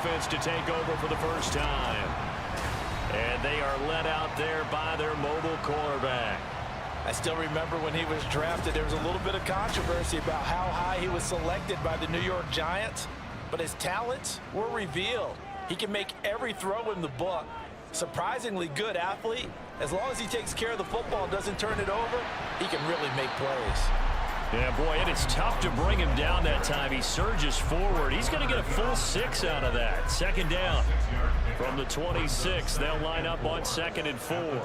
offense to take over for the first time. And they are led out there by their mobile quarterback. I still remember when he was drafted, there was a little bit of controversy about how high he was selected by the New York Giants, but his talents were revealed. He can make every throw in the book. Surprisingly good athlete. As long as he takes care of the football and doesn't turn it over, he can really make plays. Yeah, boy, and it's tough to bring him down that time. He surges forward. He's going to get a full 6 out of that. Second down from the 26. They'll line up on 2nd and 4.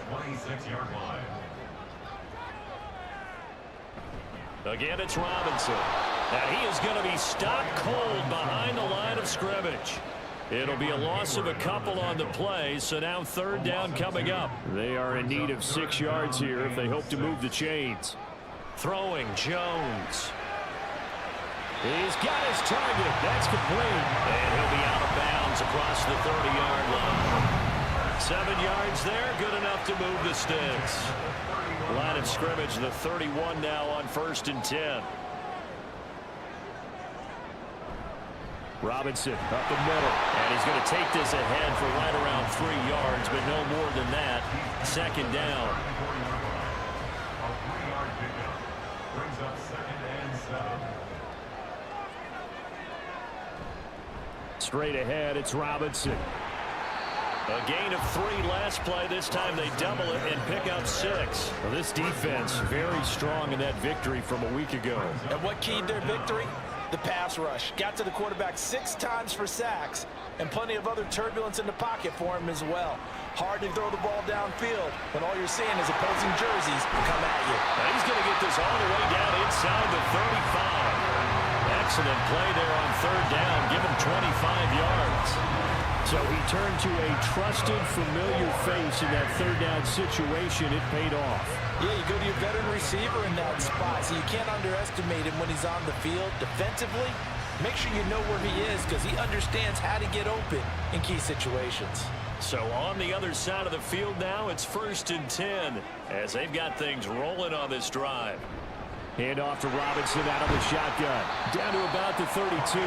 Again, it's Robinson. And he is going to be stopped cold behind the line of scrimmage. It'll be a loss of a couple on the play, so now 3rd down coming up. They are in need of 6 yards here if they hope to move the chains. Throwing, Jones. He's got his target. That's complete. And he'll be out of bounds across the 30-yard line. 7 yards there, good enough to move the sticks. Line of scrimmage, the 31 now on 1st and 10. Robinson up the middle. And he's going to take this ahead for right around 3 yards, but no more than that. 2nd down. Straight ahead, it's Robinson. A gain of 3 last play. This time they double it and pick up 6. Well, this defense very strong in that victory from a week ago. And what keyed their victory? The pass rush. Got to the quarterback 6 times for sacks, and plenty of other turbulence in the pocket for him as well. Hard to throw the ball downfield when all you're seeing is opposing jerseys come at you. Now he's going to get this all the way down inside the 35. Excellent play there on 3rd down. Give him 25 yards. So he turned to a trusted, familiar face in that 3rd down situation. It paid off. Yeah, you go to your veteran receiver in that spot, so you can't underestimate him when he's on the field. Defensively, make sure you know where he is because he understands how to get open in key situations. So on the other side of the field now, it's 1st and 10 as they've got things rolling on this drive. Hand off to Robinson out of the shotgun. Down to about the 32.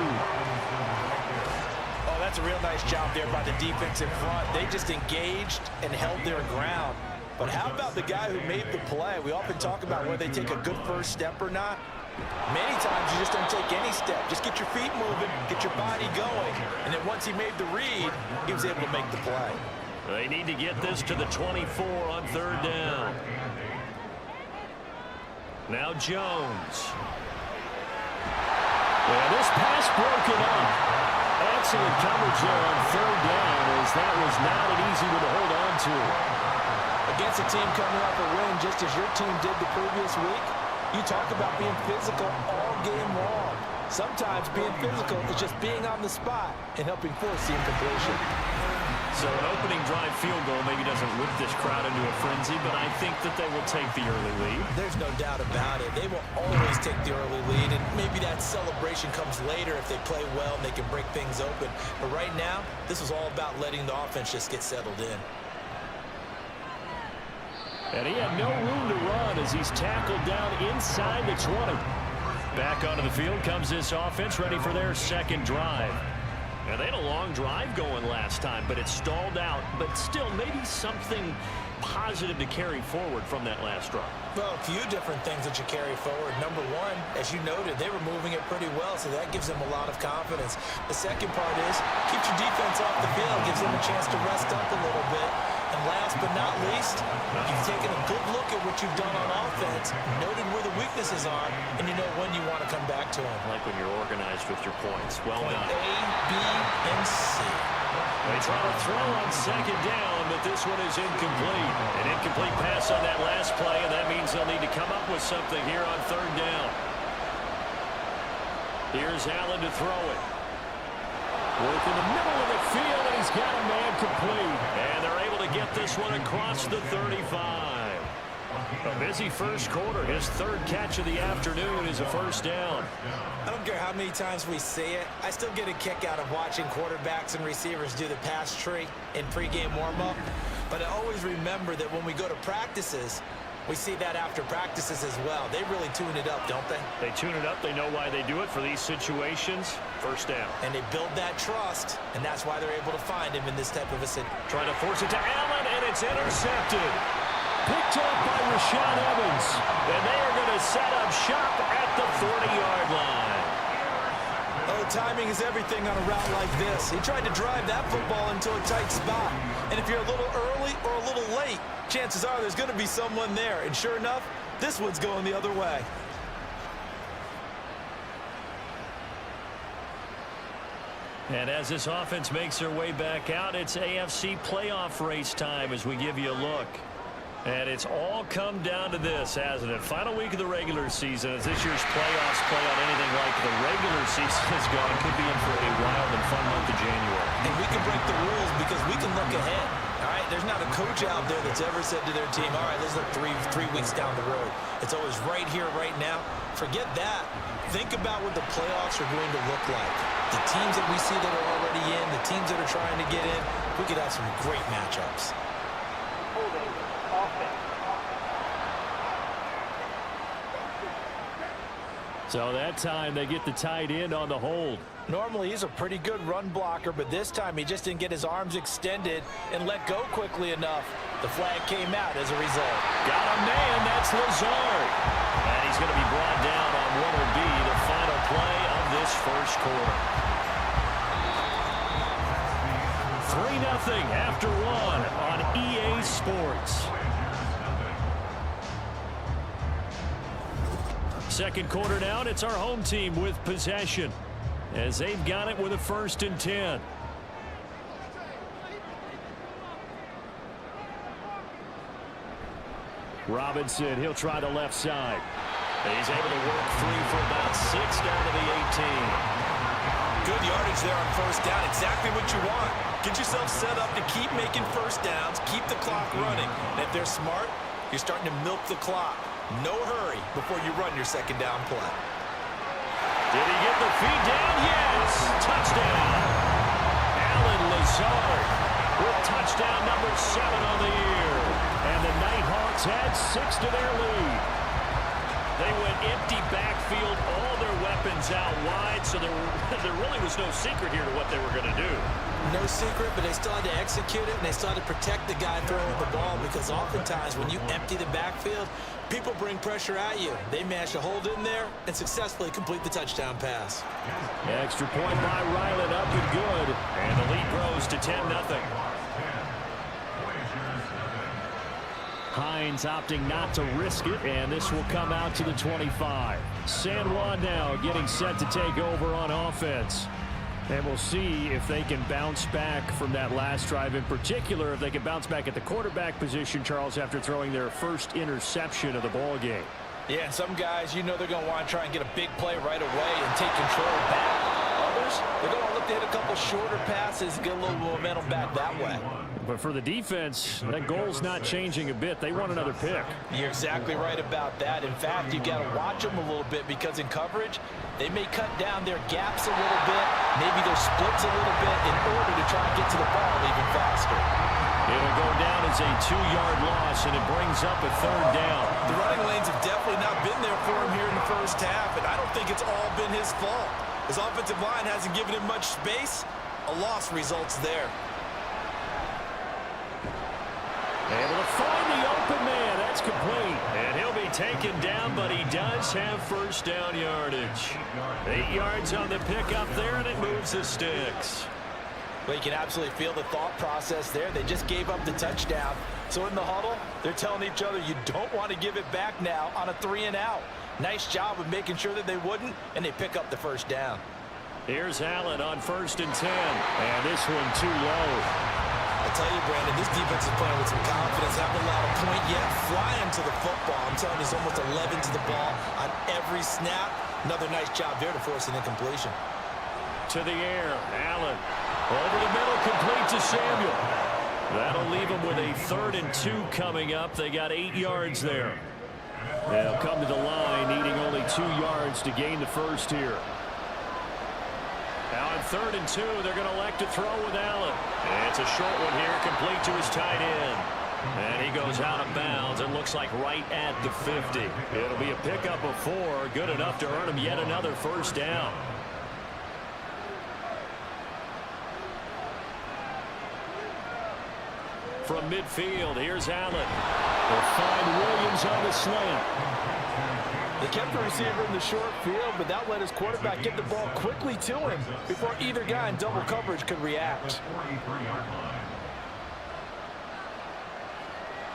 Oh, that's a real nice job there by the defense in front. They just engaged and held their ground. But how about the guy who made the play? We often talk about whether they take a good first step or not. Many times you just don't take any step. Just get your feet moving, get your body going. And then once he made the read, he was able to make the play. They need to get this to the 24 on 3rd down. Now Jones. And this pass broken up. Excellent coverage there on 3rd down as that was not an easy one to hold on to. Against a team coming off a win just as your team did the previous week, you talk about being physical all game long. Sometimes being physical is just being on the spot and helping force the incompletion. So an opening drive field goal maybe doesn't whip this crowd into a frenzy, but I think that they will take the early lead. There's no doubt about it. They will always take the early lead, and maybe that celebration comes later if they play well and they can break things open. But right now, this is all about letting the offense just get settled in. And he had no room to run as he's tackled down inside the 20. Back onto the field comes this offense, ready for their 2nd drive. Now, they had a long drive going last time, but it stalled out. But still, maybe something positive to carry forward from that last drive. Well, a few different things that you carry forward. Number one, as you noted, they were moving it pretty well, so that gives them a lot of confidence. The second part is, keeps your defense off the field, gives them a chance to rest up a little bit. And last but not least, you've taken a good look at what you've done on offense, noted where the weaknesses are, and you know when you want to come back to them. Like when you're organized with your points. Well Point done. A, B, and C. They try to throw on 2nd down, but this one is incomplete. An incomplete pass on that last play, and that means they'll need to come up with something here on 3rd down. Here's Allen to throw it. Work in the middle of the field, and he's got a man complete. And they're able to get this one across the 35. A busy first quarter. His 3rd catch of the afternoon is a 1st down. I don't care how many times we say it, I still get a kick out of watching quarterbacks and receivers do the pass tree in pregame warm-up. But I always remember that when we go to practices, We see that after practices as well. They really tune it up, don't they? They tune it up. They know why they do it for these situations. First down. And they build that trust, and that's why they're able to find him in this type of a situation. Trying to force it to Allen, and it's intercepted. Picked up by Rashaan Evans. And they are going to set up shop at the 40-yard line. Oh, timing is everything on a route like this. He tried to drive that football into a tight spot. And if you're a little early or a little late, chances are there's going to be someone there. And sure enough, this one's going the other way. And as this offense makes their way back out, it's AFC playoff race time as we give you a look. And it's all come down to this, hasn't it? Final week of the regular season. As this year's playoffs play out anything like the regular season has gone, could be in for a wild and fun month of January. And we can break the rules because we can look ahead. All right, there's not a coach out there that's ever said to their team, all right, let's look three weeks down the road. It's always right here, right now. Forget that. Think about what the playoffs are going to look like. The teams that we see that are already in, the teams that are trying to get in, we could have some great matchups. So that time they get the tight end on the hold. Normally he's a pretty good run blocker, but this time he just didn't get his arms extended and let go quickly enough. The flag came out as a result. Got a man, that's Lazard. And he's going to be brought down on what will be the final play of this first quarter. 3-0 after one on EA Sports. Second quarter down, it's our home team with possession as they've got it with a 1st and 10. Robinson, he'll try the left side. He's able to work free for about 6 down to the 18. Good yardage there on first down. Exactly what you want. Get yourself set up to keep making first downs, keep the clock running. And if they're smart, you're starting to milk the clock. No hurry before you run your second down play. Did he get the feed down? Yes! Touchdown! Alan Lazard with touchdown number 7 on the year. And the Nighthawks had 6 to their lead. They went empty backfield, all their weapons out wide, so there really was no secret here to what they were going to do. No secret, but they still had to execute it, and they still had to protect the guy throwing the ball, because oftentimes when you empty the backfield, people bring pressure at you. They managed to hold in there and successfully complete the touchdown pass. Extra point by Ryland, up and good. And the lead grows to 10-0. Hines opting not to risk it, and this will come out to the 25. San Juan now getting set to take over on offense. And we'll see if they can bounce back from that last drive, in particular if they can bounce back at the quarterback position, Charles, after throwing their first interception of the ball game. Yeah, and some guys, you know they're going to want to try and get a big play right away and take control back. Others, they're going to look to hit a couple shorter passes, get a little momentum back that way. But for the defense, that goal's not changing a bit. They want another pick. You're exactly right about that. In fact, you got to watch them a little bit, because in coverage, they may cut down their gaps a little bit, maybe their splits a little bit in order to try and get to the ball even faster. It'll go down as a 2-yard loss, and it brings up a 3rd down. The running lanes have definitely not been there for him here in the first half, and I don't think it's all been his fault. His offensive line hasn't given him much space. A loss results there. Able to find the open man. That's complete. And he'll be taken down, but he does have first down yardage. 8 yards on the pickup there, and it moves the sticks. Well, you can absolutely feel the thought process there. They just gave up the touchdown. So in the huddle, they're telling each other, you don't want to give it back now on a 3-and-out. Nice job of making sure that they wouldn't, and they pick up the first down. Here's Allen on 1st and 10. And this one too low. I tell you, Brandon, this defense is playing with some confidence. Haven't allowed a point yet. Flying to the football. I'm telling you, there's almost 11 to the ball on every snap. Another nice job there to force an incompletion. To the air, Allen. Over the middle, complete to Samuel. That'll leave them with a 3rd and 2 coming up. They got 8 yards there. They'll come to the line, needing only 2 yards to gain the first here. Now on 3rd and 2, they're going to elect to throw with Allen. And it's a short one here, complete to his tight end. And he goes out of bounds. It looks like right at the 50. It'll be a pickup of 4. Good enough to earn him yet another first down. From midfield, here's Allen. They'll find Williams on the slant. They kept the receiver in the short field, but that let his quarterback get the ball quickly to him before either guy in double coverage could react.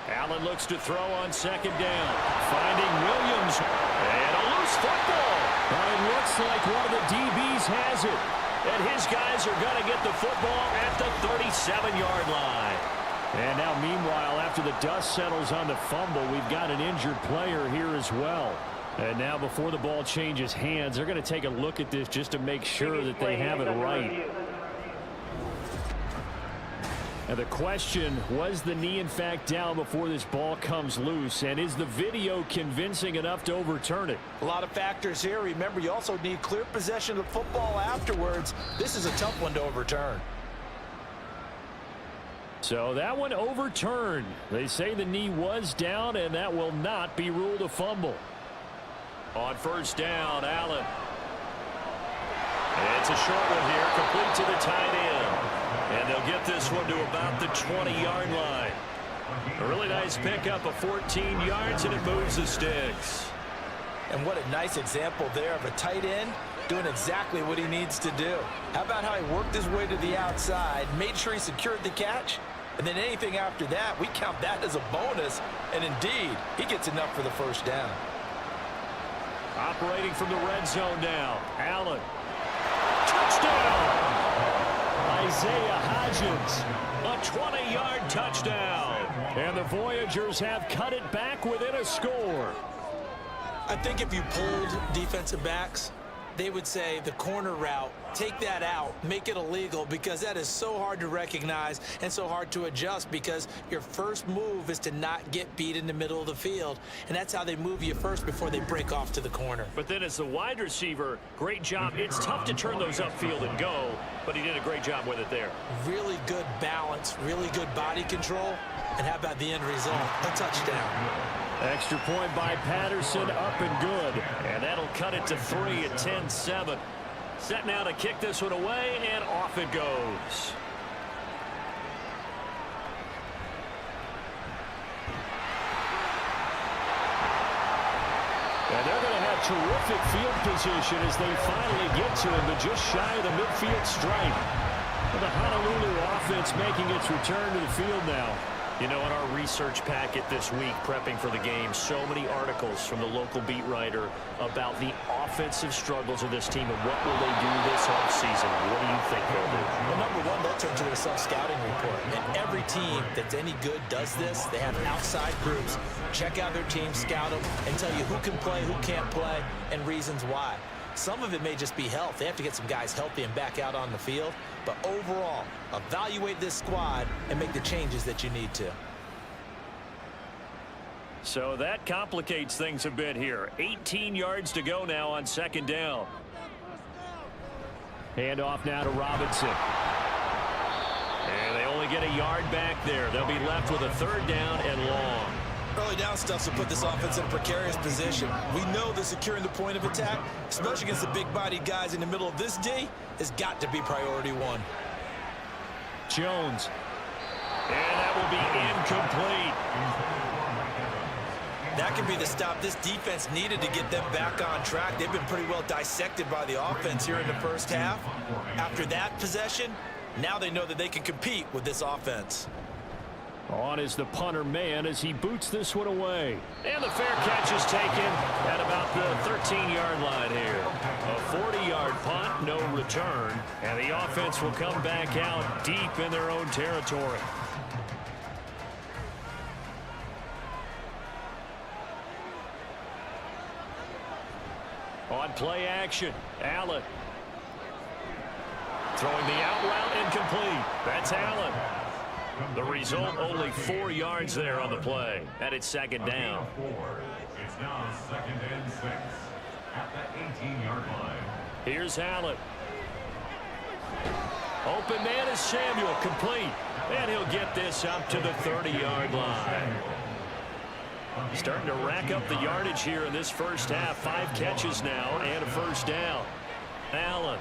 Allen looks to throw on second down. Finding Williams. And a loose football. But it looks like one of the DBs has it. And his guys are going to get the football at the 37-yard line. And now, meanwhile, after the dust settles on the fumble, we've got an injured player here as well. And now, before the ball changes hands, they're going to take a look at this just to make sure that they have it right. And the question, was the knee in fact down before this ball comes loose? And is the video convincing enough to overturn it? A lot of factors here. Remember, you also need clear possession of football afterwards. This is a tough one to overturn. So that one overturned. They say the knee was down, and that will not be ruled a fumble. On first down, Allen. It's a short one here, complete to the tight end. And they'll get this one to about the 20-yard line. A really nice pickup of 14 yards, and it moves the sticks. And what a nice example there of a tight end doing exactly what he needs to do. How about how he worked his way to the outside, made sure he secured the catch, and then anything after that, we count that as a bonus. And indeed, he gets enough for the first down. Operating from the red zone now, Allen. Touchdown! Isaiah Hodgins, a 20-yard touchdown. And the Voyagers have cut it back within a score. I think if you pulled defensive backs, they would say the corner route, take that out, make it illegal, because that is so hard to recognize and so hard to adjust, because your first move is to not get beat in the middle of the field. And that's how they move you first before they break off to the corner. But then as the wide receiver, great job. It's tough to turn those upfield and go, but he did a great job with it there. Really good balance, really good body control. And how about the end result? A touchdown. Extra point by Patterson, up and good. And that'll cut it to 3 at 10-7. Set now to kick this one away, and off it goes. And they're going to have terrific field position as they finally get to him, but just shy of the midfield stripe. The Honolulu offense making its return to the field now. You know, in our research packet this week, prepping for the game, so many articles from the local beat writer about the offensive struggles of this team and what will they do this offseason. What do you think they'll do? Well, number one, they'll turn to their self-scouting report. And every team that's any good does this. They have outside groups. Check out their team, scout them, and tell you who can play, who can't play, and reasons why. Some of it may just be health. They have to get some guys healthy and back out on the field. But overall, evaluate this squad and make the changes that you need to. So that complicates things a bit here. 18 yards to go now on second down. Hand off now to Robinson. And they only get a yard back there. They'll be left with a third down and long. Early down stuff to put this offense in a precarious position. We know that securing the point of attack, especially against the big-bodied guys in the middle of this D, has got to be priority one. Jones. And that will be incomplete. That could be the stop this defense needed to get them back on track. They've been pretty well dissected by the offense here in the first half. After that possession, now they know that they can compete with this offense. On is the punter man as he boots this one away. And the fair catch is taken at about the 13-yard line here. A 40-yard punt, no return. And the offense will come back out deep in their own territory. On play action, Allen. Throwing the out route incomplete. That's Allen. The result, only 4 yards there on the play. And it's second down. It's now 2nd and 6 at the 18-yard line. Here's Allen. Open man is Samuel, complete. And he'll get this up to the 30-yard line. Starting to rack up the yardage here in this first half. 5 catches now and a first down. Allen.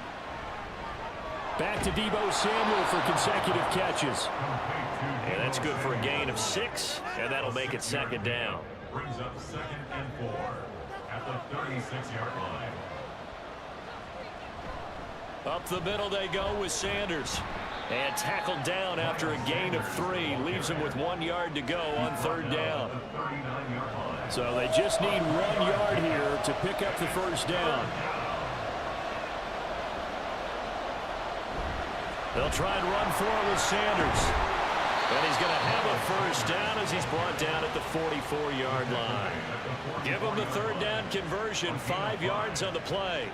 Back to Deebo Samuel for consecutive catches. And that's good for a gain of 6, and that'll make it second down. Brings up 2nd and 4 at the 36-yard line. Up the middle they go with Sanders. And tackled down after a gain of 3. Leaves him with 1 yard to go on third down. So they just need 1 yard here to pick up the first down. They'll try and run for it with Sanders. And he's going to have a first down as he's brought down at the 44-yard line. Give him the third down conversion, 5 yards on the play.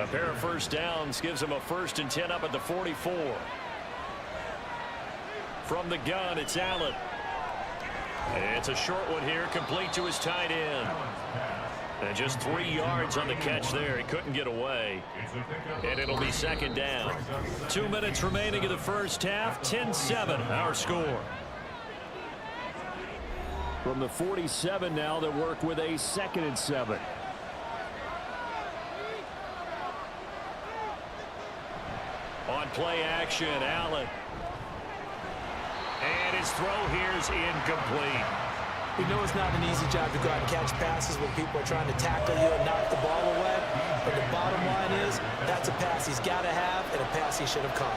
A pair of first downs gives him a 1st and 10 up at the 44. From the gun, it's Allen. It's a short one here, complete to his tight end. And just 3 yards on the catch there. He couldn't get away. And it'll be second down. 2 minutes remaining in the first half. 10-7, our score. From the 47 now, they work with a 2nd and 7. On play action, Allen. And his throw here is incomplete. We know it's not an easy job to go out and catch passes when people are trying to tackle you and knock the ball away. But the bottom line is, that's a pass he's got to have and a pass he should have caught.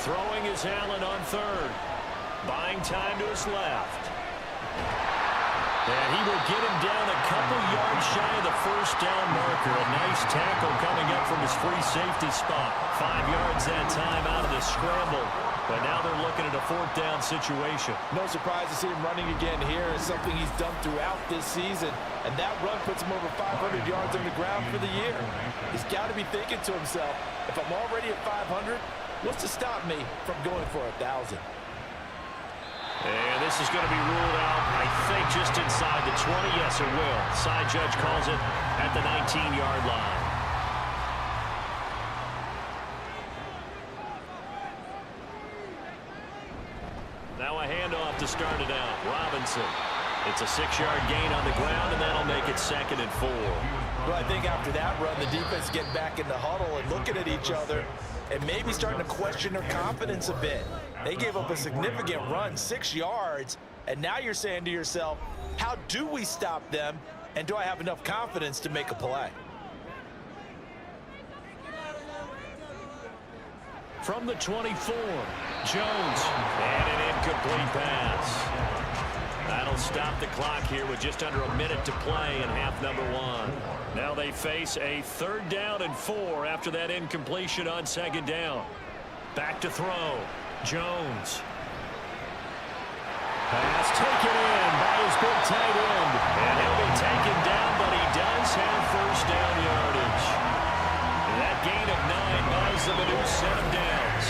Throwing is Allen on third. Buying time to his left. And he will get him down a couple yards shy of the first down marker. A nice tackle coming up from his free safety spot. 5 yards that time out of the scramble. But now they're looking at a 4th down situation. No surprise to see him running again here. It's something he's done throughout this season. And that run puts him over 500 yards on the ground for the year. He's got to be thinking to himself, if I'm already at 500, what's to stop me from going for 1,000? And this is going to be ruled out, I think, just inside the 20. Yes, it will. Side judge calls it at the 19-yard line. Now a handoff to start it out. Robinson. It's a 6-yard gain on the ground, and that'll make it 2nd and 4. Well, I think after that run, the defense getting back in the huddle and looking at each other and maybe starting to question their confidence a bit. They gave up a significant run, 6 yards, and now you're saying to yourself, how do we stop them, and do I have enough confidence to make a play? From the 24, Jones. And an incomplete pass. That'll stop the clock here with just under a minute to play in half number 1. Now they face a 3rd down and 4 after that incompletion on 2nd down. Back to throw. Jones. Pass taken in by his big tight end. And he'll be taken down, but he does have first down yardage. That gain of 9 buys them a new set of downs.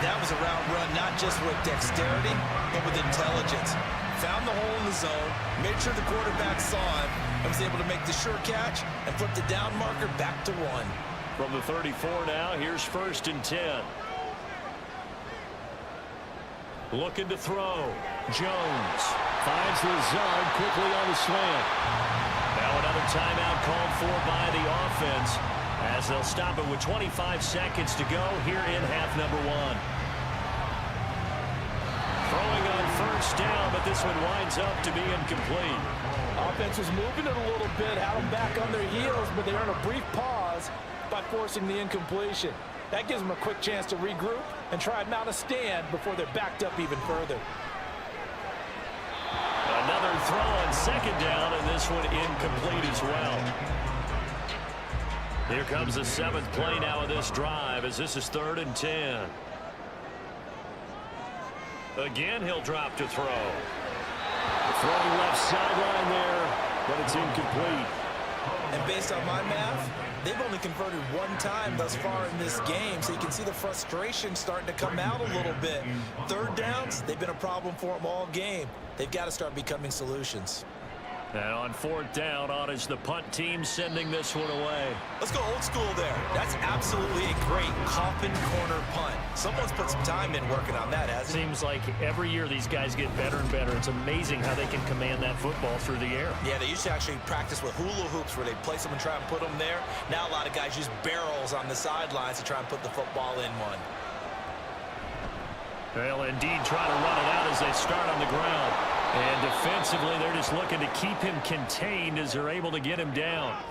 That was a route run not just with dexterity, but with intelligence. Found the hole in the zone, made sure the quarterback saw him, and was able to make the sure catch and flip the down marker back to 1. From the 34 now, here's 1st and 10. Looking to throw. Jones finds Lazard quickly on the slant. Now another timeout called for by the offense as they'll stop it with 25 seconds to go here in half number 1. Throwing on first down, but this one winds up to be incomplete. Offense was moving it a little bit, had them back on their heels, but they earn a brief pause by forcing the incompletion. That gives them a quick chance to regroup and try and mount a stand before they're backed up even further. Another throw on 2nd down, and this one incomplete as well. Here comes the 7th play now of this drive as this is 3rd and 10. Again, he'll drop to throw. Throwing left sideline there, but it's incomplete. And based on my math, they've only converted 1 time thus far in this game, so you can see the frustration starting to come out a little bit. 3rd downs, they've been a problem for them all game. They've got to start becoming solutions. And on fourth down, on is the punt team sending this one away. Let's go old school there. That's absolutely a great coffin corner punt. Someone's put some time in working on that, hasn't it? Seems like every year these guys get better and better. It's amazing how they can command that football through the air. Yeah, they used to actually practice with hula hoops where they place them and try and put them there. Now a lot of guys use barrels on the sidelines to try and put the football in one. They'll indeed try to run it out as they start on the ground. And defensively, they're just looking to keep him contained as they're able to get him down.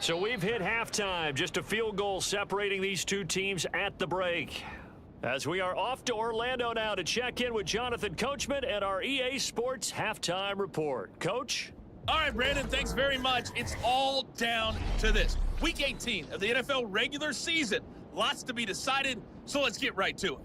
So we've hit halftime. Just a field goal separating these two teams at the break. As we are off to Orlando now to check in with Jonathan Coachman and our EA Sports Halftime Report. Coach? All right, Brandon, thanks very much. It's all down to this. Week 18 of the NFL regular season. Lots to be decided, so let's get right to it.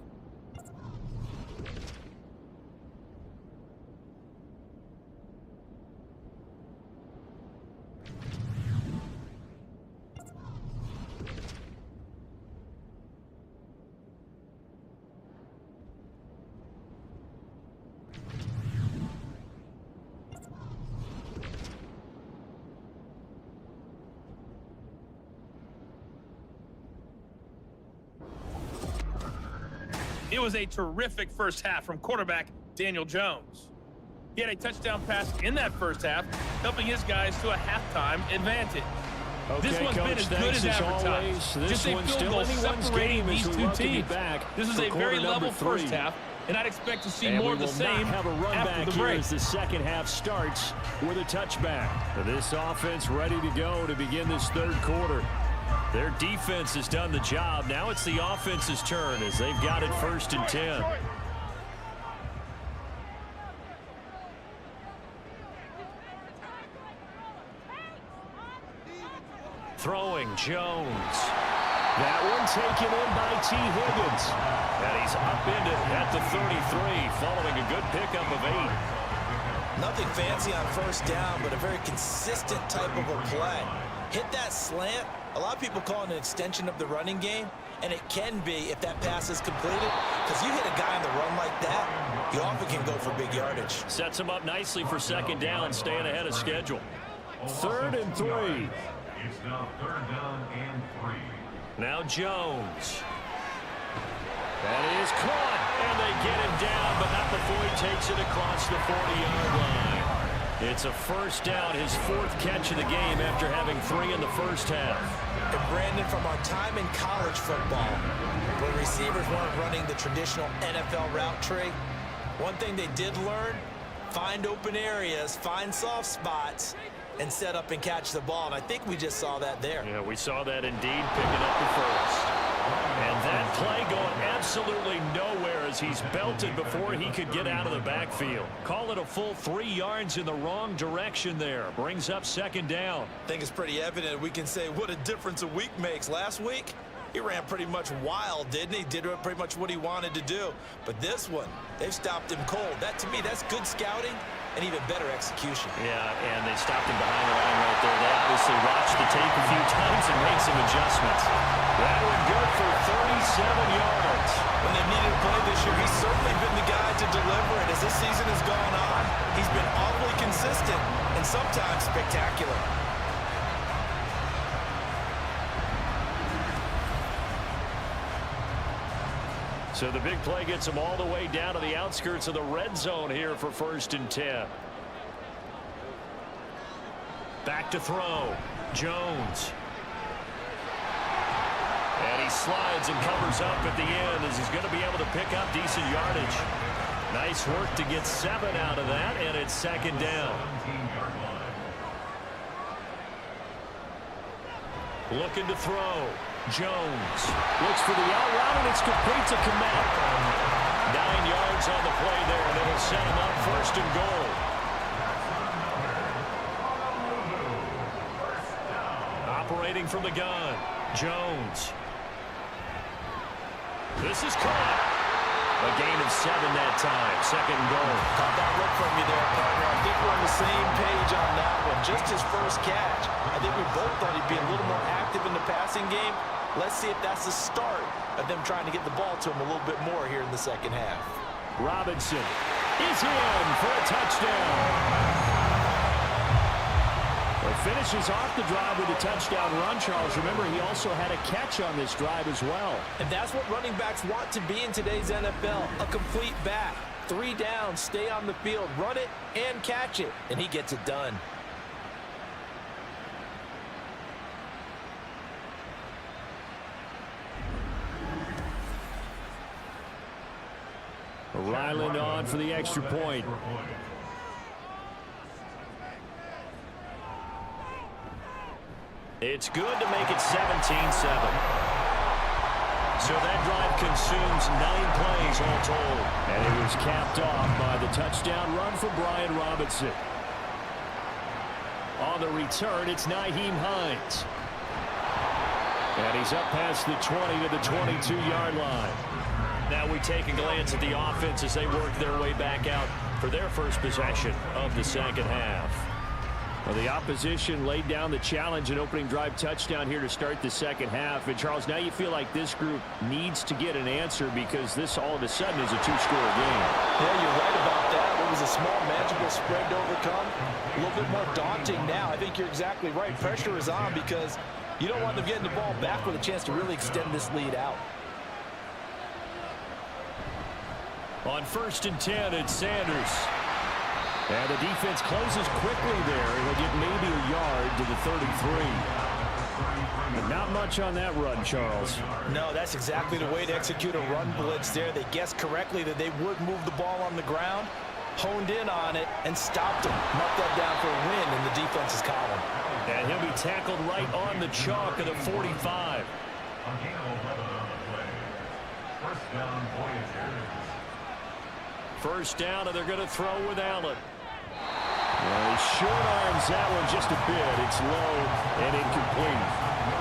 It was a terrific first half from quarterback Daniel Jones. He had a touchdown pass in that first half, helping his guys to a halftime advantage. Okay, this one's Coach, been as good as advertised. Just a field goal separating these two teams. This is a very level first half, and I'd expect to see more of the same after the break. As the second half starts with a touchback. This offense ready to go to begin this third quarter. Their defense has done the job. Now it's the offense's turn as they've got it 1st and 10. Throwing Jones. That one taken in by T. Higgins. And he's upended at the 33 following a good pickup of 8. Nothing fancy on first down, but a very consistent type of a play. Hit that slant. A lot of people call it an extension of the running game, and it can be if that pass is completed, because you hit a guy on the run like that, you often can go for big yardage. Sets him up nicely for second down, staying ahead of schedule. 3rd and 3. It's now 3rd down and 3. Now Jones. That is caught, and they get him down, but not before he takes it across the 40-yard line. It's a first down, his 4th catch of the game after having 3 in the first half. And Brandon, from our time in college football, where receivers weren't running the traditional NFL route tree, one thing they did learn, find open areas, find soft spots, and set up and catch the ball. And I think we just saw that there. Yeah, we saw that indeed, picking up the first. And that play going absolutely nowhere as he's belted before he could get out of the backfield. Call it a full 3 yards in the wrong direction there. Brings up second down. I think it's pretty evident. We can say what a difference a week makes. Last week, he ran pretty much wild, didn't he? Did pretty much what he wanted to do. But this one, they've stopped him cold. That, to me, that's good scouting and even better execution. Yeah, and they stopped him behind the line right there. They obviously watched the tape a few times and made some adjustments. That one good for 37 yards. When they needed a play this year, he's certainly been the guy to deliver it. As this season has gone on, he's been awfully consistent and sometimes spectacular. So the big play gets him all the way down to the outskirts of the red zone here for 1st and 10. Back to throw. Jones. And he slides and covers up at the end as he's going to be able to pick up decent yardage. Nice work to get 7 out of that, and it's second down. Looking to throw. Jones looks for the out route, and it's complete to Komet. 9 yards on the play there, and it'll set him up 1st and goal. Operating from the gun, Jones. This is caught. A gain of 7 that time. 2nd and goal. Caught that look from you there, partner. I think we're on the same page on that one. Just his first catch. I think we both thought he'd be a little more active in the passing game. Let's see if that's the start of them trying to get the ball to him a little bit more here in the second half. Robinson is in for a touchdown. finishes off the drive with a touchdown run, Charles. Remember, he also had a catch on this drive as well. And that's what running backs want to be in today's NFL, a complete back. 3 downs, stay on the field, run it, and catch it. And he gets it done. Ryland on for the extra point. It's good to make it 17-7. So that drive consumes 9 plays all told. And it was capped off by the touchdown run for Brian Robinson. On the return, it's Nyheim Hines. And he's up past the 20 to the 22-yard line. Now we take a glance at the offense as they work their way back out for their first possession of the second half. Well, the opposition laid down the challenge, an opening drive touchdown here to start the second half. And, Charles, now you feel like this group needs to get an answer because this all of a sudden is a 2-score game. Yeah, you're right about that. It was a small, manageable spread to overcome. A little bit more daunting now. I think you're exactly right. Pressure is on because you don't want them getting the ball back with a chance to really extend this lead out. On 1st and 10, it's Sanders. And the defense closes quickly there. He'll get maybe a yard to the 33. But not much on that run, Charles. No, that's exactly the way to execute a run blitz there. They guessed correctly that they would move the ball on the ground, honed in on it, and stopped him. Marked that down for a win in the defense's column. And he'll be tackled right on the chalk of the 45. A gain of 11 on the play. First down, Voyagers. First down, and they're going to throw with Allen. Well, he short arms that one just a bit. It's low and incomplete.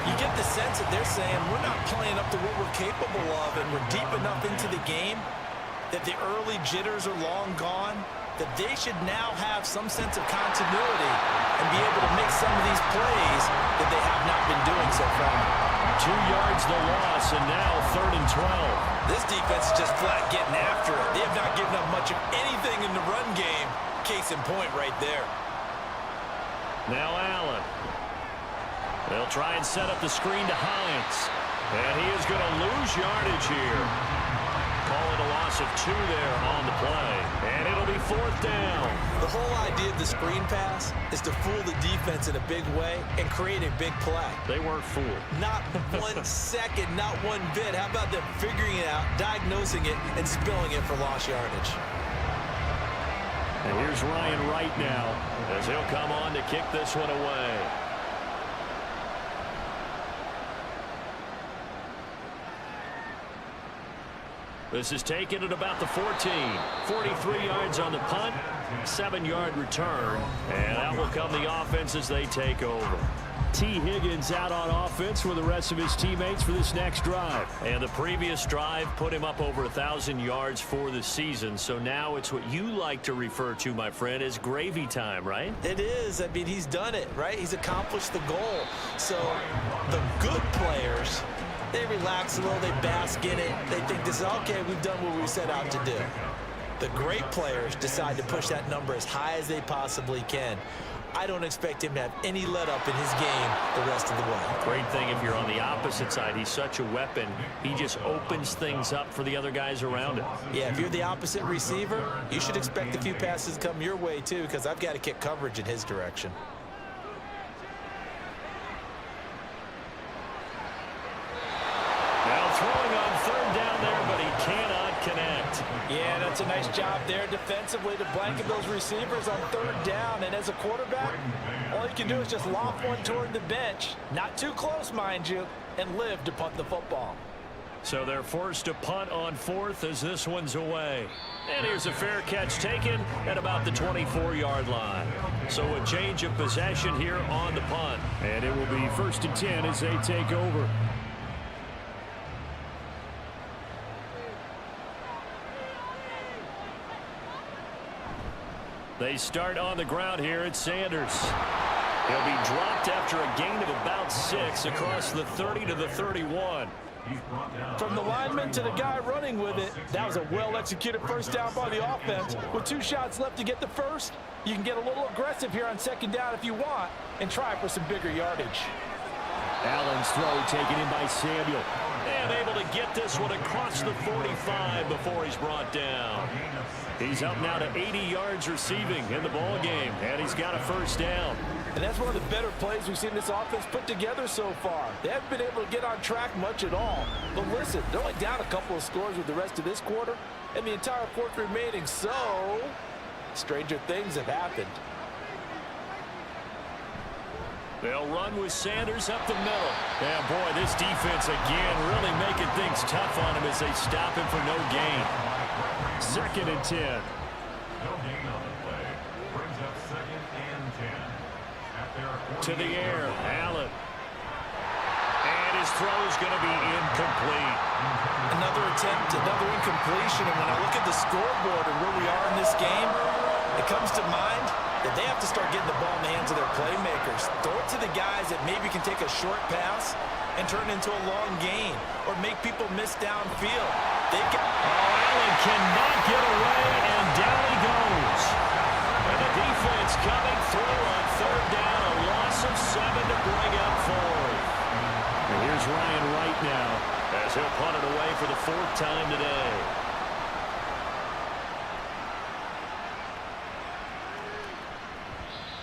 You get the sense that they're saying we're not playing up to what we're capable of, and we're deep enough into the game that the early jitters are long gone, that they should now have some sense of continuity and be able to make some of these plays that they have not been doing so far. 2 yards the loss, and now 3rd and 12. This defense is just flat getting after it. They have not given up much of anything in the run game. Case in point right there. Now Allen. They'll try and set up the screen to Hines. And he is going to lose yardage here. Call it a loss of 2 there on the play. And it'll be 4th down. The whole idea of the screen pass is to fool the defense in a big way and create a big play. They weren't fooled. Not 1 second, not 1 bit. How about them figuring it out, diagnosing it, and spilling it for lost yardage? And here's Ryan Wright now as he'll come on to kick this one away. This is taken at about the 14. 43 yards on the punt, 7-yard return, and that will come the offense as they take over. T. Higgins out on offense with the rest of his teammates for this next drive. And the previous drive put him up over 1,000 yards for the season. So now it's what you like to refer to, my friend, as gravy time, right? It is. I mean, he's done it, right? He's accomplished the goal. So the good players, they relax a little, they bask in it. They think this is, okay, we've done what we set out to do. The great players decide to push that number as high as they possibly can. I don't expect him to have any let-up in his game the rest of the way. Great thing if you're on the opposite side. He's such a weapon. He just opens things up for the other guys around him. Yeah, if you're the opposite receiver, you should expect a few passes to come your way, too, because I've got to kick coverage in his direction. Now throwing on 3rd down there, but he cannot connect. Yeah, that's a nice job there defensively to blanket those receivers on 3rd down. And as a quarterback, all you can do is just lob one toward the bench. Not too close, mind you, and live to punt the football. So they're forced to punt on 4th as this one's away. And here's a fair catch taken at about the 24-yard line. So a change of possession here on the punt. And it will be 1st and 10 as they take over. They start on the ground here at Sanders. He'll be dropped after a gain of about 6 across the 30 to the 31. From the lineman to the guy running with it, that was a well-executed first down by the offense. With 2 shots left to get the first, you can get a little aggressive here on second down if you want and try for some bigger yardage. Allen's throw taken in by Samuel. And able to get this one across the 45 before he's brought down. He's up now to 80 yards receiving in the ball game, and he's got a first down. And that's one of the better plays we've seen this offense put together so far. They haven't been able to get on track much at all. But listen, they're only down a couple of scores with the rest of this quarter and the entire fourth remaining, so stranger things have happened. They'll run with Sanders up the middle. And boy, this defense again really making things tough on him as they stop him for no gain. 2nd and 10. No gain on the play. Brings up 2nd and 10. To the air, Allen. And his throw is going to be incomplete. Another attempt, another incompletion. And when I look at the scoreboard and where we are in this game, it comes to mind that they have to start getting the ball in the hands of their playmakers. Throw it to the guys that maybe can take a short pass and turn it into a long gain or make people miss downfield. Allen cannot get away, and down he goes. And the defense coming through on 3rd down, a loss of 7 to bring up 4th. And here's Ryan Wright now as he'll punt it away for the 4th time today.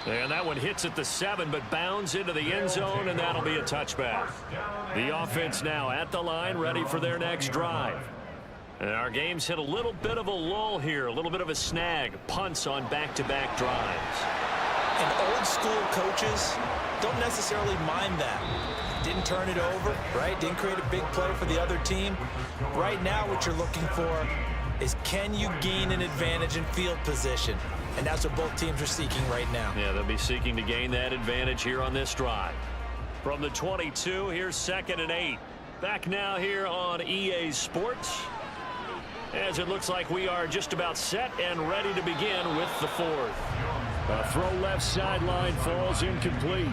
And that one hits at the 7, but bounds into the end zone, and that'll be a touchback. The offense now at the line, ready for their next drive. And our game's hit a little bit of a lull here, a little bit of a snag. Punts on back-to-back drives. And old school coaches don't necessarily mind that. Didn't turn it over, right? Didn't create a big play for the other team. Right now what you're looking for is, can you gain an advantage in field position? And that's what both teams are seeking right now. Yeah, they'll be seeking to gain that advantage here on this drive. From the 22, here's 2nd and 8. Back now here on EA Sports, as it looks like we are just about set and ready to begin with the 4th. A throw left sideline falls incomplete.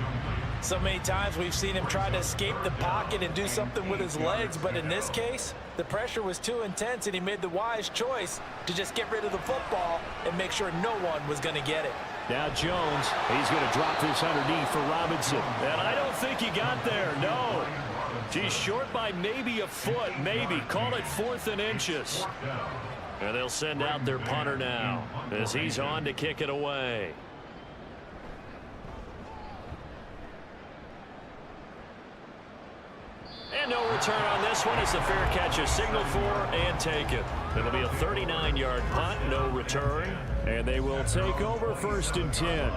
So many times we've seen him try to escape the pocket and do something with his legs, but in this case, the pressure was too intense and he made the wise choice to just get rid of the football and make sure no one was going to get it. Now Jones, he's going to drop this underneath for Robinson. And I don't think he got there, no. He's short by maybe a foot, maybe. Call it 4th and inches. And they'll send out their punter now as he's on to kick it away. And no return on this one as the fair catch is signaled for and taken. It'll be a 39-yard punt, no return. And they will take over 1st and 10.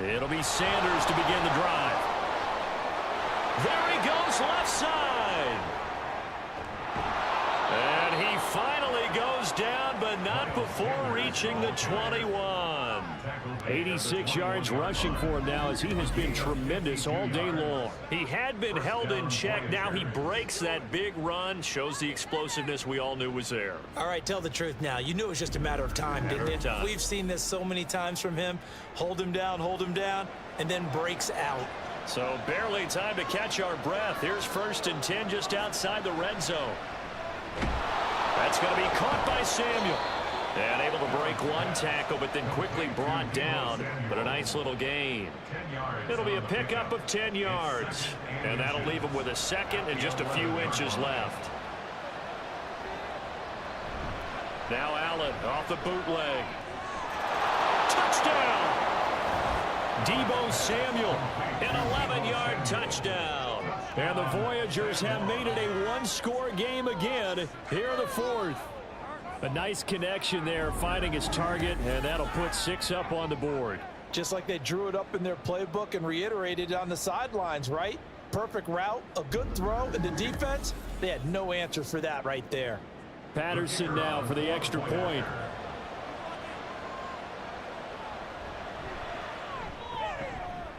It'll be Sanders to begin the drive. There he goes, left side. And he finally goes down, but not before reaching the 21. 86 yards rushing for him now as he has been tremendous all day long. He had been held in check. Now he breaks that big run, shows the explosiveness we all knew was there. All right, tell the truth now. You knew it was just a matter of time, didn't it? We've seen this so many times from him. Hold him down, and then breaks out. So barely time to catch our breath. Here's 1st and 10 just outside the red zone. That's going to be caught by Samuel. And able to break one tackle, but then quickly brought down. But a nice little gain. It'll be a pickup of 10 yards. And that'll leave him with a 2nd and just a few inches left. Now Allen off the bootleg. Touchdown! Deebo Samuel, an 11-yard touchdown. And the Voyagers have made it a one-score game again here in the 4th. A nice connection there, finding his target, and that'll put 6 up on the board. Just like they drew it up in their playbook and reiterated it on the sidelines, right? Perfect route, a good throw, and the defense, they had no answer for that right there. Patterson now for the extra point.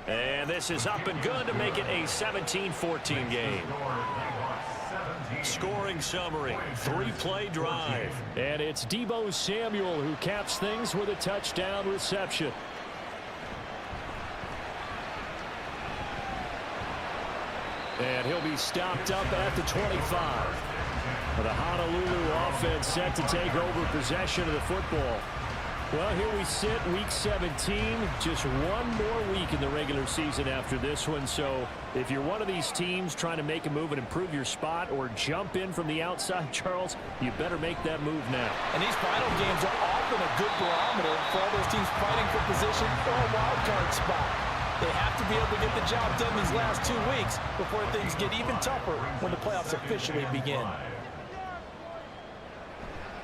And this is up and good to make it a 17-14 game. Scoring summary, 3-play drive. And it's Deebo Samuel who caps things with a touchdown reception. And he'll be stopped up at the 25. The Honolulu offense set to take over possession of the football. Well, here we sit, week 17, just one more week in the regular season after this one. So if you're one of these teams trying to make a move and improve your spot or jump in from the outside, Charles, you better make that move now. And these final games are often a good barometer for all those teams fighting for position or a wild card spot. They have to be able to get the job done these last 2 weeks before things get even tougher when the playoffs officially begin.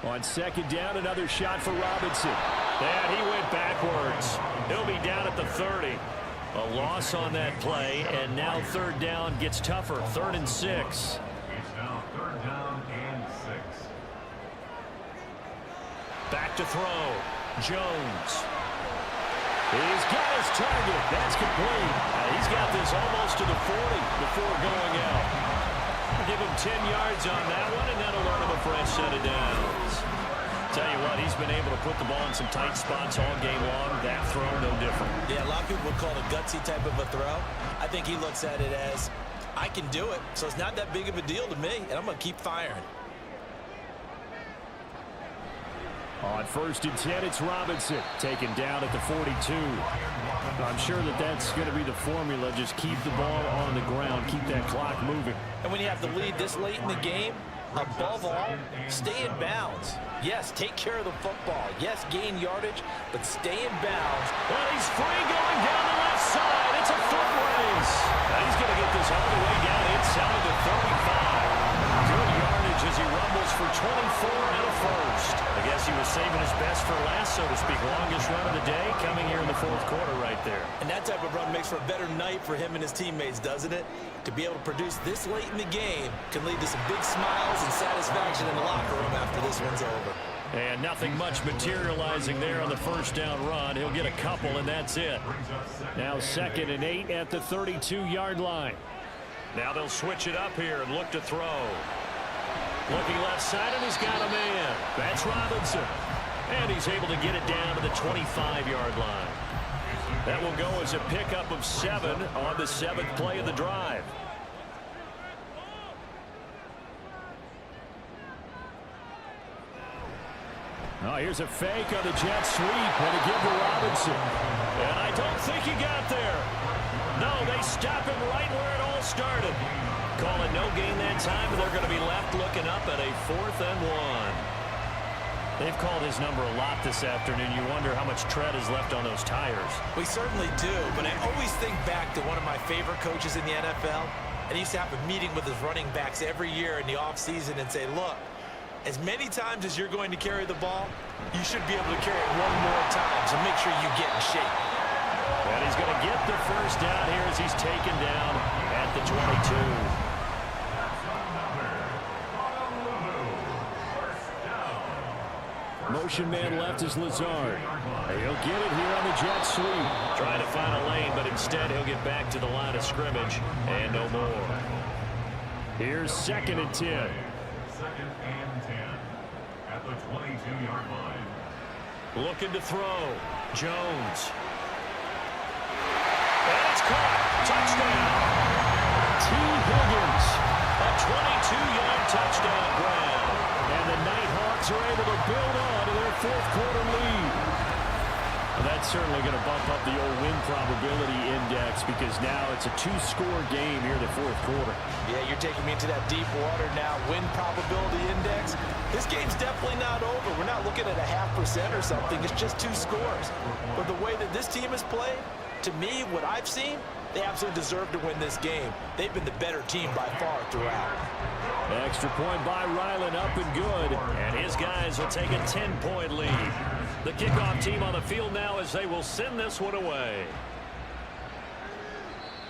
On second down, another shot for Robinson. And he went backwards. He'll be down at the 30. A loss on that play, and now third down gets tougher. 3rd and 6. It's now 3rd down and 6. Back to throw. Jones. He's got his target. That's complete. He's got this almost to the 40 before going out. Give him 10 yards on that one, and that'll earn him a fresh set of downs. Tell you what, he's been able to put the ball in some tight spots all game long. That throw, no different. Yeah, a lot of people would call it a gutsy type of a throw. I think he looks at it as, I can do it, so it's not that big of a deal to me, and I'm going to keep firing. On 1st and 10, it's Robinson taken down at the 42. I'm sure that's going to be the formula. Just keep the ball on the ground, keep that clock moving. And when you have the lead this late in the game, above all, stay in bounds. Yes, take care of the football. Yes, gain yardage, but stay in bounds. Well, he's free going down the left side. It's a foot race. Now he's going to get this all the way down inside the 35. Good yardage as he rumbles for 24 and a first. I guess he was saving his best for last, so to speak. Longest run of the day coming here in the 4th quarter right there. And that type of run makes for a better night for him and his teammates, doesn't it? To be able to produce this late in the game can lead to some big smiles and satisfaction in the locker room after this one's over. And nothing much materializing there on the 1st down run. He'll get a couple, and that's it. Now 2nd and 8 at the 32-yard line. Now they'll switch it up here and look to throw. Looking left side, and he's got a man. That's Robinson. And he's able to get it down to the 25-yard line. That will go as a pickup of 7 on the 7th play of the drive. Oh, here's a fake on the jet sweep, and a give to Robinson. And I don't think he got there. No, they stop him right where it all started. Call it no gain that time, and they're going to be left looking up at a 4th and 1. They've called his number a lot this afternoon. You wonder how much tread is left on those tires. We certainly do, but I always think back to one of my favorite coaches in the NFL, and he used to have a meeting with his running backs every year in the offseason and say, look, as many times as you're going to carry the ball, you should be able to carry it one more time, so make sure you get in shape. And he's going to get the first down here as he's taken down at the 22. Motion man left is Lazard. He'll get it here on the jet sweep. Trying to find a lane, but instead he'll get back to the line of scrimmage and no more. Here's 2nd and 10. 2nd and 10 at the 22-yard line. Looking to throw. Jones. And it's caught. Touchdown. T. Higgins. A 22-yard touchdown grab. And the Nighthawks are able to build on to their 4th quarter lead. Well, that's certainly going to bump up the old win probability index because now it's a 2-score game here in the 4th quarter. Yeah, you're taking me into that deep water now. Win probability index. This game's definitely not over. We're not looking at a 0.5% or something. It's just 2 scores. But the way that this team has played, to me, what I've seen, they absolutely deserve to win this game. They've been the better team by far throughout. Extra point by Ryland, up and good. And his guys will take a 10-point lead. The kickoff team on the field now as they will send this one away.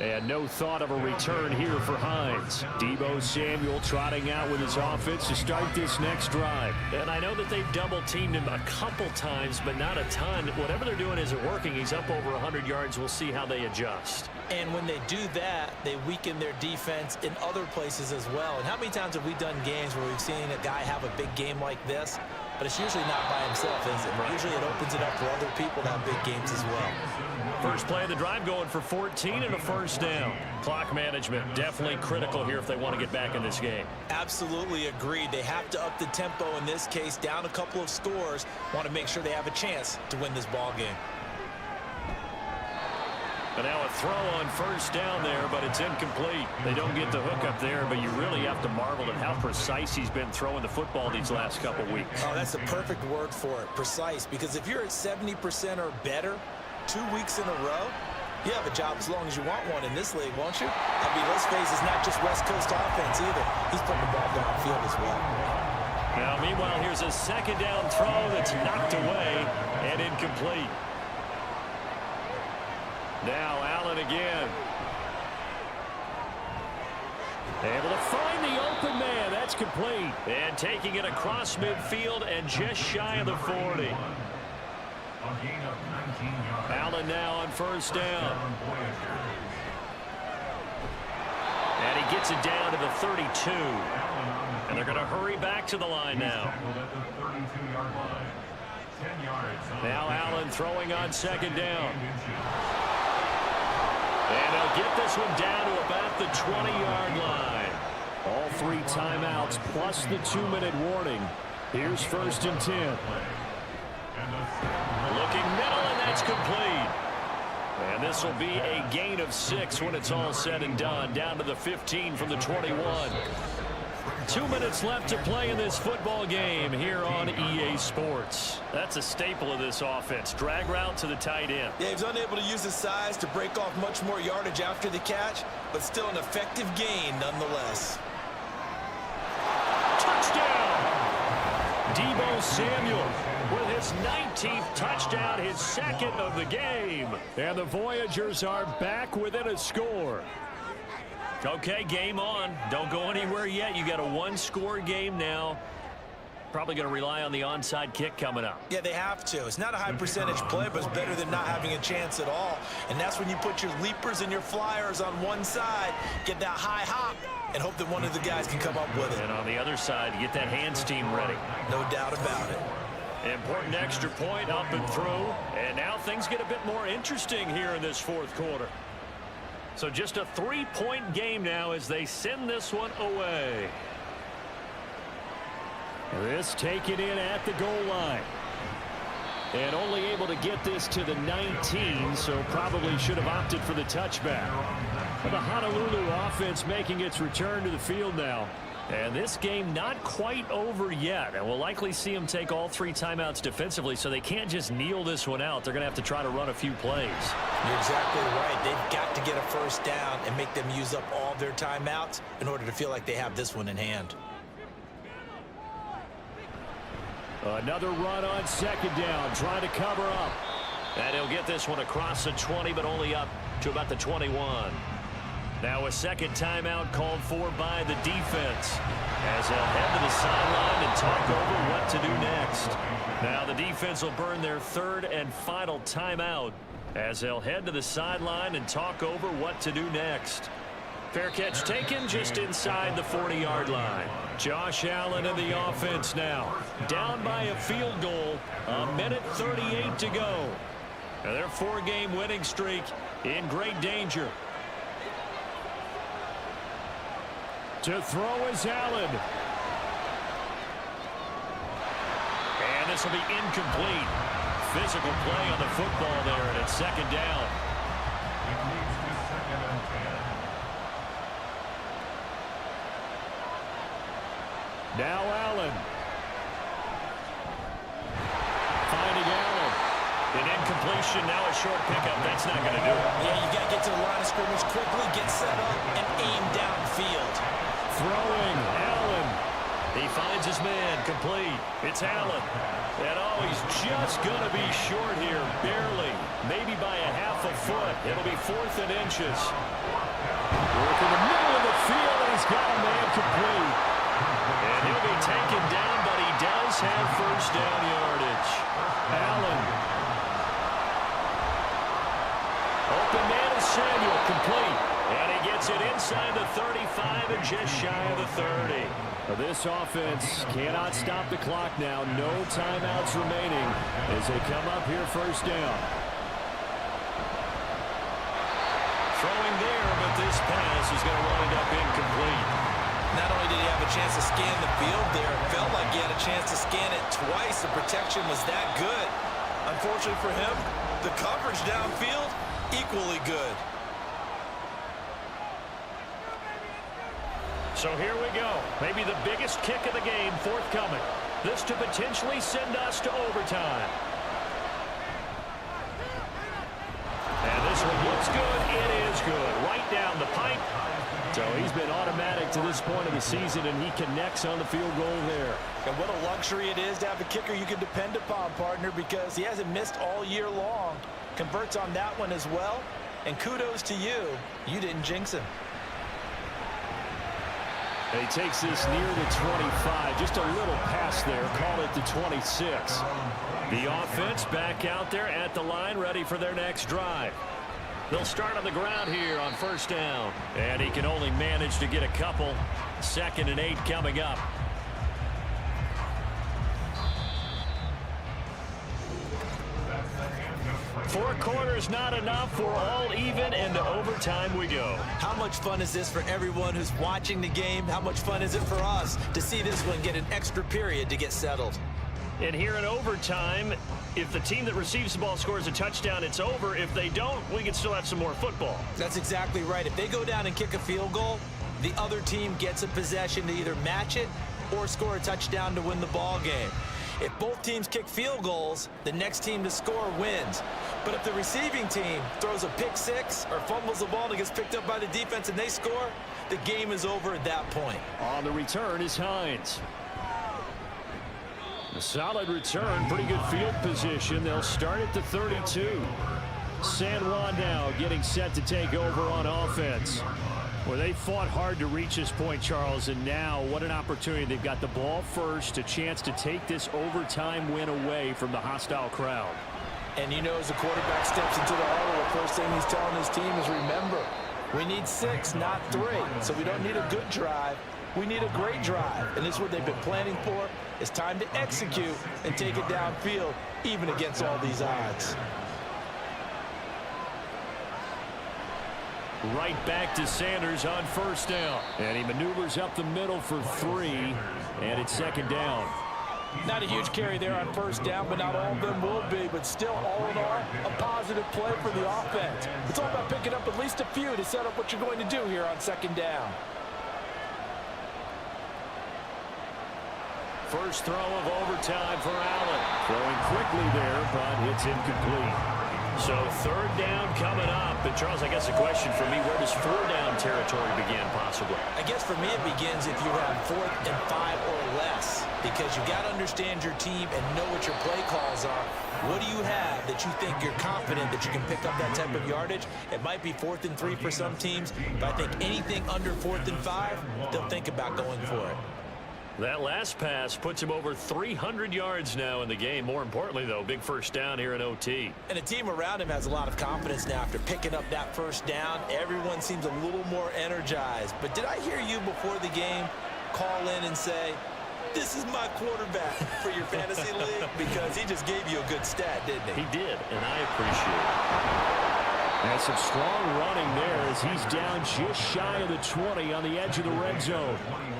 And no thought of a return here for Hines. Deebo Samuel trotting out with his offense to start this next drive. And I know that they've double-teamed him a couple times, but not a ton. Whatever they're doing isn't working. He's up over 100 yards. We'll see how they adjust. And when they do that, they weaken their defense in other places as well. And how many times have we done games where we've seen a guy have a big game like this, but it's usually not by himself, is it? Usually it opens it up for other people to have big games as well. First play of the drive going for 14 and a first down. Clock management definitely critical here if they want to get back in this game. Absolutely agreed. They have to up the tempo in this case, down a couple of scores. Want to make sure they have a chance to win this ball game. But now a throw on first down there, but it's incomplete. They don't get the hook up there, but you really have to marvel at how precise he's been throwing the football these last couple weeks. Oh, that's the perfect word for it, precise. Because if you're at 70% or better 2 weeks in a row, you have a job as long as you want one in this league, won't you? I mean, let's face it, it's not just West Coast offense either. He's putting the ball downfield as well. Now, meanwhile, here's a second down throw that's knocked away and incomplete. Now Allen again. Able to find the open man. That's complete. And taking it across midfield and just shy of the 40. Allen now on first down. And he gets it down to the 32. And they're going to hurry back to the line now. Now Allen throwing on second down. And they'll get this one down to about the 20-yard line. All 3 timeouts plus the 2-minute warning. Here's first and 10. Looking middle, and that's complete. And this will be a gain of 6 when it's all said and done. Down to the 15 from the 21. 2 minutes left to play in this football game here on EA Sports. That's a staple of this offense. Drag route to the tight end. Yeah, he's unable to use his size to break off much more yardage after the catch, but still an effective gain nonetheless. Touchdown! Deebo Samuel with his 19th touchdown, his second of the game. And the Voyagers are back within a score. Okay, game on. Don't go anywhere yet. You got a 1-score game now. Probably going to rely on the onside kick coming up. Yeah, they have to. It's not a high percentage play, but it's better than not having a chance at all. And that's when you put your leapers and your flyers on one side, get that high hop, and hope that one of the guys can come up with it. And on the other side, get that hands team ready. No doubt about it. Important extra point up and through. And now things get a bit more interesting here in this fourth quarter. So just a 3-point game now as they send this one away. This taken in at the goal line. And only able to get this to the 19, so probably should have opted for the touchback. But the Honolulu offense making its return to the field now. And this game not quite over yet. And we'll likely see them take all 3 timeouts defensively, so they can't just kneel this one out. They're going to have to try to run a few plays. You're exactly right. They've got to get a first down and make them use up all their timeouts in order to feel like they have this one in hand. Another run on second down, trying to cover up. And he'll get this one across the 20, but only up to about the 21. Now a second timeout called for by the defense as they'll head to the sideline and talk over what to do next. Now the defense will burn their 3rd and final timeout as they'll head to the sideline and talk over what to do next. Fair catch taken just inside the 40-yard line. Josh Allen in the offense now. Down by a field goal. 1:38 to go. Now their 4-game winning streak in great danger. To throw is Allen. And this will be incomplete. Physical play on the football there, and it's second down. It leads to 2nd and 10. Now Allen. Finding Allen. An incompletion, now a short pickup. That's not going to do it. Yeah, you got to get to the line of scrimmage quickly, get set up, and aim downfield. Throwing, Allen. He finds his man, complete. It's Allen. And oh, he's just going to be short here, barely. Maybe by a half a foot. It'll be 4th and inches. Work in the middle of the field, and he's got a man complete. And he'll be taken down, but he does have first down yardage. Allen. Open man is Samuel, complete. And he gets it inside the 35 and just shy of the 30. This offense cannot stop the clock now. No timeouts remaining as they come up here first down. Throwing there, but this pass is going to wind up incomplete. Not only did he have a chance to scan the field there, it felt like he had a chance to scan it twice. The protection was that good. Unfortunately for him, the coverage downfield, equally good. So here we go. Maybe the biggest kick of the game forthcoming. This to potentially send us to overtime. And this one looks good. It is good. Right down the pipe. So he's been automatic to this point of the season, and he connects on the field goal there. And what a luxury it is to have a kicker you can depend upon, partner, because he hasn't missed all year long. Converts on that one as well. And kudos to you. You didn't jinx him. And he takes this near the 25. Just a little pass there. Call it the 26. The offense back out there at the line, ready for their next drive. They'll start on the ground here on first down. And he can only manage to get a couple. 2nd and 8 coming up. Four quarters not enough. We're all even, and to overtime we go. How much fun is this for everyone who's watching the game? How much fun is it for us to see this one get an extra period to get settled? And here in overtime, if the team that receives the ball scores a touchdown, it's over. If they don't, we can still have some more football. That's exactly right. If they go down and kick a field goal, the other team gets a possession to either match it or score a touchdown to win the ball game. If both teams kick field goals, the next team to score wins. But if the receiving team throws a pick six or fumbles the ball and it gets picked up by the defense and they score, the game is over at that point. On the return is Hines. A solid return, pretty good field position. They'll start at the 32. San Juan now getting set to take over on offense. Well, they fought hard to reach this point, Charles, and now what an opportunity. They've got the ball first, a chance to take this overtime win away from the hostile crowd. And you know, as the quarterback steps into the huddle, the first thing he's telling his team is, remember, we need 6, not 3. So we don't need a good drive. We need a great drive. And this is what they've been planning for. It's time to execute and take it downfield, even against all these odds. Right back to Sanders on first down. And he maneuvers up the middle for 3. And it's 2nd down. Not a huge carry there on first down, but not all of them will be. But still, all in all, a positive play for the offense. It's all about picking up at least a few to set up what you're going to do here on 2nd down. First throw of overtime for Allen. Throwing quickly there, but it's incomplete. So 3rd down coming up. And Charles, I guess a question for me, where does 4 down territory begin possibly? I guess for me it begins if you have 4th and 5 or less, because you got to understand your team and know what your play calls are. What do you have that you think you're confident that you can pick up that type of yardage? It might be 4th and 3 for some teams, but I think anything under 4th and 5, they'll think about going for it. That last pass puts him over 300 yards now in the game. More importantly, though, big first down here in OT. And the team around him has a lot of confidence now after picking up that first down. Everyone seems a little more energized. But did I hear you before the game call in and say, this is my quarterback for your fantasy league? Because he just gave you a good stat, didn't he? He did, and I appreciate it. And some strong running there as he's down just shy of the 20 on the edge of the red zone.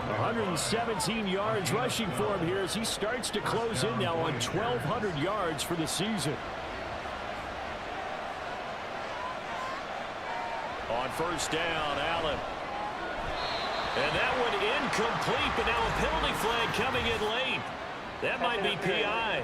117 yards rushing for him here as he starts to close in now on 1,200 yards for the season. On first down, Allen. And that one incomplete, but now a penalty flag coming in late. That might be PI.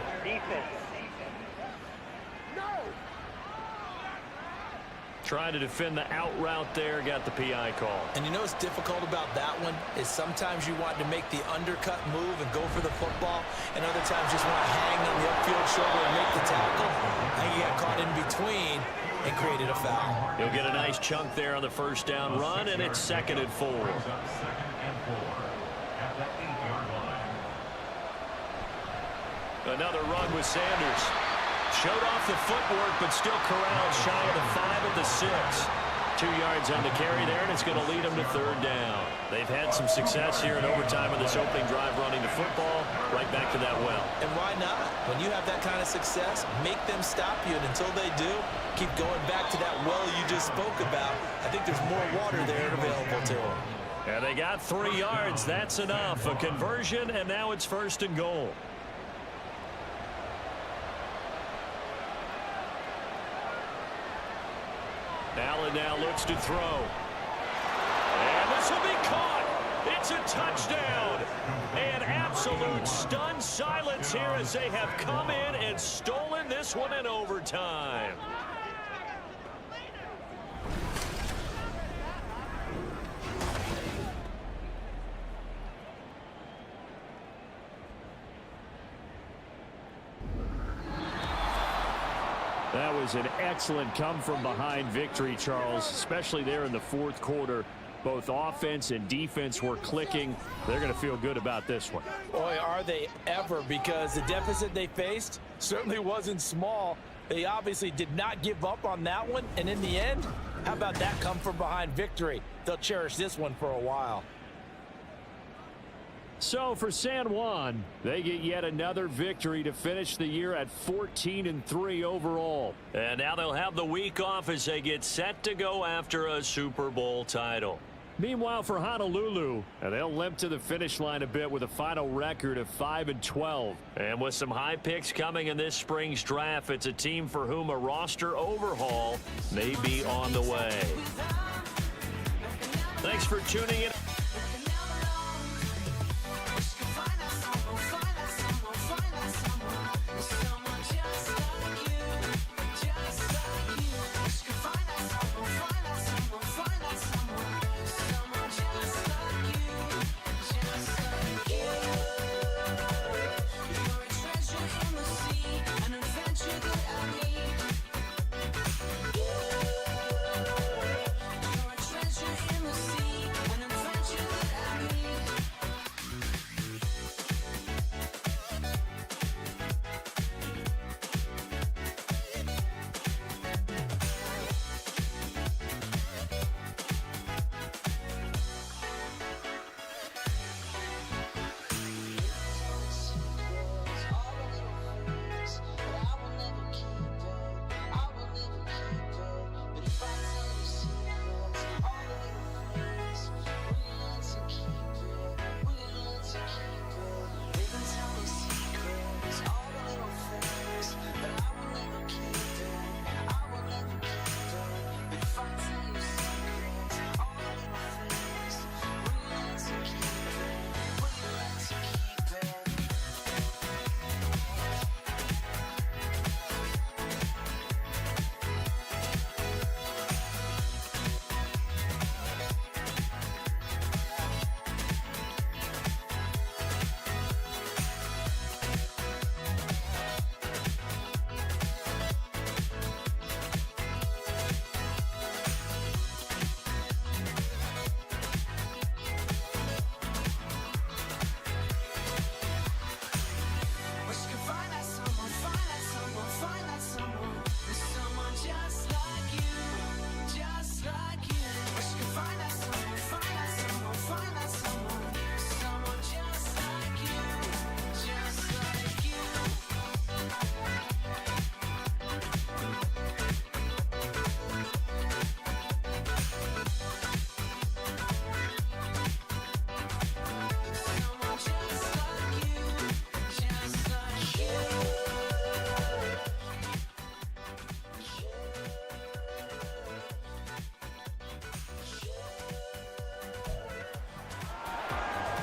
Trying to defend the out route there, got the PI call. And you know what's difficult about that one is sometimes you want to make the undercut move and go for the football, and other times just want to hang on the upfield shoulder and make the tackle. And you got caught in between and created a foul. He'll get a nice chunk there on the first down run, and it's 2nd and 4. Brings up 2nd and 4 at the 8-yard line. Another run with Sanders. Showed off the footwork, but still corralled shy of the 5 at the 6. 2 yards on the carry there, and it's going to lead them to 3rd down. They've had some success here in overtime in this opening drive running the football. Right back to that well. And why not? When you have that kind of success, make them stop you. And until they do, keep going back to that well you just spoke about. I think there's more water there available to them. And they got 3 yards. That's enough. A conversion, and now it's 1st and goal. Allen now looks to throw. And this will be caught. It's a touchdown. And absolute stunned silence here as they have come in and stolen this one in overtime. That was an excellent come-from-behind victory, Charles, especially there in the 4th quarter. Both offense and defense were clicking. They're going to feel good about this one. Boy, are they ever, because the deficit they faced certainly wasn't small. They obviously did not give up on that one, and in the end, how about that come-from-behind victory? They'll cherish this one for a while. So for San Juan, they get yet another victory to finish the year at 14-3 overall. And now they'll have the week off as they get set to go after a Super Bowl title. Meanwhile, for Honolulu, they'll limp to the finish line a bit with a final record of 5-12. And with some high picks coming in this spring's draft, it's a team for whom a roster overhaul may be on the way. Thanks for tuning in.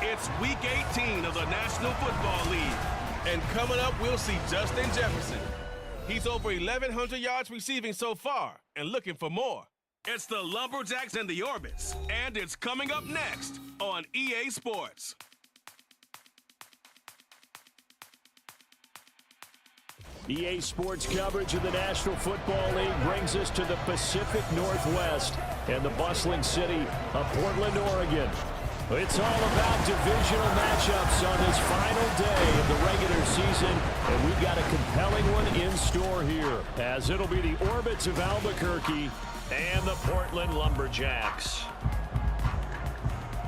It's Week 18 of the National Football League. And coming up, we'll see Justin Jefferson, He's over 1,100 yards receiving so far and looking for more. It's the Lumberjacks and the Orbits, and it's coming up next on EA Sports. EA Sports coverage of the National Football League brings us to the Pacific Northwest and the bustling city of Portland, Oregon. It's all about divisional matchups on this final day of the regular season, and we've got a compelling one in store here, as it'll be the Orbits of Albuquerque and the Portland Lumberjacks.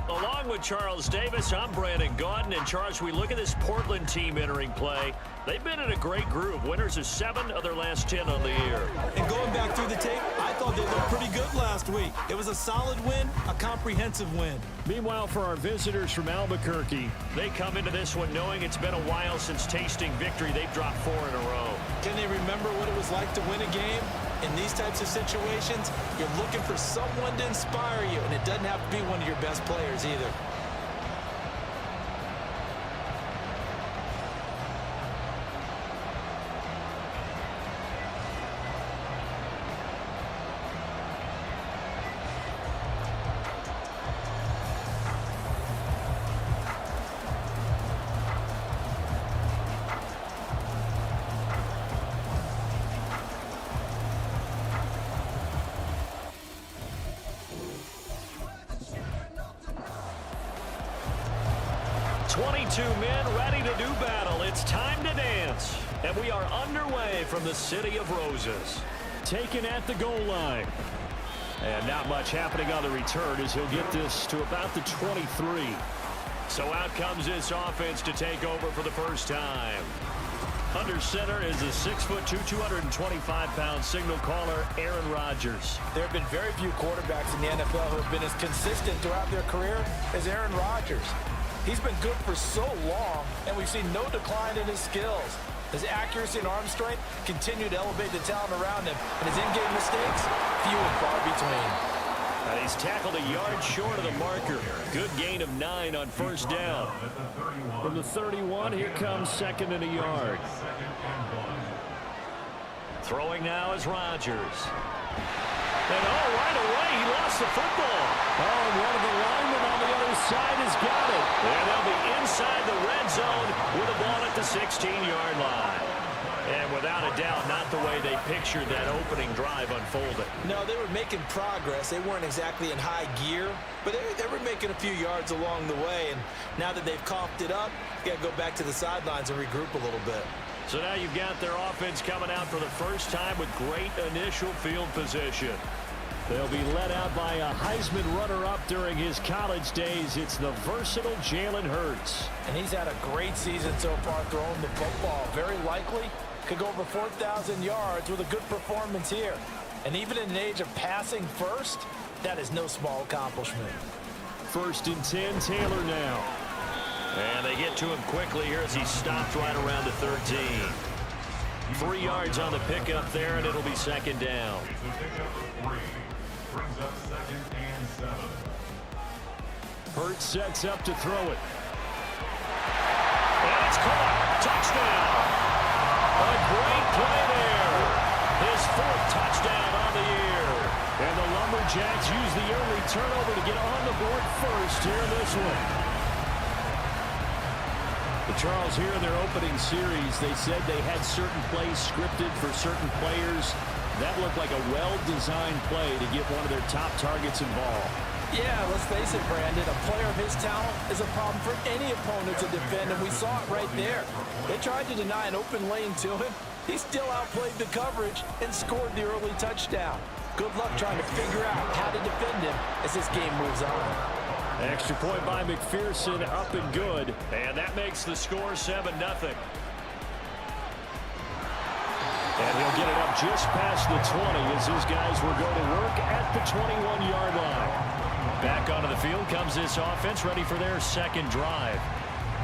Along with Charles Davis, I'm Brandon Gaudin. And Charles, we look at this Portland team entering play. They've been in a great group. Winners of 7 of their last 10 on the year. And going back through the tape, I thought they looked pretty good last week. It was a solid win, a comprehensive win. Meanwhile, for our visitors from Albuquerque, they come into this one knowing it's been a while since tasting victory. They've dropped 4 in a row. Can they remember what it was like to win a game? In these types of situations, you're looking for someone to inspire you, and it doesn't have to be one of your best players either. Men ready to do battle. It's time to dance. And we are underway from the City of Roses. Taken at the goal line. And not much happening on the return as he'll get this to about the 23. So out comes this offense to take over for the first time. Under center is a 6'2", 225-pound signal caller, Aaron Rodgers. There have been very few quarterbacks in the NFL who have been as consistent throughout their career as Aaron Rodgers. He's been good for so long, and we've seen no decline in his skills. His accuracy and arm strength continue to elevate the talent around him, and his in-game mistakes, few and far between. And he's tackled a yard short of the marker. Good gain of 9 on first down. From the 31, here comes 2nd and a yard. Throwing now is Rodgers. And right away, he lost the football. And one of the linemen on the other side has got it. And they'll be inside the red zone with the ball at the 16-yard line. And without a doubt, not the way they pictured that opening drive unfolded. No, they were making progress. They weren't exactly in high gear, but they were making a few yards along the way. And now that they've coughed it up, you got to go back to the sidelines and regroup a little bit. So now you've got their offense coming out for the first time with great initial field position. They'll be led out by a Heisman runner-up during his college days. It's the versatile Jalen Hurts. And he's had a great season so far throwing the football. Very likely could go over 4,000 yards with a good performance here. And even in an age of passing first, that is no small accomplishment. 1st and 10, Taylor now. And they get to him quickly here as he stopped right around the 13. 3 yards on the pickup there, and it'll be 2nd down. Brings up 2nd and 7. Hurts sets up to throw it. And it's caught. Touchdown. A great play there. His 4th touchdown on the year. And the Lumberjacks use the early turnover to get on the board first here in this one. The Charles, here in their opening series, they said they had certain plays scripted for certain players. That looked like a well-designed play to get one of their top targets involved. Yeah, let's face it, Brandon. A player of his talent is a problem for any opponent to defend, and we saw it right there. They tried to deny an open lane to him. He still outplayed the coverage and scored the early touchdown. Good luck trying to figure out how to defend him as this game moves on. Extra point by McPherson, up and good. And that makes the score 7-0. And he'll get it up just past the 20 as his guys will go to work at the 21-yard line. Back onto the field comes this offense, ready for their 2nd drive.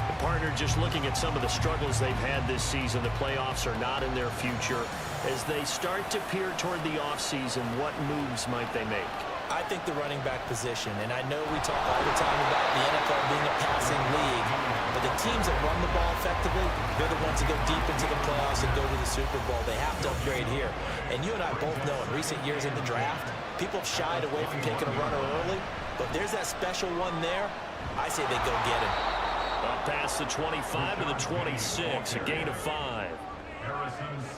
The partner just looking at some of the struggles they've had this season. The playoffs are not in their future. As they start to peer toward the offseason, what moves might they make? I think the running back position, and I know we talk all the time about the NFL being a passing league, But the teams that run the ball effectively, they're the ones that go deep into the playoffs and go to the Super Bowl. They have to upgrade here. And you and I both know in recent years in the draft, people have shied away from taking a runner early. But there's that special one there. I say they go get him. Up past the 25 to the 26, a gain of 5.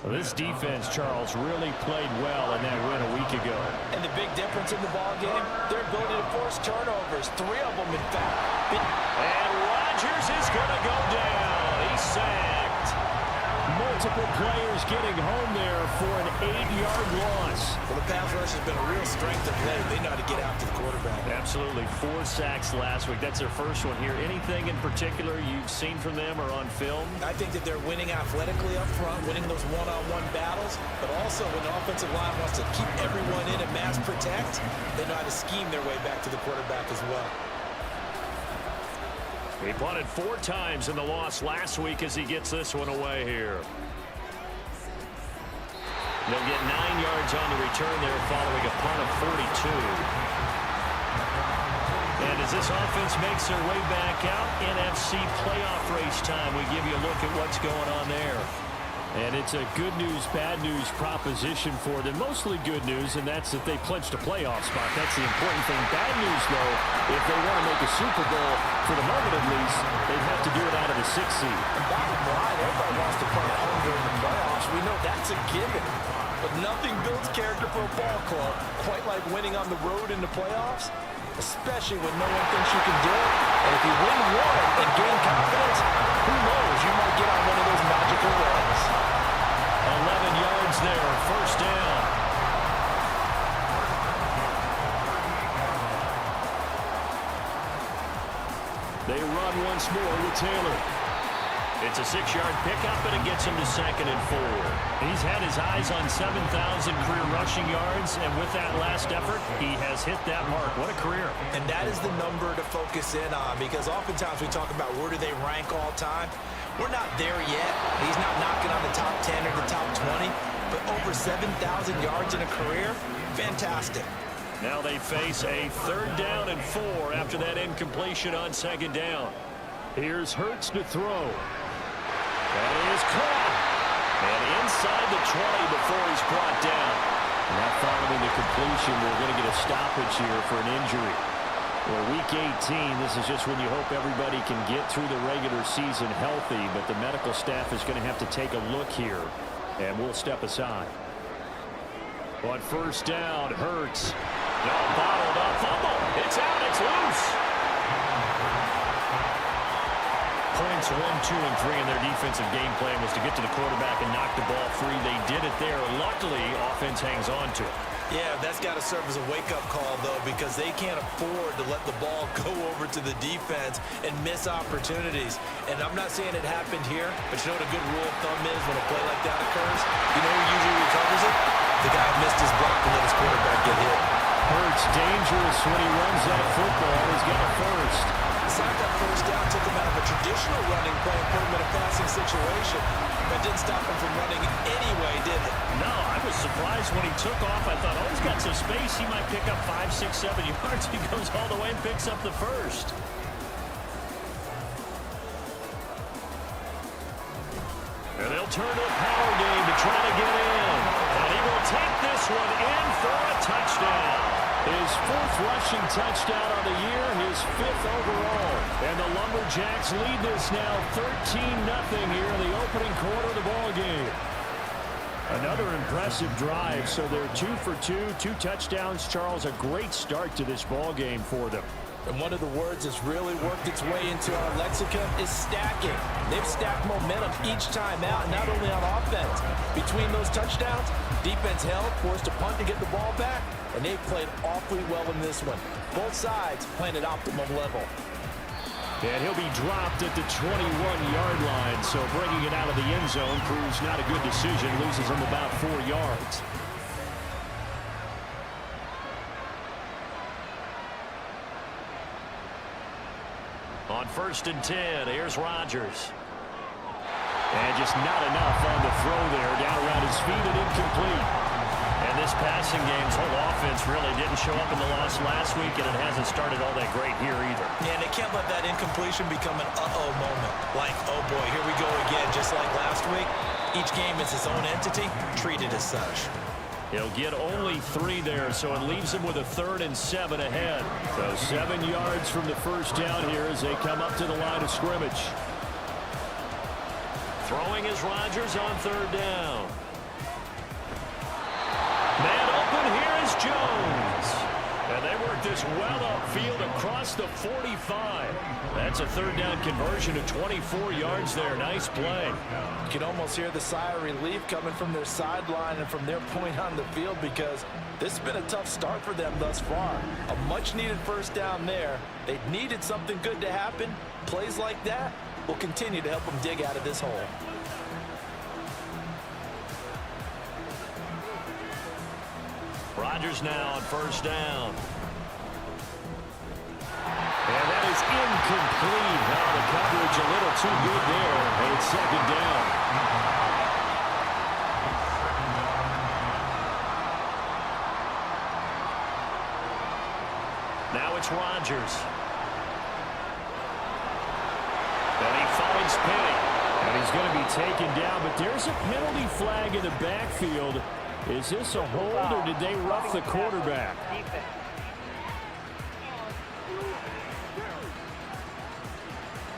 Well, this defense, Charles, really played well in that win a week ago. And the big difference in the ball game, their ability to force turnovers, 3 of them in fact. And Rodgers is going to go down. He's sacked. Multiple players getting home there for an 8-yard loss. Well, the pass rush has been a real strength of late. They know how to get after the quarterback. Absolutely. 4 sacks last week. That's their first one here. Anything in particular you've seen from them or on film? I think that they're winning athletically up front, winning those one-on-one battles, but also when the offensive line wants to keep everyone in and mass protect, they know how to scheme their way back to the quarterback as well. He punted 4 times in the loss last week as he gets this one away here. They'll get 9 yards on the return there following a punt of 42. And as this offense makes their way back out, NFC playoff race time, we give you a look at what's going on there. And it's a good news, bad news proposition for them. Mostly good news, and that's that they clinched a playoff spot. That's the important thing. Bad news, though, if they want to make a Super Bowl, for the moment at least, they'd have to do it out of the 6th seed. And bottom line, everybody wants to play at home during the playoffs. We know that's a given. But nothing builds character for a ball club quite like winning on the road in the playoffs, especially when no one thinks you can do it. And if you win one and gain confidence, who knows? You might get on one of those magical runs. 11 yards there, first down. They run once more with Taylor. It's a 6-yard pickup, and it gets him to 2nd and 4. He's had his eyes on 7,000 career rushing yards, and with that last effort, he has hit that mark. What a career. And that is the number to focus in on, because oftentimes we talk about where do they rank all time. We're not there yet. He's not knocking on the top 10 or the top 20, but over 7,000 yards in a career, fantastic. Now they face a 3rd down and 4 after that incompletion on 2nd down. Here's Hurts to throw. That is caught. And inside the 20 before he's brought down. And that following the completion, we're going to get a stoppage here for an injury. Well, week 18, this is just when you hope everybody can get through the regular season healthy, but the medical staff is going to have to take a look here, and we'll step aside. On 1st down, Hurts. No, bottled up, fumble. It's out, it's loose. Points 1, 2, and 3 in their defensive game plan was to get to the quarterback and knock the ball free. They did it there. Luckily, offense hangs on to it. Yeah, that's got to serve as a wake-up call, though, because they can't afford to let the ball go over to the defense and miss opportunities. And I'm not saying it happened here, but you know what a good rule of thumb is when a play like that occurs? You know who usually recovers it? The guy who missed his block and let his quarterback get hit. Hurts dangerous when he runs that football. He's got a first. Besides that first down, took him out of a traditional running play and put him in a passing situation. That didn't stop him from running anyway, did it? No, I was surprised when he took off. I thought, oh, he's got some space. He might pick up 5, 6, 7 yards. He goes all the way and picks up the first. And they'll turn to a power game to try to get in. And he will take this one in for a touchdown. His 4th rushing touchdown on the year, his 5th overall. And the Lumberjacks lead this now 13-0 here in the opening quarter of the ball game. Another impressive drive, so they're 2 for 2, 2 touchdowns. Charles, a great start to this ball game for them. And one of the words that's really worked its way into our lexicon is stacking. They've stacked momentum each time out, not only on offense. Between those touchdowns, defense held, forced a punt to get the ball back, and they've played awfully well in this one. Both sides playing at optimum level. And he'll be dropped at the 21-yard line, so bringing it out of the end zone proves not a good decision, loses him about 4 yards. On 1st and 10, here's Rodgers. And just not enough on the throw there, down around his feet and incomplete. And this his passing game's whole offense really didn't show up in the loss last week, and it hasn't started all that great here either. Yeah, and they can't let that incompletion become an uh-oh moment. Like, oh boy, here we go again, just like last week. Each game is its own entity, treated as such. He'll get only 3 there, so it leaves him with a 3rd and 7 ahead. So 7 yards from the first down here as they come up to the line of scrimmage. Throwing is Rodgers on 3rd down. Man open, here is Jones. And they work this well upfield across the 45. That's a 3rd down conversion of 24 yards there. Nice play. You can almost hear the sigh of relief coming from their sideline and from their point on the field because this has been a tough start for them thus far. A much-needed first down there. They needed something good to happen. Plays like that will continue to help them dig out of this hole. Rodgers now on 1st down. And that is incomplete. Now the coverage a little too good there, and it's 2nd down. Now it's Rodgers. And he finds Penny. And he's going to be taken down, but there's a penalty flag in the backfield. Is this a hold, or did they rough the quarterback?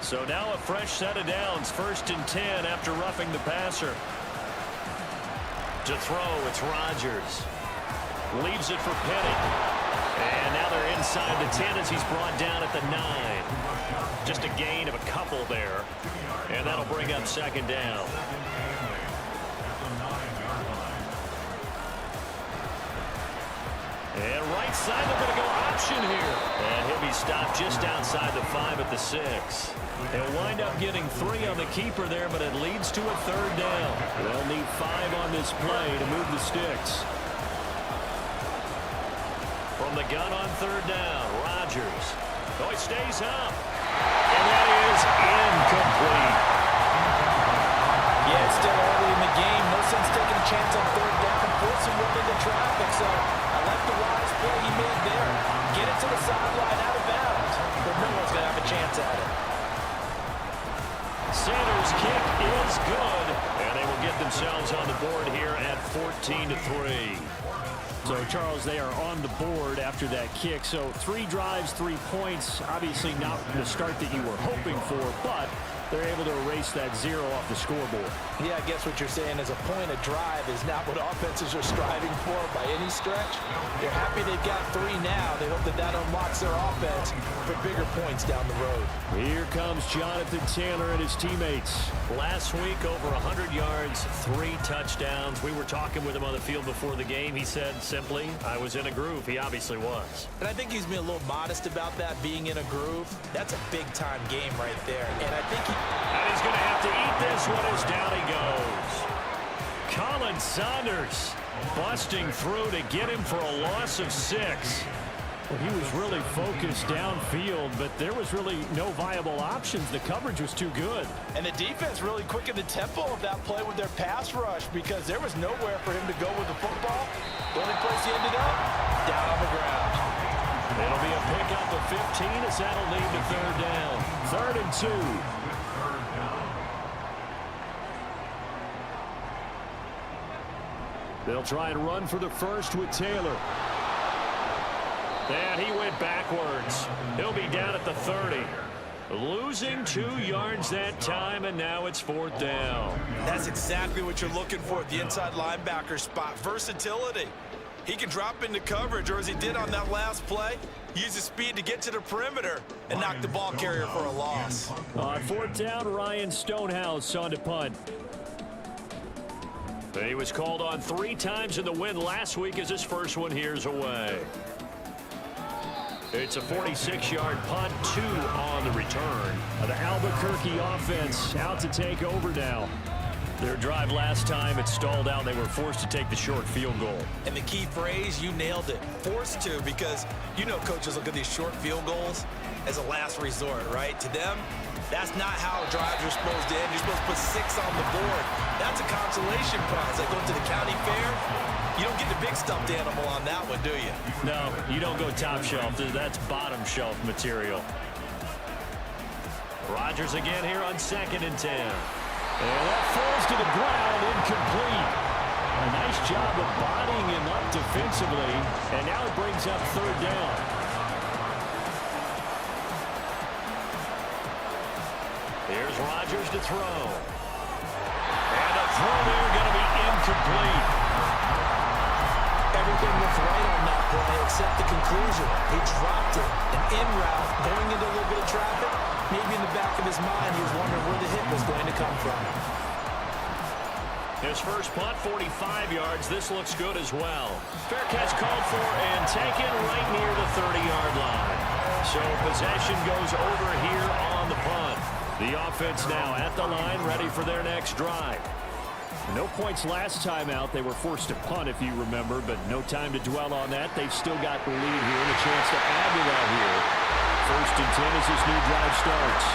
So now a fresh set of downs. 1st and 10 after roughing the passer. To throw, it's Rodgers. Leaves it for Penny. And now they're inside the 10 as he's brought down at the 9. Just a gain of a couple there. And that'll bring up 2nd down. And right side, they're going to go option here. And he'll be stopped just outside the 5 at the 6. They'll wind up getting 3 on the keeper there, but it leads to a 3rd down. They'll need 5 on this play to move the sticks. From the gun on 3rd down, Rodgers. Oh, he stays up. And that is incomplete. Yeah, it's still early in the game. No sense taking a chance on 3rd down and forcing one into traffic. So I like the wise play he made there. Get it to the sideline out of bounds, but no one's going to have a chance at it. Sanders' kick is good, and they will get themselves on the board here at 14-3. So, Charles, they are on the board after that kick. So 3 drives, 3 points. Obviously not the start that you were hoping for, but they're able to erase that 0 off the scoreboard. Yeah, I guess what you're saying is a point of drive is not what offenses are striving for by any stretch. They're happy they've got 3 now. They hope that that unlocks their offense for bigger points down the road. Here comes Jonathan Taylor and his teammates. Last week, over 100 yards, 3 touchdowns. We were talking with him on the field before the game. He said simply, I was in a groove. He obviously was. And I think he's been a little modest about that, being in a groove. That's a big-time game right there. And I think And he's going to have to eat this one as down he goes. Colin Saunders busting through to get him for a loss of 6. Well, he was really focused downfield, but there was really no viable options. The coverage was too good. And the defense really quickened the tempo of that play with their pass rush because there was nowhere for him to go with the football. The only place he ended up, down on the ground. It'll be a pickup of 15 as that'll lead to 3rd down. 3rd and 2. They'll try and run for the first with Taylor. And he went backwards. He'll be down at the 30. Losing 2 yards that time, and now it's 4th down. that's exactly what you're looking for at the inside linebacker spot. Versatility. He can drop into coverage, or as he did on that last play, use his speed to get to the perimeter and knock the ball carrier for a loss. On 4th down, Ryan Stonehouse on to punt. He was called on 3 times in the win last week as his first one here's away. It's a 46-yard punt, 2 on the return. The Albuquerque offense out to take over now. Their drive last time, it stalled out. They were forced to take the short field goal. And the key phrase, you nailed it. Forced to, because you know coaches look at these short field goals as a last resort, right? To them, that's not how drives are supposed to end. You're supposed to put 6 on the board. That's a consolation prize. Like going to the county fair, You don't get the big stuffed animal on that one, do you? No, you don't go top shelf. That's bottom shelf material. Rodgers again here on 2nd and 10. And that falls to the ground, incomplete. A nice job of bodying him up defensively, and now it brings up 3rd down. Here's Rodgers to throw. And a throw there going to be incomplete. Everything was right on that play except the conclusion. He dropped it. An in route, going into a little bit of traffic. Maybe in the back of his mind, he was wondering where the hit was going to come from. His first punt, 45 yards. This looks good as well. Fair catch called for and taken right near the 30-yard line. So possession goes over here on the punt. The offense now at the line, ready for their next drive. No points last time out. They were forced to punt, if you remember, but no time to dwell on that. They've still got the lead here and a chance to add to that here. 1st and 10 as this new drive starts.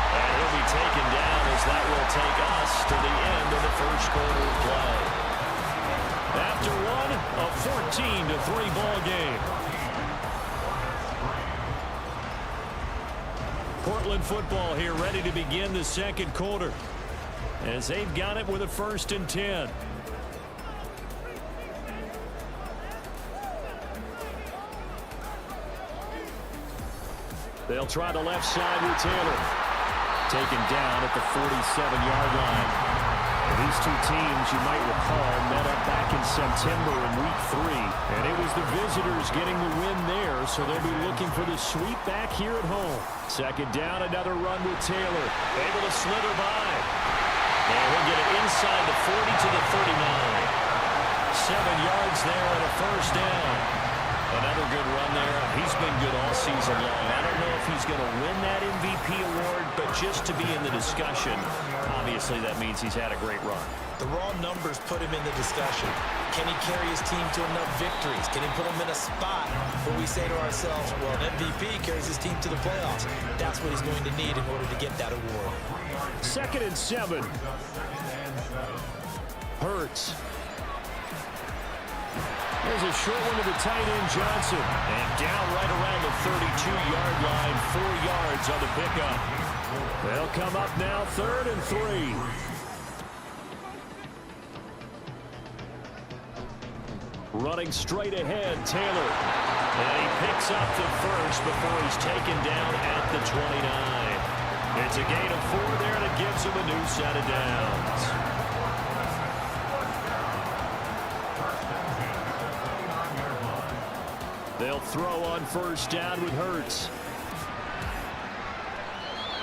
And he'll be taken down as that will take us to the end of the first quarter of play. After one, a 14-3 ball game. Portland football here, ready to begin the 2nd quarter, as they've got it with a 1st and 10. They'll try the left side with Taylor. Taken down at the 47-yard line. These two teams, you might recall, met up back in September in Week 3. And it was the visitors getting the win there, so they'll be looking for the sweep back here at home. 2nd down, another run with Taylor. Able to slither by. And he'll get it inside the 40 to the 39. 7 yards there and a 1st down. Another good run there. He's been good all season long. I don't know if he's going to win that MVP award, but just to be in the discussion, obviously that means he's had a great run. The raw numbers put him in the discussion. Can he carry his team to enough victories? Can he put him in a spot where we say to ourselves, well, an MVP carries his team to the playoffs. That's what he's going to need in order to get that award. 2nd and 7. Hurts. There's a short one to the tight end, Johnson. And down right around the 32-yard line, 4 yards on the pickup. They'll come up now, 3rd and 3. Running straight ahead, Taylor. And he picks up the first before he's taken down at the 29. It's a gain of 4 there, and it gives him a new set of downs. They'll throw on 1st down with Hurts.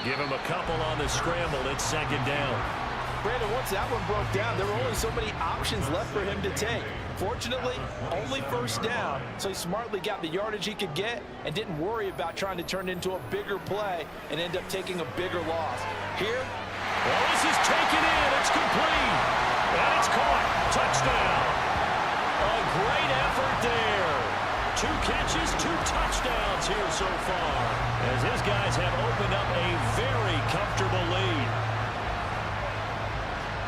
Give him a couple on the scramble. It's 2nd down. Brandon, once that one broke down, there were only so many options left for him to take. Fortunately, only 1st down, so he smartly got the yardage he could get and didn't worry about trying to turn it into a bigger play and end up taking a bigger loss. Here, well, this is taken in. It's complete. And it's caught. Touchdown. A great effort there. 2 catches, 2 touchdowns here so far, as his guys have opened up a very comfortable lead.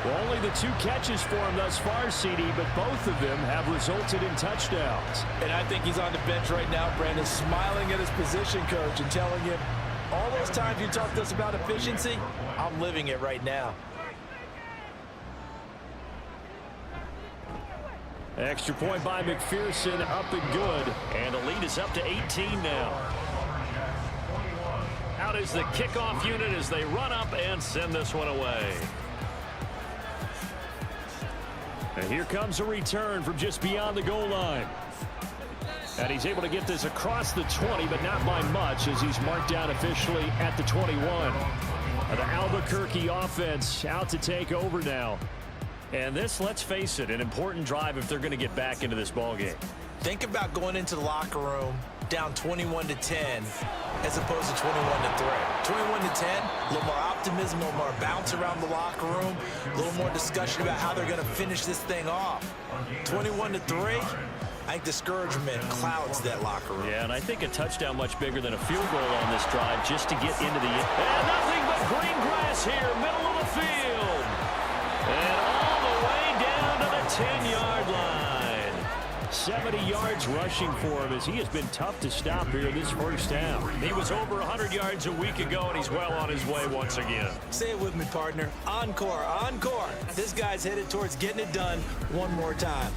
Well, only the 2 catches for him thus far, CD, but both of them have resulted in touchdowns. and I think he's on the bench right now, Brandon, smiling at his position coach and telling him, all those times you talked to us about efficiency, I'm living it right now. Extra point by McPherson, up and good. And the lead is up to 18 now. Out is the kickoff unit as they run up and send this one away. And here comes a return from just beyond the goal line. And he's able to get this across the 20, but not by much, as he's marked down officially at the 21. The Albuquerque offense out to take over now. And this, let's face it, an important drive if they're going to get back into this ballgame. Think about going into the locker room down 21-10 as opposed to 21-3. 21-10, a little more optimism, a little more bounce around the locker room, a little more discussion about how they're going to finish this thing off. 21-3, I think discouragement clouds that locker room. Yeah, and I think a touchdown much bigger than a field goal on this drive just to get into the end. And nothing but green grass here, middle of the field. And all the way down to the 10-yard line. 70 yards rushing for him as he has been tough to stop here this first half. He was over 100 yards a week ago, and he's well on his way once again. Say it with me, partner. Encore, encore. This guy's headed towards getting it done one more time.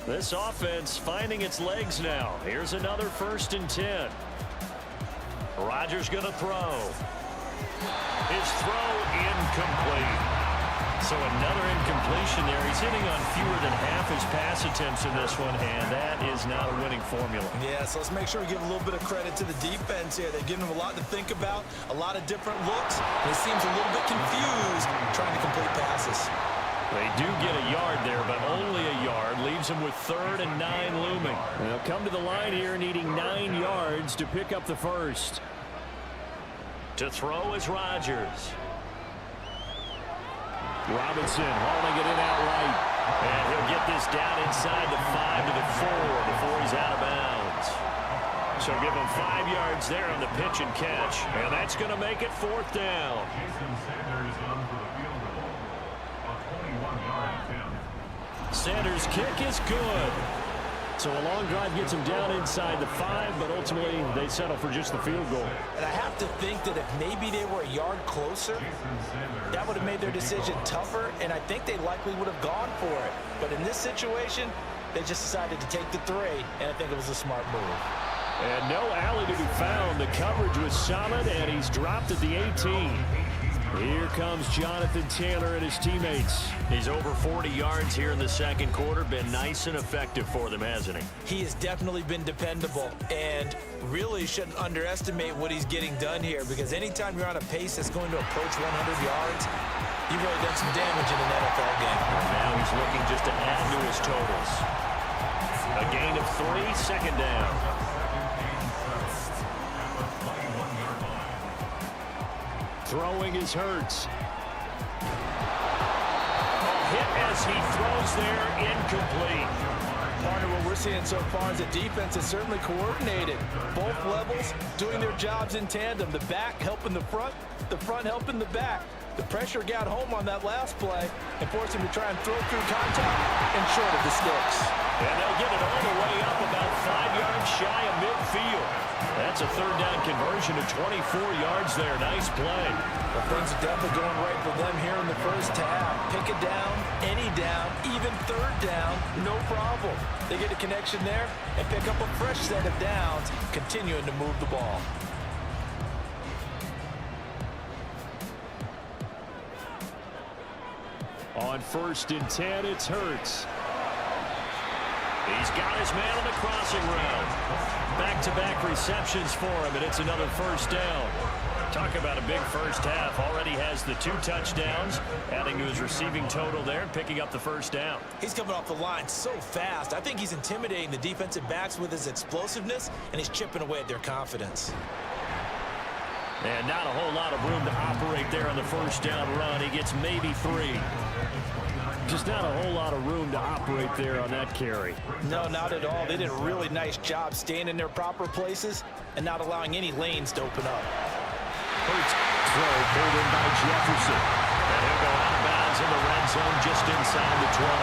This offense finding its legs now. Here's another 1st and 10. Rodgers going to throw. His throw incomplete. So another incompletion there. He's hitting on fewer than half his pass attempts in this one, and that is not a winning formula. Yeah, so let's make sure we give a little bit of credit to the defense here. They've given him a lot to think about, a lot of different looks, and he seems a little bit confused trying to complete passes. They do get a yard there, but only a yard. Leaves him with 3rd and 9 looming. They'll come to the line here needing 9 yards to pick up the first. To throw is Rodgers. Robinson hauling it in outright. And he'll get this down inside the 5 to the 4 before he's out of bounds. So give him 5 yards there on the pitch and catch. And that's going to make it 4th down. Jason Sanders on for the field goal. A 21-yard attempt. Sanders' kick is good. So a long drive gets him down inside the 5, but ultimately they settle for just the field goal. And I have to think that if maybe they were a yard closer, that would have made their decision tougher, and I think they likely would have gone for it. But in this situation, they just decided to take the 3, and I think it was a smart move. And no alley to be found. The coverage was solid, and he's dropped at the 18. Here comes Jonathan Taylor and his teammates. He's over 40 yards here in the second quarter. Been nice and effective for them, hasn't he? He has definitely been dependable, and really shouldn't underestimate what he's getting done here, because anytime you're on a pace that's going to approach 100 yards, you've really done some damage in an NFL game. Now he's looking just to add to his totals. A gain of 3, 2nd down. Throwing is Hurts. Hit as he throws there, incomplete. Partner, what we're seeing so far is the defense is certainly coordinated. Both levels doing their jobs in tandem. The back helping the front helping the back. The pressure got home on that last play and forced him to try and throw through contact and short of the sticks. And they'll get it all the way up about 5 yards shy of midfield. That's a 3rd down conversion of 24 yards there. Nice play. Well, things are definitely going right for them here in the first half. Pick a down, any down, even 3rd down, no problem. They get a connection there and pick up a fresh set of downs, continuing to move the ball. On 1st and 10, it's Hurts. He's got his man on the crossing route. Back-to-back receptions for him, and it's another 1st down. Talk about a big first half. Already has the 2 touchdowns, adding to his receiving total there and picking up the 1st down. He's coming off the line so fast. I think he's intimidating the defensive backs with his explosiveness, and he's chipping away at their confidence. And not a whole lot of room to operate there on the 1st down run. He gets maybe 3. Just not a whole lot of room to operate there on that carry. No, not at all. They did a really nice job staying in their proper places and not allowing any lanes to open up. Hurts throw pulled in by Jefferson. And he'll go out of bounds in the red zone just inside the 20.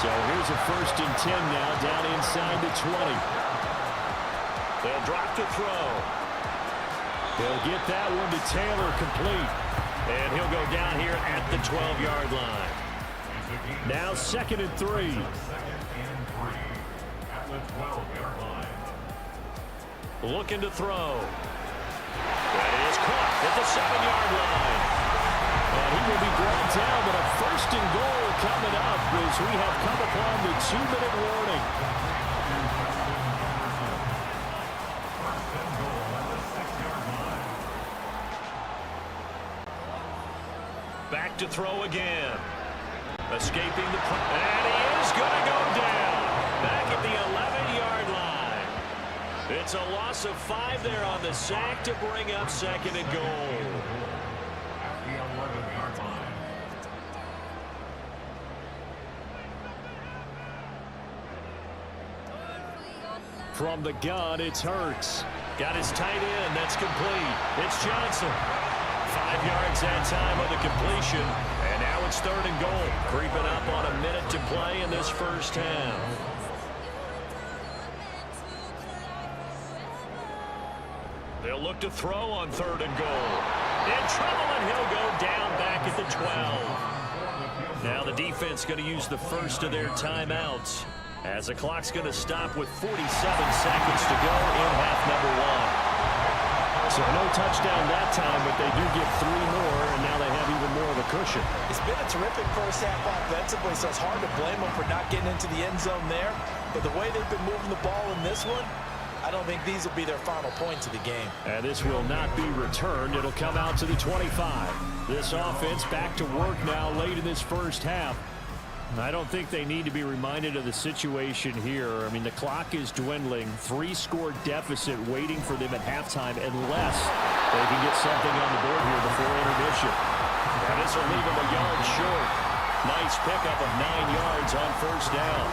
So here's a 1st and 10 now down inside the 20. They'll drop to throw. They'll get that one to Taylor complete. And he'll go down here at the 12-yard line. Now 2nd and 3. Looking to throw. That is caught at the 7-yard line. And he will be brought down, but a 1st and goal coming up as we have come upon the 2-minute warning. Back to throw again. Escaping the... And he is going to go down. Back at the 11-yard line. It's a loss of 5 there on the sack to bring up 2nd and goal. At the 11-yard line. From the gun, it's Hurts. Got his tight end. That's complete. It's Johnson. 5 yards that time on the completion. And now it's 3rd and goal. Creeping up on a minute to play in this first half. They'll look to throw on 3rd and goal. In trouble, and he'll go down back at the 12. Now the defense going to use the first of their timeouts, as the clock's going to stop with 47 seconds to go in half number 1. So no touchdown that time, but they do get 3 more, and now they have even more of a cushion. It's been a terrific first half offensively, so it's hard to blame them for not getting into the end zone there. But the way they've been moving the ball in this one, I don't think these will be their final points of the game. And this will not be returned. It'll come out to the 25. This offense back to work now late in this first half. I don't think they need to be reminded of the situation here. I mean, the clock is dwindling. 3-score deficit waiting for them at halftime unless they can get something on the board here before intermission. And this will leave them a yard short. Nice pickup of 9 yards on first down.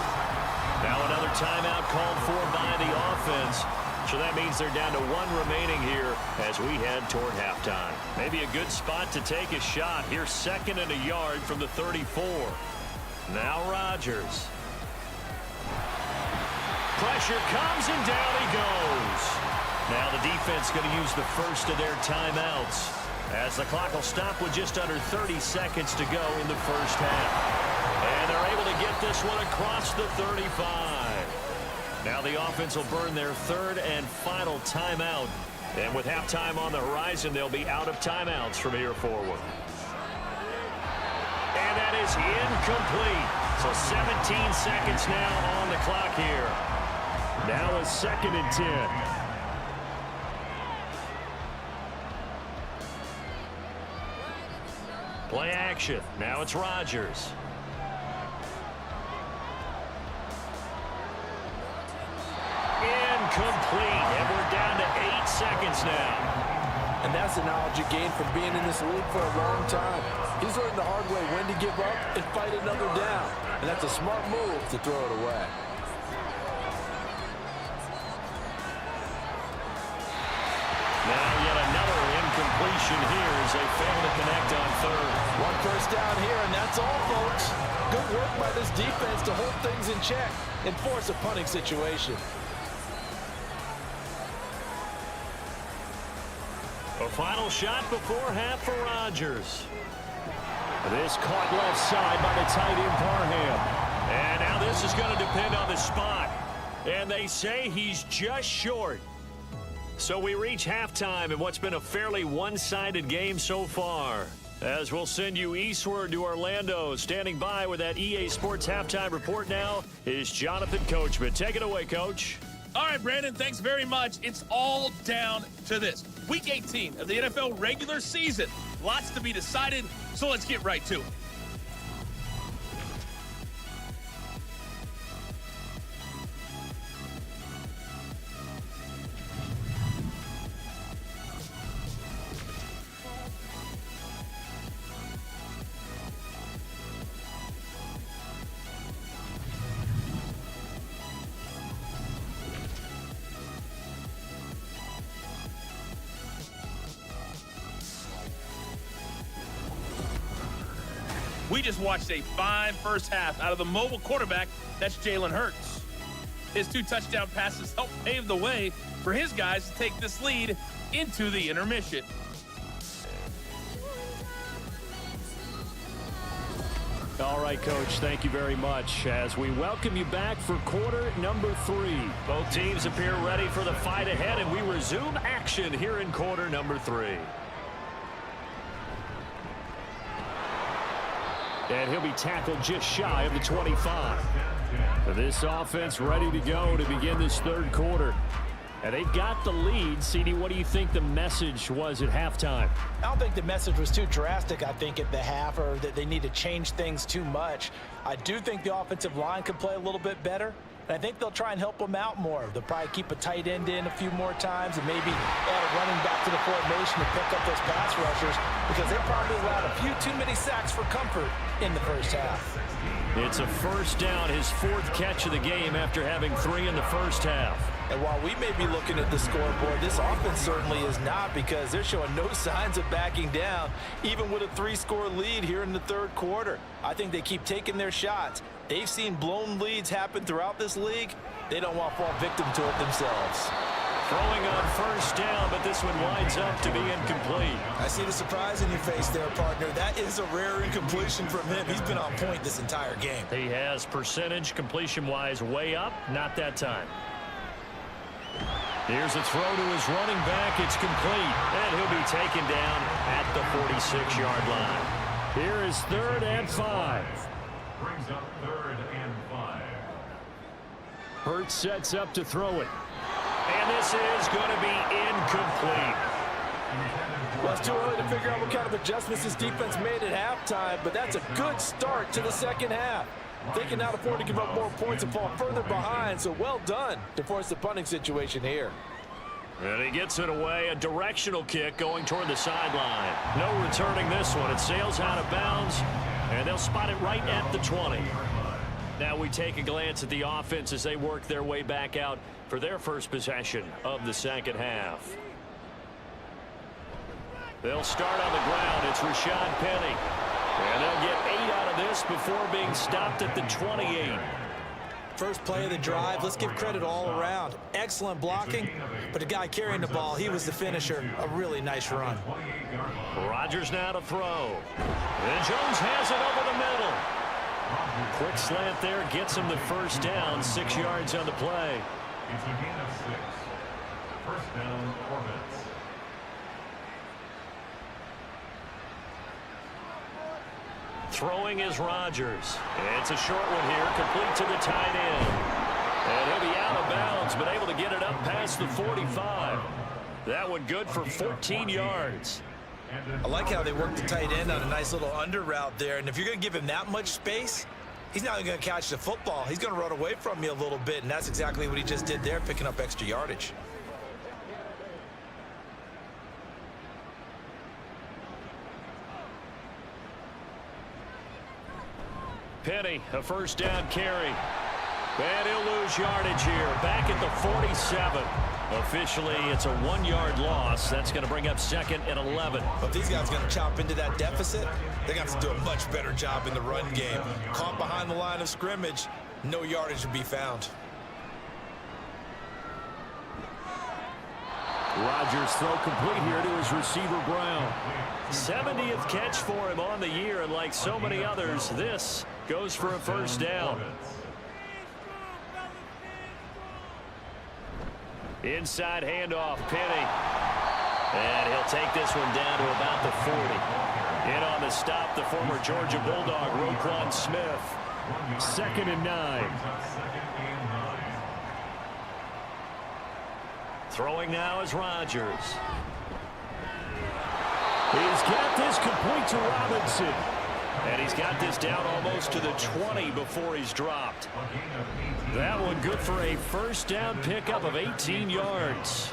Now another timeout called for by the offense. So that means they're down to 1 remaining here as we head toward halftime. Maybe a good spot to take a shot. Here's 2nd and a yard from the 34. Now Rodgers. Pressure comes and down he goes. Now the defense going to use the first of their timeouts, as the clock will stop with just under 30 seconds to go in the first half. And they're able to get this one across the 35. Now the offense will burn their 3rd and final timeout. And with halftime on the horizon, they'll be out of timeouts from here forward. And that is incomplete. So 17 seconds now on the clock here. Now a 2nd and 10. Play action. Now it's Rodgers. Incomplete. And we're down to 8 seconds now. And that's the knowledge you gain from being in this league for a long time. He's learned the hard way when to give up and fight another down. And that's a smart move to throw it away. Now yet another incompletion here as they fail to connect on 3rd. 1 first down here, and that's all, folks. Good work by this defense to hold things in check and force a punting situation. A final shot before half for Rodgers. This caught left side by the tight end Parham. And now this is going to depend on the spot. And they say he's just short. So we reach halftime in what's been a fairly one-sided game so far. As we'll send you eastward to Orlando. Standing by with that EA Sports Halftime Report now is Jonathan Coachman. Take it away, Coach. All right, Brandon, thanks very much. It's all down to this. Week 18 of the NFL regular season. Lots to be decided, so let's get right to it. We just watched a fine first half out of the mobile quarterback. That's Jalen Hurts. His 2 touchdown passes helped pave the way for his guys to take this lead into the intermission. All right, Coach, thank you very much as we welcome you back for quarter number 3. Both teams appear ready for the fight ahead, and we resume action here in quarter number 3. And he'll be tackled just shy of the 25. This offense ready to go to begin this 3rd quarter. And they've got the lead. CD, what do you think the message was at halftime? I don't think the message was too drastic, I think, at the half, or that they need to change things too much. I do think the offensive line could play a little bit better. And I think they'll try and help them out more. They'll probably keep a tight end in a few more times and maybe add a running back to the formation to pick up those pass rushers, because they probably allowed a few too many sacks for comfort in the first half. It's a first down, his 4th catch of the game after having 3 in the first half. And while we may be looking at the scoreboard, this offense certainly is not, because they're showing no signs of backing down, even with a 3-score lead here in the third quarter. I think they keep taking their shots. They've seen blown leads happen throughout this league. They don't want to fall victim to it themselves. Throwing on first down, but this one winds up to be incomplete. I see the surprise in your face there, partner. That is a rare incompletion from him. He's been on point this entire game. He has percentage completion-wise way up, not that time. Here's a throw to his running back. It's complete, and he'll be taken down at the 46-yard line. Here is 3rd and 5. Brings up 3rd and 5. Hurts sets up to throw it. And this is going to be incomplete. Well, it's too early to figure out what kind of adjustments this defense made at halftime, but that's a good start to the second half. They can now afford to give up more points and fall further behind, so well done to force the punting situation here. And he gets it away, a directional kick going toward the sideline. No returning this one. It sails out of bounds, and they'll spot it right at the 20. Now we take a glance at the offense as they work their way back out for their first possession of the second half. They'll start on the ground. It's Rashad Penny. And they'll get 8 out of this before being stopped at the 28. First play of the drive, let's give credit all around. Excellent blocking, but the guy carrying the ball, he was the finisher. A really nice run. Rodgers now to throw. And Jones has it over the middle. Quick slant there gets him the first down, 6 yards on the play. It's a gain of 6. First down, Orbits. Throwing is Rodgers. It's a short one here, complete to the tight end. And he'll be out of bounds, but able to get it up past the 45. That one good for 14 yards. I like how they work the tight end on a nice little under route there. And if you're going to give him that much space, he's not going to catch the football. He's going to run away from you a little bit, and that's exactly what he just did there, picking up extra yardage. Penny, a first down carry. And he'll lose yardage here. Back at the 47. Officially, it's a 1-yard loss. That's going to bring up 2nd and 11. But these guys are going to chop into that deficit. They're going to have to do a much better job in the run game. Caught behind the line of scrimmage, no yardage to be found. Rodgers throw complete here to his receiver Brown. 70th catch for him on the year, and like so many others, this goes for a first down. Inside handoff, Penny. And he'll take this one down to about the 40. In on the stop, the former Georgia Bulldog, Roquan Smith. 2nd and 9. Throwing now is Rodgers. He's got this complete to Robinson. And he's got this down almost to the 20 before he's dropped. That one good for a first down pickup of 18 yards.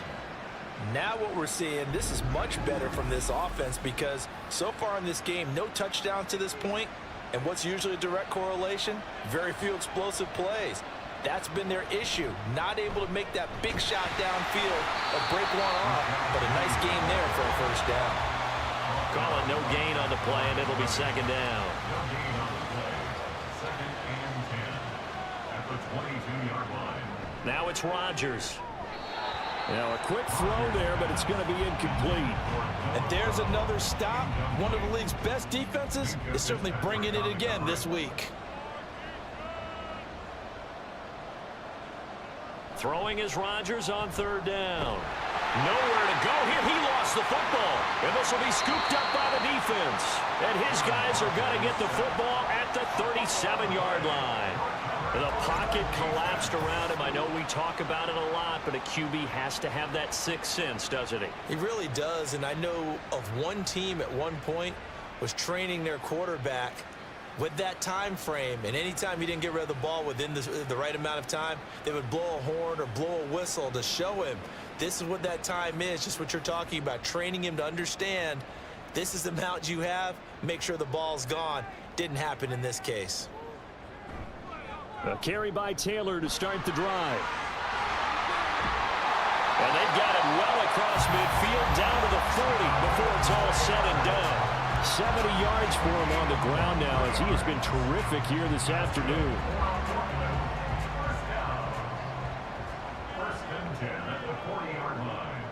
Now what we're seeing, this is much better from this offense, because so far in this game, no touchdown to this point. And what's usually a direct correlation? Very few explosive plays. That's been their issue. Not able to make that big shot downfield or break one off, but a nice game there for a first down. Call it no gain on the play, and it'll be 2nd down. Now it's Rodgers. Now a quick throw there, but it's going to be incomplete. And there's another stop. One of the league's best defenses is certainly bringing it again this week. Throwing is Rodgers on 3rd down. Nowhere to go here. He lost the football. And this will be scooped up by the defense. And his guys are going to get the football at the 37-yard line. The pocket collapsed around him. I know we talk about it a lot, but a QB has to have that sixth sense, doesn't he? He really does. And I know of one team at one point was training their quarterback with that time frame, and anytime he didn't get rid of the ball within the right amount of time, they would blow a horn or blow a whistle to show him this is what that time is, just what you're talking about, training him to understand this is the amount you have, make sure the ball's gone. Didn't happen in this case. A carry by Taylor to start the drive. And they've got it well across midfield down to the 40 before it's all said and done. 70 yards for him on the ground now as he has been terrific here this afternoon. First and 10 at the 40-yard line.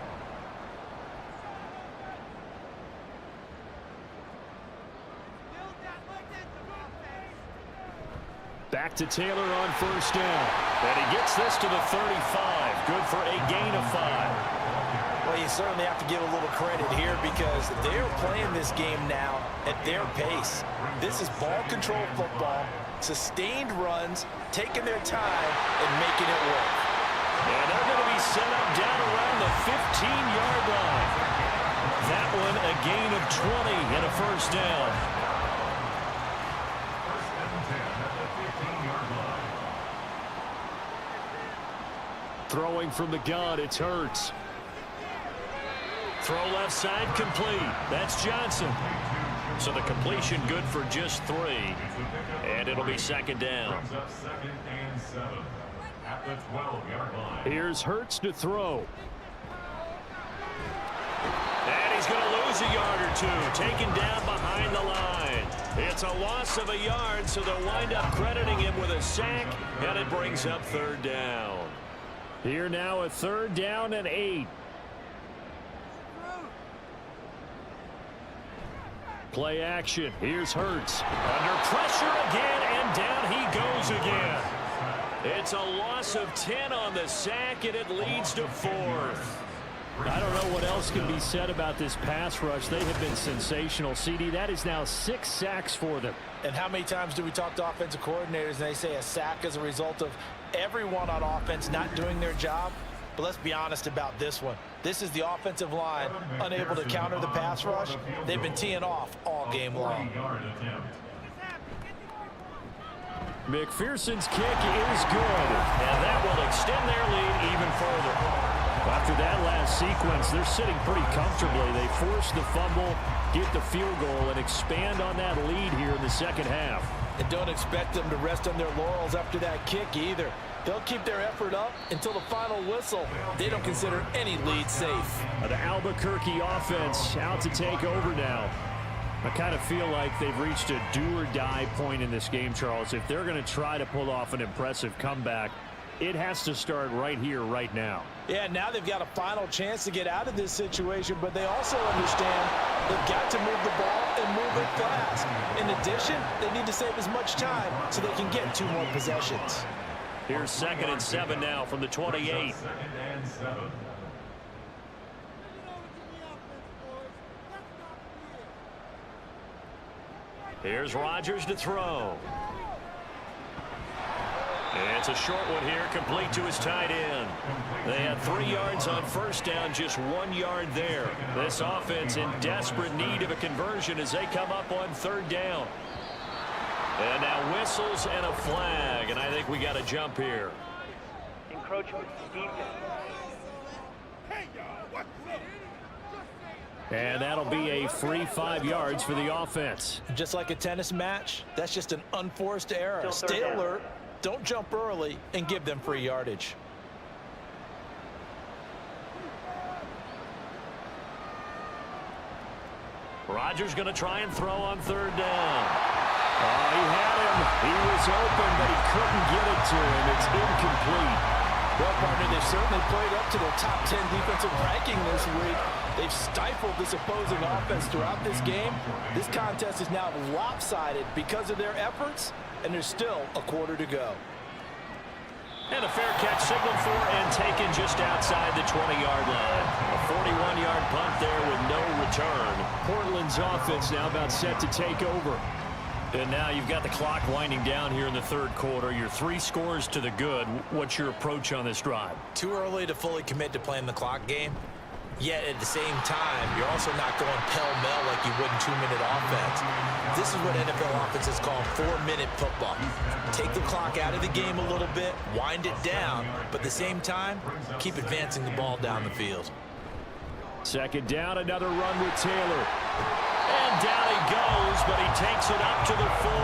Back to Taylor on first down. And he gets this to the 35. Good for a gain of 5. Well, you certainly have to give a little credit here because they're playing this game now at their pace. This is ball control football, sustained runs, taking their time and making it work. And they're going to be set up down around the 15-yard line. That one a gain of 20 and a first down. First and 10 at the 15-yard line. Throwing from the gun, it's Hurts. Throw left side complete. That's Johnson. So the completion good for just 3. And it'll be second down. Brings up second and 7 at the 12-yard line. Here's Hurts to throw. And he's going to lose a yard or 2. Taken down behind the line. It's a loss of a yard, so they'll wind up crediting him with a sack. And it brings up third down. Here now a third down and 8. Play action. Here's Hurts. Under pressure again, and down he goes again. It's a loss of 10 on the sack, and it leads to 4th. I don't know what else can be said about this pass rush. They have been sensational. CD, that is now 6 sacks for them. And how many times do we talk to offensive coordinators and they say a sack as a result of everyone on offense not doing their job? But let's be honest about this one. This is the offensive line unable to counter the pass rush. They've been teeing off all game long. McPherson's kick is good. And that will extend their lead even further. After that last sequence, they're sitting pretty comfortably. They force the fumble, get the field goal, and expand on that lead here in the second half. And don't expect them to rest on their laurels after that kick either. They'll keep their effort up until the final whistle. They don't consider any lead safe. The Albuquerque offense out to take over now. I kind of feel like they've reached a do-or-die point in this game, Charles. If they're going to try to pull off an impressive comeback, it has to start right here, right now. Yeah, now they've got a final chance to get out of this situation, but they also understand they've got to move the ball and move it fast. In addition, they need to save as much time so they can get 2 more possessions. Here's second and 7 now from the 28. Second and 7. Here's Rodgers to throw. It's a short one here, complete to his tight end. They had 3 yards on first down, just 1 yard there. This offense in desperate need of a conversion as they come up on third down. And now whistles and a flag, and I think we got a jump here. Encroachment defense. And that'll be a free 5 yards for the offense. Just like a tennis match, that's just an unforced error. Still third Stay down. alert, don't jump early, and give them free yardage. Rodgers going to try and throw on third down. Oh, he had him. He was open, but he couldn't get it to him. It's incomplete. Well, partner, they've certainly played up to their top 10 defensive ranking this week. They've stifled this opposing offense throughout this game. This contest is now lopsided because of their efforts, and there's still a quarter to go. And a fair catch signaled for and taken just outside the 20-yard line. A 41-yard punt there with no return. Portland's offense now about set to take over. And now you've got the clock winding down here in the third quarter. You're 3 scores to the good. What's your approach on this drive? Too early to fully commit to playing the clock game. Yet at the same time, you're also not going pell-mell like you would in 2-minute offense. This is what NFL offenses call 4-minute football. Take the clock out of the game a little bit, wind it down, but at the same time, keep advancing the ball down the field. Second down, another run with Taylor. And down he goes, but he takes it up to the 40.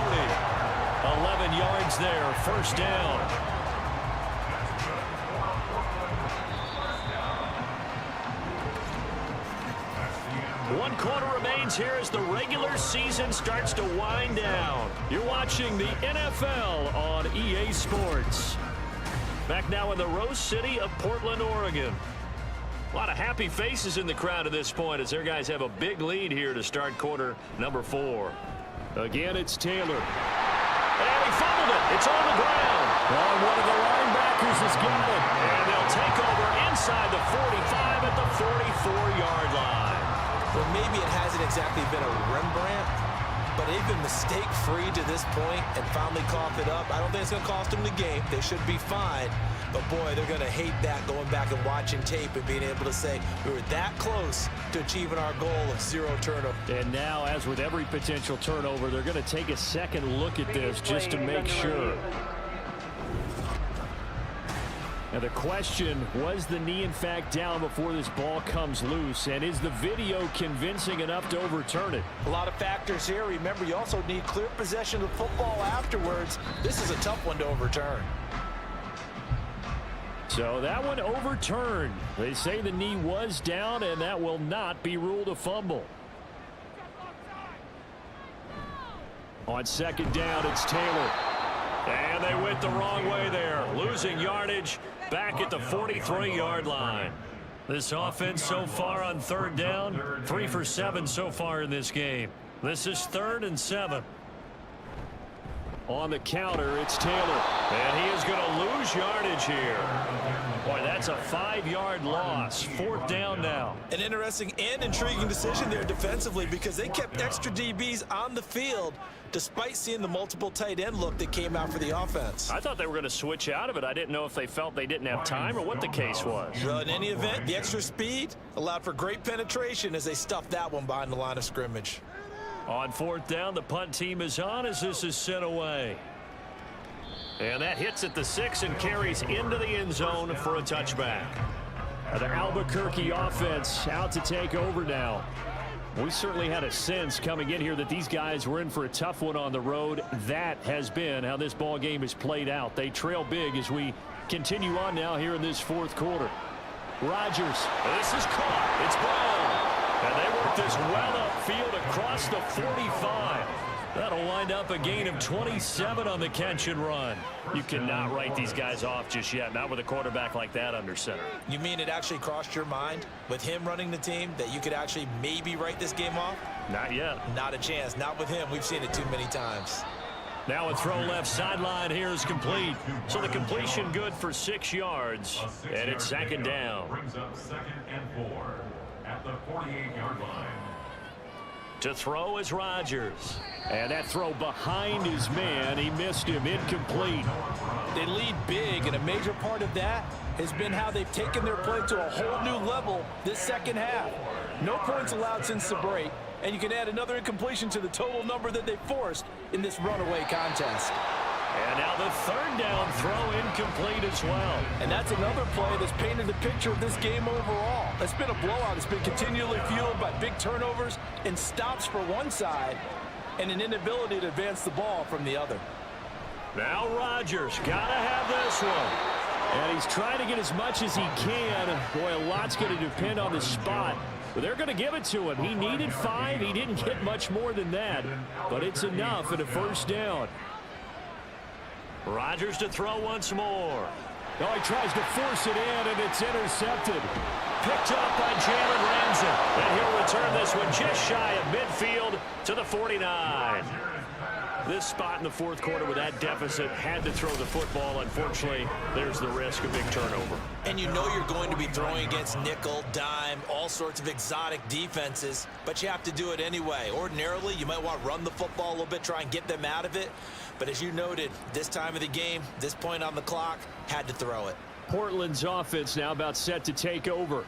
11 yards there, first down. 1 quarter remains here as the regular season starts to wind down. You're watching the NFL on EA Sports. Back now in the Rose City of Portland, Oregon. A lot of happy faces in the crowd at this point as their guys have a big lead here to start quarter number 4. Again, it's Taylor. And he fumbled it. It's on the ground. Oh, one of the linebackers has got it. And they'll take over inside the 45 at the 44-yard line. Well, maybe it hasn't exactly been a Rembrandt, but they've been mistake-free to this point and finally coughed it up. I don't think it's going to cost them the game. They should be fine. But, boy, they're going to hate that going back and watching tape and being able to say we were that close to achieving our goal of 0 turnover. And now, as with every potential turnover, they're going to take a second look at this just to make sure. Now the question, was the knee in fact down before this ball comes loose? And is the video convincing enough to overturn it? A lot of factors here. Remember, you also need clear possession of the football afterwards. This is a tough one to overturn. So that one overturned. They say the knee was down, and that will not be ruled a fumble. On second down, it's Taylor. And they went the wrong way there. Losing yardage back at the 43-yard line. This offense so far on third down, 3 for 7 so far in this game. This is 3rd and 7. On the counter, it's Taylor. And he is going to lose yardage here. Boy, that's a 5-yard loss. 4th down now. An interesting and intriguing decision there defensively because they kept extra DBs on the field despite seeing the multiple tight end look that came out for the offense. I thought they were going to switch out of it. I didn't know if they felt they didn't have time or what the case was. Well, in any event, the extra speed allowed for great penetration as they stuffed that one behind the line of scrimmage. On 4th down, the punt team is on as this is sent away. And that hits at the 6 and carries into the end zone for a touchback. The Albuquerque offense out to take over now. We certainly had a sense coming in here that these guys were in for a tough one on the road. That has been how this ball game has played out. They trail big as we continue on now here in this 4th quarter. Rodgers. This is caught. It's Brown. And they work this well upfield across the 45. That'll wind up a gain of 27 on the catch and run. You cannot write these guys off just yet, not with a quarterback like that under center. You mean it actually crossed your mind with him running the team that you could actually maybe write this game off? Not yet. Not a chance. Not with him. We've seen it too many times. Now a throw left sideline here is complete. So the completion good for 6 yards. And it's 2nd down. Brings up 2nd and 4 at the 48-yard line. To throw is Rodgers. And that throw behind his man. He missed him. Incomplete. They lead big, and a major part of that has been how they've taken their play to a whole new level this second half. No points allowed since the break, and you can add another incompletion to the total number that they forced in this runaway contest. And now the 3rd down throw incomplete as well. And that's another play that's painted the picture of this game overall. It's been a blowout. It's been continually fueled by big turnovers and stops for one side and an inability to advance the ball from the other. Now Rodgers got to have this one. And he's trying to get as much as he can. Boy, a lot's going to depend on the spot. But they're going to give it to him. He needed 5. He didn't get much more than that. But it's enough at a 1st down. Rodgers to throw once more. Oh, he tries to force it in, and it's intercepted. Picked up by Jalen Ramsey. And he'll return this one just shy of midfield to the 49. This spot in the 4th quarter with that deficit had to throw the football. Unfortunately, there's the risk of big turnover. And you know you're going to be throwing against nickel, dime, all sorts of exotic defenses, but you have to do it anyway. Ordinarily, you might want to run the football a little bit, try and get them out of it. But as you noted, this time of the game, this point on the clock, had to throw it. Portland's offense now about set to take over.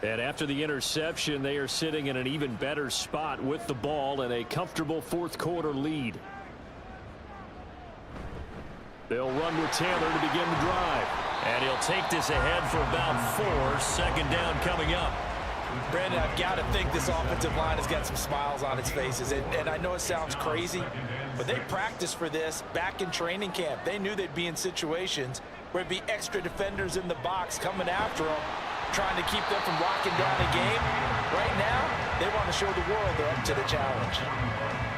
And after the interception, they are sitting in an even better spot with the ball and a comfortable 4th quarter lead. They'll run with Taylor to begin the drive. And he'll take this ahead for about 4. 2nd down coming up. Brandon, I've got to think this offensive line has got some smiles on its faces. And I know it sounds crazy, but they practiced for this back in training camp. They knew they'd be in situations where it'd be extra defenders in the box coming after them, trying to keep them from locking down a game. Right now, They want to show the world they're up to the challenge.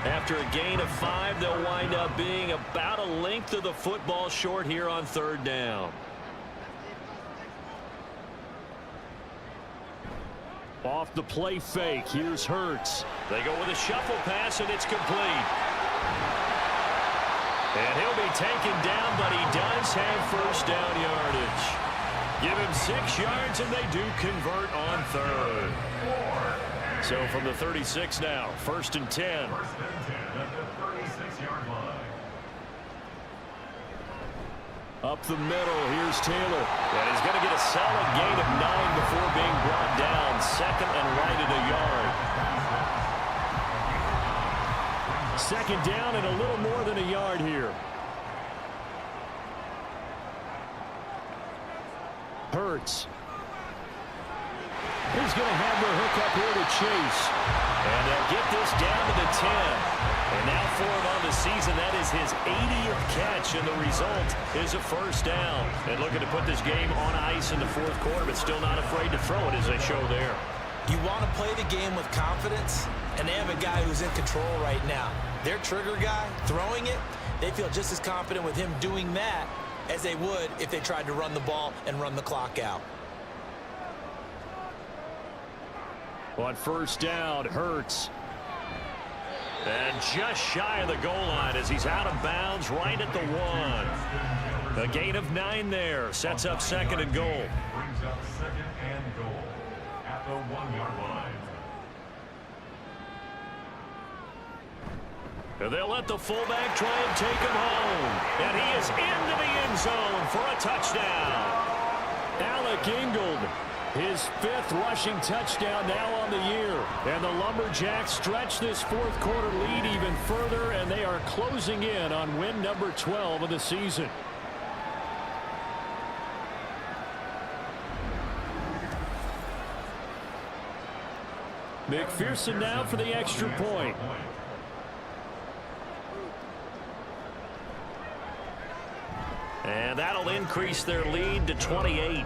After a gain of 5, they'll wind up being about a length of the football short here on 3rd down. Off the play fake, here's Hurts. They go with a shuffle pass, and it's complete. And he'll be taken down, but he does have 1st down yardage. Give him 6 yards, and they do convert on 3rd. So from the 36 now, 1st and 10. 1st and 10 at the 36-yard line. Up the middle, here's Taylor. And he's going to get a solid gain of 9 before being brought down. 2nd and right at a yard. 2nd down and a little more than a yard here. Hurts. He's going to have the hook up here to Chase. And they'll get this down to the 10. And now for him on the season, that is his 80th catch, and the result is a 1st down. And looking to put this game on ice in the 4th quarter, but still not afraid to throw it as they show there. You want to play the game with confidence, and they have a guy who's in control right now. Their trigger guy, throwing it, they feel just as confident with him doing that as they would if they tried to run the ball and run the clock out. On 1st down, Hurts. And just shy of the goal line as he's out of bounds right at the 1. A gain of 9 there. Sets up 2nd and goal. Brings up 2nd and goal at the 1-yard line. And they'll let the fullback try and take him home. And he is into the end zone for a touchdown. Alec Ingold, his 5th rushing touchdown now on the year. And the Lumberjacks stretch this 4th quarter lead even further, and they are closing in on win number 12 of the season. McPherson now for the extra point. And that'll increase their lead to 28.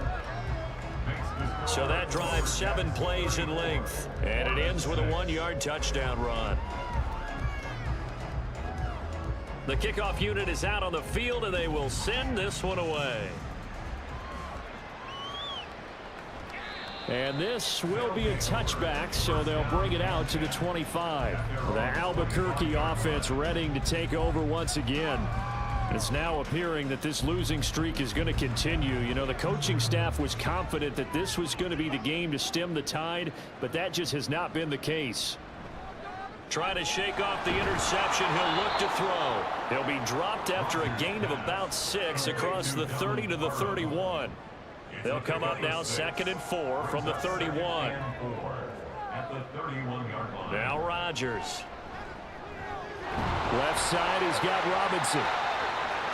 So that drives 7 plays in length. And it ends with a 1-yard touchdown run. The kickoff unit is out on the field, and they will send this one away. And this will be a touchback, so they'll bring it out to the 25. The Albuquerque offense ready to take over once again. It's now appearing that this losing streak is going to continue. You know, the coaching staff was confident that this was going to be the game to stem the tide, but that just has not been the case. Trying to shake off the interception. He'll look to throw. He'll be dropped after a gain of about 6 across the 30 to the 31. They'll come up now 2nd and 4 from the 31. At the 31-yard line. Now Rodgers. Left side has got Robinson.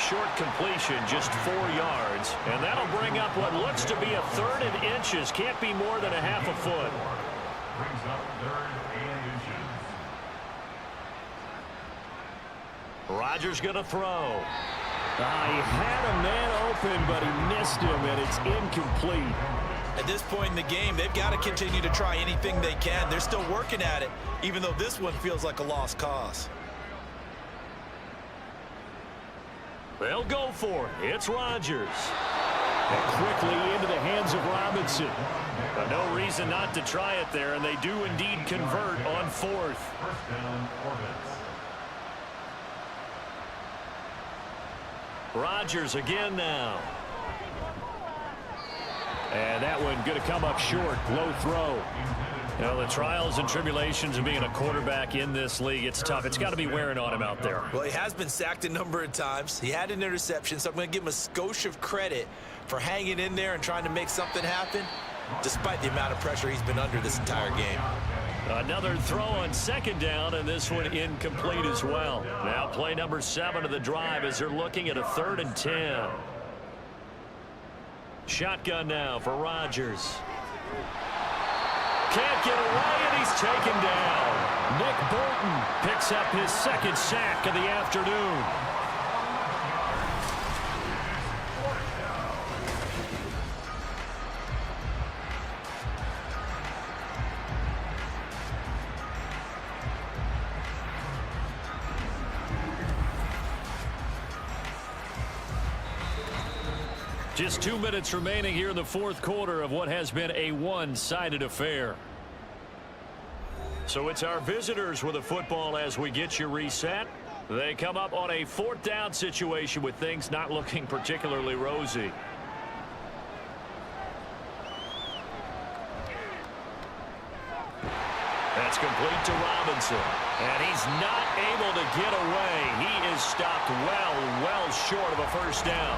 Short completion, just 4 yards. And that'll bring up what looks to be a 3rd and inches. Can't be more than a half a foot. Brings up 3rd and inches. Rodgers going to throw. He had a man open, but he missed him, and it's incomplete. At this point in the game, they've got to continue to try anything they can. They're still working at it, even though this one feels like a lost cause. They'll go for it. It's Rodgers. And quickly into the hands of Robinson. But no reason not to try it there, and they do indeed convert on 4th. 1st down, Orbits. Rodgers again now. And that one going to come up short. Low throw. Well, the trials and tribulations of being a quarterback in this league, it's tough. It's got to be wearing on him out there. Well, he has been sacked a number of times. He had an interception, so I'm going to give him a skosh of credit for hanging in there and trying to make something happen, despite the amount of pressure he's been under this entire game. Another throw on 2nd down, and this one incomplete as well. Now play number 7 of the drive as they're looking at a 3rd and 10. Shotgun now for Rodgers. Can't get away, and he's taken down. Nick Bolton Picks up his 2nd sack of the afternoon. Just 2 minutes remaining here in the fourth quarter of what has been a one-sided affair. So it's our visitors with the football as we get you reset. They come up on a fourth down situation with things not looking particularly rosy. That's complete to Robinson. And he's not able to get away. He is stopped well short of a first down.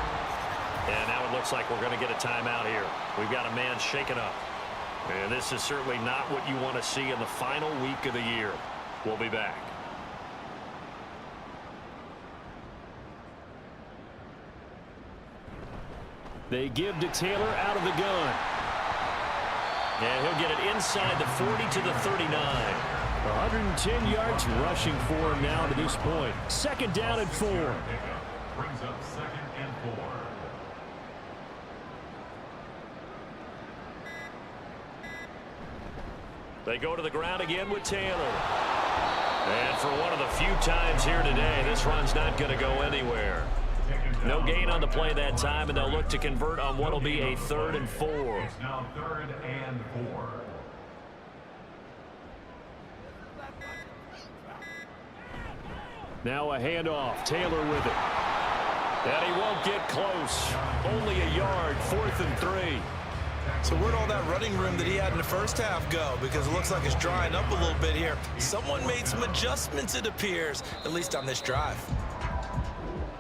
And now it looks like we're going to get a timeout here. We've got a man shaken up. And this is certainly not what you want to see in the final week of the year. We'll be back. They give to Taylor out of the gun. And he'll get it inside the 40 to the 39. 110 yards rushing for him now to this point. Second down and 4. Brings up 2nd and 4. They go to the ground again with Taylor. And for one of the few times here today, this run's not going to go anywhere. No gain on the play that time, and they'll look to convert on what will be a 3rd and 4. It's now 3rd and 4. Now a handoff. Taylor with it. And he won't get close. Only a yard, 4th and 3. So where'd all that running room that he had in the first half go? Because it looks like it's drying up a little bit here. Someone made some adjustments, it appears, at least on this drive.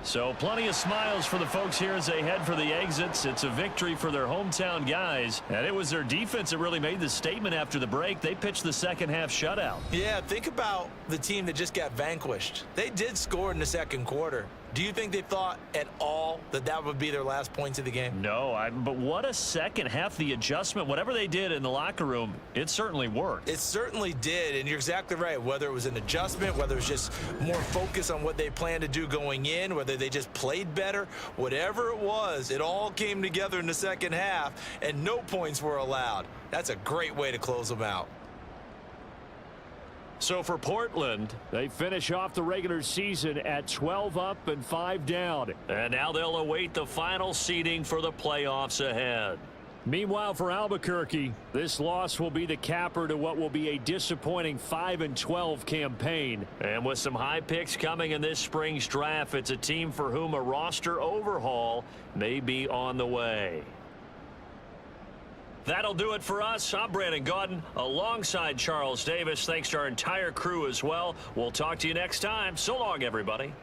So plenty of smiles for the folks here as they head for the exits. It's a victory for their hometown guys. And it was their defense that really made the statement after the break. They pitched the second half shutout. Yeah, think about the team that just got vanquished. They did score in the second quarter. Do you think they thought at all that that would be their last points of the game? No, but what a second half. The adjustment, whatever they did in the locker room, it certainly worked. It certainly did, and you're exactly right. Whether it was an adjustment, whether it was just more focus on what they planned to do going in, whether they just played better, whatever it was, it all came together in the second half, and no points were allowed. That's a great way to close them out. So for Portland, they finish off the regular season at 12 up and 5 down. And now they'll await the final seeding for the playoffs ahead. Meanwhile, for Albuquerque, this loss will be the capper to what will be a disappointing 5-12 campaign. And with some high picks coming in this spring's draft, it's a team for whom a roster overhaul may be on the way. That'll do it for us. I'm Brandon Gaudin alongside Charles Davis. Thanks to our entire crew as well. We'll talk to you next time. So long, everybody.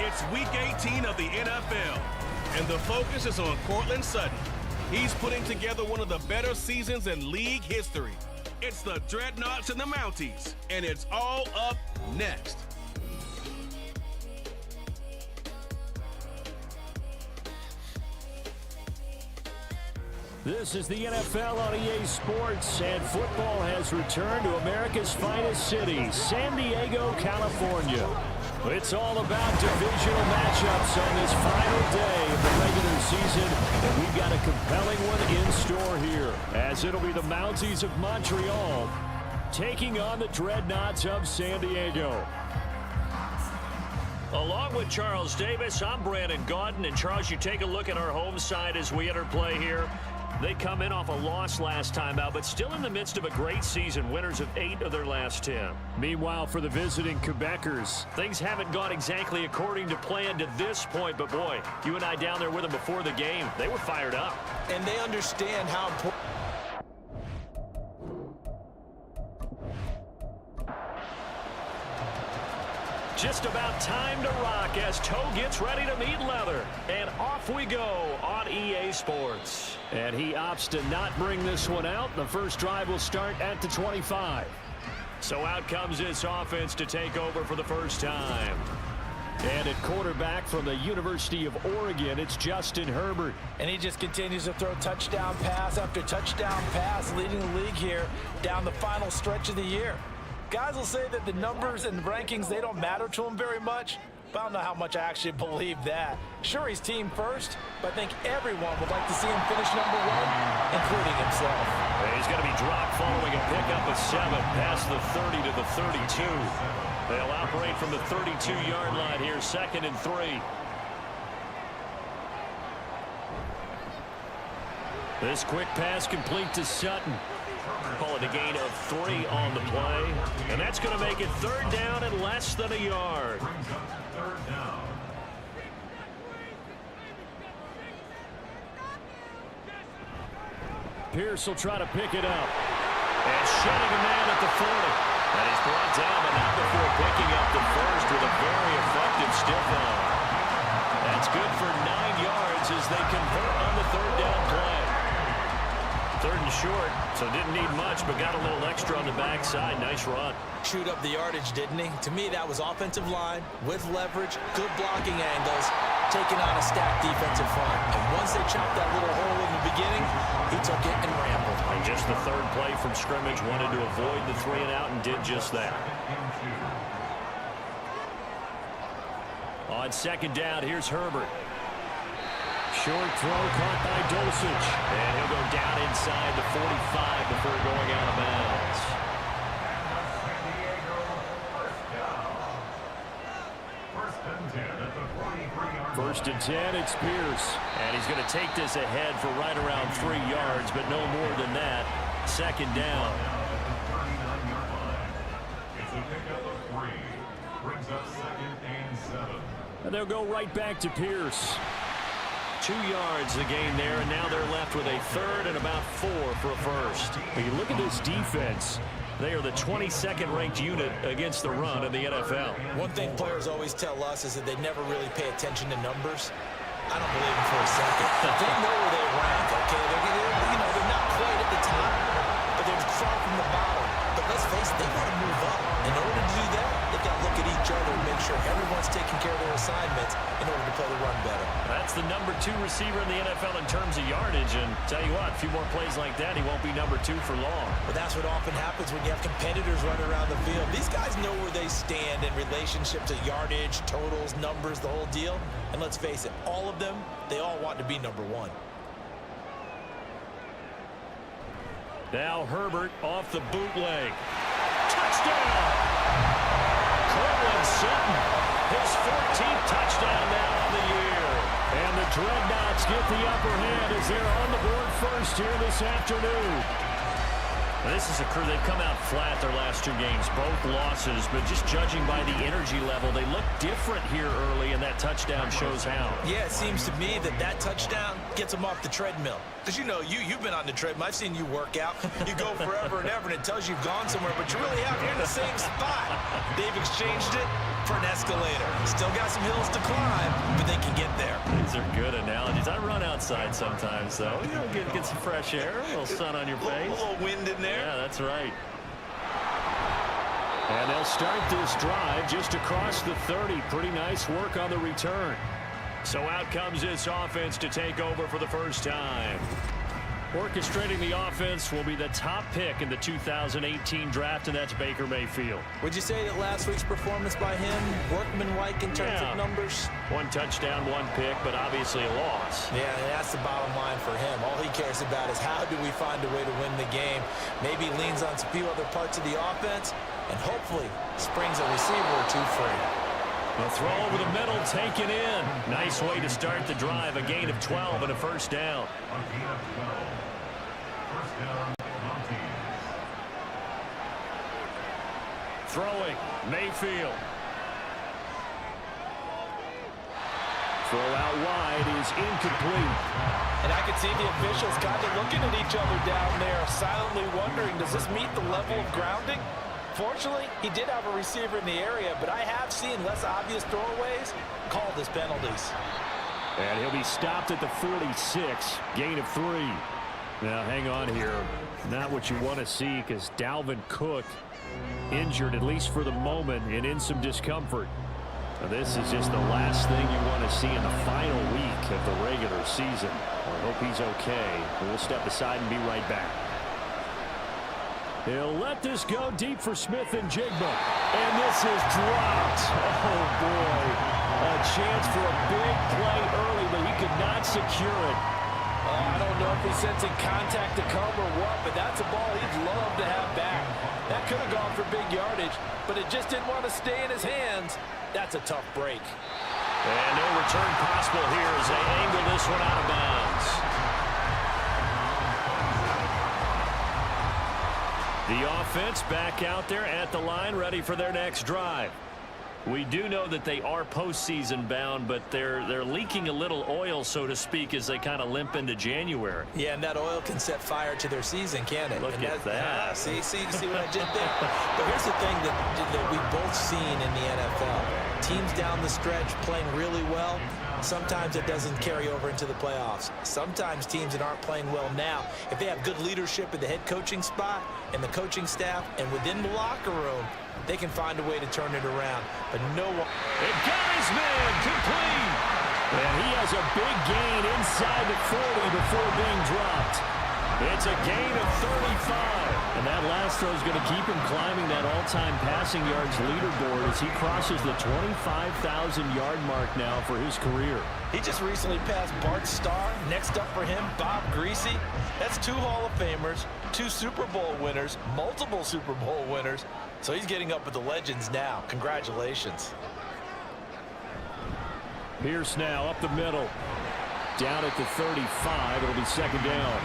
It's Week 18 of the NFL, and the focus is on Courtland Sutton. He's putting together one of the better seasons in league history. It's the Dreadnoughts and the Mounties, and it's all up next. This is the NFL on EA Sports, and football has returned to America's finest city, San Diego, California. It's all about divisional matchups on this final day of the regular season, and we've got a compelling one in store here, as it'll be the Mounties of Montreal taking on the Dreadnoughts of San Diego. Along with Charles Davis, I'm Brandon Gaudin, and Charles, you take a look at our home side as we enter play here. They come in off a loss last time out, but still in the midst of a great season, winners of 8 of their last 10. Meanwhile, for the visiting Quebecers, things haven't gone exactly according to plan to this point, but boy, you and I down there with them before the game, they were fired up. And they understand how important. Just about time to rock as Toe gets ready to meet leather. And off we go on EA Sports. And he opts to not bring this one out. The first drive will start at the 25. So out comes this offense to take over for the first time. And at quarterback from the University of Oregon, it's Justin Herbert. And he just continues to throw touchdown pass after touchdown pass, leading the league here down the final stretch of the year. Guys will say that the numbers and rankings, they don't matter to him very much, but I don't know how much I actually believe that. Sure, he's team first, but I think everyone would like to see him finish #1, including himself. And he's going to be dropped following a pickup of 7 past the 30 to the 32. They'll operate from the 32-yard line here, 2nd and 3. This quick pass complete to Sutton. Call it a gain of 3 on the play. And that's going to make it 3rd down and less than a yard. Pierce will try to pick it up. And shedding a man at the 40. And he's brought down, but not before picking up the first with a very effective stiff arm. That's good for 9 yards as they convert on the 3rd down play. 3rd and short, so didn't need much, but got a little extra on the backside. Nice run. Chewed up the yardage, didn't he? To me, that was offensive line with leverage, good blocking angles, taking on a stacked defensive front. And once they chopped that little hole in the beginning, he took it and rambled. And just the 3rd play from scrimmage, wanted to avoid the 3 and out and did just that. On 2nd down, here's Herbert. Short throw caught by Dulcich. And he'll go down inside the 45 before going out of bounds. First and 10, it's Pierce. And he's going to take this ahead for right around 3 yards, but no more than that. 2nd down. It's a pickup of 3. Brings up 2nd and 7. And they'll go right back to Pierce. 2 yards the gain there, and now they're left with a third and about 4 for a first. When you look at this defense, they are the 22nd ranked unit against the run in the NFL. One thing players always tell us is that they never really pay attention to numbers. I don't believe them for a second. They know where they rank, okay? They're not quite at the top, but they're far from the bottom. But let's face it, they got to move up. In order to do that, they've got to look at each other and make sure everyone's taking care of their assignments in order to play the run better. That's the number 2 receiver in the NFL in terms of yardage. And tell you what, a few more plays like that, he won't be number 2 for long. But that's what often happens when you have competitors running around the field. These guys know where they stand in relationship to yardage, totals, numbers, the whole deal. And let's face it, all of them, they all want to be number 1. Now Herbert off the bootleg. Touchdown! Cortland Sutton, his 14th touchdown now on the year. And the Dreadnoughts get the upper hand as they're on the board first here this afternoon. This is a crew, they've come out flat their last 2 games, both losses, but just judging by the energy level, they look different here early, and that touchdown shows how. Yeah, it seems to me that touchdown gets them off the treadmill. Because you've been on the treadmill. I've seen you work out. You go forever and ever, and it tells you you've gone somewhere, but you really have. You're in the same spot. They've exchanged it for an escalator. Still got some hills to climb, but they can get there. These are good analogies. I run outside sometimes, though. Get some fresh air, a little sun on your face. A little wind in there. Yeah, that's right. And they'll start this drive just across the 30. Pretty nice work on the return. So out comes this offense to take over for the first time. Orchestrating the offense will be the top pick in the 2018 draft, and that's Baker Mayfield. Would you say that last week's performance by him, workmanlike in terms of numbers? 1 touchdown, 1 pick, but obviously a loss. Yeah, and that's the bottom line for him. All he cares about is how do we find a way to win the game. Maybe leans on a few other parts of the offense, and hopefully springs a receiver or 2 free. A throw over the middle, taken in. Nice way to start the drive. A gain of 12 and a first down. Throwing, Mayfield. Throw out wide is incomplete. And I could see the officials kind of looking at each other down there, silently wondering, does this meet the level of grounding? Fortunately, he did have a receiver in the area, but I have seen less obvious throwaways called as penalties. And he'll be stopped at the 46, gain of 3. Now, hang on here. Not what you want to see, because Dalvin Cook injured, at least for the moment, and in some discomfort. Now, this is just the last thing you want to see in the final week of the regular season. I hope he's okay. We'll step aside and be right back. He'll let this go deep for Smith and Jigba. And this is dropped. Oh, boy. A chance for a big play early, but he could not secure it. I don't know if he's sensing contact to come or what, but that's a ball he'd love to have back. That could have gone for big yardage, but it just didn't want to stay in his hands. That's a tough break. And no return possible here as they angle this one out of bounds. The offense back out there at the line, ready for their next drive. We do know that they are postseason bound, but they're leaking a little oil, so to speak, as they kind of limp into January. Yeah, and that oil can set fire to their season, can't it? Look at that. See what I did there? But here's the thing that we've both seen in the NFL. Teams down the stretch playing really well. Sometimes it doesn't carry over into the playoffs. Sometimes teams that aren't playing well now, if they have good leadership at the head coaching spot and the coaching staff and within the locker room, they can find a way to turn it around. But no one... It got his man complete. And he has a big gain inside the 40 before being dropped. It's a gain of 35. And that last throw is going to keep him climbing that all-time passing yards leaderboard as he crosses the 25,000-yard mark now for his career. He just recently passed Bart Starr. Next up for him, Bob Greasy. That's 2 Hall of Famers, 2 Super Bowl winners, multiple Super Bowl winners. So he's getting up with the legends now. Congratulations. Pierce now up the middle. Down at the 35. It'll be second down.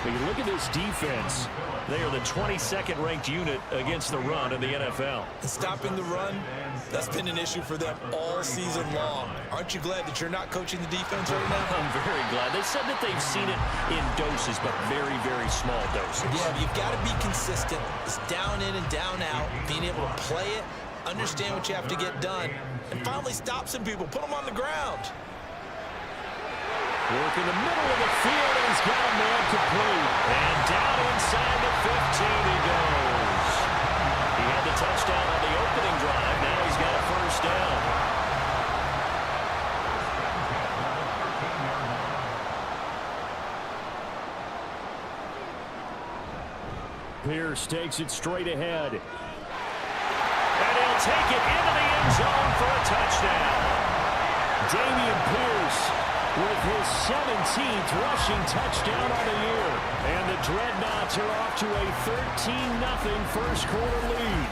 When you look at this defense, they are the 22nd ranked unit against the run in the NFL. And stopping the run, that's been an issue for them all season long. Aren't you glad that you're not coaching the defense right now? I'm very glad. They said that they've seen it in doses, but very, very small doses. Yeah, you've got to be consistent. It's down in and down out, being able to play it, understand what you have to get done, and finally stop some people, put them on the ground. Work in the middle of the field, and he's got a man complete. And down inside the 15 he goes. He had the touchdown on the opening drive. Now he's got a first down. Pierce takes it straight ahead. And he'll take it into the end zone for a touchdown. Dameon Pierce with his 17th rushing touchdown on the year. And the Dreadnoughts are off to a 13-0 first quarter lead.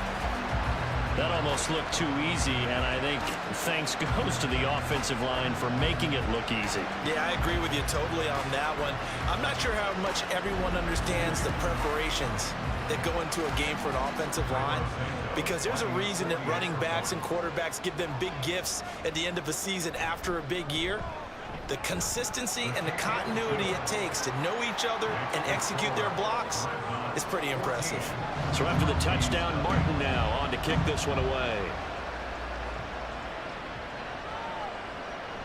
That almost looked too easy, and I think thanks goes to the offensive line for making it look easy. Yeah, I agree with you totally on that one. I'm not sure how much everyone understands the preparations that go into a game for an offensive line, because there's a reason that running backs and quarterbacks give them big gifts at the end of a season after a big year. The consistency and the continuity it takes to know each other and execute their blocks is pretty impressive. So after the touchdown, Martin now on to kick this one away.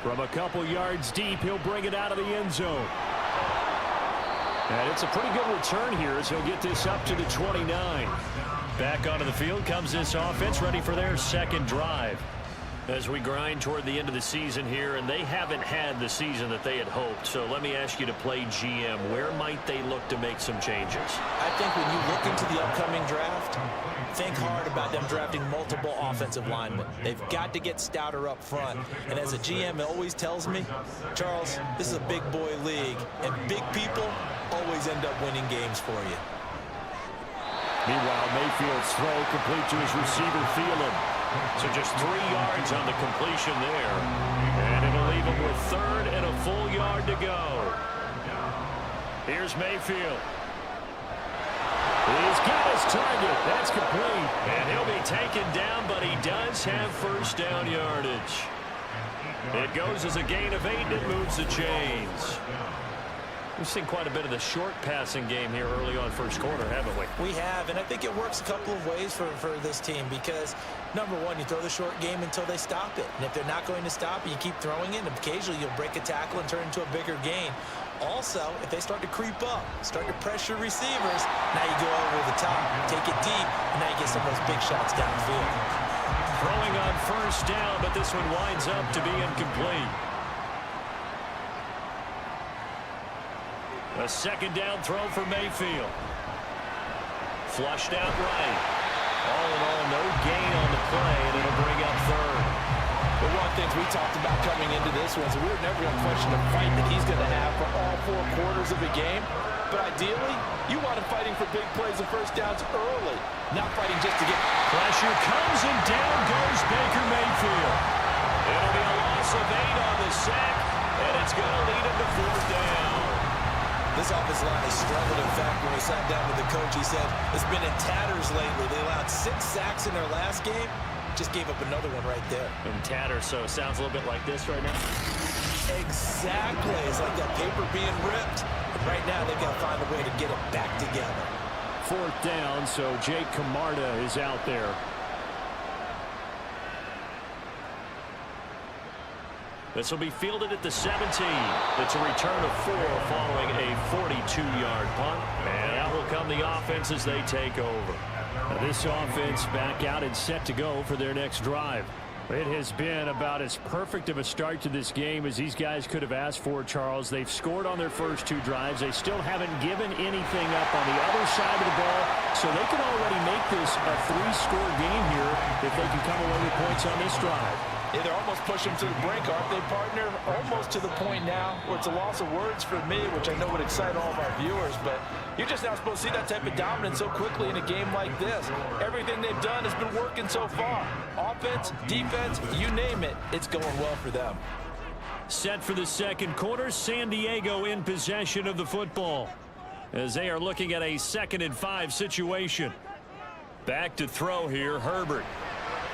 From a couple yards deep, he'll bring it out of the end zone. And it's a pretty good return here as he'll get this up to the 29. Back onto the field comes this offense, ready for their second drive. As we grind toward the end of the season here, and they haven't had the season that they had hoped. So let me ask you to play GM. Where might they look to make some changes? I think when you look into the upcoming draft, think hard about them drafting multiple offensive linemen. They've got to get stouter up front. And as a GM, it always tells me, Charles, this is a big boy league, and big people always end up winning games for you. Meanwhile, Mayfield's throw complete to his receiver, Thielen. So just 3 yards on the completion there. And it'll leave him with third and a full yard to go. Here's Mayfield. He's got his target. That's complete. And he'll be taken down, but he does have first down yardage. It goes as a gain of 8, and it moves the chains. We've seen quite a bit of the short passing game here early on first quarter, haven't we? We have, and I think it works a couple of ways for this team because, number one, you throw the short game until they stop it. And if they're not going to stop it, you keep throwing it, and occasionally you'll break a tackle and turn it into a bigger gain. Also, if they start to creep up, start to pressure receivers, now you go over the top, take it deep, and now you get some of those big shots downfield. Throwing on first down, but this one winds up to be incomplete. A second down throw for Mayfield. Flushed out right. All in all, no gain on the play, and it'll bring up third. But one of the things we talked about coming into this one is we were never going to question the fight that he's going to have for all 4 quarters of the game. But ideally, you want him fighting for big plays and first downs early, not fighting just to get... Pressure comes, and down goes Baker Mayfield. It'll be a loss of 8 on the sack, and it's going to lead him to fourth down. This offensive line has struggled. In fact, when we sat down with the coach, he said it's been in tatters lately. They allowed 6 sacks in their last game. Just gave up another one right there. In tatters, so it sounds a little bit like this right now. Exactly. It's like that paper being ripped. And right now, they've got to find a way to get it back together. Fourth down, so Jake Camarda is out there. This will be fielded at the 17. It's a return of 4 following a 42-yard punt. And out will come the offense as they take over. Now this offense back out and set to go for their next drive. It has been about as perfect of a start to this game as these guys could have asked for, Charles. They've scored on their first 2 drives. They still haven't given anything up on the other side of the ball, so they can already make this a 3-score game here if they can come away with points on this drive. Yeah, they're almost pushing to the brink, aren't they, partner? Almost to the point now where it's a loss of words for me, which I know would excite all of our viewers, but you're just not supposed to see that type of dominance so quickly in a game like this. Everything they've done has been working so far. Offense, defense, you name it, it's going well for them. Set for the second quarter, San Diego in possession of the football. as they are looking at a 2nd and 5 situation. Back to throw here, Herbert.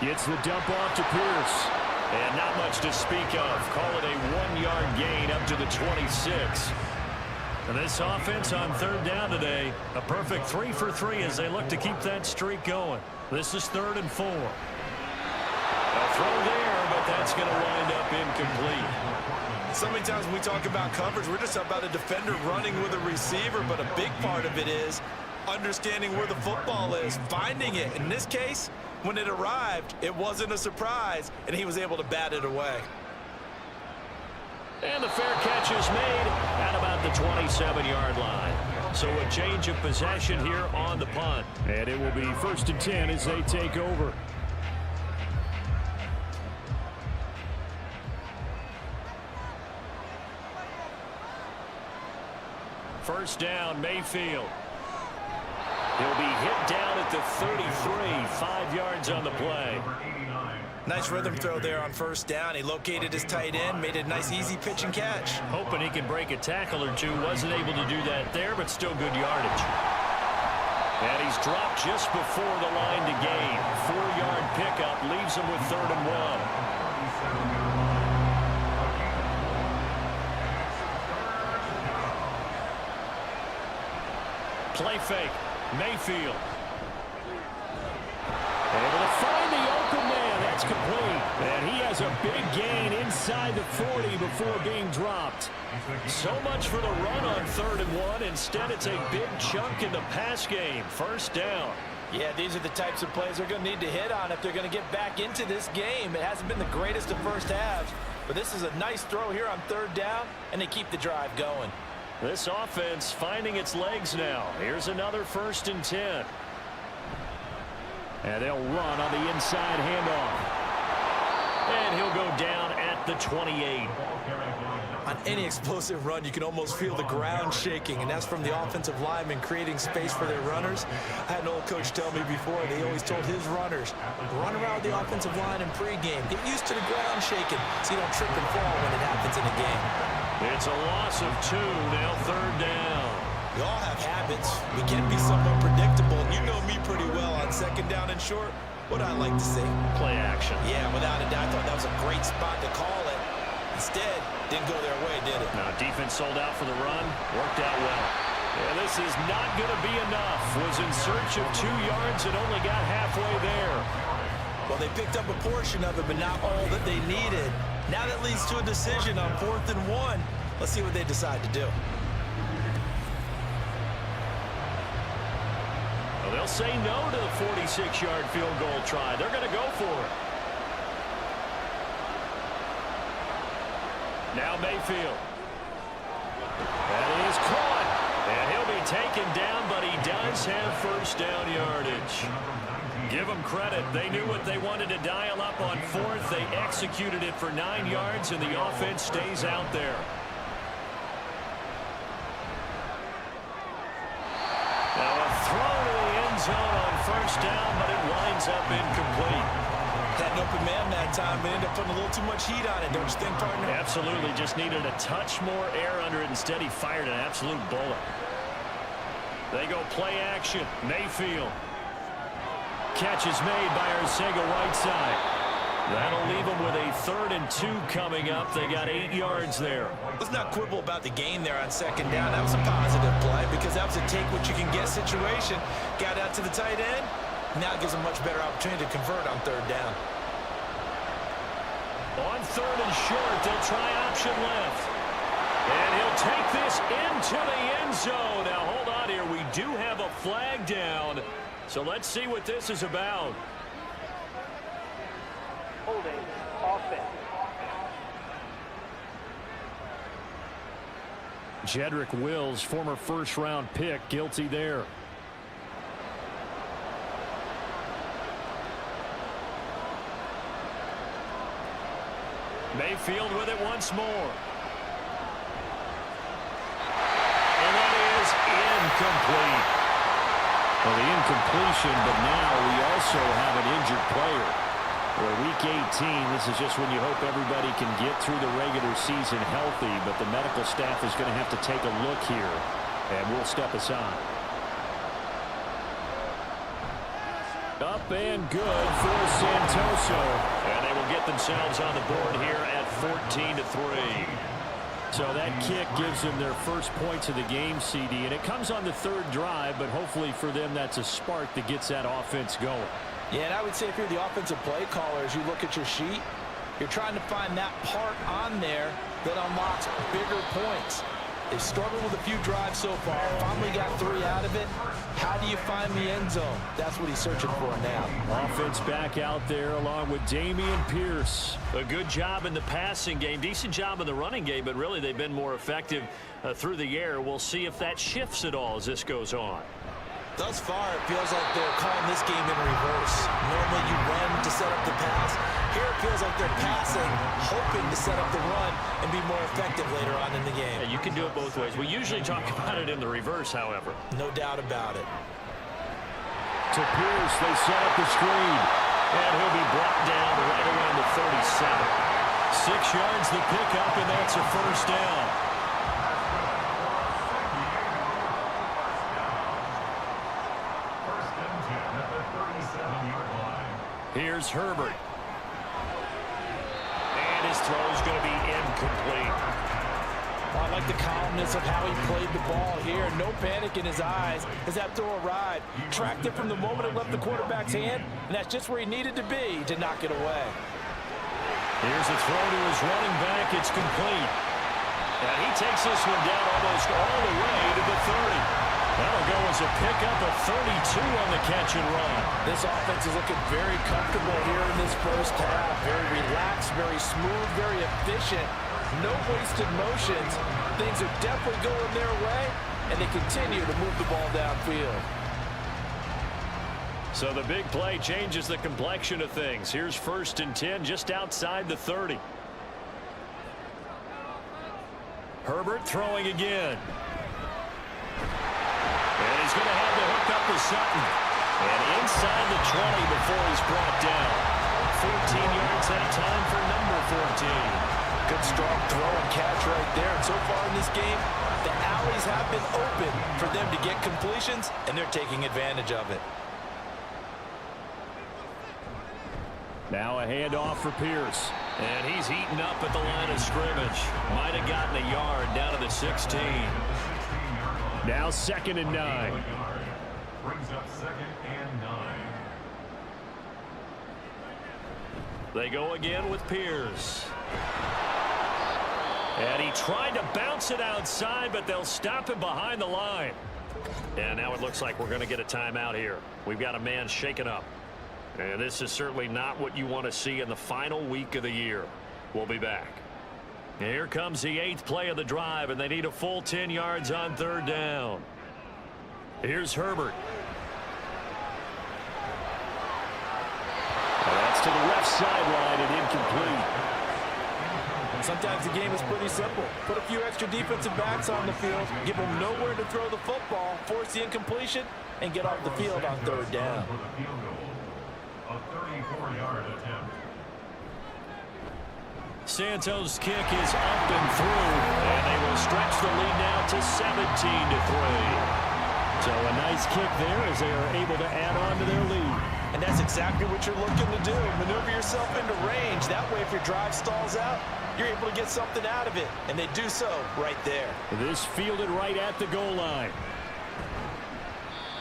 Gets the dump off to Pierce. And not much to speak of. Call it a 1-yard gain up to the 26. And this offense on 3rd down today, a perfect 3 for 3 as they look to keep that streak going. This is 3rd and 4. A throw there, but that's going to wind up incomplete. So many times when we talk about coverage, we're just about a defender running with a receiver, but a big part of it is understanding where the football is, finding it. In this case, when it arrived, it wasn't a surprise, and he was able to bat it away. And the fair catch is made at about the 27-yard line. So a change of possession here on the punt. And it will be 1st and 10 as they take over. First down, Mayfield. He'll be hit down at the 33, 5 yards on the play. Nice rhythm throw there on 1st down. He located his tight end, made it a nice easy pitch and catch. Hoping he can break a tackle or two. Wasn't able to do that there, but still good yardage. And he's dropped just before the line to gain. 4-yard pickup leaves him with 3rd and 1. Play fake. Mayfield. Able to find the open man. That's complete. And he has a big gain inside the 40 before being dropped. So much for the run on 3rd and 1. Instead, it's a big chunk in the pass game. 1st down. Yeah, these are the types of plays they're going to need to hit on if they're going to get back into this game. It hasn't been the greatest of first halves, but this is a nice throw here on 3rd down, and they keep the drive going. This offense finding its legs now. Here's another 1st and 10. And they'll run on the inside handoff. And he'll go down at the 28. On any explosive run, you can almost feel the ground shaking, and that's from the offensive linemen creating space for their runners. I had an old coach tell me before, they always told his runners, run around the offensive line in pregame. Get used to the ground shaking so you don't trip and fall when it happens in a game. It's a loss of 2, now 3rd down. We all have habits. We can be somewhat predictable, and you know me pretty well on 2nd down and short. What I like to say? Play action. Yeah, without a doubt, I thought that was a great spot to call it. Instead, didn't go their way, did it? Now, defense sold out for the run. Worked out well. Yeah, this is not going to be enough. Was in search of 2 yards and only got halfway there. Well, they picked up a portion of it, but not all that they needed. Now that leads to a decision on 4th and 1. Let's see what they decide to do. Well, they'll say no to the 46-yard field goal try. They're going to go for it. Now Mayfield. That is caught. And he'll be taken down, but he does have 1st down yardage. Give them credit. They knew what they wanted to dial up on 4th. They executed it for 9 yards, and the offense stays out there. Now a throw to the end zone on 1st down, but it winds up incomplete. Had an open man that time, but ended up putting a little too much heat on it, don't you think, partner? Absolutely. Just needed a touch more air under it. Instead, he fired an absolute bullet. They go play action. Mayfield. Catch is made by Arcega-Whiteside. That'll leave them with a 3rd and 2 coming up. They got 8 yards there. Let's not quibble about the gain there on 2nd down. That was a positive play because that was a take-what-you-can-get situation. Got out to the tight end. Now it gives them a much better opportunity to convert on 3rd down. On 3rd and short, they'll try option left. And he'll take this into the end zone. Now, hold on here. We do have a flag down. So let's see what this is about. Holding offense. Jedrick Wills, former 1st-round pick, guilty there. Mayfield with it once more. And that is incomplete. Well, the incompletion, but now we also have an injured player. Well, Week 18, this is just when you hope everybody can get through the regular season healthy, but the medical staff is going to have to take a look here. And we'll step aside. Up and good for Santoso. And they will get themselves on the board here at 14-3. So that kick gives them their first points of the game, CD. And it comes on the third drive, but hopefully for them that's a spark that gets that offense going. Yeah, and I would say if you're the offensive play caller, as you look at your sheet, you're trying to find that part on there that unlocks bigger points. They've struggled with a few drives so far, finally got 3 out of it. How do you find the end zone? That's what he's searching for now. Offense back out there along with Dameon Pierce. A good job in the passing game, decent job in the running game, but really they've been more effective through the air. We'll see if that shifts at all as this goes on. Thus far, it feels like they're calling this game in reverse. Normally you run to set up the pass. Here it feels like they're passing, hoping to set up the run and be more effective later on in the game. Yeah, you can do it both ways. We usually talk about it in the reverse, however. No doubt about it. To Pierce, they set up the screen. And he'll be brought down right around the 37. 6 yards the pickup, and that's a first down. Here's Herbert. And his throw's going to be incomplete. Well, I like the calmness of how he played the ball here. No panic in his eyes as that throw arrived. Tracked it from the moment it left the quarterback's hand, and that's just where he needed to be to knock it away. Here's a throw to his running back. It's complete. And he takes this one down almost all the way to the 30. That'll go as a pickup of 32 on the catch and run. This offense is looking very comfortable here in this first half. Very relaxed, very smooth, very efficient. No wasted motions. Things are definitely going their way, and they continue to move the ball downfield. So the big play changes the complexion of things. Here's 1st and 10 just outside the 30. Herbert throwing again. And he's going to have the hook up with Sutton. And inside the 20 before he's brought down. 14 yards that time for number 14. Good strong throw and catch right there. And so far in this game, the alleys have been open for them to get completions, and they're taking advantage of it. Now a handoff for Pierce. And he's heating up at the line of scrimmage. Might have gotten a yard down to the 16. Now 2nd and 9. Brings up 2nd and 9. They go again with Pierce. And he tried to bounce it outside, but they'll stop him behind the line. And now it looks like we're going to get a timeout here. We've got a man shaken up. And this is certainly not what you want to see in the final week of the year. We'll be back. Here comes the 8th play of the drive, and they need a full 10 yards on 3rd down. Here's Herbert. That's to the left sideline and incomplete. And sometimes the game is pretty simple. Put a few extra defensive backs on the field, give them nowhere to throw the football, force the incompletion, and get off the field on 3rd down. A 34-yard attempt. Santos' kick is up and through, and they will stretch the lead now to 17-3. So a nice kick there as they are able to add on to their lead. And that's exactly what you're looking to do. Maneuver yourself into range. That way, if your drive stalls out, you're able to get something out of it. And they do so right there. This fielded right at the goal line.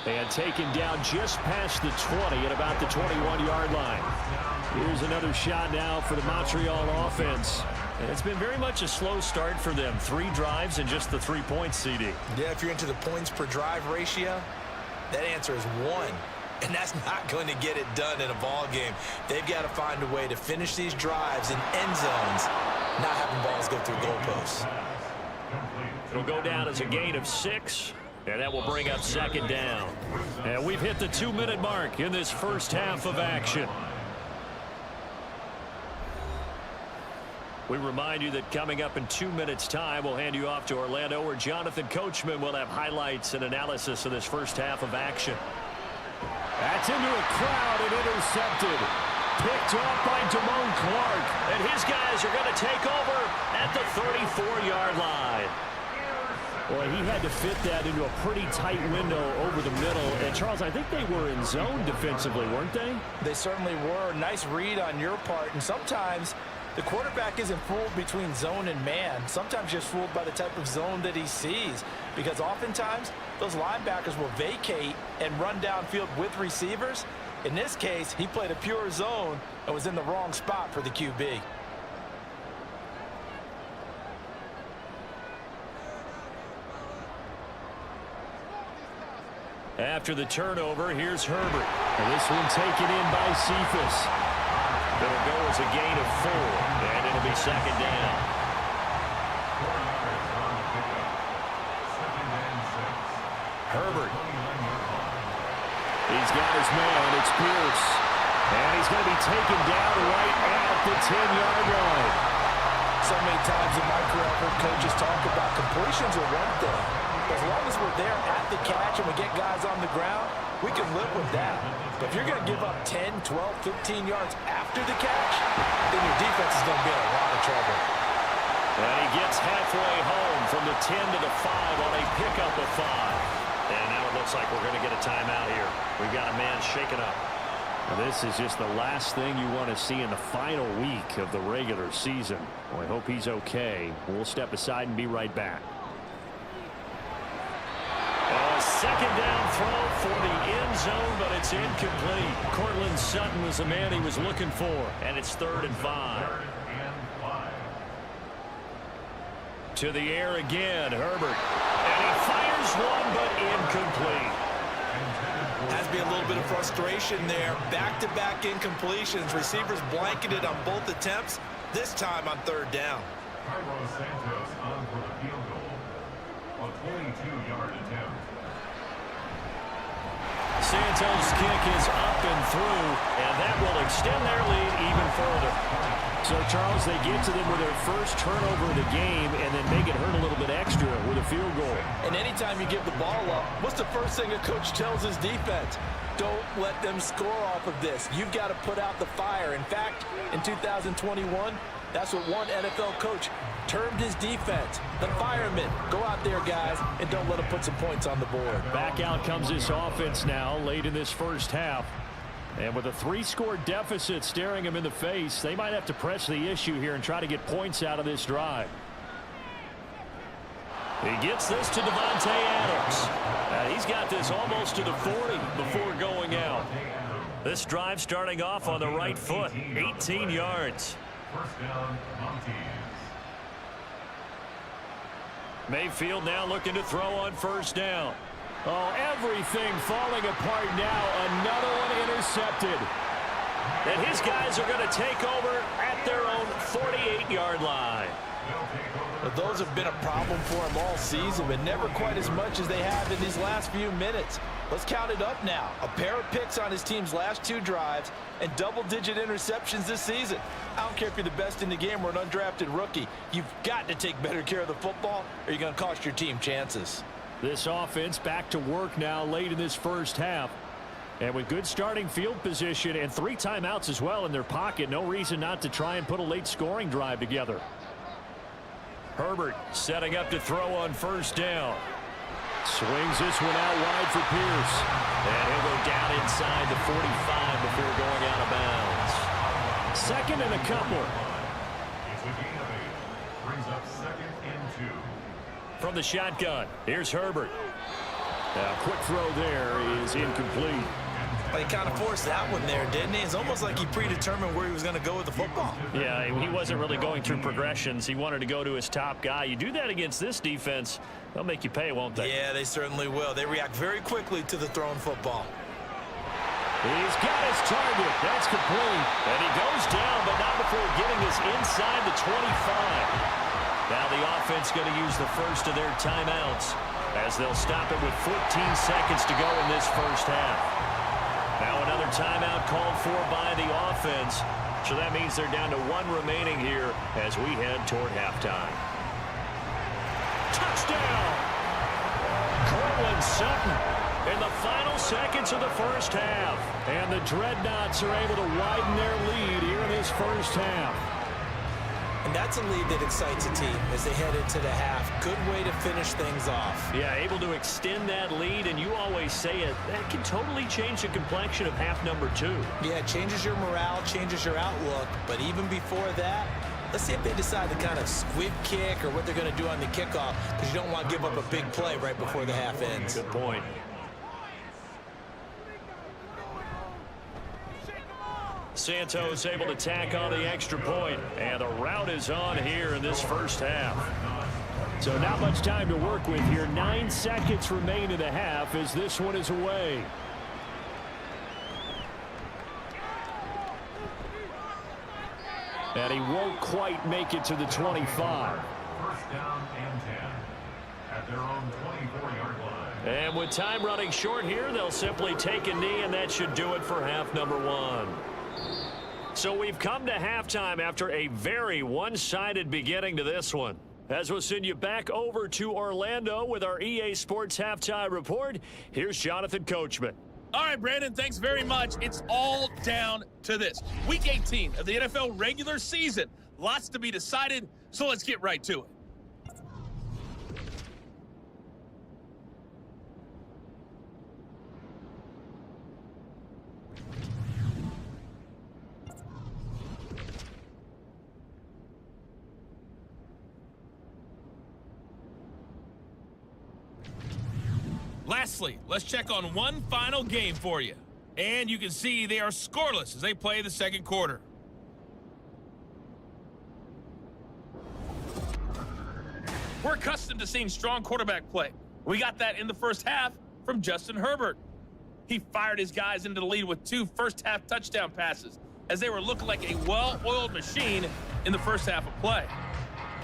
And taken down just past the 20 at about the 21-yard line. Here's another shot now for the Montreal offense. And it's been very much a slow start for them. 3 drives and just the 3 points, CD. Yeah, if you're into the points per drive ratio, that answer is 1. And that's not going to get it done in a ball game. They've got to find a way to finish these drives in end zones, not having balls go through goalposts. It'll go down as a gain of 6. And that will bring up 2nd down. And we've hit the 2-minute mark in this first half of action. We remind you that coming up in 2 minutes' time, we'll hand you off to Orlando, where Jonathan Coachman will have highlights and analysis of this first half of action. That's into a crowd and intercepted. Picked off by Damone Clark. And his guys are going to take over at the 34-yard line. Well, he had to fit that into a pretty tight window over the middle. And, Charles, I think they were in zone defensively, weren't they? They certainly were. Nice read on your part. And sometimes the quarterback isn't fooled between zone and man. Sometimes just fooled by the type of zone that he sees. Because oftentimes, those linebackers will vacate and run downfield with receivers. In this case, he played a pure zone and was in the wrong spot for the QB. After the turnover, here's Herbert. And this one taken in by Cephas. It'll go as a gain of 4, and it'll be second down. Herbert. He's got his man. It's Pierce. And he's going to be taken down right at the 10-yard line. So many times in my career, I've heard coaches talk about completions are one thing. As long as we're there at the catch and we get guys on the ground, we can live with that. But if you're going to give up 10, 12, 15 yards after the catch, then your defense is going to be in a lot of trouble. And he gets halfway home from the 10 to the 5 on a pickup of 5. And now it looks like we're going to get a timeout here. We've got a man shaken up. Well, this is just the last thing you want to see in the final week of the regular season. Well, I hope he's okay. We'll step aside and be right back. A second down throw for the end zone, but it's incomplete. Cortland Sutton was the man he was looking for, and it's 3rd and 5. To the air again, Herbert. And he fires one, but incomplete. Has to be a little bit of frustration there. Back-to-back incompletions. Receivers blanketed on both attempts, this time on 3rd down. Carlos Santos on for the field goal. A 22-yard attempt. Santos' kick is up and through, and that will extend their lead even further. So, Charles, they get to them with their first turnover of the game and then make it hurt a little bit extra with a field goal. And anytime you give the ball up, what's the first thing a coach tells his defense? Don't let them score off of this. You've got to put out the fire. In fact, in 2021, that's what one NFL coach termed his defense. The firemen. Go out there, guys, and don't let them put some points on the board. Back out comes this offense now late in this first half. And with a 3-score deficit staring him in the face, they might have to press the issue here and try to get points out of this drive. He gets this to Devontae Adams. He's got this almost to the 40 before going out. This drive starting off on the right foot, 18 yards. First down, Montees. Mayfield now looking to throw on first down. Oh, everything falling apart now. Another one intercepted. And his guys are going to take over at their own 48-yard line. But those have been a problem for him all season, but never quite as much as they have in these last few minutes. Let's count it up now. A pair of picks on his team's last 2 drives and double-digit interceptions this season. I don't care if you're the best in the game or an undrafted rookie. You've got to take better care of the football or you're going to cost your team chances. This offense back to work now late in this first half. And with good starting field position and 3 timeouts as well in their pocket, no reason not to try and put a late scoring drive together. Herbert setting up to throw on first down. Swings this one out wide for Pierce. And he'll go down inside the 45 before going out of bounds. Second and a couple. It's a gain of 8. Brings up 2nd and 2. From the shotgun, here's Herbert. A quick throw there is incomplete. Well, he kind of forced that one there, didn't he? It's almost like he predetermined where he was going to go with the football. Yeah, he wasn't really going through progressions. He wanted to go to his top guy. You do that against this defense, they'll make you pay, won't they? Yeah, they certainly will. They react very quickly to the thrown football. He's got his target. That's complete. And he goes down, but not before getting this inside the 25. Now the offense going to use the first of their timeouts as they'll stop it with 14 seconds to go in this first half. Now another timeout called for by the offense. So that means they're down to 1 remaining here as we head toward halftime. Touchdown! Cortland Sutton in the final seconds of the first half. And the Dreadnoughts are able to widen their lead here in this first half. And that's a lead that excites a team as they head into the half. Good way to finish things off. Yeah, able to extend that lead, and you always say it, that can totally change the complexion of half number 2. Yeah, it changes your morale, changes your outlook. But even before that, let's see if they decide to kind of squib kick or what they're going to do on the kickoff, because you don't want to give up a big play right before the half ends. Good point. Santos able to tack on the extra point, and a rout is on here in this first half. So not much time to work with here. 9 seconds remain in the half as this one is away. And he won't quite make it to the 25. First down and 10 at their own 24-yard line. And with time running short here, they'll simply take a knee, and that should do it for half number 1. So we've come to halftime after a very one-sided beginning to this one. As we'll send you back over to Orlando with our EA Sports Halftime Report, here's Jonathan Coachman. All right, Brandon, thanks very much. It's all down to this. Week 18 of the NFL regular season. Lots to be decided, so let's get right to it. Lastly, let's check on one final game for you. And you can see they are scoreless as they play the second quarter. We're accustomed to seeing strong quarterback play. We got that in the first half from Justin Herbert. He fired his guys into the lead with 2 first-half touchdown passes as they were looking like a well-oiled machine in the first half of play.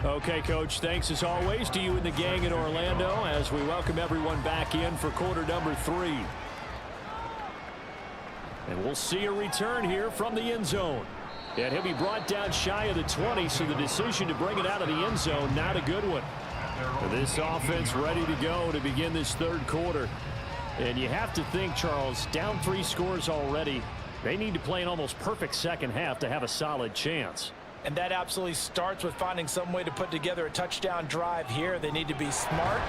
Okay, Coach, thanks as always to you and the gang in Orlando as we welcome everyone back in for quarter number 3. And we'll see a return here from the end zone. And he'll be brought down shy of the 20, so the decision to bring it out of the end zone, not a good one. This offense ready to go to begin this third quarter. And you have to think, Charles, down 3 scores already. They need to play an almost perfect second half to have a solid chance. And that absolutely starts with finding some way to put together a touchdown drive here. They need to be smart,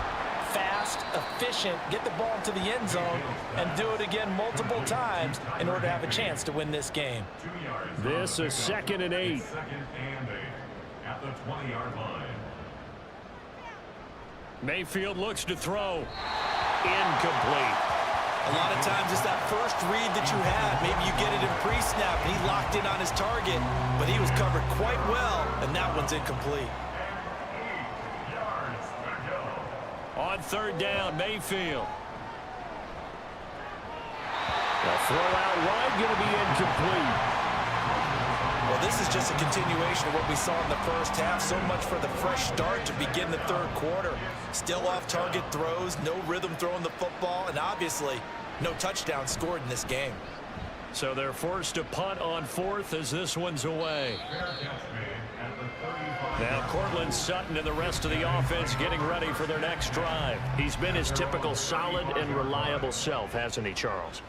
fast, efficient, get the ball into the end zone, and do it again multiple times in order to have a chance to win this game. This is 2nd and 8. Second and 8 at the 20-yard line. Mayfield looks to throw. Incomplete. A lot of times it's that first read that you have. Maybe you get it in pre-snap, and he locked in on his target, but he was covered quite well, and that one's incomplete. 8 yards to go. On third down, Mayfield. The throw out wide going to be incomplete. Well, this is just a continuation of what we saw in the first half. So much for the fresh start to begin the third quarter. Still off-target throws, no rhythm throwing the football, and obviously no touchdown scored in this game. So they're forced to punt on 4th as this one's away. Fair catch made at the 35. Now Cortland Sutton and the rest of the offense getting ready for their next drive. He's been his typical solid and reliable self, hasn't he, Charles?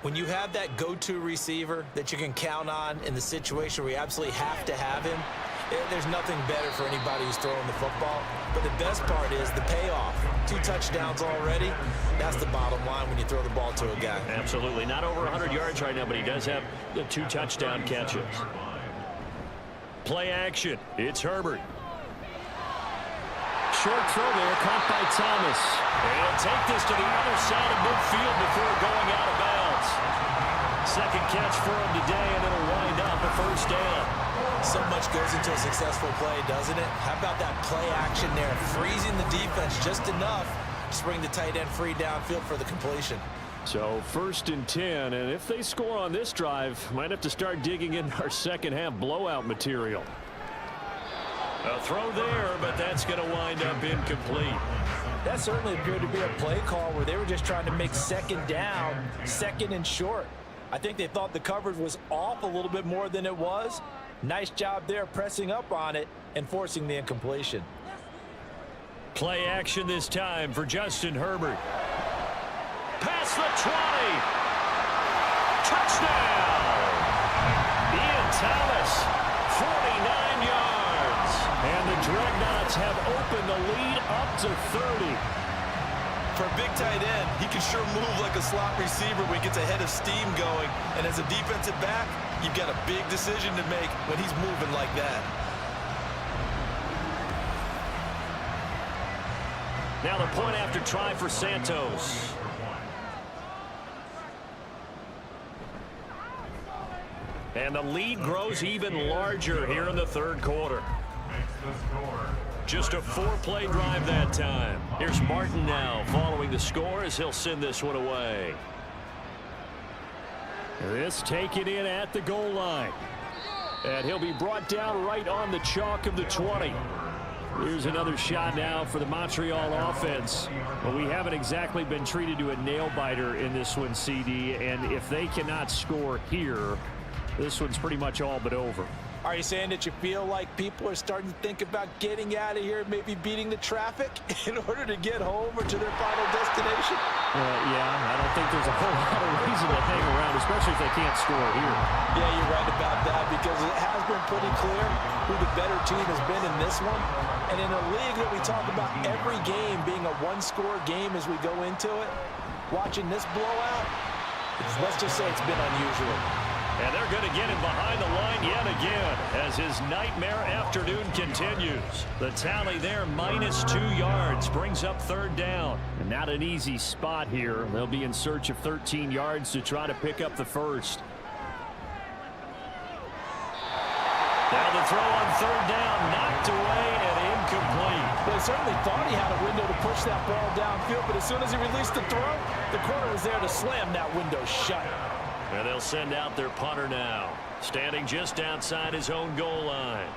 When you have that go-to receiver that you can count on in the situation where you absolutely have to have him, there's nothing better for anybody who's throwing the football. But the best part is the payoff. 2 touchdowns already. That's the bottom line when you throw the ball to a guy. Absolutely. Not over 100 yards right now, but he does have the 2 touchdown catches. Play action. It's Herbert. Short throw there, caught by Thomas. They'll take this to the other side of midfield before going out of bounds. Second catch for him today, and it'll wind up a first down. So much goes into a successful play, doesn't it? How about that play action there? Freezing the defense just enough to bring the tight end free downfield for the completion. So 1st and 10, and if they score on this drive, might have to start digging in our second half blowout material. A throw there, but that's going to wind up incomplete. That certainly appeared to be a play call where they were just trying to make second down, 2nd and short. I think they thought the coverage was off a little bit more than it was. Nice job there pressing up on it and forcing the incompletion. Play action this time for Justin Herbert. Past the 20. Touchdown. Ian Thomas, 49 yards. And the Dreadnoughts have opened the lead up to 30. For a big tight end, he can sure move like a slot receiver when he gets a head of steam going. And as a defensive back, you've got a big decision to make when he's moving like that. Now the point after try for Santos. And the lead grows even larger here in the third quarter. Just a 4-play drive that time. Here's Martin now following the score as he'll send this one away. This taken in at the goal line. And he'll be brought down right on the chalk of the 20. Here's another shot now for the Montreal offense. But we haven't exactly been treated to a nail-biter in this one, CD. And if they cannot score here, this one's pretty much all but over. Are you saying that you feel like people are starting to think about getting out of here, maybe beating the traffic in order to get home or to their final destination? Yeah, I don't think there's a whole lot of reason to hang around, especially if they can't score here. Yeah, you're right about that, because it has been pretty clear who the better team has been in this one. And in a league that we talk about every game being a one-score game as we go into it, watching this blowout, let's just say it's been unusual. And they're going to get him behind the line yet again as his nightmare afternoon continues. The tally there, -2 yards, brings up third down. And not an easy spot here. They'll be in search of 13 yards to try to pick up the first. Now the throw on third down, knocked away and incomplete. Well, he certainly thought he had a window to push that ball downfield, but as soon as he released the throw, the corner was there to slam that window shut. And they'll send out their punter now, standing just outside his own goal line.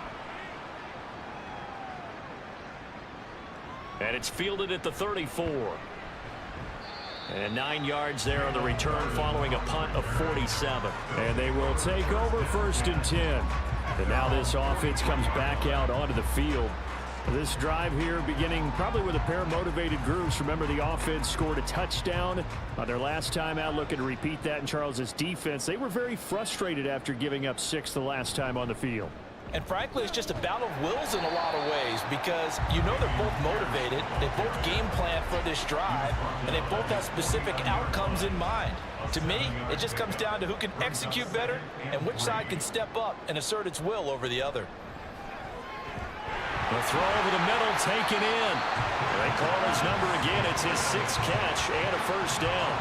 And it's fielded at the 34. And 9 yards there on the return following a punt of 47. And they will take over 1st and 10. And now this offense comes back out onto the field. This drive here beginning probably with a pair of motivated groups. Remember, the offense scored a touchdown on their last time out. Looking to repeat that in Charles's defense. They were very frustrated after giving up 6 the last time on the field. And frankly, it's just a battle of wills in a lot of ways, because you know they're both motivated. They both game plan for this drive, and they both have specific outcomes in mind. To me, it just comes down to who can execute better and which side can step up and assert its will over the other. The throw over the middle taken in. They call his number again. It's his 6th catch and a first down.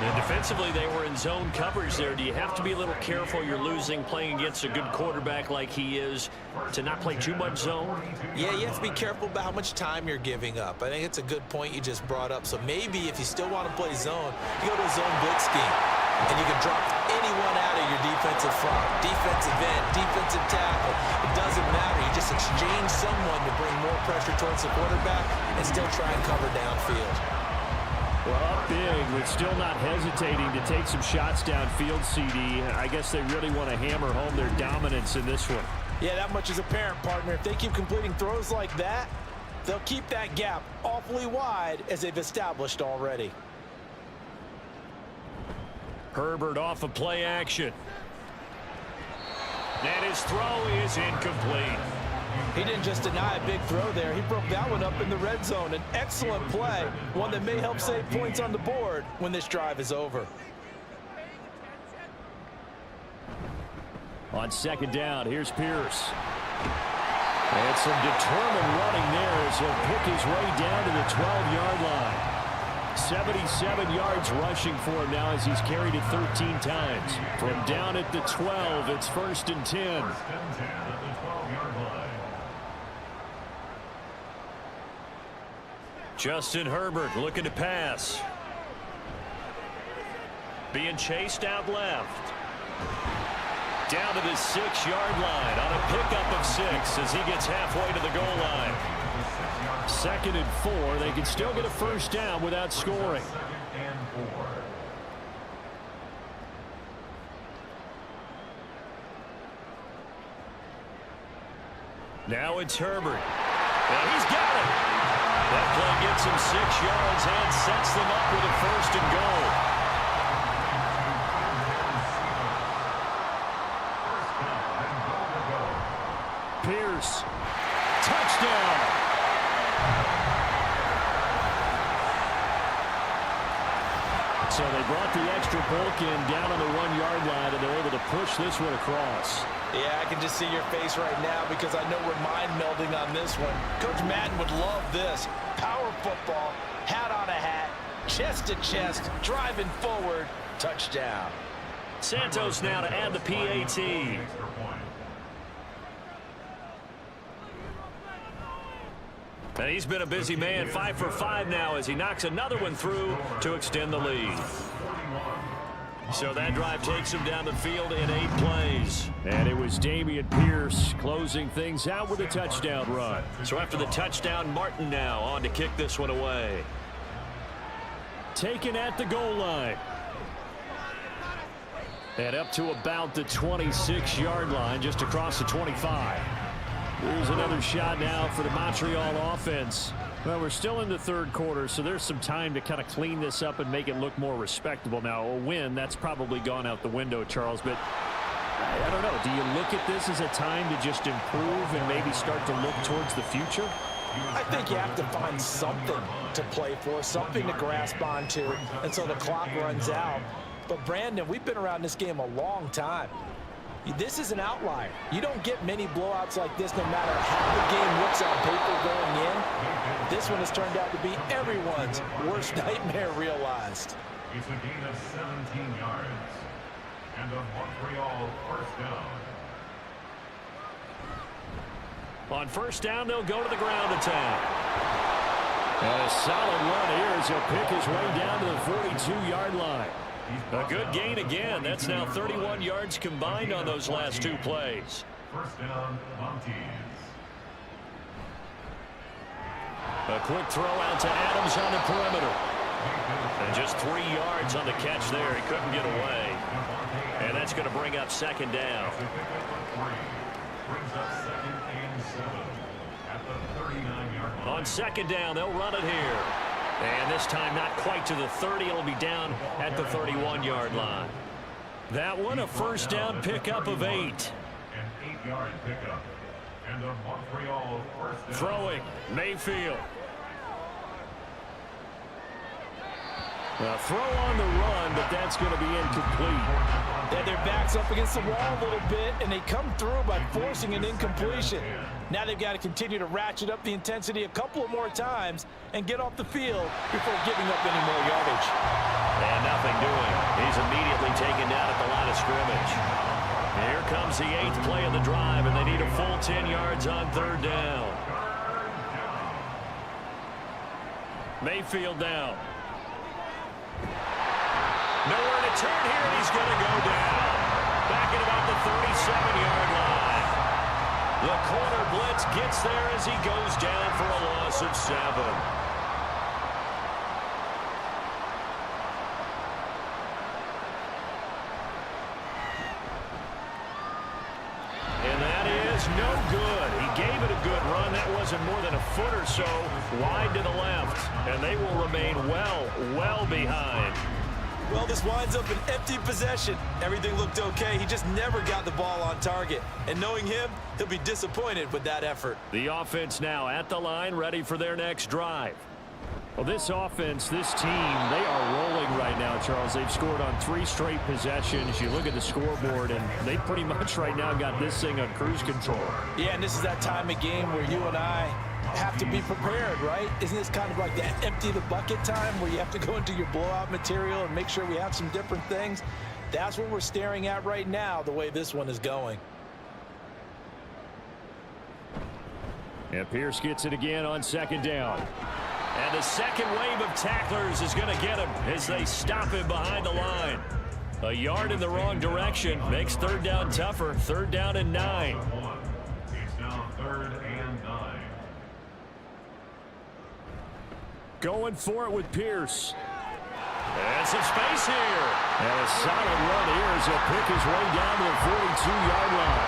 And defensively, they were in zone coverage there. Do you have to be a little careful? You're losing playing against a good quarterback like he is to not play too much zone? Yeah, you have to be careful about how much time you're giving up. I think it's a good point you just brought up. So maybe if you still want to play zone, you go to a zone blitz scheme. And you can drop anyone out of your defensive front, defensive end, defensive tackle. It doesn't matter. You just exchange someone to bring more pressure towards the quarterback and still try and cover downfield. Well, up big, but still not hesitating to take some shots downfield, CD. I guess they really want to hammer home their dominance in this one. Yeah, that much is apparent, partner. If they keep completing throws like that, they'll keep that gap awfully wide as they've established already. Herbert off of play action. And his throw is incomplete. He didn't just deny a big throw there. He broke that one up in the red zone. An excellent play, one that may help save points on the board when this drive is over. On 2nd down, here's Pierce. And some determined running there as he'll pick his way down to the 12-yard line. 77 yards rushing for him now as he's carried it 13 times. From down at the 12, it's 1st and 10. Justin Herbert looking to pass. Being chased out left. Down to the 6-yard line on a pickup of 6 as he gets halfway to the goal line. 2nd and 4. They can still get a first down without scoring. Now it's Herbert. And he's got it. That play gets him 6 yards and sets them up with a 1st and goal. Pierce. Touchdown. So they brought the extra bulk in down on the 1-yard line, and they're able to push this one across. Yeah, I can just see your face right now because I know we're mind melding on this one. Coach Madden would love this. Power football, hat on a hat, chest to chest, driving forward, touchdown. Santos now to add the PAT. And he's been a busy man, 5 for 5 now as he knocks another one through to extend the lead. So that drive takes him down the field in 8 plays. And it was Dameon Pierce closing things out with a touchdown run. So after the touchdown, Martin now on to kick this one away. Taken at the goal line. And up to about the 26-yard line, just across the 25. Here's another shot now for the Montreal offense. Well, we're still in the third quarter, so there's some time to kind of clean this up and make it look more respectable. Now, a win, that's probably gone out the window, Charles, but I don't know. Do you look at this as a time to just improve and maybe start to look towards the future? I think you have to find something to play for, something to grasp onto until the clock runs out. But, Brandon, we've been around this game a long time. This is an outlier. You don't get many blowouts like this no matter how the game looks on paper going in. This one has turned out to be everyone's worst nightmare realized. It's a gain of 17 yards. And a Montreal first down. On first down, they'll go to the ground attack. And a solid run here as he'll pick his way down to the 42-yard line. A good gain again. That's now 31 yards combined on those last 2 plays. First down, Montes. A quick throw out to Adams on the perimeter. And just 3 yards on the catch there. He couldn't get away. And that's going to bring up second down. Brings up second and 7 at the 39-yard line. On second down, they'll run it here. And this time not quite to the 30. It'll be down at the 31-yard line. That one a first down pickup of 8. An 8-yard pickup. And a Montreal first down. Throwing, Mayfield. A throw on the run, but that's going to be incomplete. Yeah, their back's up against the wall a little bit, and they come through by forcing an incompletion. Now they've got to continue to ratchet up the intensity a couple of more times and get off the field before giving up any more yardage. And nothing doing. He's immediately taken down at the line of scrimmage. Here comes the 8th play of the drive, and they need a full 10 yards on third down. Mayfield down. Nowhere to turn here, and he's going to go down. Back at about the 37-yard line. The corner blitz gets there as he goes down for a loss of 7. And that is no good. He gave it a good run. That wasn't more than a foot or so wide to the left. And they will remain well behind. Well, this winds up an empty possession. Everything looked okay. He just never got the ball on target. And knowing him, he'll be disappointed with that effort. The offense now at the line, ready for their next drive. Well, this offense, this team, they are rolling right now, Charles. They've scored on 3 straight possessions. You look at the scoreboard, and they pretty much right now got this thing on cruise control. Yeah, and this is that time of game where you and I have to be prepared, right? Isn't this kind of like that empty the bucket time where you have to go into your blowout material and make sure we have some different things? That's what we're staring at right now, the way this one is going. And Pierce gets it again on second down. And the second wave of tacklers is going to get him as they stop him behind the line. A yard in the wrong direction makes third down tougher. Third down and 9. It's now 3rd and 9. Going for it with Pierce. And some space here. And a solid run here as he'll pick his way down to the 42-yard line.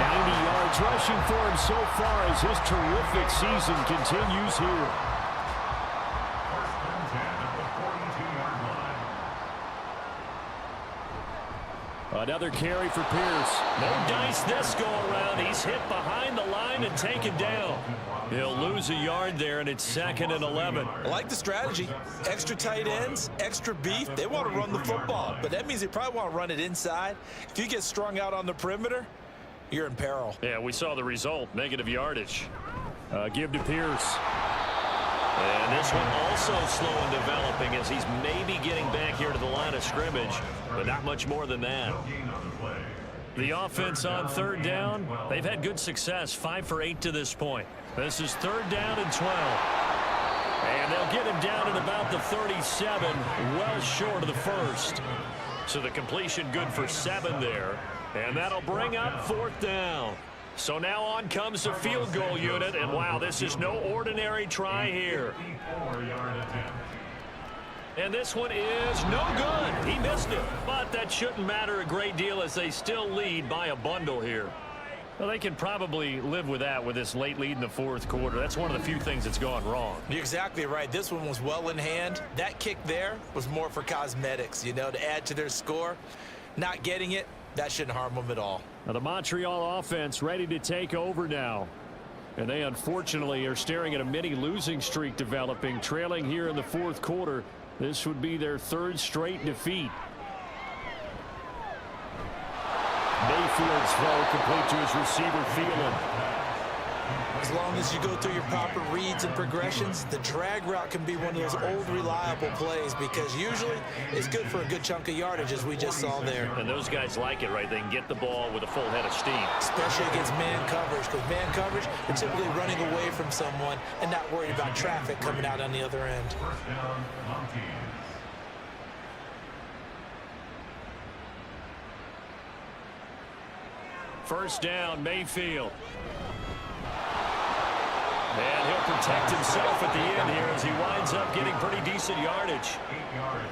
90 yards rushing for him so far as his terrific season continues here. First and 10 at the 42-yard line. Another carry for Pierce. No dice this go around. He's hit behind the line and taken down. He'll lose a yard there, and it's 2nd and 11. I like the strategy. Extra tight ends, extra beef. They want to run the football, but that means they probably want to run it inside. If you get strung out on the perimeter, you're in peril. Yeah, we saw the result, negative yardage. Give to Pierce. And this one also slow in developing as he's maybe getting back here to the line of scrimmage, but not much more than that. The offense on 3rd down, they've had good success, 5 for 8 to this point. This is 3rd down and 12. And they'll get him down at about the 37, well short of the first. So the completion good for 7 there. And that'll bring up 4th down. So now on comes the field goal unit, and wow, this is no ordinary try here. And this one is no good. He missed it, but that shouldn't matter a great deal as they still lead by a bundle here. Well, they can probably live with that with this late lead in the 4th quarter. That's one of the few things that's gone wrong. You're exactly right. This one was well in hand. That kick there was more for cosmetics, you know, to add to their score. Not getting it, that shouldn't harm them at all. Now the Montreal offense ready to take over now. And they unfortunately are staring at a mini losing streak developing, trailing here in the 4th quarter. This would be their 3rd straight defeat. Mayfield's throw complete to his receiver, Thielen. As long as you go through your proper reads and progressions, the drag route can be one of those old reliable plays because usually it's good for a good chunk of yardage, as we just saw there. And those guys like it, right? They can get the ball with a full head of steam. Especially against man coverage, because man coverage, they're typically running away from someone and not worried about traffic coming out on the other end. First down, Mayfield. And he'll protect himself at the end here as he winds up getting pretty decent yardage.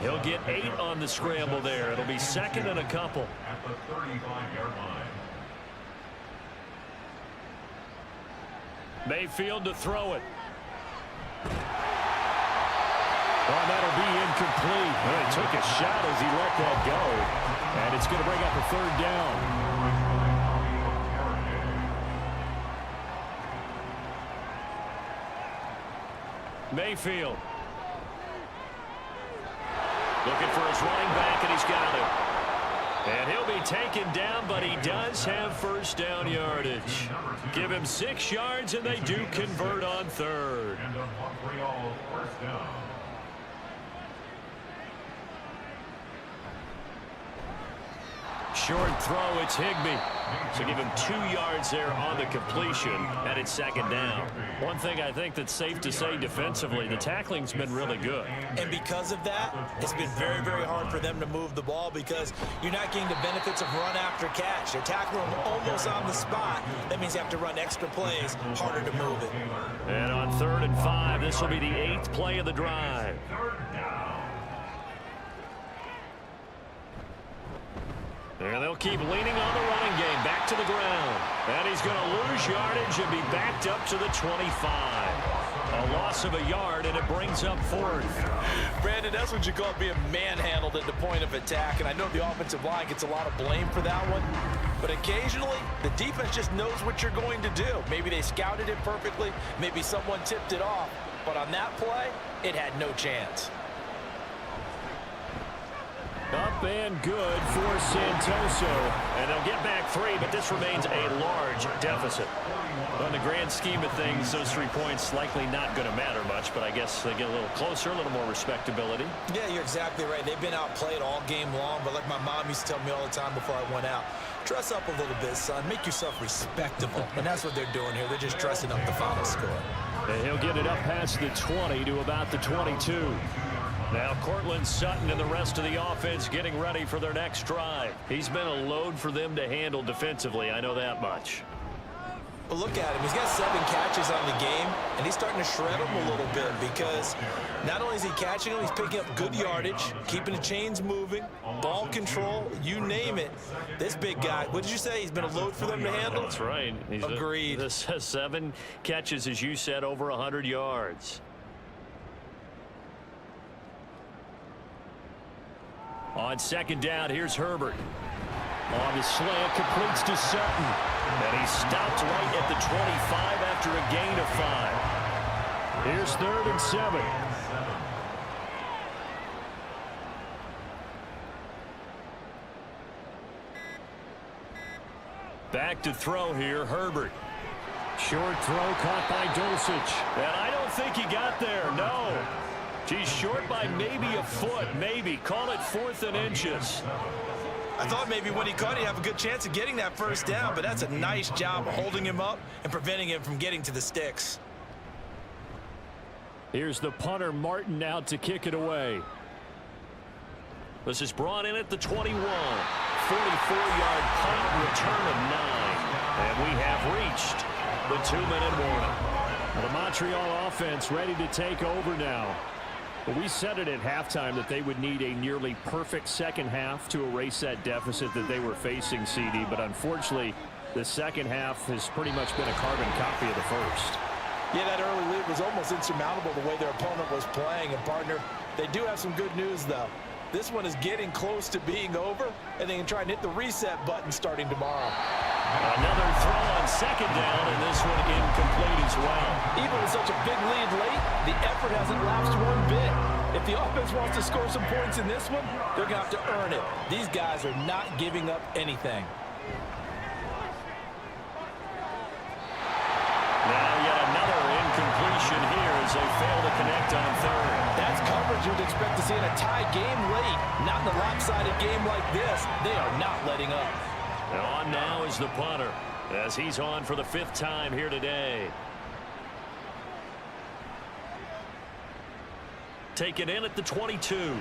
He'll get 8 on the scramble there. It'll be 2nd and a couple. At the 35-yard line. Mayfield to throw it. Oh, that'll be incomplete. Well, he took a shot as he let that go. And it's going to bring up a 3rd down. Mayfield. Looking for his running back, and he's got it. And he'll be taken down, but he does have first down yardage. Give him 6 yards, and they do convert on 3rd. And a Montreal first down. Short throw, it's Higbee. So give him 2 yards there on the completion, and it's 2nd down. One thing I think that's safe to say defensively, the tackling's been really good. And because of that, it's been very, very hard for them to move the ball because you're not getting the benefits of run after catch. They're tackling them almost on the spot. That means you have to run extra plays, harder to move it. And on 3rd and 5, this will be the 8th play of the drive. And they'll keep leaning on the running game back to the ground. And he's going to lose yardage and be backed up to the 25. A loss of a yard, and it brings up 4th. Brandon, that's what you call being manhandled at the point of attack. And I know the offensive line gets a lot of blame for that one. But occasionally, the defense just knows what you're going to do. Maybe they scouted it perfectly. Maybe someone tipped it off. But on that play, it had no chance. Up and good for Santoso. And they'll get back 3, but this remains a large deficit. Well, in the grand scheme of things, those 3 points likely not going to matter much, but I guess they get a little closer, a little more respectability. Yeah, you're exactly right. They've been outplayed all game long, but like my mom used to tell me all the time before I went out, dress up a little bit, son. Make yourself respectable. And that's what they're doing here. They're just dressing up the final score. And he'll get it up past the 20 to about the 22. Now Cortland Sutton and the rest of the offense getting ready for their next drive. He's been a load for them to handle defensively, I know that much. But look at him. He's got 7 catches on the game, and he's starting to shred them a little bit because not only is he catching them, he's picking up good yardage, keeping the chains moving, ball control, you name it. This big guy, what did you say? He's been a load for them to handle? That's right. Agreed. This has 7 catches, as you said, over 100 yards. On 2nd down, here's Herbert. On the slant, completes to Sutton. And he stopped right at the 25 after a gain of 5. Here's 3rd and 7. Back to throw here, Herbert. Short throw caught by Dulcich. And I don't think he got there, no. He's short by maybe a foot, maybe. Call it 4th and inches. I thought maybe when he caught it, he'd have a good chance of getting that first down, but that's a nice job of holding him up and preventing him from getting to the sticks. Here's the punter, Martin, out to kick it away. This is brought in at the 21. 44-yard punt, return of 9. And we have reached the 2-minute warning. The Montreal offense ready to take over now. But we said it at halftime that they would need a nearly perfect second half to erase that deficit that they were facing, CD. But unfortunately, the second half has pretty much been a carbon copy of the first. Yeah, that early lead was almost insurmountable the way their opponent was playing. And, partner, they do have some good news, though. This one is getting close to being over, and they can try and hit the reset button starting tomorrow. Another throw on second down, and this one incomplete as well. Even with such a big lead late, the effort hasn't lapsed one bit. If the offense wants to score some points in this one, they're going to have to earn it. These guys are not giving up anything. Now yet another incompletion here as they fail to connect on 3rd. That's coverage you'd expect to see in a tie game late. Not in a lopsided game like this. They are not letting up. And on now is the punter as he's on for the 5th time here today. Taken in at the 22.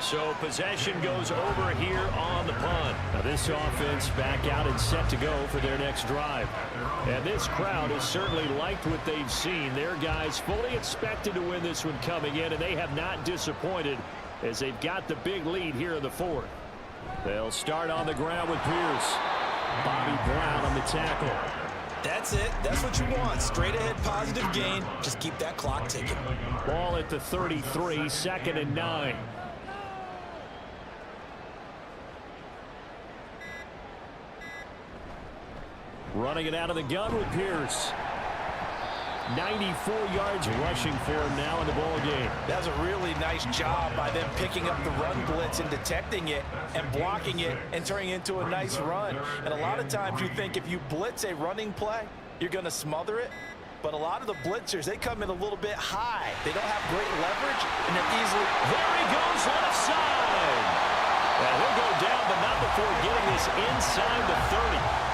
So possession goes over here on the punt. Now this offense back out and set to go for their next drive. And this crowd has certainly liked what they've seen. Their guys fully expected to win this one coming in, and they have not disappointed as they've got the big lead here in the 4th. They'll start on the ground with Pierce. Bobby Brown on the tackle. That's it. That's what you want. Straight ahead positive gain. Just keep that clock ticking. Ball at the 33, 2nd and 9. Running it out of the gun with Pierce. 94 yards rushing for him now in the ball game. That's a really nice job by them picking up the run blitz and detecting it and blocking it and turning it into a nice run. And a lot of times you think if you blitz a running play, you're going to smother it. But a lot of the blitzers, they come in a little bit high. They don't have great leverage, and they're easily... There he goes left side. And he'll go down, but not before getting this inside the 30.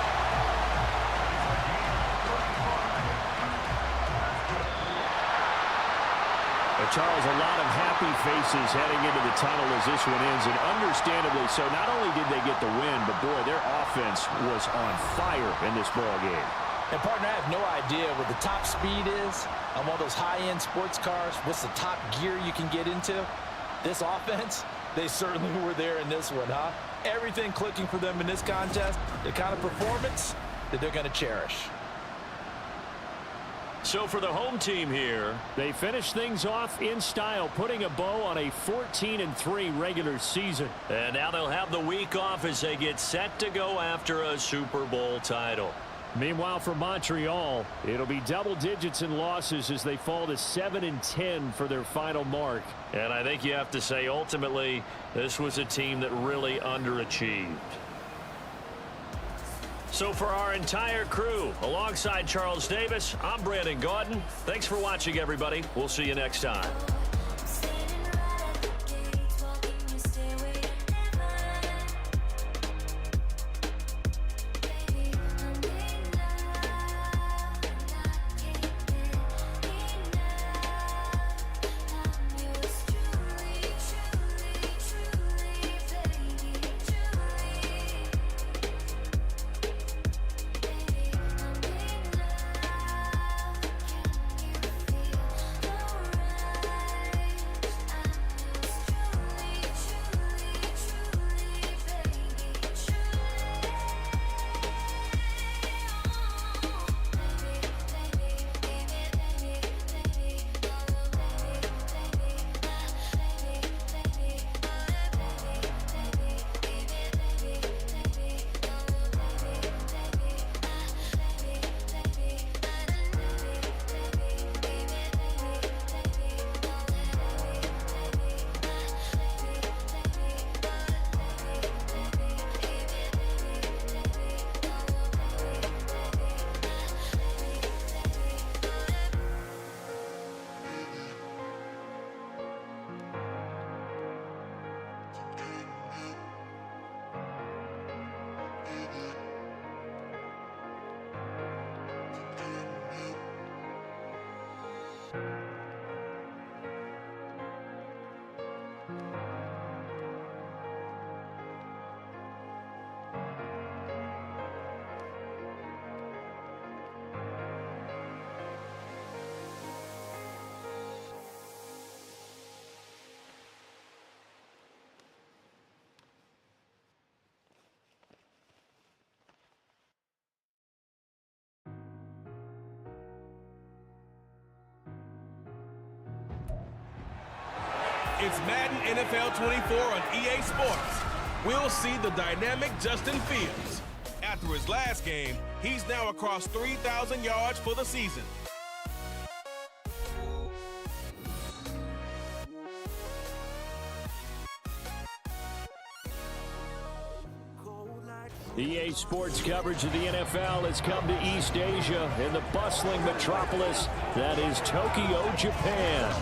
Charles, a lot of happy faces heading into the tunnel as this one ends, and understandably so. Not only did they get the win, but boy, their offense was on fire in this ball game. And, partner, I have no idea what the top speed is on one of those high-end sports cars. What's the top gear you can get into? This offense, they certainly were there in this one, huh? Everything clicking for them in this contest, the kind of performance that they're going to cherish. So for the home team here, they finish things off in style, putting a bow on a 14-3 regular season. And now they'll have the week off as they get set to go after a Super Bowl title. Meanwhile, for Montreal, it'll be double digits in losses as they fall to 7-10 for their final mark. And I think you have to say, ultimately, this was a team that really underachieved. So for our entire crew, alongside Charles Davis, I'm Brandon Gaudin. Thanks for watching, everybody. We'll see you next time. It's Madden NFL 24 on EA Sports. We'll see the dynamic Justin Fields. After his last game, he's now across 3,000 yards for the season. EA Sports coverage of the NFL has come to East Asia in the bustling metropolis that is Tokyo, Japan.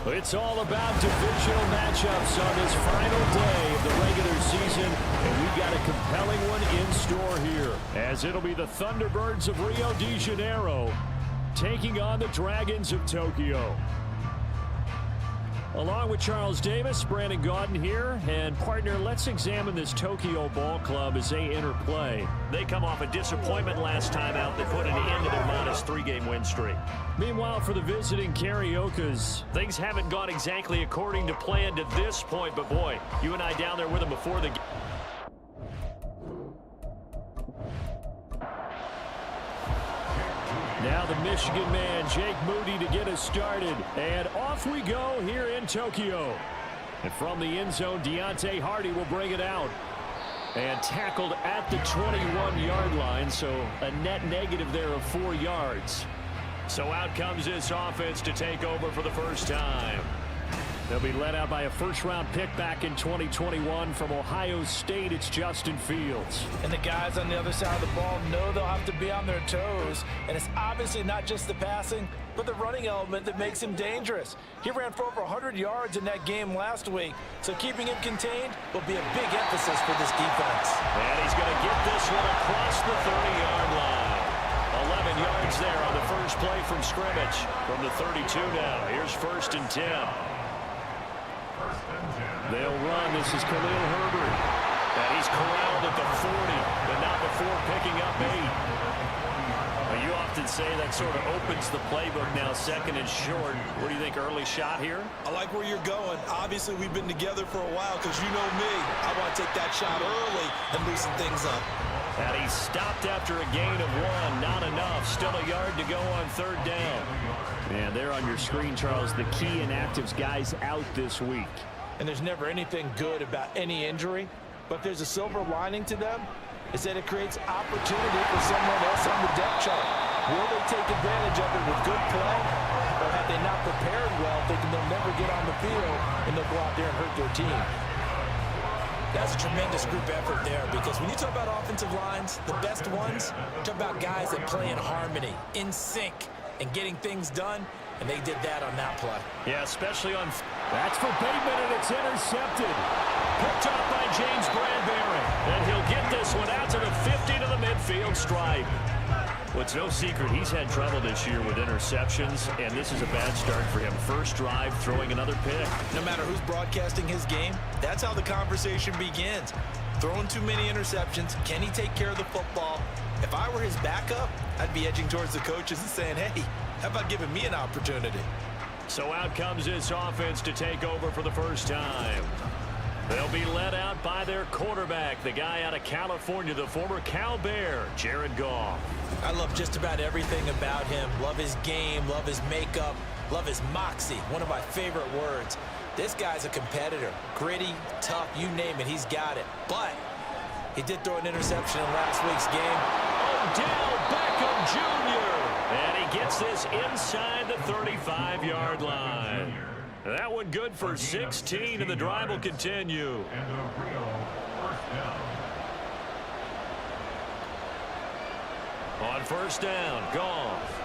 It's all about divisional matchups on this final day of the regular season, and we got a compelling one in store here, as it'll be the Thunderbirds of Rio de Janeiro taking on the Dragons of Tokyo. Along with Charles Davis, Brandon Gaudin here, and partner, let's examine this Tokyo ball club as they enter play. They come off a disappointment last time out that put an end to their -3-game win streak. Meanwhile, for the visiting Cariocas, things haven't gone exactly according to plan to this point, but boy, you and I down there with them before the game. Now the Michigan man, Jake Moody, to get us started. And off we go here in Tokyo. And from the end zone, Deontay Hardy will bring it out. And tackled at the 21-yard line, so a net negative there of 4 yards. So out comes this offense to take over for the first time. They'll be led out by a first-round pick back in 2021 from Ohio State. It's Justin Fields. And the guys on the other side of the ball know they'll have to be on their toes. And it's obviously not just the passing, but the running element that makes him dangerous. He ran for over 100 yards in that game last week, so keeping him contained will be a big emphasis for this defense. And he's going to get this one across the 30-yard line. 11 yards there on the first play from scrimmage. From the 32 now, here's 1st and 10. They'll run. This is Khalil Herbert. And he's corralled at the 40, but not before picking up 8. Well, you often say that sort of opens the playbook now, 2nd and short. What do you think, early shot here? I like where you're going. Obviously, we've been together for a while because you know me. I want to take that shot early and loosen things up. And he stopped after a gain of 1. Not enough. Still a yard to go on 3rd down. And there on your screen, Charles, the key inactives guys out this week. And there's never anything good about any injury, but there's a silver lining to them, is that it creates opportunity for someone else on the depth chart. Will they take advantage of it with good play, or have they not prepared well, thinking they'll never get on the field, and they'll go out there and hurt their team? That's a tremendous group effort there, because when you talk about offensive lines, the best ones, talk about guys that play in harmony, in sync, and getting things done, and they did that on that play. Yeah, especially on... That's for Bateman, and it's intercepted. Picked off by James Bradbury. And he'll get this one out to the 50 to the midfield stripe. Well, it's no secret he's had trouble this year with interceptions, and this is a bad start for him. First drive, throwing another pick. No matter who's broadcasting his game, that's how the conversation begins. Throwing too many interceptions, can he take care of the football? If I were his backup, I'd be edging towards the coaches and saying, hey, how about giving me an opportunity? So out comes this offense to take over for the first time. They'll be led out by their quarterback, the guy out of California, the former Cal Bear, Jared Goff. I love just about everything about him. Love his game, love his makeup, love his moxie, one of my favorite words. This guy's a competitor. Gritty, tough, you name it, he's got it. But he did throw an interception in last week's game. Odell Beckham Jr. And he gets this inside the 35-yard line. That one good for 16, and the drive will continue. On 1st down, Goff.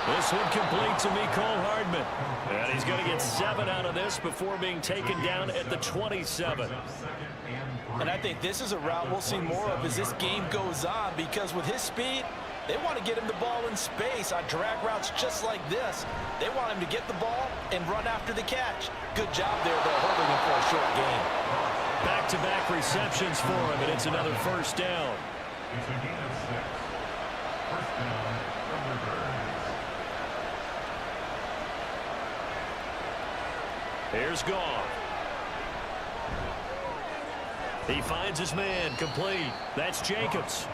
This one complete to Mecole Hardman. And he's going to get 7 out of this before being taken down at the 27. And I think this is a route we'll see more of as this game goes on, because with his speed, they want to get him the ball in space on drag routes just like this. They want him to get the ball and run after the catch. Good job there, though, holding him for a short gain. Back-to-back receptions for him, and it's another 1st down. It's a gain of 6. 1st down from the 30. Here's Goff. He finds his man, complete. That's Jacobs.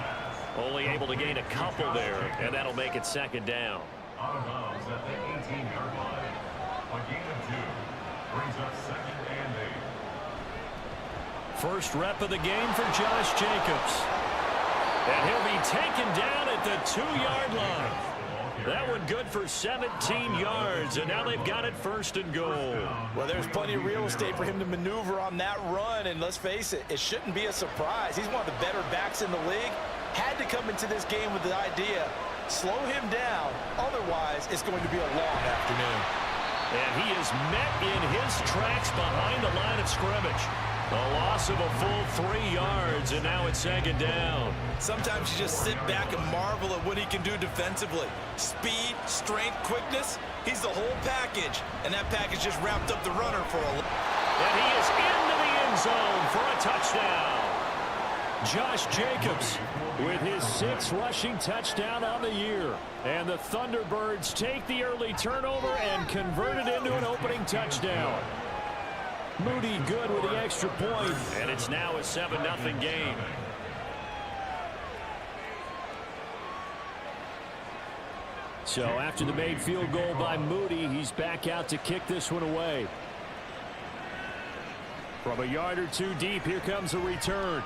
Only able to gain a couple there, and that'll make it 2nd down. Out of bounds at the 18-yard line. A gain of 2. Brings up 2nd and 8. First rep of the game for Josh Jacobs. And he'll be taken down at the 2-yard line. That one good for 17 yards, and now they've got it 1st and goal. Well, there's plenty of real estate for him to maneuver on that run, and let's face it, it shouldn't be a surprise. He's one of the better backs in the league. Had to come into this game with the idea, slow him down, otherwise it's going to be a long afternoon. And he is met in his tracks behind the line of scrimmage. A loss of a full 3 yards, and now it's 2nd down. Sometimes you just sit back and marvel at what he can do defensively. Speed, strength, quickness, he's the whole package. And that package just wrapped up the runner for a... And he is into the end zone for a touchdown. Josh Jacobs with his 6th rushing touchdown on the year. And the Thunderbirds take the early turnover and convert it into an opening touchdown. Moody good with the extra point. And it's now a 7-0 game. So after the made field goal by Moody, he's back out to kick this one away. From a yard or 2 deep, here comes a return.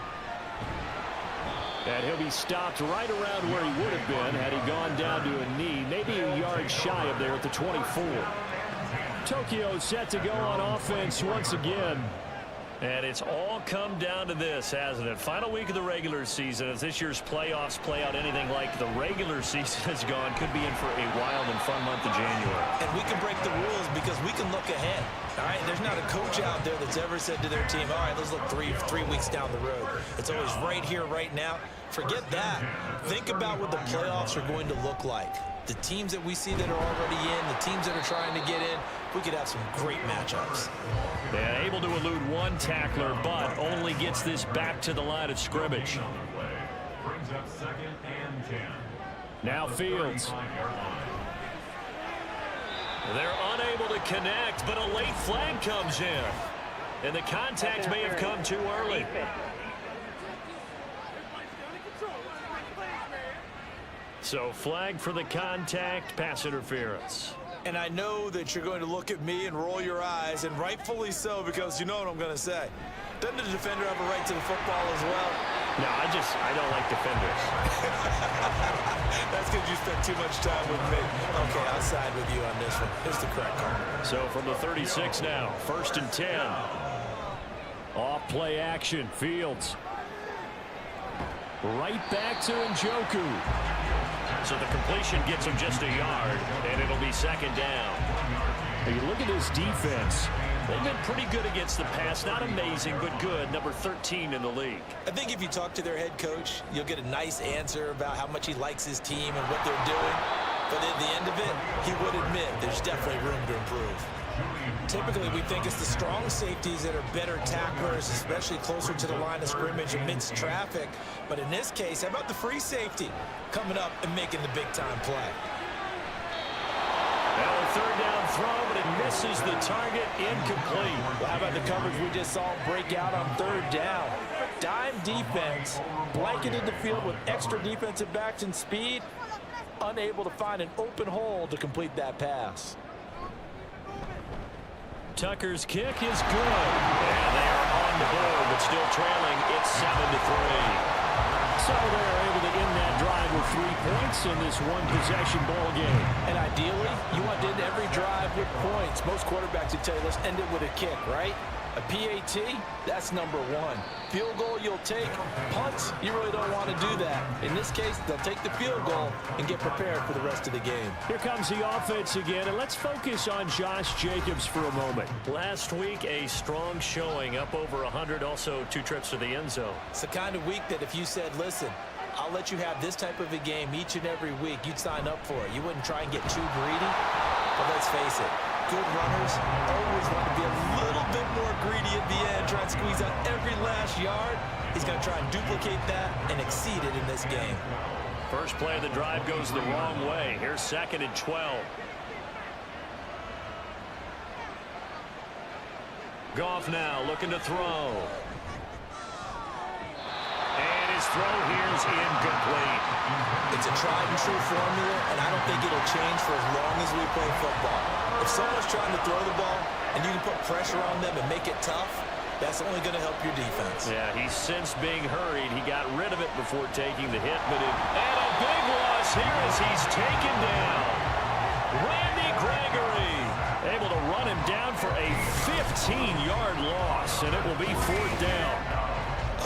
And he'll be stopped right around where he would have been had he gone down to a knee, maybe a yard shy of there at the 24. Tokyo set to go on offense once again. And it's all come down to this, hasn't it? Final week of the regular season. As this year's playoffs play out anything like the regular season has gone, could be in for a wild and fun month of January. And we can break the rules because we can look ahead. All right, there's not a coach out there that's ever said to their team, all right, let's look three weeks down the road. It's always right here, right now. Forget that. Think about what the playoffs are going to look like. The teams that we see that are already in, the teams that are trying to get in, we could have some great matchups. Yeah, able to elude one tackler, but only gets this back to the line of scrimmage. Brings up 2nd and 10. Now Fields. They're unable to connect, but a late flag comes in. And the contact may have come too early. So flag for the contact, pass interference. And I know that you're going to look at me and roll your eyes, and rightfully so, because you know what I'm going to say. Doesn't the defender have a right to the football as well? No, I don't like defenders. That's because you spent too much time with me. Okay, I'll side with you on this one. Here's the correct call. So from the 36 now, 1st and 10. Off play action, Fields. Right back to Njoku. So the completion gets him just a yard, and it'll be 2nd down. Now you look at this defense. They've been pretty good against the pass. Not amazing, but good. Number 13 in the league. I think if you talk to their head coach, you'll get a nice answer about how much he likes his team and what they're doing. But at the end of it, he would admit there's definitely room to improve. Typically, we think it's the strong safeties that are better tacklers, especially closer to the line of scrimmage amidst traffic. But in this case, how about the free safety coming up and making the big-time play? Now a 3rd down throw, but it misses the target, incomplete. Well, how about the coverage we just saw break out on 3rd down? Dime defense, blanketed the field with extra defensive backs and speed, unable to find an open hole to complete that pass. Tucker's kick is good. And they are on the board, but still trailing. It's 7-3. So they're able to end that drive with 3 points in this one-possession ball game. And ideally, you want to end every drive with points. Most quarterbacks would tell you, let's end it with a kick, right? A PAT, that's number 1. Field goal, you'll take. Punts, you really don't want to do that. In this case, they'll take the field goal and get prepared for the rest of the game. Here comes the offense again, and let's focus on Josh Jacobs for a moment. Last week, a strong showing, up over 100, also 2 trips to the end zone. It's the kind of week that if you said, listen, I'll let you have this type of a game each and every week, you'd sign up for it. You wouldn't try and get too greedy. But let's face it, good runners always want to be a little bit more greedy at the end, try and squeeze out every last yard. He's going to try and duplicate that and exceed it in this game. First play of the drive goes the wrong way. Here's 2nd and 12. Goff now looking to throw. And his throw here's incomplete. It's a tried and true formula, and I don't think it'll change for as long as we play football. If someone's trying to throw the ball and you can put pressure on them and make it tough, that's only going to help your defense. Yeah, he's since being hurried. He got rid of it before taking the hit, and a big loss here as he's taken down. Randy Gregory able to run him down for a 15-yard loss, and it will be 4th down.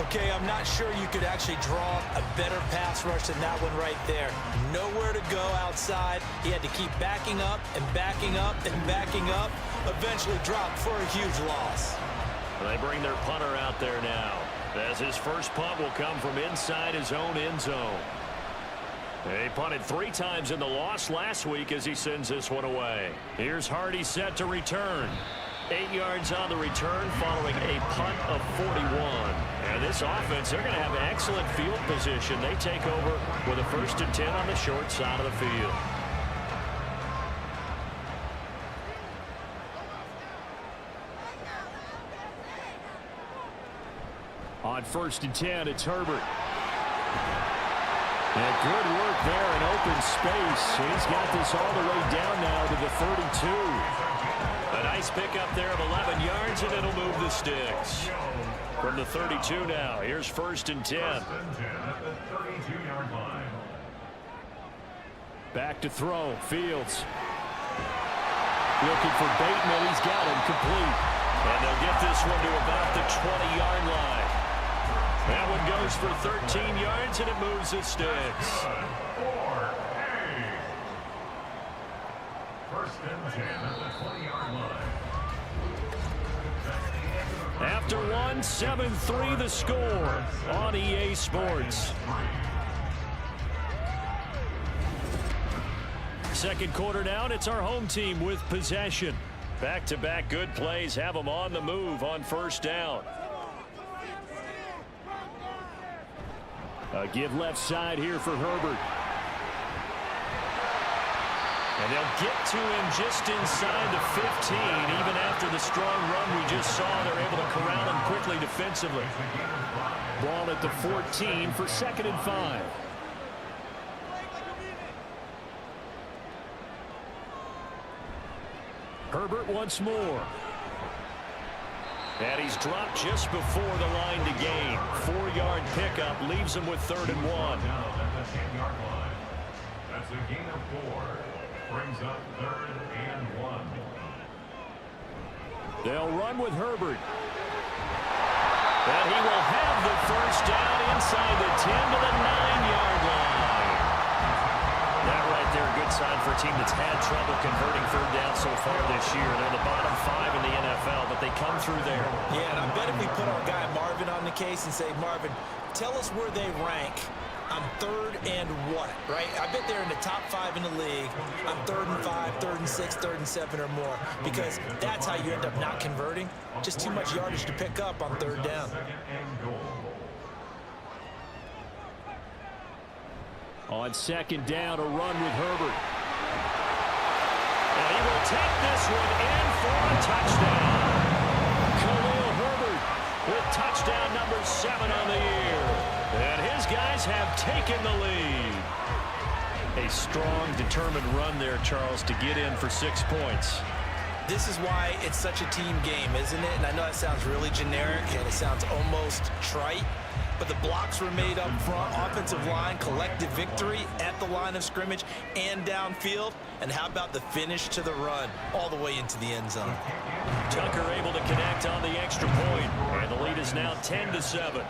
Okay, I'm not sure you could actually draw a better pass rush than that one right there. Nowhere to go outside. He had to keep backing up and backing up and backing up. Eventually dropped for a huge loss. They bring their punter out there now, as his first punt will come from inside his own end zone. He punted 3 times in the loss last week as he sends this one away. Here's Hardy set to return. 8 yards on the return following a punt of 41. And this offense, they're going to have excellent field position. They take over with a 1st and 10 on the short side of the field. On 1st and 10, it's Herbert. And good work there in open space. He's got this all the way down now to the 32. A nice pickup there of 11 yards, and it'll move the sticks. From the 32 now, here's 1st and 10. 1st and 10 at the 32-yard line. Back to throw, Fields. Looking for Bateman, he's got him complete. And they'll get this one to about the 20-yard line. That one goes for 13 yards, and it moves the sticks. 1st and 10 at the 20-yard line. After one, 7-3 the score on EA Sports. Second quarter now, and it's our home team with possession. Back-to-back good plays have them on the move on 1st down. A give left side here for Herbert. And they'll get to him just inside the 15. Even after the strong run we just saw, they're able to corral him quickly defensively. Ball at the 14 for 2nd and 5. Herbert once more. And he's dropped just before the line to gain. 4-yard pickup leaves him with 3rd and 1. Down at the 10-yard line. That's a gain of 4. Brings up 3rd and 1. They'll run with Herbert. And he will have the 1st down inside the 10 to the 9-yard line. That right there, a good sign for a team that's had trouble converting 3rd down so far this year. They're the bottom 5 in the NFL, but they come through there. Yeah, and I bet if we put our guy Marvin on the case and say, Marvin, tell us where they rank on 3rd and what, right? I bet they're in the top 5 in the league on 3rd and 5, 3rd and 6, 3rd and 7 or more, because that's how you end up not converting. Just too much yardage to pick up on 3rd down. On 2nd down, a run with Herbert. And he will take this one in for a touchdown. Khalil Herbert with touchdown number 7 on the year. And his guys have taken the lead. A strong, determined run there, Charles, to get in for 6 points. This is why it's such a team game, isn't it? And I know that sounds really generic and it sounds almost trite, but the blocks were made up front, offensive line, collective victory at the line of scrimmage and downfield. And how about the finish to the run all the way into the end zone? Tucker able to connect on the extra point, and the lead is now 10-7.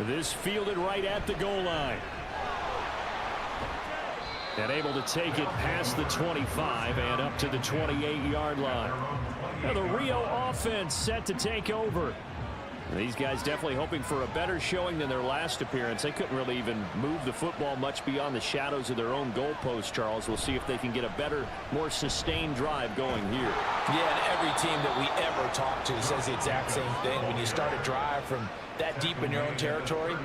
This fielded right at the goal line. And able to take it past the 25 and up to the 28-yard line. Now the Rio offense set to take over. These guys definitely hoping for a better showing than their last appearance. They couldn't really even move the football much beyond the shadows of their own goalpost, Charles. We'll see if they can get a better, more sustained drive going here. Yeah, and every team that we ever talk to says the exact same thing. When you start a drive from that deep in your own territory,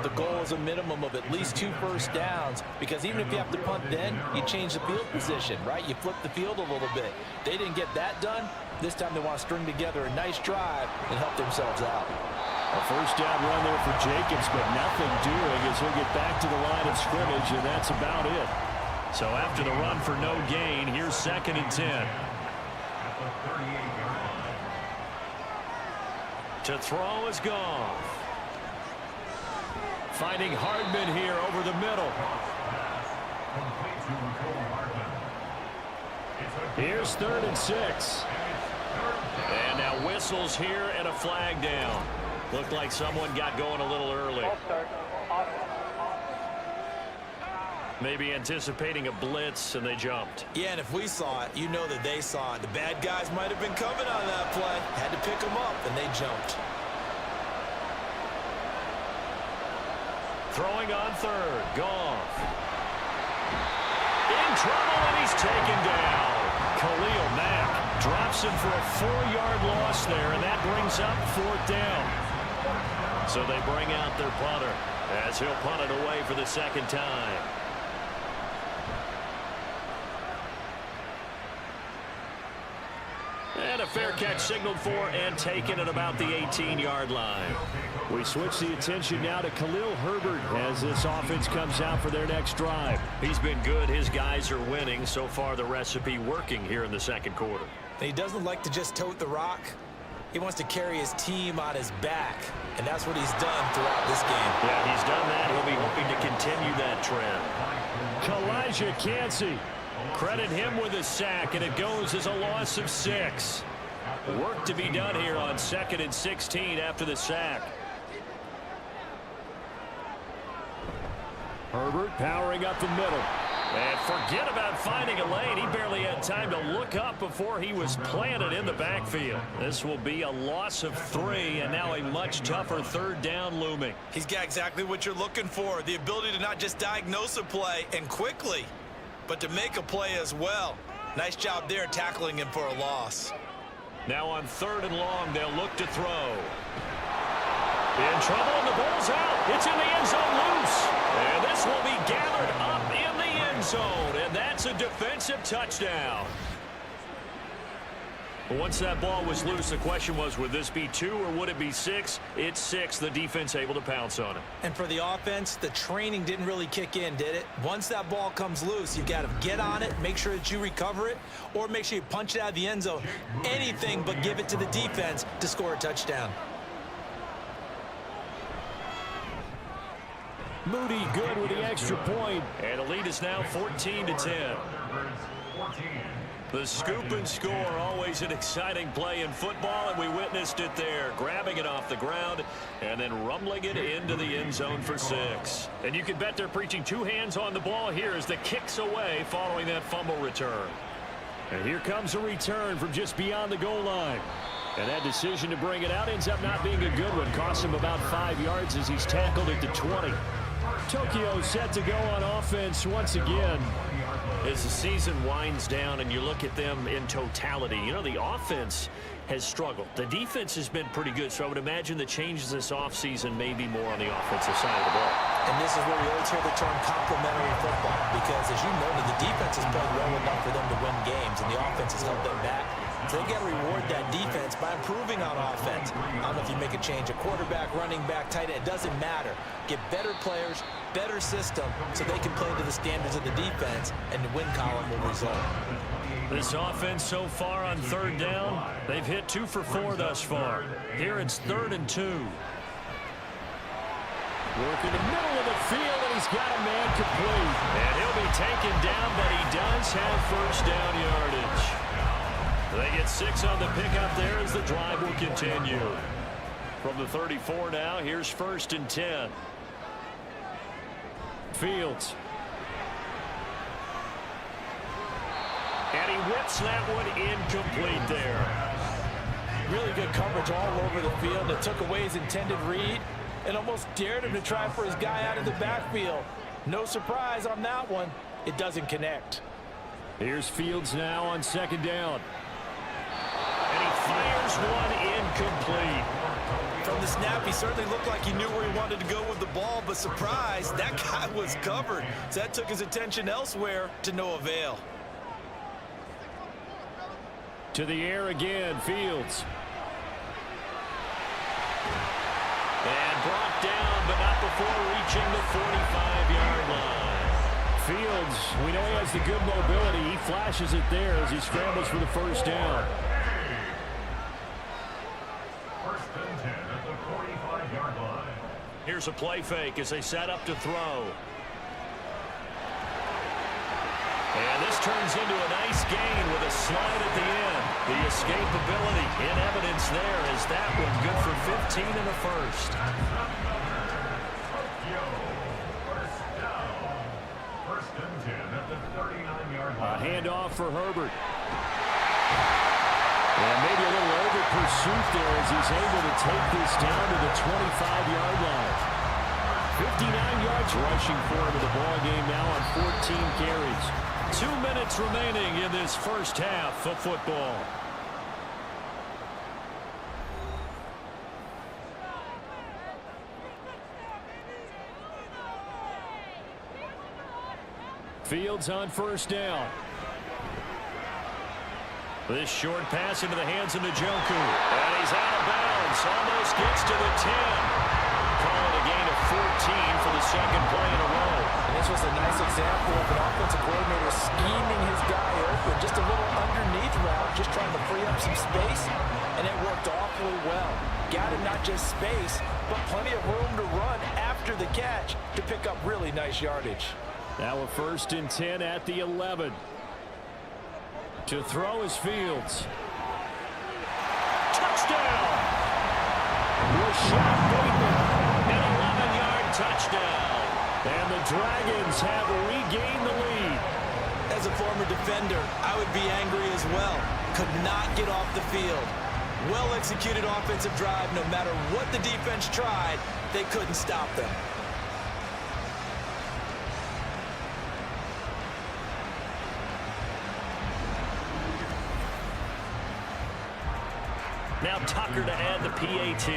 the goal is a minimum of at least 2 first downs, because even if you have to punt then, you change the field position, right? You flip the field a little bit. They didn't get that done. This time they want to string together a nice drive and help themselves out. A first down run there for Jacobs, but nothing doing as he'll get back to the line of scrimmage, and that's about it. So after the run for no gain, here's 2nd and 10. At the 38-yard line. To throw is Goff. Finding Hardman here over the middle. Complete to Cole Hardman. Here's 3rd and 6. And now whistles here and a flag down. Looked like someone got going a little early. False start. Offense. Maybe anticipating a blitz, and they jumped. Yeah, and if we saw it, you know that they saw it. The bad guys might have been coming on that play. Had to pick them up, and they jumped. Throwing on 3rd. Goff. In trouble, and he's taken down. Khalil Mack drops him for a 4-yard loss there, and that brings up 4th down. So they bring out their punter as he'll punt it away for the 2nd time. And a fair catch signaled for and taken at about the 18-yard line. We switch the attention now to Khalil Herbert as this offense comes out for their next drive. He's been good. His guys are winning. So far, the recipe working here in the 2nd quarter. And he doesn't like to just tote the rock. He wants to carry his team on his back, and that's what he's done throughout this game. Yeah, he's done that. He'll be hoping to continue that trend. Kalijah Kancey. Credit him with a sack, and it goes as a loss of 6. Work to be done here on 2nd and 16 after the sack. Herbert powering up the middle. And forget about finding a lane. He barely had time to look up before he was planted in the backfield. This will be a loss of 3, and now a much tougher 3rd down looming. He's got exactly what you're looking for, the ability to not just diagnose a play and quickly, but to make a play as well. Nice job there tackling him for a loss. Now on 3rd and long, they'll look to throw. In trouble, and the ball's out. It's in the end zone loose. And this will be gathered up in the end zone, and that's a defensive touchdown. Once that ball was loose, the question was, would this be 2 or would it be 6? It's 6. The defense able to pounce on it. And for the offense, the training didn't really kick in, did it? Once that ball comes loose, you've got to get on it, make sure that you recover it, or make sure you punch it out of the end zone. Anything but give it to the defense to score a touchdown. Moody good with the extra point. And the lead is now 14-10. The scoop and score, always an exciting play in football, and we witnessed it there, grabbing it off the ground and then rumbling it into the end zone for 6. And you can bet they're preaching 2 hands on the ball here as the kick's away following that fumble return. And here comes a return from just beyond the goal line. And that decision to bring it out ends up not being a good one. Costs him about 5 yards as he's tackled at the 20. Tokyo set to go on offense once again. As the season winds down and you look at them in totality, you know, the offense has struggled. The defense has been pretty good, so I would imagine the changes this offseason may be more on the offensive side of the ball. And this is where you always hear the term complementary football, because as you noted, the defense has played well enough for them to win games, and the offense has held them back. So they got to reward that defense by improving on offense. I don't know if you make a change, a quarterback, running back, tight end, it doesn't matter. Get better players, better system, so they can play to the standards of the defense, and the win column will result. This offense so far on 3rd down, they've hit 2 for 4 thus far. Here it's 3rd and 2. Work in the middle of the field, and he's got a man complete. And he'll be taken down, but he does have first down yardage. They get 6 on the pickup there as the drive will continue. From the 34 now, here's 1st and 10. Fields. And he whips that one incomplete there. Really good coverage all over the field. It took away his intended read and almost dared him to try for his guy out of the backfield. No surprise on that one. It doesn't connect. Here's Fields now on 2nd down. And he fires one incomplete. From the snap, he certainly looked like he knew where he wanted to go with the ball, but surprise, that guy was covered. So that took his attention elsewhere to no avail. To the air again, Fields. And brought down, but not before reaching the 45-yard line. Fields, we know he has the good mobility. He flashes it there as he scrambles for the first down. First and 10 at the 45-yard line. Here's a play fake as they set up to throw. And this turns into a nice gain with a slide at the end. The escapability in evidence there as that one good for 15 in the first. First and 10 at the 39-yard A line. handoff for Herbert. And maybe a little over pursuit there as he's able to take this down to the 25-yard line. 59 yards rushing for him in the ball game now on 14 carries. 2 minutes remaining in this first half of football. Fields on first down. This short pass into the hands of Njoku. And he's out of bounds. Almost gets to the 10. Call it a gain of 14 for the second play in a row. And this was a nice example of an offensive coordinator scheming his guy open. Just a little underneath route, just trying to free up some space. And it worked awfully well. Got him not just space, but plenty of room to run after the catch to pick up really nice yardage. Now a first and 10 at the 11. To throw is Fields. Touchdown! Rashad Bateman. An 11-yard touchdown. And the Dragons have regained the lead. As a former defender, I would be angry as well. Could not get off the field. Well-executed offensive drive. No matter what the defense tried, they couldn't stop them. Now Tucker to add the PAT.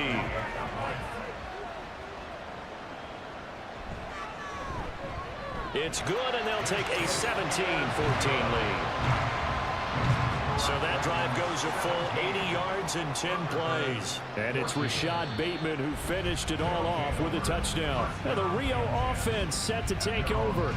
It's good, and they'll take a 17-14 lead. So that drive goes a full 80 yards in 10 plays. And it's Rashad Bateman who finished it all off with a touchdown. And the Rio offense set to take over.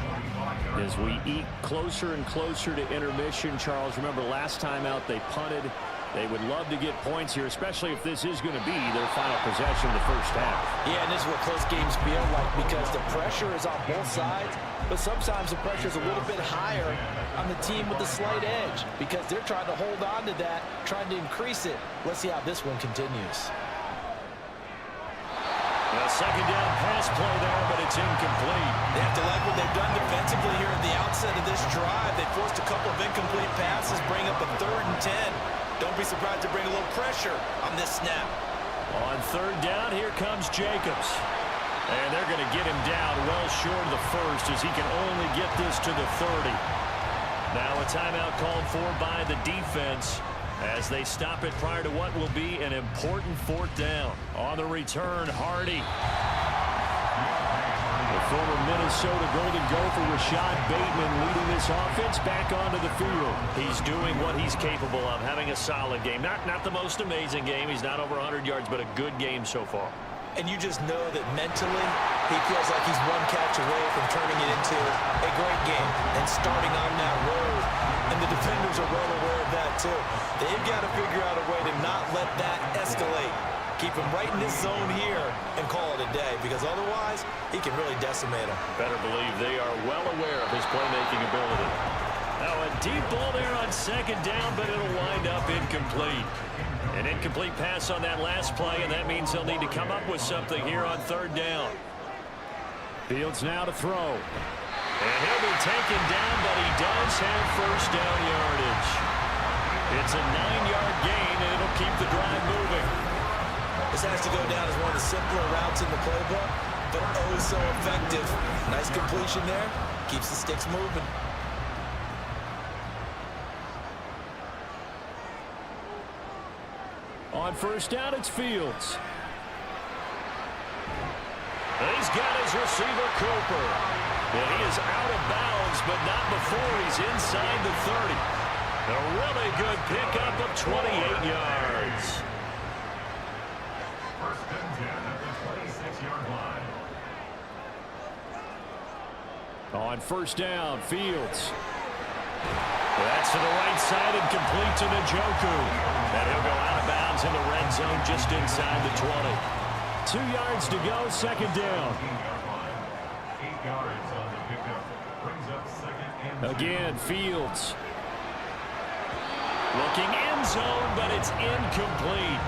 As we eat closer and closer to intermission, Charles, remember last time out they punted. They would love to get points here, especially if this is going to be their final possession of the first half. Yeah, and this is what close games feel like because the pressure is on both sides, but sometimes the pressure is a little bit higher on the team with the slight edge because they're trying to hold on to that, trying to increase it. Let's see how this one continues. A second down pass play there, but it's incomplete. They have to like what they've done defensively here at the outset of this drive. They forced a couple of incomplete passes, bring up a 3rd and 10. Don't be surprised to bring a little pressure on this snap. On third down, here comes Jacobs. And they're going to get him down well short of the first as he can only get this to the 30. Now a timeout called for by the defense as they stop it prior to what will be an important 4th down. On the return, Hardy. The former Minnesota Golden Gopher Rashad Bateman leading this offense back onto the field. He's doing what he's capable of, having a solid game. Not the most amazing game. He's not over 100 yards, but a good game so far. And you just know that mentally, he feels like he's one catch away from turning it into a great game and starting on that road. And the defenders are well aware of that, too. They've got to figure out a way to not let that escalate. Keep him right in this zone here and call it a day, because otherwise, he can really decimate him. Better believe they are well aware of his playmaking ability. Now a deep ball there on second down, but it'll wind up incomplete. An incomplete pass on that last play, and that means they'll need to come up with something here on 3rd down. Fields now to throw. And he'll be taken down, but he does have first down yardage. It's a 9-yard gain, and it'll keep the drive moving. This has to go down as one of the simpler routes in the playbook, but oh so effective. Nice completion there. Keeps the sticks moving. On first down, it's Fields. He's got his receiver, Cooper. And he is out of bounds, but not before he's inside the 30. A really good pickup of 28 yards. First and 10 at the 27. On first down, Fields. That's to the right side and complete to Njoku. And he'll go out of bounds in the red zone just inside the 20. 2 yards to go, second down. 8 yards on the pickup. Brings up second and 2. Again, Fields. Looking end zone, but it's incomplete.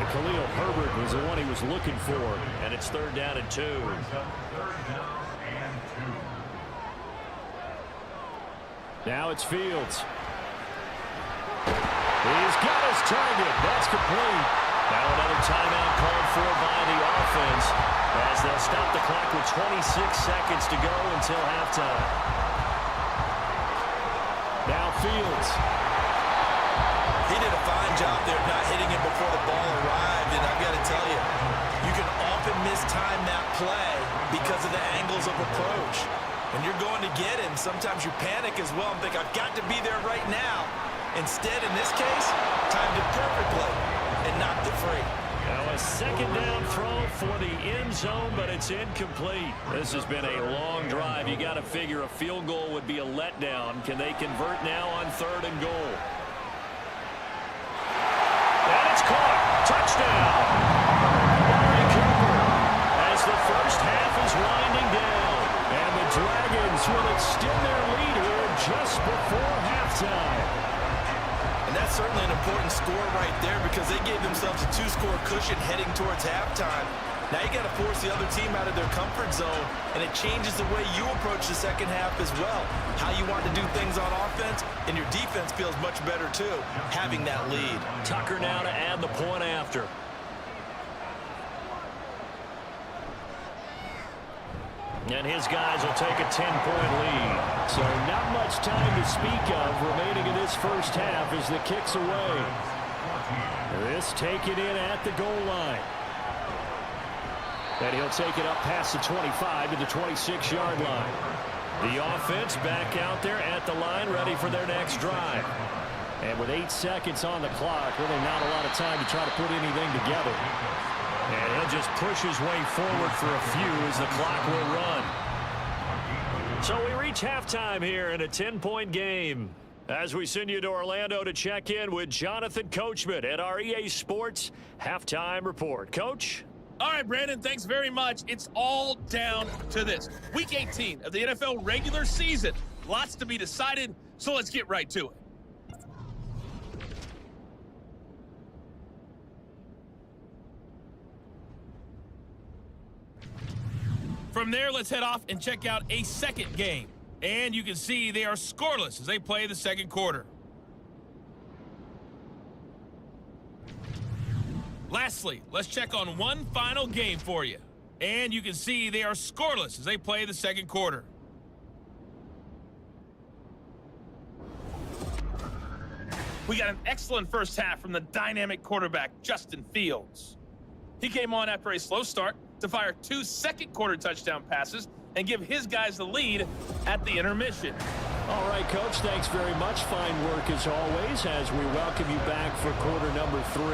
And Khalil Herbert was the one he was looking for. And it's third down and 2. Brings up third down and 2. Now it's Fields. He's got his target. That's complete. Now another timeout called for by the offense as they'll stop the clock with 26 seconds to go until halftime. Now Fields. He did a fine job there of not hitting it before the ball arrived, and I've got to tell you, you can often mistime that play because of the angles of approach. When you're going to get him, sometimes you panic as well and think, I've got to be there right now. Instead, in this case, timed it perfectly and knocked it free. Now a second down throw for the end zone, but it's incomplete. This has been a long drive. You got to figure a field goal would be a letdown. Can they convert now on third and goal? And it's caught. Touchdown. Amari Cooper as the first half is winding down. And the Dragons will extend their lead here just before halftime. And that's certainly an important score right there because they gave themselves a 2-score cushion heading towards halftime. Now you got to force the other team out of their comfort zone, and it changes the way you approach the second half as well. How you want to do things on offense, and your defense feels much better too, having that lead. Tucker now to add the point after. And his guys will take a 10-point lead. So not much time to speak of remaining in this first half as the kick's away. This taken in at the goal line. And he'll take it up past the 25 to the 26-yard line. The offense back out there at the line, ready for their next drive. And with 8 seconds on the clock, really not a lot of time to try to put anything together. And he'll just push his way forward for a few as the clock will run. So we reach halftime here in a 10-point game. As we send you to Orlando to check in with Jonathan Coachman at our EA Sports Halftime Report. Coach? All right, Brandon, thanks very much. It's all down to this. Week 18 of the NFL regular season. Lots to be decided, so let's get right to it. From there, let's head off and check out a second game. And you can see they are scoreless as they play the second quarter. Lastly, let's check on one final game for you. And you can see they are scoreless as they play the second quarter. We got an excellent first half from the dynamic quarterback, Justin Fields. He came on after a slow start to fire 2 second-quarter touchdown passes and give his guys the lead at the intermission. All right, Coach, thanks very much. Fine work as always as we welcome you back for quarter number 3.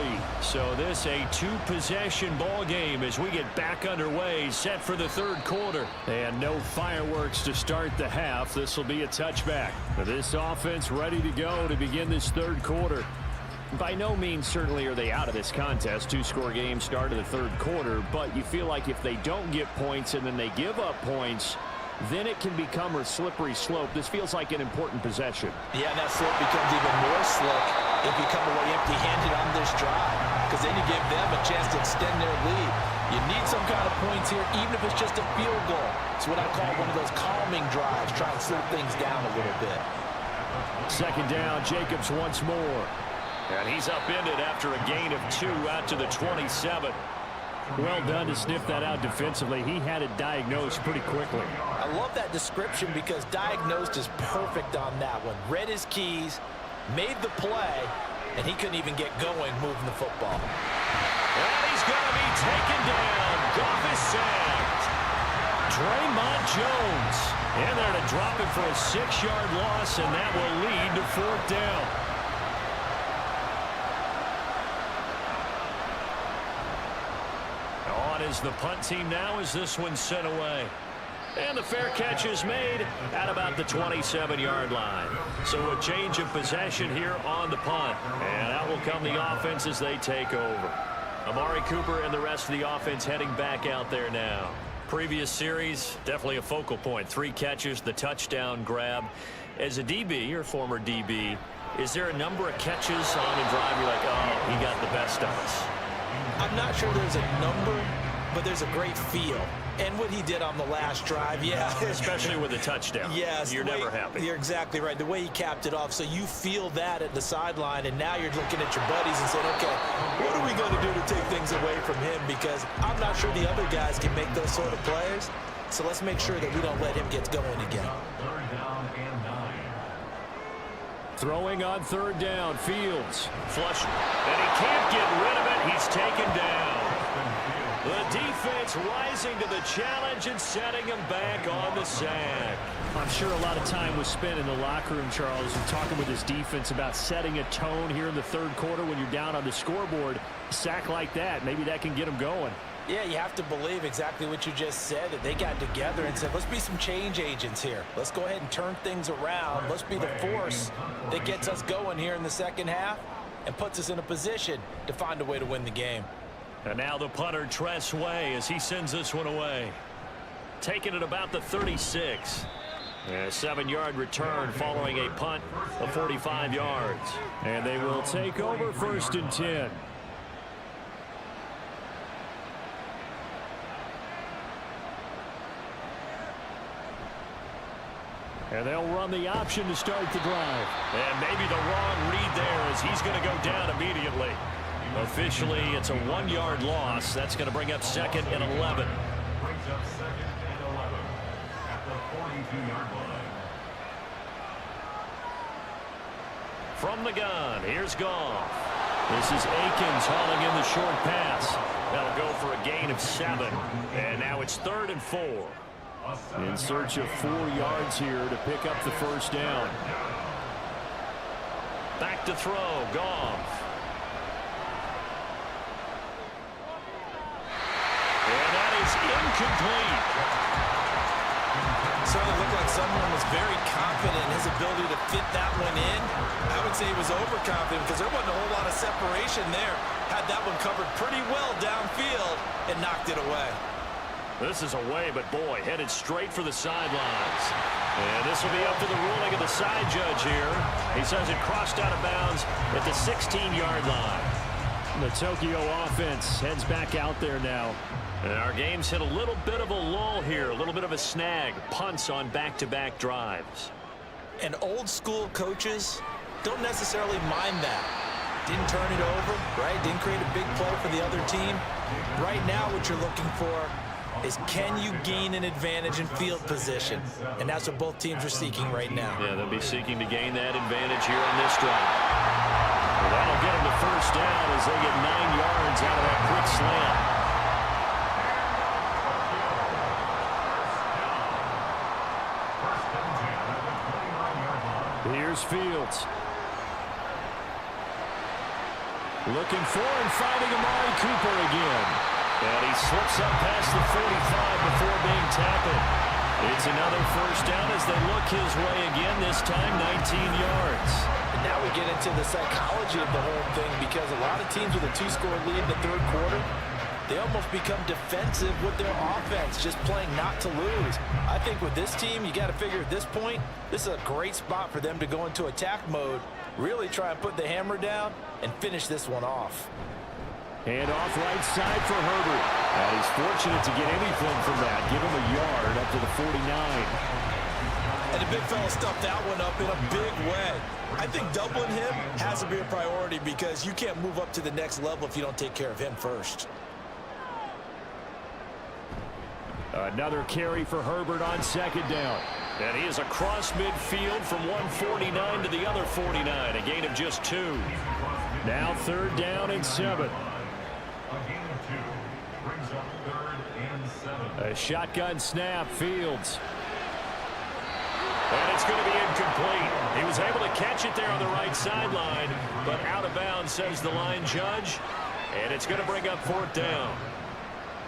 So this a 2-possession ball game as we get back underway, set for the third quarter. And no fireworks to start the half. This will be a touchback. This offense ready to go to begin this third quarter. By no means certainly are they out of this contest. 2-score game start of the third quarter, but you feel like if they don't get points and then they give up points, then it can become a slippery slope. This feels like an important possession. Yeah, and that slope becomes even more slick if you come away empty-handed on this drive, because then you give them a chance to extend their lead. You need some kind of points here, even if it's just a field goal. It's what I call one of those calming drives, try and slow things down a little bit. Second down, Jacobs once more. And he's upended after a gain of 2 out to the 27. Well done to sniff that out defensively. He had it diagnosed pretty quickly. I love that description because diagnosed is perfect on that one. Read his keys, made the play, and he couldn't even get going moving the football. And he's going to be taken down. Goff is sacked. Draymond Jones in there to drop him for a 6-yard loss, and that will lead to fourth down. On is the punt team now as this one's sent away. And the fair catch is made at about the 27-yard line. So a change of possession here on the punt. And out will come the offense as they take over. Amari Cooper and the rest of the offense heading back out there now. Previous series, definitely a focal point. 3 catches, the touchdown grab. As a DB, or former DB, is there a number of catches on a drive you're like, oh, he got the best of us? I'm not sure there's a number, but there's a great feel. And what he did on the last drive, yeah. Especially with a touchdown. Yes. You're never happy. You're exactly right. The way he capped it off. So you feel that at the sideline, and now you're looking at your buddies and saying, okay, what are we going to do to take things away from him? Because I'm not sure the other guys can make those sort of plays. So let's make sure that we don't let him get going again. Third down and 9. Throwing on third down, Fields. Flush, and he can't get rid of it. He's taken down. The defense rising to the challenge and setting him back on the sack. I'm sure a lot of time was spent in the locker room, Charles, and talking with his defense about setting a tone here in the third quarter when you're down on the scoreboard. A sack like that, maybe that can get him going. Yeah, you have to believe exactly what you just said, that they got together and said, let's be some change agents here. Let's go ahead and turn things around. Let's be the force that gets us going here in the second half and puts us in a position to find a way to win the game. And now the punter, Tress Way, as he sends this one away. Taking it about the 36. A 7-yard return following a punt of 45 yards. And they will take over 1st and 10. And they'll run the option to start the drive. And maybe the wrong read there as he's going to go down immediately. Officially, it's a 1-yard loss. That's going to bring up 2nd and 11. Brings up 2nd and 11 at the 42-yard line. From the gun, here's Goff. This is Akins hauling in the short pass. That'll go for a gain of 7. And now it's 3rd and 4. In search of 4 yards here to pick up the first down. Back to throw, Goff. And that is incomplete. Certainly looked like someone was very confident in his ability to fit that one in. I would say he was overconfident because there wasn't a whole lot of separation there. Had that one covered pretty well downfield and knocked it away. This is away, but boy, headed straight for the sidelines. And this will be up to the ruling of the side judge here. He says it crossed out of bounds at the 16-yard line. The Tokyo offense heads back out there now. And our game's hit a little bit of a lull here, a little bit of a snag. Punts on back-to-back drives. And old school coaches don't necessarily mind that. Didn't turn it over, right? Didn't create a big play for the other team. Right now what you're looking for is, can you gain an advantage in field position? And that's what both teams are seeking right now. Yeah, they'll be seeking to gain that advantage here on this drive. Well, that'll get them the first down as they get 9 yards out of that quick slant. Here's Fields. Looking for and finding Amari Cooper again. And he slips up past the 45 before being tackled. It's another first down as they look his way again, this time 19 yards. And now we get into the psychology of the whole thing, because a lot of teams with a 2-score lead in the third quarter, they almost become defensive with their offense, just playing not to lose. I think with this team, you got to figure at this point, this is a great spot for them to go into attack mode, really try and put the hammer down and finish this one off. Hand off right side for Herbert. And he's fortunate to get anything from that. Give him a yard up to the 49. And the big fella stuffed that one up in a big way. I think doubling him has to be a priority, because you can't move up to the next level if you don't take care of him first. Another carry for Herbert on 2nd down. And he is across midfield from one 49 to the other 49. A gain of just 2. Now 3rd down and 7. A gain of 2 brings up 3rd and 7. A shotgun snap, Fields. And it's going to be incomplete. He was able to catch it there on the right sideline, but out of bounds, says the line judge. And it's going to bring up 4th down.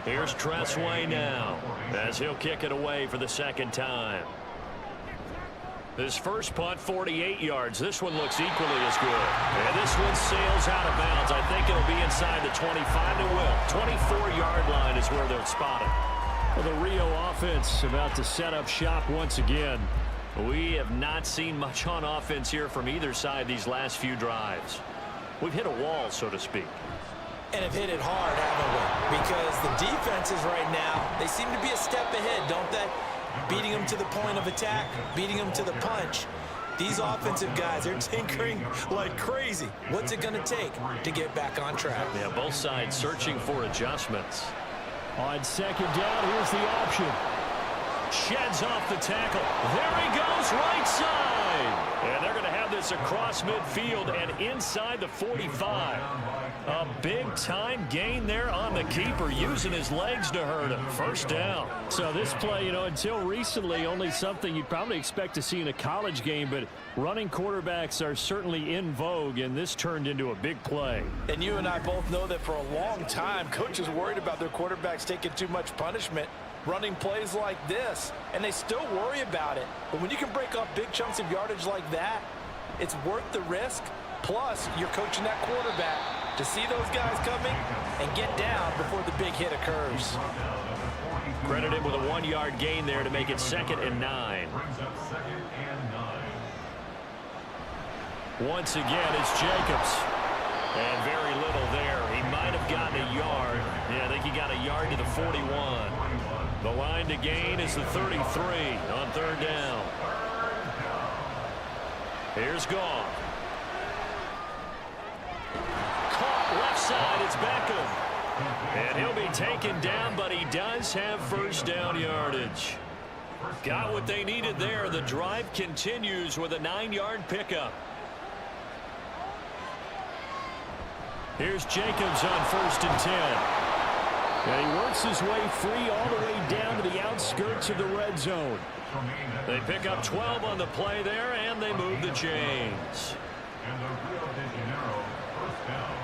Here's Tressway now as he'll kick it away for the second time. His first punt, 48 yards. This one looks equally as good. And this one sails out of bounds. I think it'll be inside the 25. It will. 24-yard line is where they'll spot it. Well, the Rio offense about to set up shop once again. We have not seen much on offense here from either side these last few drives. We've hit a wall, so to speak. And have hit it hard, haven't we? Because the defenses right now, they seem to be a step ahead, don't they? Beating them to the point of attack, beating them to the punch. These offensive guys are tinkering like crazy. What's it going to take to get back on track? Yeah, both sides searching for adjustments. On second down, here's the option. Sheds off the tackle. There he goes, right side. And they're going to have this across midfield and inside the 45. A big-time gain there on the keeper, using his legs to hurt him. First down. So this play, until recently, only something you'd probably expect to see in a college game, but running quarterbacks are certainly in vogue, and this turned into a big play. And you and I both know that for a long time, coaches worried about their quarterbacks taking too much punishment running plays like this, and they still worry about it. But when you can break up big chunks of yardage like that, it's worth the risk. Plus, you're coaching that quarterback to see those guys coming and get down before the big hit occurs. Credited with a 1-yard gain there to make it 2nd and 9. Once again, it's Jacobs. And very little there. He might have gotten a yard. Yeah, I think he got a yard to the 41. The line to gain is the 33 on 3rd down. Here's Goff. Caught left side. It's Beckham. And he'll be taken down, but he does have first down yardage. Got what they needed there. The drive continues with a 9-yard pickup. Here's Jacobs on 1st and 10. And he works his way free all the way down to the outskirts of the red zone. They pick up 12 on the play there, and they move the chains. And the Rio de Janeiro first down.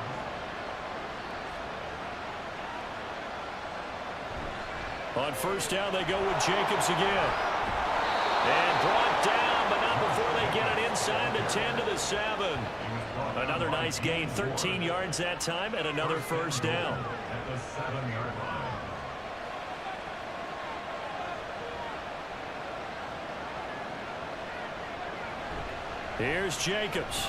On 1st down, they go with Jacobs again. And brought down, but not before they get it inside the 10 to the 7. Another nice gain, 13 yards that time, and another first down. At the 7-yard line. Here's Jacobs.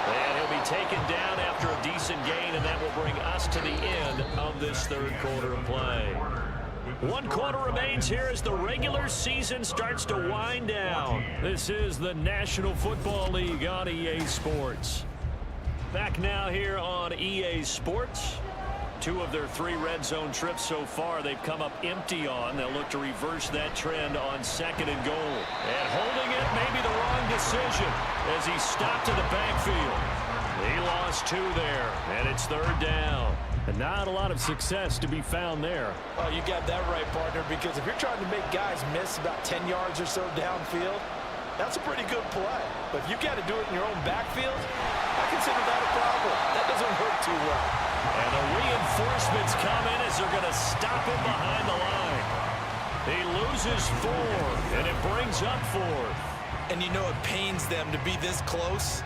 And he'll be taken down after a decent gain, and that will bring us to the end of this 3rd quarter of play. 1 quarter remains here as the regular season starts to wind down. This is the National Football League on EA Sports. Back now here on EA Sports. 2 of their 3 red zone trips so far they've come up empty on. They'll look to reverse that trend on 2nd and goal. And holding it may be the wrong decision as he stopped in the backfield. He lost 2 there, and it's 3rd down. And not a lot of success to be found there. Oh, you got that right, partner, because if you're trying to make guys miss about 10 yards or so downfield, that's a pretty good play. But if you got to do it in your own backfield, I consider that a problem. That doesn't work too well. And the reinforcements come in as they're going to stop him behind the line. He loses 4, and it brings up 4th. And you know it pains them to be this close,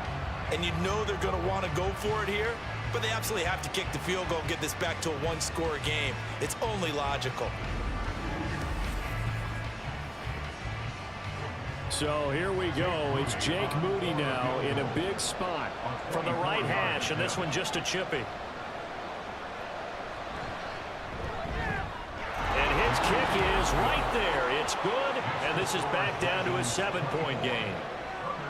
and you know they're going to want to go for it here, but they absolutely have to kick the field goal and get this back to a 1-score game. It's only logical. So here we go. It's Jake Moody now in a big spot. From the right hash, and this one just a chippy. And his kick is right there. It's good, and this is back down to a 7-point game.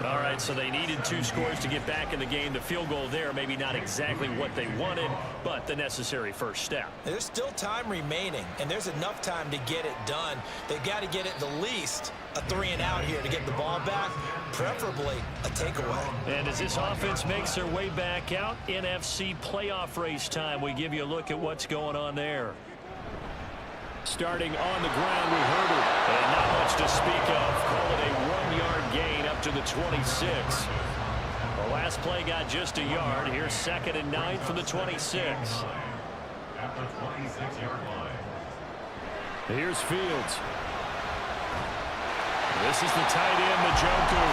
All right, so they needed 2 scores to get back in the game. The field goal there, maybe not exactly what they wanted, but the necessary first step. There's still time remaining, and there's enough time to get it done. They've got to get it the least a 3-and-out here to get the ball back, preferably a takeaway. And as this offense makes their way back out, NFC playoff race time, we give you a look at what's going on there. Starting on the ground, we heard it. And not much to speak of. Call it a 1-yard gain up to the 26. The last play got just a yard. Here's 2nd and 9 from the 26. at the 26-yard line. Here's Fields. This is the tight end, Njoku.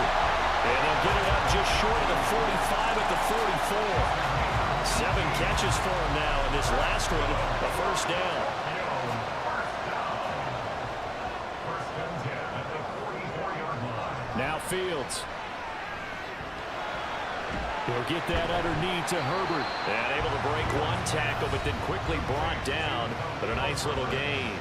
And they'll get it up just short of the 45 at the 44. 7 catches for him now, and this last one, a first down. First and 10 at the 44-yard line. Now Fields. He'll get that underneath to Herbert. And able to break one tackle, but then quickly brought down. But a nice little gain.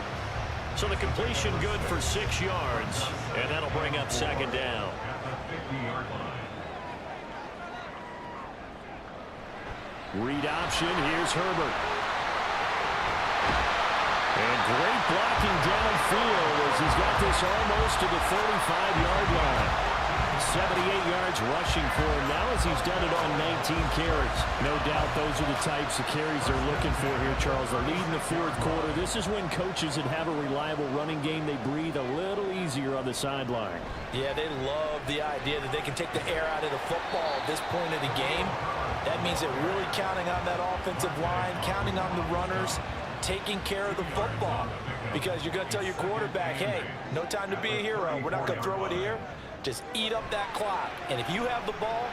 So the completion good for 6 yards, and that'll bring up second down. At the 50-yard line. Read option. Here's Herbert. And great blocking downfield as he's got this almost to the 35-yard line. 78 yards rushing for him now as he's done it on 19 carries. No doubt those are the types of carries they're looking for here, Charles. The lead in the fourth quarter. This is when coaches that have a reliable running game, they breathe a little easier on the sideline. Yeah, they love the idea that they can take the air out of the football at this point of the game. That means they're really counting on that offensive line, counting on the runners, taking care of the football. Because you're going to tell your quarterback, hey, no time to be a hero. We're not going to throw it here. Just eat up that clock. And if you have the ball,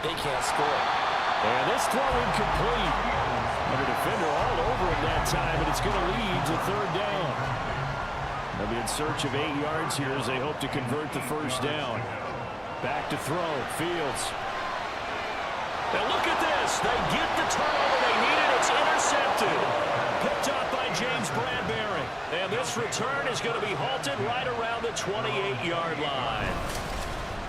they can't score. And this throw incomplete. And a defender all over him that time, and it's going to lead to third down. They'll be in search of 8 yards here as they hope to convert the first down. Back to throw. Fields. Now look at this. They get the turnover they needed. It's intercepted. Picked up by James Bradbury. And this return is going to be halted right around the 28-yard line.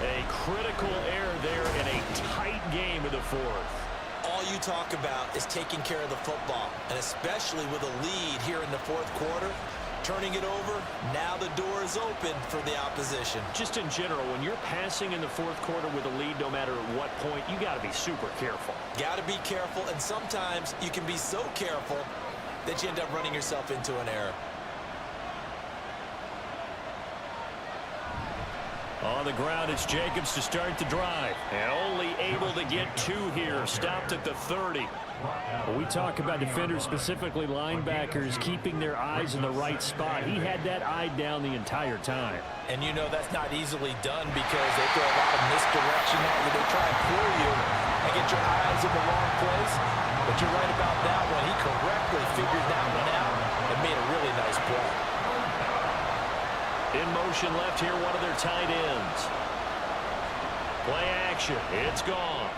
A critical error there in a tight game of the fourth. All you talk about is taking care of the football, and especially with a lead here in the fourth quarter. Turning it over, now the door is open for the opposition. Just in general, when you're passing in the fourth quarter with a lead, no matter at what point, you got to be super careful. Got to be careful, and sometimes you can be so careful that you end up running yourself into an error. On the ground, it's Jacobs to start the drive. And only able to get 2 here. Stopped at the 30. When we talk about defenders, specifically linebackers, keeping their eyes in the right spot. He had that eye down the entire time. And you know that's not easily done because they throw a lot of misdirection at you. They try and pull you and get your eyes in the wrong place. But you're right about that one. He correctly figured that one out and made a really nice play. In motion left here, one of their tight ends. Play action. It's gone.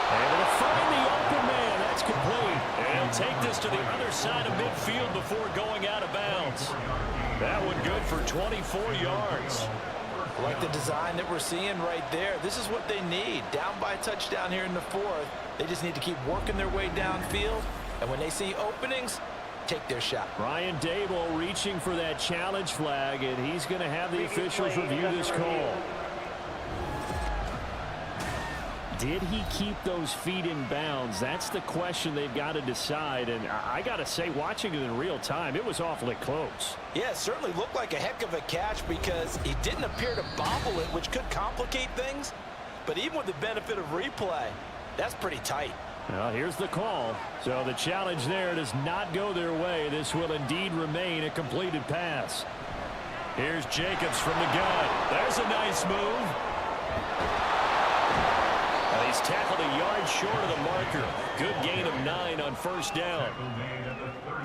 Able to find the open man. That's complete. And he'll take this to the other side of midfield before going out of bounds. That one good for 24 yards. Like the design that we're seeing right there. This is what they need. Down by a touchdown here in the fourth. They just need to keep working their way downfield. And when they see openings, take their shot. Brian Dable reaching for that challenge flag, and he's going to have the officials review this call. Did he keep those feet in bounds? That's the question they've got to decide. And I got to say, watching it in real time, it was awfully close. Yeah, it certainly looked like a heck of a catch because he didn't appear to bobble it, which could complicate things. But even with the benefit of replay, that's pretty tight. Well, here's the call. So the challenge there does not go their way. This will indeed remain a completed pass. Here's Jacobs from the gun. There's a nice move. And he's tackled a yard short of the marker. Good gain of 9 on first down.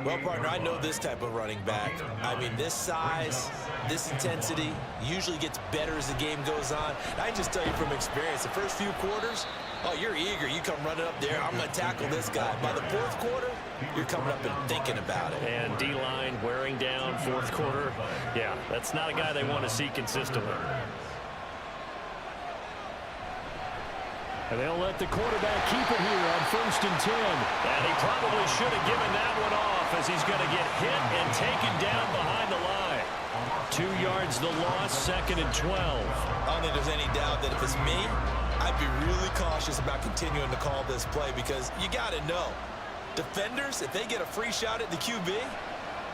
Well, partner, I know this type of running back. I mean, this size, this intensity usually gets better as the game goes on. I just tell you from experience, the first few quarters, oh, you're eager. You come running up there. I'm going to tackle this guy. By the fourth quarter, you're coming up and thinking about it. And D-line wearing down fourth quarter. Yeah, that's not a guy they want to see consistently. And they'll let the quarterback keep it here on 1st and 10. And he probably should have given that one off as he's going to get hit and taken down behind the line. 2 yards the loss, 2nd and 12. I don't think there's any doubt that if it's me, I'd be really cautious about continuing to call this play because you got to know, defenders, if they get a free shot at the QB,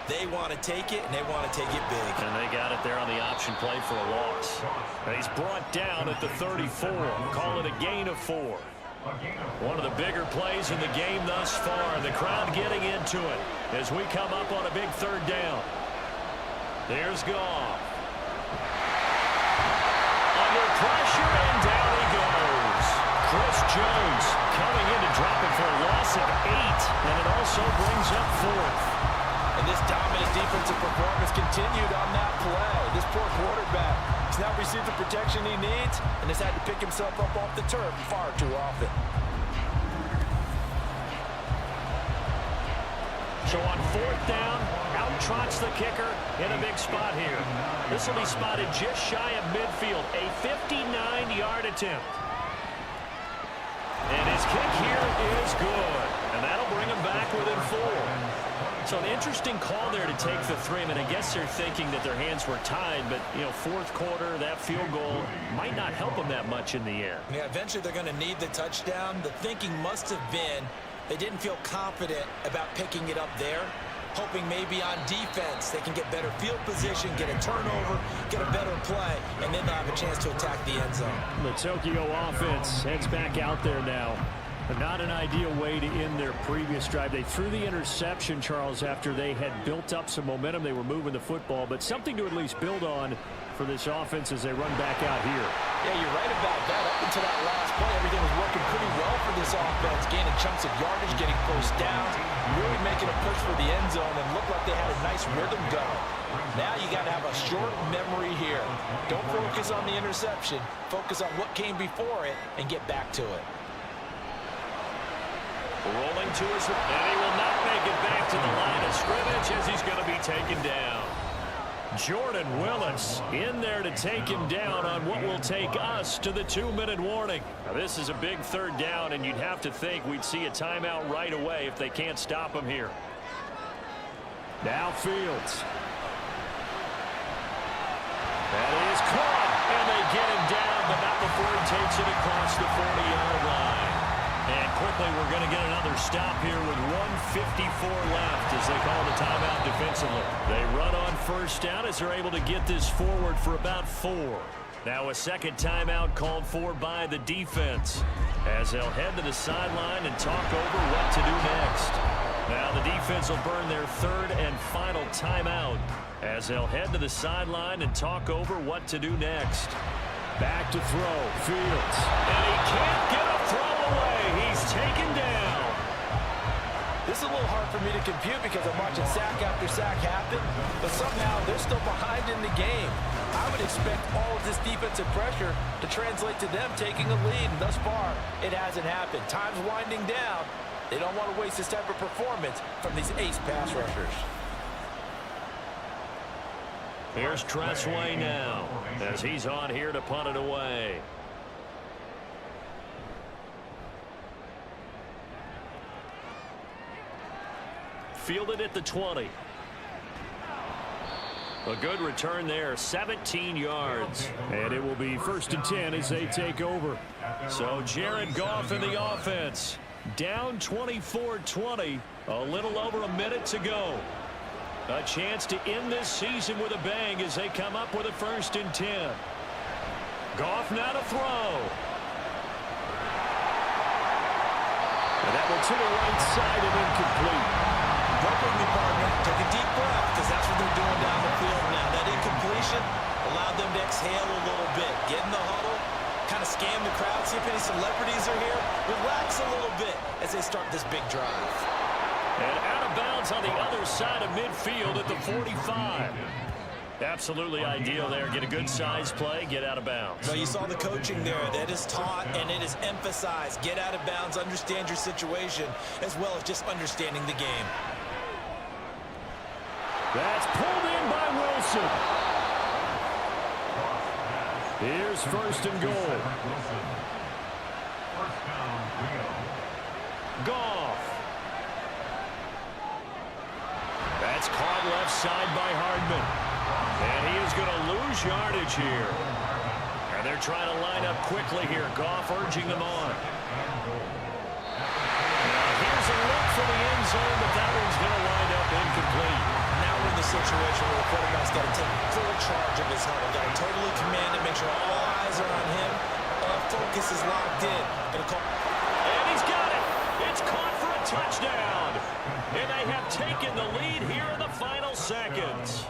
they want to take it, and they want to take it big. And they got it there on the option play for a loss. And he's brought down at the 34. Call it a gain of 4. One of the bigger plays in the game thus far. The crowd getting into it as we come up on a big third down. There's Goff. Under pressure, and down he goes. Chris Jones coming in to drop it for a loss of 8, and it also brings up 4th. And this dominant defensive performance continued on that play. This poor quarterback has now received the protection he needs and has had to pick himself up off the turf far too often. So on 4th down, out trots the kicker in a big spot here. This will be spotted just shy of midfield, a 59-yard attempt. And his kick here is good, and that'll bring him back within 4. So an interesting call there to take the 3. I mean, I guess they're thinking that their hands were tied, but, you know, 4th quarter, that field goal might not help them that much in the end. Yeah, eventually they're going to need the touchdown. The thinking must have been they didn't feel confident about picking it up there, hoping maybe on defense they can get better field position, get a turnover, get a better play, and then they'll have a chance to attack the end zone. The Tokyo offense heads back out there now. Not an ideal way to end their previous drive. They threw the interception, Charles, after they had built up some momentum. They were moving the football, but something to at least build on for this offense as they run back out here. Yeah, you're right about that. Up until that last play, everything was working pretty well for this offense, gaining chunks of yardage, getting first downs, really making a push for the end zone, and looked like they had a nice rhythm going. Now you got to have a short memory here. Don't focus on the interception. Focus on what came before it and get back to it. Rolling to his right, and he will not make it back to the line of scrimmage as he's going to be taken down. Jordan Willis in there to take him down on what will take us to the 2-minute warning. Now, this is a big 3rd down, and you'd have to think we'd see a timeout right away if they can't stop him here. Now Fields. That is caught, and they get him down, but not before he takes it across the 40-yard line. And quickly, we're going to get another stop here with 1:54 left as they call the timeout defensively. They run on 1st down as they're able to get this forward for about 4. Now a second timeout called for by the defense as they'll head to the sideline and talk over what to do next. Now the defense will burn their 3rd and final timeout as they'll head to the sideline and talk over what to do next. Back to throw. Fields. And he can't get a throw away. He's taken down. This is a little hard for me to compute because I'm watching sack after sack happen, but somehow they're still behind in the game. I would expect all of this defensive pressure to translate to them taking a lead, and thus far, it hasn't happened. Time's winding down. They don't want to waste this type of performance from these ace pass rushers. Here's Tressway now as he's on here to punt it away. Fielded at the 20. A good return there, 17 yards. And it will be 1st and 10 as they take over. So Jared Goff in the offense. Down 24-20. A little over a minute to go. A chance to end this season with a bang as they come up with a 1st and 10. Goff now to throw. And that one to the right side and incomplete. Work with me, partner. Take a deep breath because that's what they're doing down the field now. That incompletion allowed them to exhale a little bit. Get in the huddle, kind of scan the crowd, see if any celebrities are here. Relax a little bit as they start this big drive. And out of bounds on the other side of midfield at the 45. Absolutely ideal there. Get a good size play, get out of bounds. So you saw the coaching there. That is taught and it is emphasized. Get out of bounds, understand your situation, as well as just understanding the game. That's pulled in by Wilson. Here's 1st and goal. Goff. That's caught left side by Hardman. And he is going to lose yardage here. And they're trying to line up quickly here. Goff urging them on. Now here's a look for the end zone, but that one's going to wind up incomplete. Now we're in the situation where the quarterback's got to take full charge of his huddle. Got to totally command it, make sure all eyes are on him. All focus is locked in. Gonna call. It's caught for a touchdown. And they have taken the lead here in the final seconds.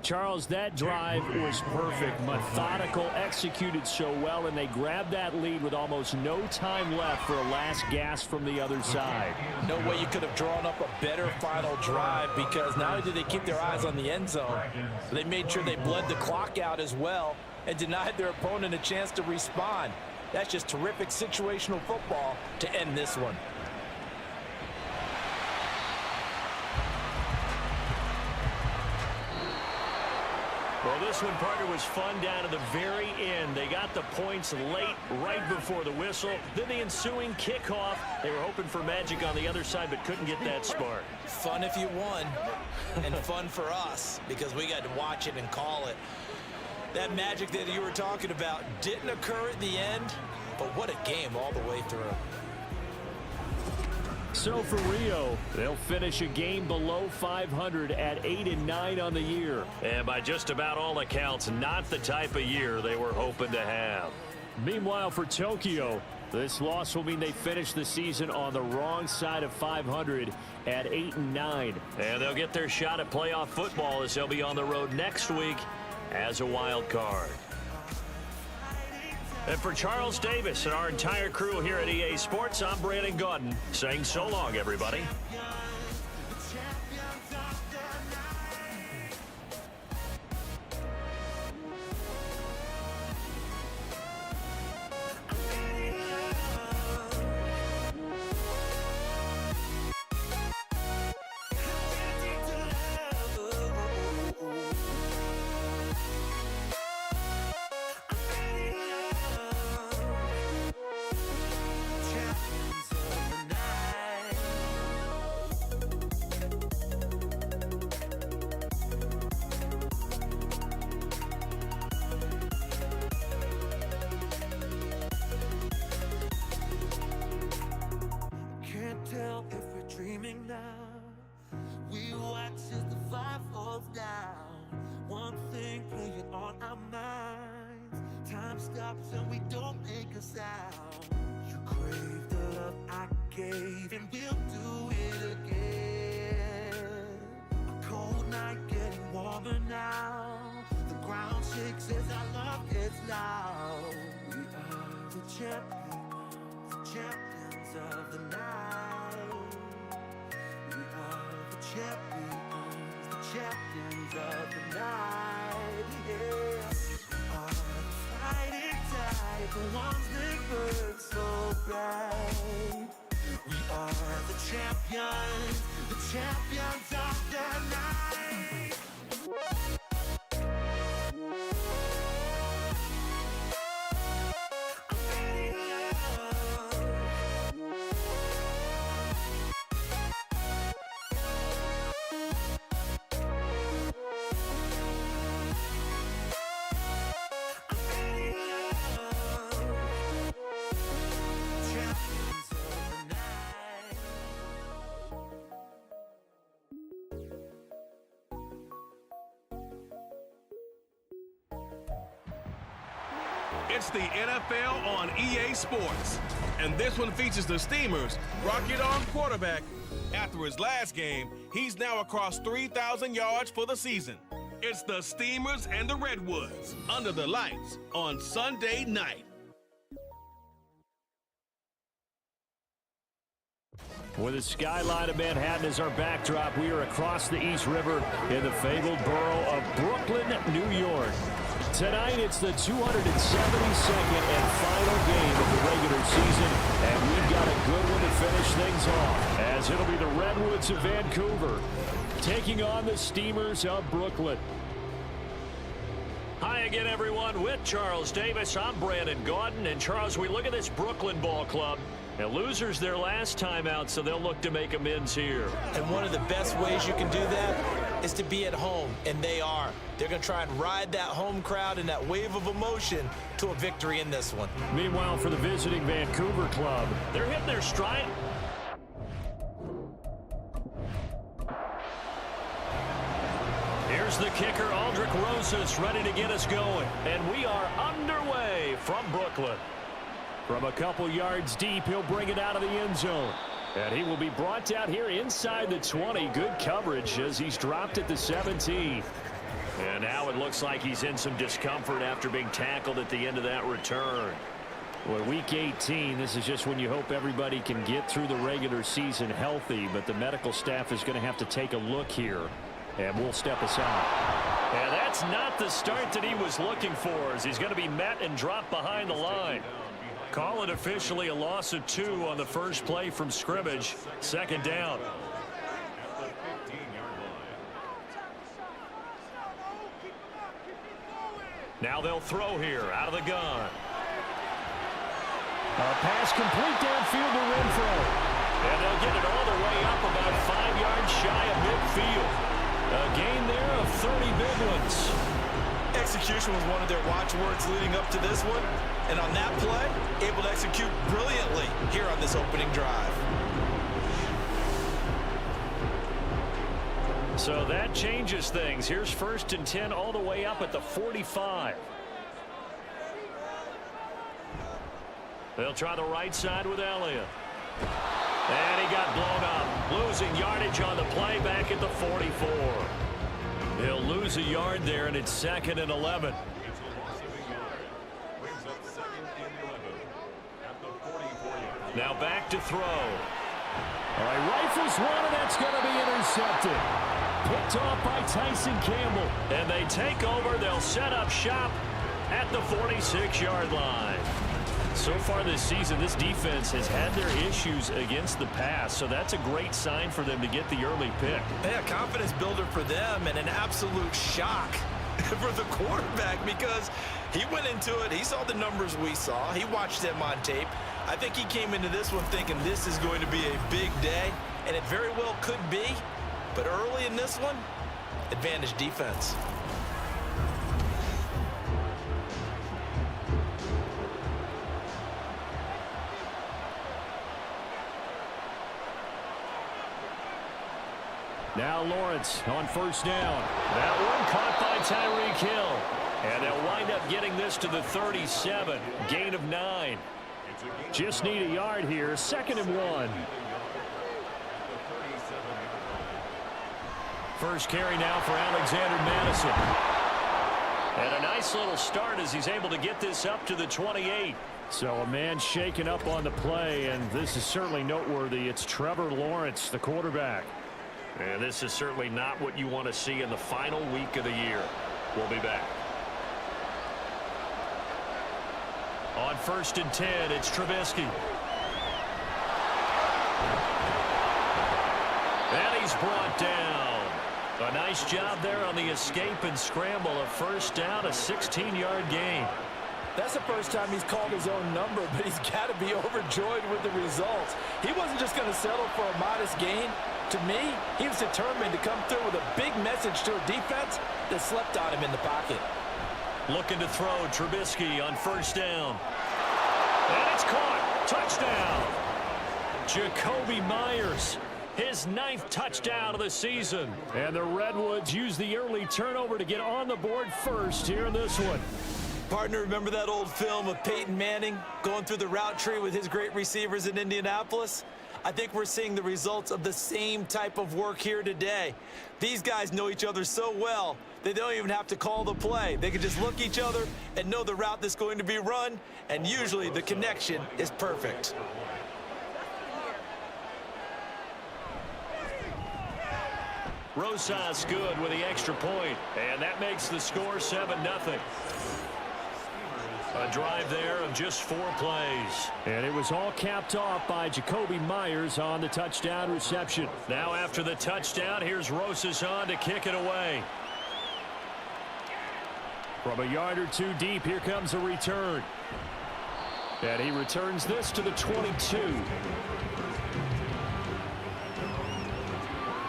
Charles, that drive was perfect, methodical, executed so well, and they grabbed that lead with almost no time left for a last gasp from the other side. No way you could have drawn up a better final drive, because not only did they keep their eyes on the end zone, they made sure they bled the clock out as well and denied their opponent a chance to respond. That's just terrific situational football to end this one. Well, this one, partner, was fun down to the very end. They got the points late, right before the whistle. Then the ensuing kickoff. They were hoping for magic on the other side, but couldn't get that spark. Fun if you won, and fun for us, because we got to watch it and call it. That magic that you were talking about didn't occur at the end, but what a game all the way through. So for Rio, they'll finish a game below 500 at 8-9 on the year. And by just about all accounts, not the type of year they were hoping to have. Meanwhile, for Tokyo, this loss will mean they finish the season on the wrong side of 500 at 8-9. And they'll get their shot at playoff football as they'll be on the road next week as a wild card. And for Charles Davis and our entire crew here at EA Sports, I'm Brandon Gaudin saying so long, everybody. It's the NFL on EA Sports. And this one features the Steamers' rocket arm quarterback. After his last game, he's now across 3,000 yards for the season. It's the Steamers and the Redwoods under the lights on Sunday night. With the skyline of Manhattan as our backdrop, we are across the East River in the fabled borough of Brooklyn, New York. Tonight, it's the 272nd and final game of the regular season, and we've got a good one to finish things off, as it'll be the Redwoods of Vancouver taking on the Steamers of Brooklyn. Hi again, everyone. With Charles Davis, I'm Brandon Gaudin. And Charles, we look at this Brooklyn ball club. Now, losers their last time out, so they'll look to make amends here. And one of the best ways you can do that is to be at home, and they are. They're going to try and ride that home crowd and that wave of emotion to a victory in this one. Meanwhile, for the visiting Vancouver club, they're hitting their stride. Here's the kicker, Aldrich Rosas, ready to get us going. And we are underway from Brooklyn. From a couple yards deep, he'll bring it out of the end zone. And he will be brought down here inside the 20. Good coverage as he's dropped at the 17. And now it looks like he's in some discomfort after being tackled at the end of that return. Well, week 18, this is just when you hope everybody can get through the regular season healthy, but the medical staff is going to have to take a look here, and we'll step aside. And that's not the start that he was looking for, as he's going to be met and dropped behind the line. Call it officially a loss of 2 on the first play from scrimmage. Second down. Now they'll throw here out of the gun. A pass complete downfield to Renfro. And they'll get it all the way up about 5 yards shy of midfield. A gain there of 30 big ones. Execution was one of their watchwords leading up to this one. And on that play, able to execute brilliantly here on this opening drive. So that changes things. Here's 1st and 10 all the way up at the 45. They'll try the right side with Elliott. And he got blown up. Losing yardage on the play back at the 44. He'll lose a yard there, and it's 2nd and 11. Now back to throw. All right, rifles one, and that's going to be intercepted. Picked off by Tyson Campbell. And they take over. They'll set up shop at the 46-yard line. So far this season, this defense has had their issues against the pass, so that's a great sign for them to get the early pick. Yeah, confidence builder for them and an absolute shock for the quarterback because he went into it. He saw the numbers we saw. He watched them on tape. I think he came into this one thinking this is going to be a big day, and it very well could be. But early in this one, advantage defense. Now Lawrence on 1st down. That one caught by Tyreek Hill. And they'll wind up getting this to the 37. Gain of 9. Just need a yard here. 2nd and 1. First carry now for Alexander Madison. And a nice little start as he's able to get this up to the 28. So a man shaken up on the play, and this is certainly noteworthy. It's Trevor Lawrence, the quarterback. And this is certainly not what you want to see in the final week of the year. We'll be back. On 1st and 10, it's Trubisky. And he's brought down. A nice job there on the escape and scramble. A 1st down, a 16-yard gain. That's the first time he's called his own number, but he's got to be overjoyed with the results. He wasn't just going to settle for a modest gain. To me, he was determined to come through with a big message to a defense that slept on him in the pocket. Looking to throw, Trubisky on 1st down. And it's caught. Touchdown. Jacoby Myers, his 9th touchdown of the season. And the Redwoods use the early turnover to get on the board first here in this one. Partner, remember that old film of Peyton Manning going through the route tree with his great receivers in Indianapolis? I think we're seeing the results of the same type of work here today. These guys know each other so well they don't even have to call the play. They can just look each other and know the route that's going to be run, and usually the connection is perfect. Rosas good with the extra point, and that makes the score 7-0. A drive there of just 4 plays. And it was all capped off by Jacoby Myers on the touchdown reception. Now after the touchdown, here's Rosas on to kick it away. From a yard or 2 deep, here comes a return. And he returns this to the 22.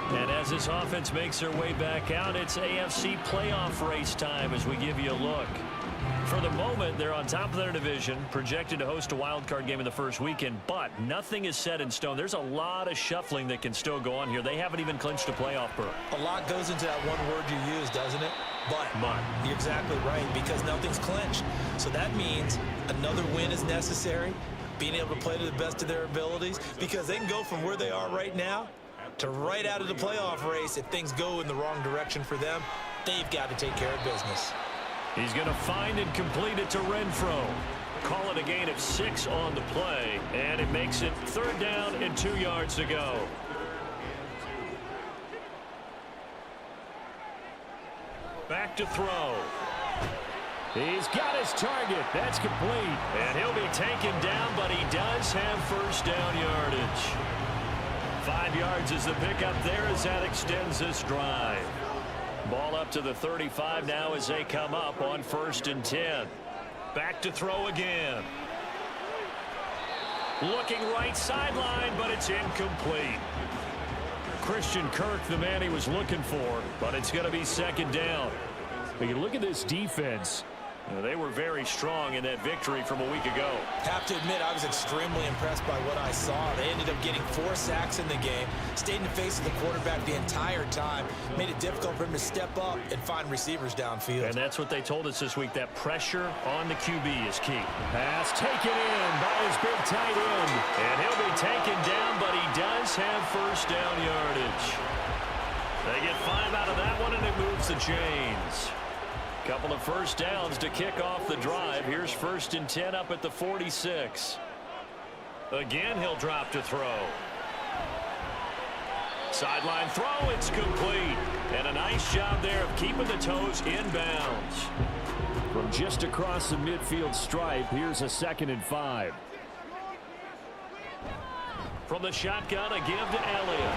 And as this offense makes their way back out, it's AFC playoff race time as we give you a look. For the moment, they're on top of their division, projected to host a wild card game in the first weekend, but nothing is set in stone. There's a lot of shuffling that can still go on here. They haven't even clinched a playoff berth. A lot goes into that one word you use, doesn't it? But. You're exactly right, because nothing's clinched. So that means another win is necessary, being able to play to the best of their abilities, because they can go from where they are right now to right out of the playoff race. If things go in the wrong direction for them, they've got to take care of business. He's going to find and complete it to Renfro. Call it a gain of 6 on the play, and it makes it 3rd down and 2 yards to go. Back to throw. He's got his target. That's complete. And he'll be taken down, but he does have first down yardage. 5 yards is the pickup there as that extends this drive. Ball up to the 35 now as they come up on 1st and 10. Back to throw again. Looking right sideline, but it's incomplete. Christian Kirk, the man he was looking for, but it's going to be 2nd down. But you look at this defense. They were very strong in that victory from a week ago. Have to admit, I was extremely impressed by what I saw. They ended up getting 4 sacks in the game, stayed in the face of the quarterback the entire time, made it difficult for him to step up and find receivers downfield. And that's what they told us this week, that pressure on the QB is key. Pass taken in by his big tight end. And he'll be taken down, but he does have first down yardage. They get 5 out of that one, and it moves the chains. Couple of first downs to kick off the drive. Here's 1st and 10 up at the 46. Again, he'll drop to throw. Sideline throw, it's complete. And a nice job there of keeping the toes in bounds. From just across the midfield stripe, here's a 2nd and 5. From the shotgun, a give to Elliott.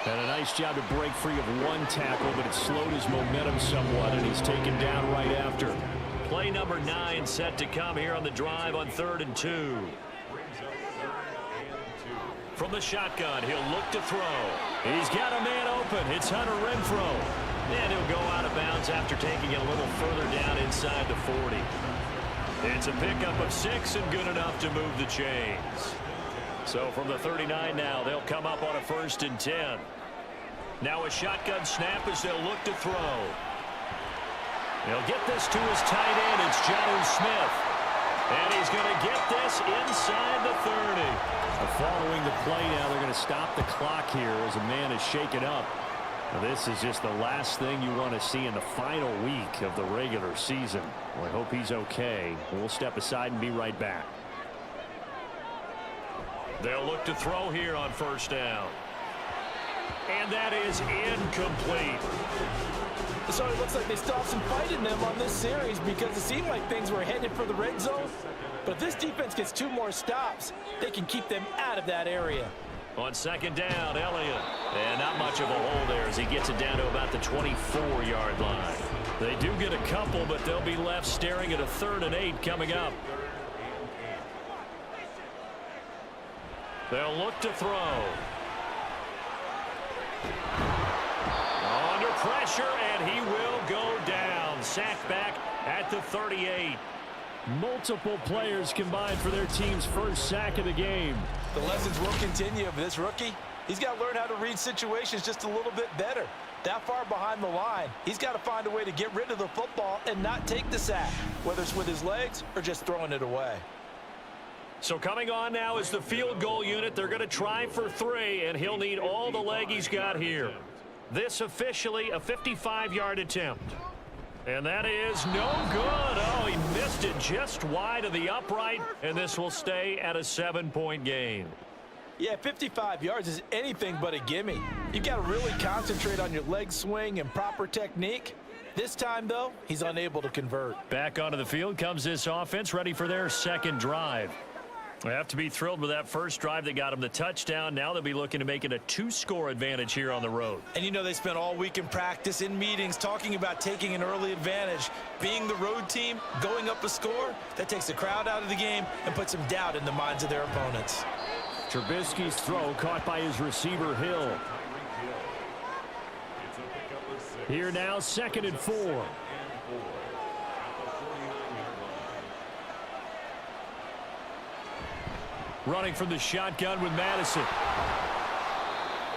And a nice job to break free of one tackle, but it slowed his momentum somewhat, and he's taken down right after. Play number 9 set to come here on the drive on 3rd and 2. From the shotgun, he'll look to throw. He's got a man open. It's Hunter Renfro. And he'll go out of bounds after taking it a little further down inside the 40. It's a pickup of 6 and good enough to move the chains. So from the 39 now, they'll come up on a 1st and 10. Now a shotgun snap as they'll look to throw. He'll get this to his tight end. It's Jonnu Smith. And he's going to get this inside the 30. Following the play now, they're going to stop the clock here as a man is shaken up. Now, this is just the last thing you want to see in the final week of the regular season. Well, I hope he's okay. We'll step aside and be right back. They'll look to throw here on 1st down. And that is incomplete. So it looks like they still have some fight in them on this series, because it seemed like things were headed for the red zone. But if this defense gets 2 more stops, they can keep them out of that area. On 2nd down, Elliott. And not much of a hole there as he gets it down to about the 24-yard line. They do get a couple, but they'll be left staring at a 3rd and 8 coming up. They'll look to throw. Under pressure, and he will go down. Sacked back at the 38. Multiple players combined for their team's first sack of the game. The lessons will continue of this rookie. He's got to learn how to read situations just a little bit better. That far behind the line, he's got to find a way to get rid of the football and not take the sack, whether it's with his legs or just throwing it away. So coming on now is the field goal unit. They're going to try for 3, and he'll need all the leg he's got here. This officially a 55-yard attempt. And that is no good. Oh, he missed it just wide of the upright, and this will stay at a 7-point game. Yeah, 55 yards is anything but a gimme. You've got to really concentrate on your leg swing and proper technique. This time, though, he's unable to convert. Back onto the field comes this offense, ready for their 2nd drive. They have to be thrilled with that first drive that got them the touchdown. Now they'll be looking to make it a 2-score advantage here on the road. And you know, they spent all week in practice, in meetings, talking about taking an early advantage. Being the road team, going up a score, that takes the crowd out of the game and puts some doubt in the minds of their opponents. Trubisky's throw caught by his receiver, Hill. Here now, 2nd and 4. running from the shotgun with Madison.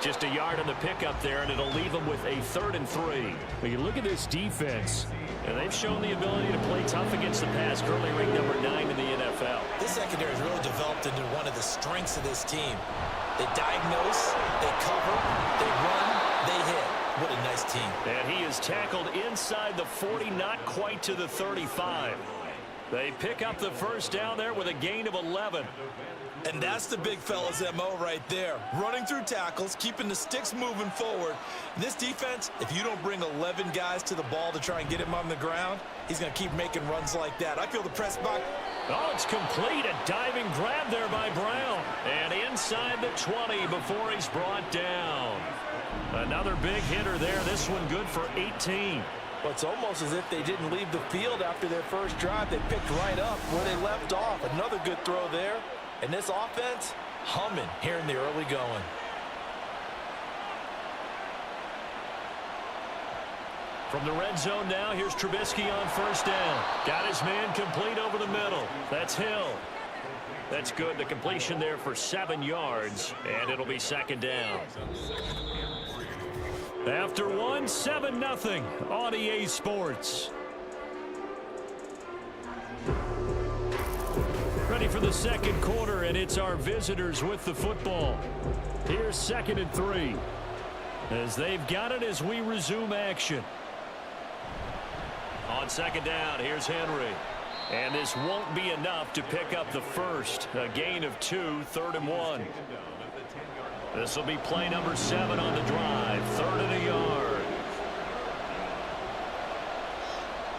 Just a yard on the pickup there, and it'll leave them with a 3rd and 3. When you look at this defense, And they've shown the ability to play tough against the pass, currently ranked number 9 in the NFL. This secondary has really developed into one of the strengths of this team. They diagnose, they cover, they run, they hit. What a nice team. And he is tackled inside the 40, not quite to the 35. They pick up the first down there with a gain of 11. And that's the big fella's MO right there. Running through tackles, keeping the sticks moving forward. This defense, if you don't bring 11 guys to the ball to try and get him on the ground, he's going to keep making runs like that. I feel the press box. Oh, it's complete. A diving grab there by Brown. And inside the 20 before he's brought down. Another big hitter there. This one good for 18. Well, it's almost as if they didn't leave the field after their first drive. They picked right up where they left off. Another good throw there. And this offense, humming here in the early going. From the red zone now, here's Trubisky on first down. Got his man complete over the middle. That's Hill. That's good. The completion there for 7 yards, and it'll be second down. After 1, 7-0 on EA Sports. Ready for the second quarter, and it's our visitors with the football. Here's 2nd and 3. As they've got it as we resume action. On second down, here's Henry. And this won't be enough to pick up the first. A gain of 2, 3rd and 1. This will be play number 7 on the drive. 3rd and a yard.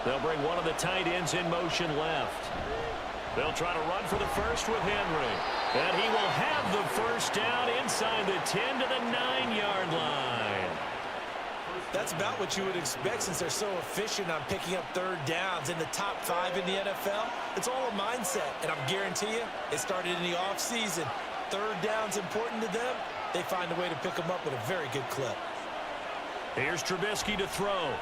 They'll bring one of the tight ends in motion left. They'll try to run for the first with Henry. And he will have the first down inside the 10 to the 9-yard line. That's about what you would expect since they're so efficient on picking up 3rd downs in the top 5 in the NFL. It's all a mindset, and I'm guarantee you it started in the offseason. 3rd down's important to them. They find a way to pick them up with a very good clip. Here's Trubisky to throw.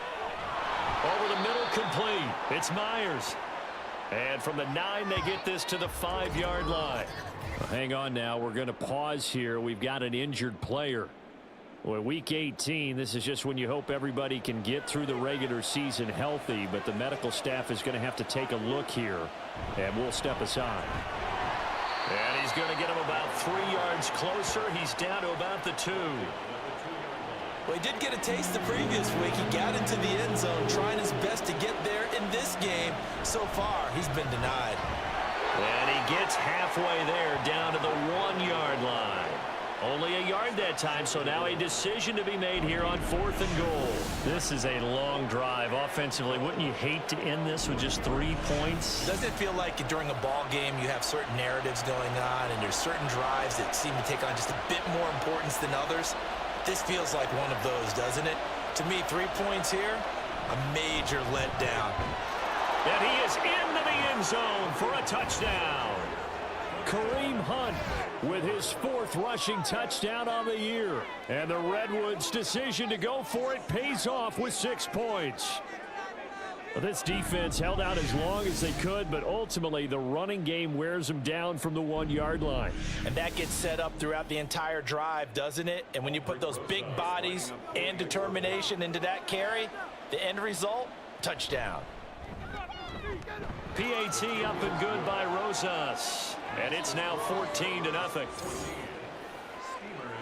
Over the middle, complete. It's Myers. And from the 9, they get this to the 5-yard line. Well, hang on now. We're going to pause here. We've got an injured player. Well, week 18, this is just when you hope everybody can get through the regular season healthy, but the medical staff is going to have to take a look here, and we'll step aside. And he's going to get him about 3 yards closer. He's down to about the 2. Well, he did get a taste the previous week. He got into the end zone, trying his best to get there in this game. So far, he's been denied. And he gets halfway there, down to the 1-yard line. Only a yard that time, so now a decision to be made here on 4th and goal. This is a long drive offensively. Wouldn't you hate to end this with just 3 points? Doesn't it feel like during a ball game you have certain narratives going on and there's certain drives that seem to take on just a bit more importance than others? This feels like one of those, doesn't it? To me, 3 points here, a major letdown. And he is into the end zone for a touchdown. Kareem Hunt with his 4th rushing touchdown on the year. And the Redwoods' decision to go for it pays off with 6 points. Well, this defense held out as long as they could, but ultimately the running game wears them down from the 1-yard line. And that gets set up throughout the entire drive, doesn't it? And when you put those big bodies and determination into that carry, the end result, touchdown. PAT up and good by Rosas. And it's now 14-0.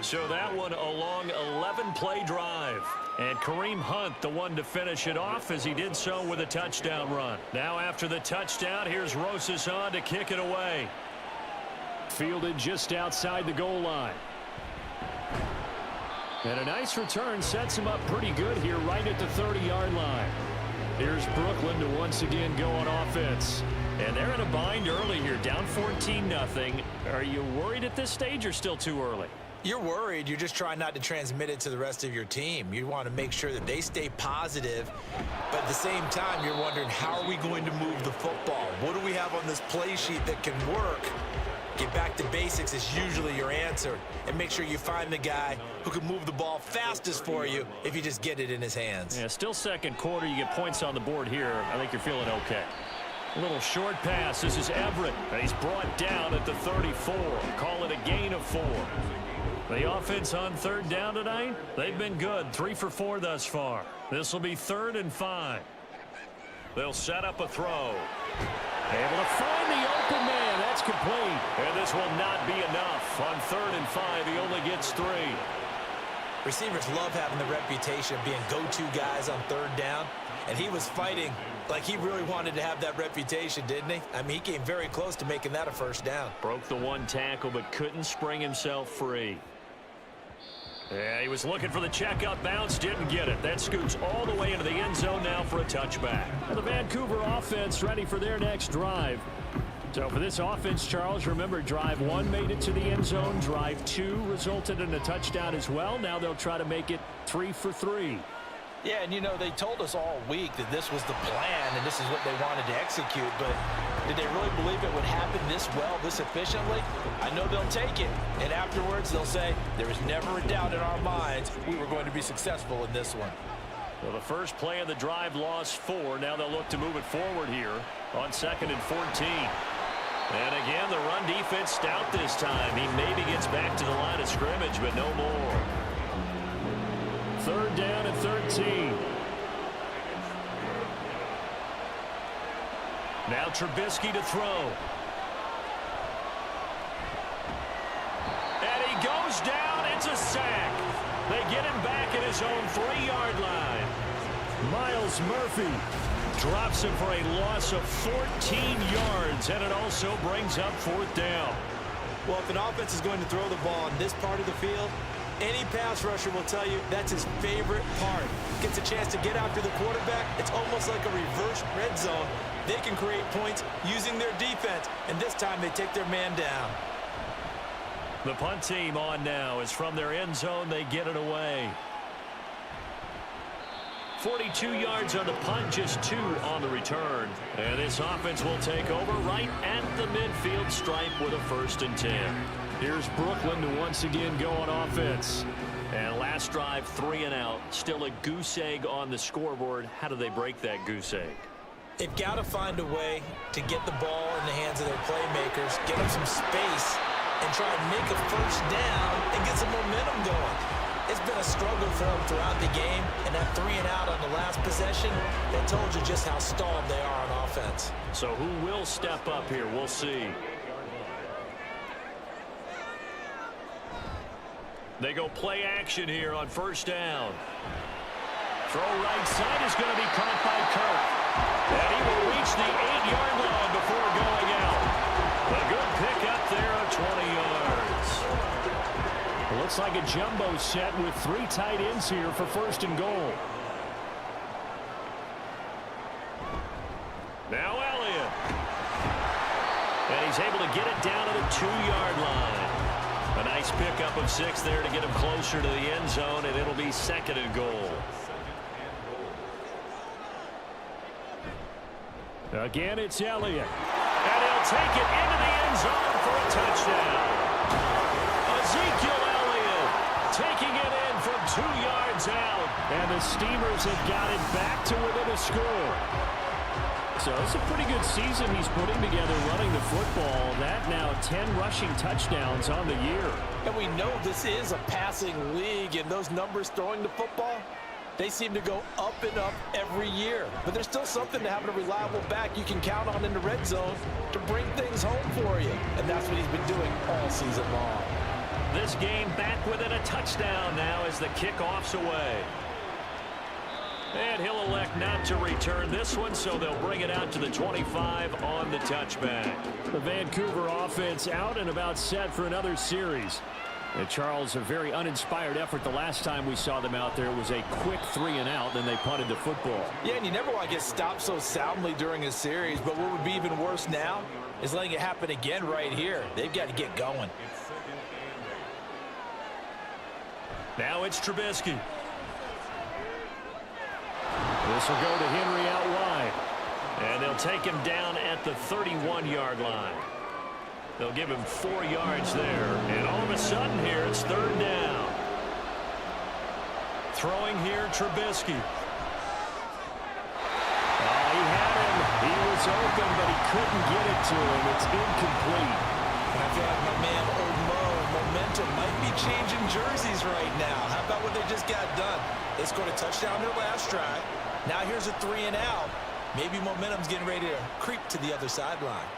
So that one a long 11-play drive. And Kareem Hunt, the one to finish it off as he did so with a touchdown run. Now after the touchdown, here's Rosas on to kick it away. Fielded just outside the goal line. And a nice return sets him up pretty good here right at the 30-yard line. Here's Brooklyn to once again go on offense. And they're in a bind early here, down 14-0. Are you worried at this stage or still too early? You're worried. You're just trying not to transmit it to the rest of your team. You want to make sure that they stay positive, but at the same time, you're wondering, how are we going to move the football? What do we have on this play sheet that can work? Get back to basics is usually your answer, and make sure you find the guy who can move the ball fastest for you if you just get it in his hands. Yeah, still second quarter. You get points on the board here. I think you're feeling okay. A little short pass. This is Everett. He's brought down at the 34. Call it a gain of 4. The offense on third down tonight, they've been good. 3 for 4 thus far. This will be 3rd and 5. They'll set up a throw. Able to find the open man. That's complete. And this will not be enough. On 3rd and 5, he only gets 3. Receivers love having the reputation of being go-to guys on third down. And he was fighting like he really wanted to have that reputation, didn't he? I mean, he came very close to making that a first down. Broke the 1 tackle, but couldn't spring himself free. Yeah, he was looking for the checkup bounce, didn't get it. That scoots all the way into the end zone now for a touchback. The Vancouver offense ready for their next drive. So for this offense, Charles, remember, drive 1 made it to the end zone. Drive 2 resulted in a touchdown as well. Now they'll try to make it 3 for 3. Yeah, and you know, they told us all week that this was the plan and this is what they wanted to execute, but did they really believe it would happen this well, this efficiently? I know they'll take it, and afterwards they'll say, there was never a doubt in our minds we were going to be successful in this one. Well, the first play of the drive lost 4. Now they'll look to move it forward here on 2nd and 14. And again, the run defense stout this time. He maybe gets back to the line of scrimmage, but no more. 3rd down and 13. Now Trubisky to throw. And he goes down. It's a sack. They get him back at his own 3-yard line. Miles Murphy drops him for a loss of 14 yards, and it also brings up 4th down. Well, if an offense is going to throw the ball on this part of the field, any pass rusher will tell you that's his favorite part. Gets a chance to get after the quarterback. It's almost like a reverse red zone. They can create points using their defense, and this time they take their man down. The punt team on now is from their end zone. They get it away. 42 yards on the punt, just 2 on the return. And this offense will take over right at the midfield stripe with a 1st and 10. Here's Brooklyn to once again go on offense. And last drive, 3 and out. Still a goose egg on the scoreboard. How do they break that goose egg? They've got to find a way to get the ball in the hands of their playmakers, get them some space, and try and make a first down and get some momentum going. It's been a struggle for them throughout the game, and that 3 and out on the last possession, that told you just how stalled they are on offense. So who will step up here? We'll see. They go play action here on 1st down. Throw right side is going to be caught by Kirk. And he will reach the 8-yard line before going out. A good pickup there of 20 yards. It looks like a jumbo set with 3 tight ends here for 1st and goal. Now Elliott. And he's able to get it down to the 2-yard line. A nice pickup of 6 there to get him closer to the end zone, and it'll be 2nd and goal. Again, it's Elliott. And he'll take it into the end zone for a touchdown. Ezekiel Elliott taking it in from 2 yards out. And the Steamers have got it back to within a score. So it's a pretty good season he's putting together running the football. That now 10 rushing touchdowns on the year. And we know this is a passing league, and those numbers throwing the football, they seem to go up and up every year. But there's still something to having a reliable back you can count on in the red zone to bring things home for you. And that's what he's been doing all season long. This game back within a touchdown now as the kickoff's away. And he'll elect not to return this one, so they'll bring it out to the 25 on the touchback. The Vancouver offense out and about set for another series. And Charles, a very uninspired effort the last time we saw them out there. It was a quick 3 and out, then they punted the football. Yeah, and you never want to get stopped so soundly during a series, but what would be even worse now is letting it happen again right here. They've got to get going. Now it's Trubisky. This will go to Henry out wide. And they'll take him down at the 31-yard line. They'll give him 4 yards there. And all of a sudden here, it's 3rd down. Throwing here, Trubisky. Oh, he had him. He was was open, but he couldn't get it to him. It's incomplete. And I feel like my man, Old Mo, momentum might be changing jerseys right now. How about what they just got done? They scored a touchdown their last drive. Now here's a 3 and out. Maybe momentum's getting ready to creep to the other sideline.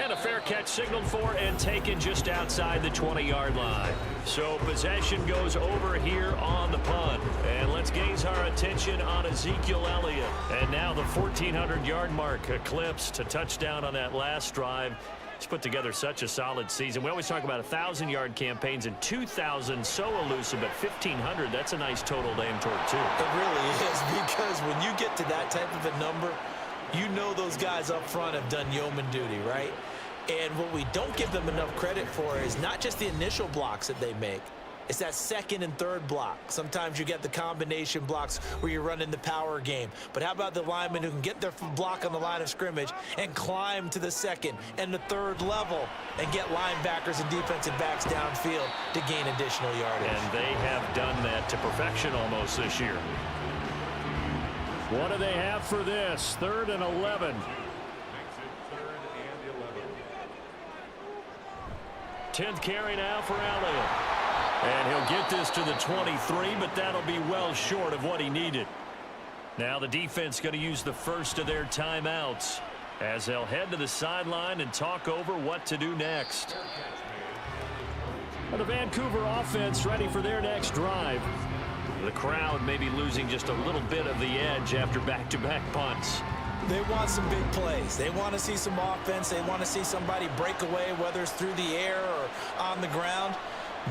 And a fair catch signaled for and taken just outside the 20-yard line. So possession goes over here on the punt. And let's gaze our attention on Ezekiel Elliott. And now the 1,400-yard mark eclipsed to touchdown on that last drive. He's put together such a solid season. We always talk about 1,000-yard campaigns and 2,000 so elusive, but 1,500, that's a nice total to aim toward, too. It really is, because when you get to that type of a number, you know those guys up front have done yeoman duty, right? And what we don't give them enough credit for is not just the initial blocks that they make. It's that second and third block. Sometimes you get the combination blocks where you're running the power game. But how about the linemen who can get their block on the line of scrimmage and climb to the second and the third level and get linebackers and defensive backs downfield to gain additional yardage? And they have done that to perfection almost this year. What do they have for this? 3rd and 11. Makes it 3rd and 11. 10th carry now for Elliott. And he'll get this to the 23, but that'll be well short of what he needed. Now the defense going to use the first of their timeouts as they'll head to the sideline and talk over what to do next. And the Vancouver offense ready for their next drive. The crowd may be losing just a little bit of the edge after back-to-back punts. They want some big plays. They want to see some offense. They want to see somebody break away, whether it's through the air or on the ground.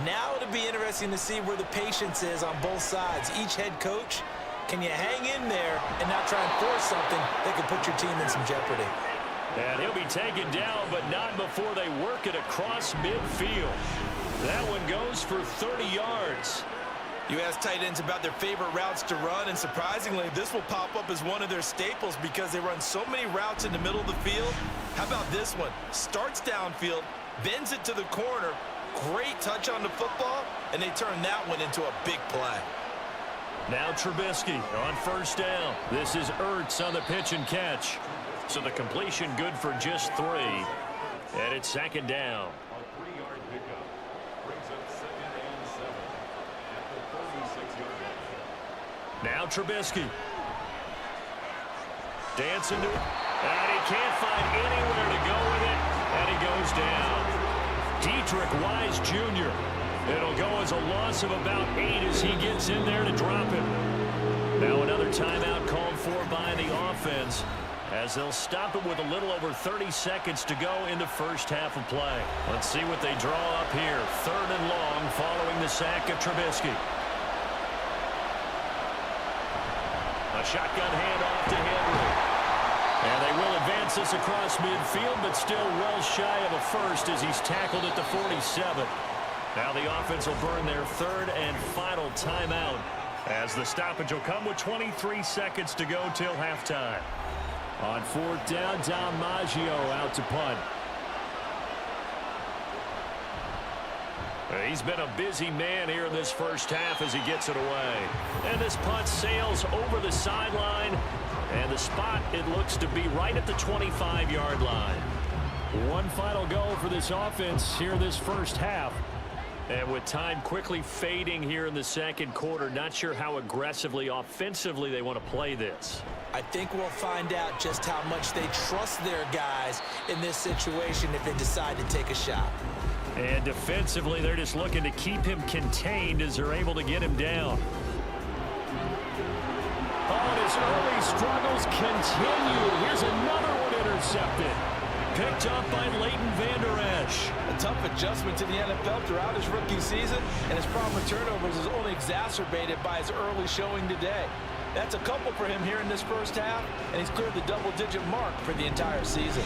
Now it'll be interesting to see where the patience is on both sides. Each head coach, can you hang in there and not try and force something that could put your team in some jeopardy? And he'll be taken down, but not before they work it across midfield. That one goes for 30 yards. You ask tight ends about their favorite routes to run, and surprisingly, this will pop up as one of their staples because they run so many routes in the middle of the field. How about this one? Starts downfield, bends it to the corner, great touch on the football, and they turn that one into a big play. Now Trubisky on 1st down. This is Ertz on the pitch and catch. So the completion good for just 3. And it's 2nd down. A 3-yard pickup brings up 2nd and 7 at the 36-yard line. Now Trubisky. Dancing to it. And he can't find anywhere to go with it. And he goes down. Dietrich Wise Jr. It'll go as a loss of about 8 as he gets in there to drop him. Now another timeout called for by the offense as they'll stop it with a little over 30 seconds to go in the first half of play. Let's see what they draw up here. 3rd and long following the sack of Trubisky. A shotgun handoff to Henry. And they will advance this across midfield, but still well shy of a first as he's tackled at the 47. Now the offense will burn their 3rd and final timeout as the stoppage will come with 23 seconds to go till halftime. On 4th down, Dom Maggio out to punt. He's been a busy man here in this first half as he gets it away. And this punt sails over the sideline. And the spot, it looks to be right at the 25-yard line. One final goal for this offense here in this first half. And with time quickly fading here in the 2nd quarter, not sure how aggressively, offensively they want to play this. I think we'll find out just how much they trust their guys in this situation if they decide to take a shot. And defensively, they're just looking to keep him contained as they're able to get him down. Oh, and his early struggles continue. Here's another one intercepted. Picked up by Leighton Vander Esch. A tough adjustment to the NFL throughout his rookie season, and his problem with turnovers is only exacerbated by his early showing today. That's a couple for him here in this first half, and he's cleared the double-digit mark for the entire season.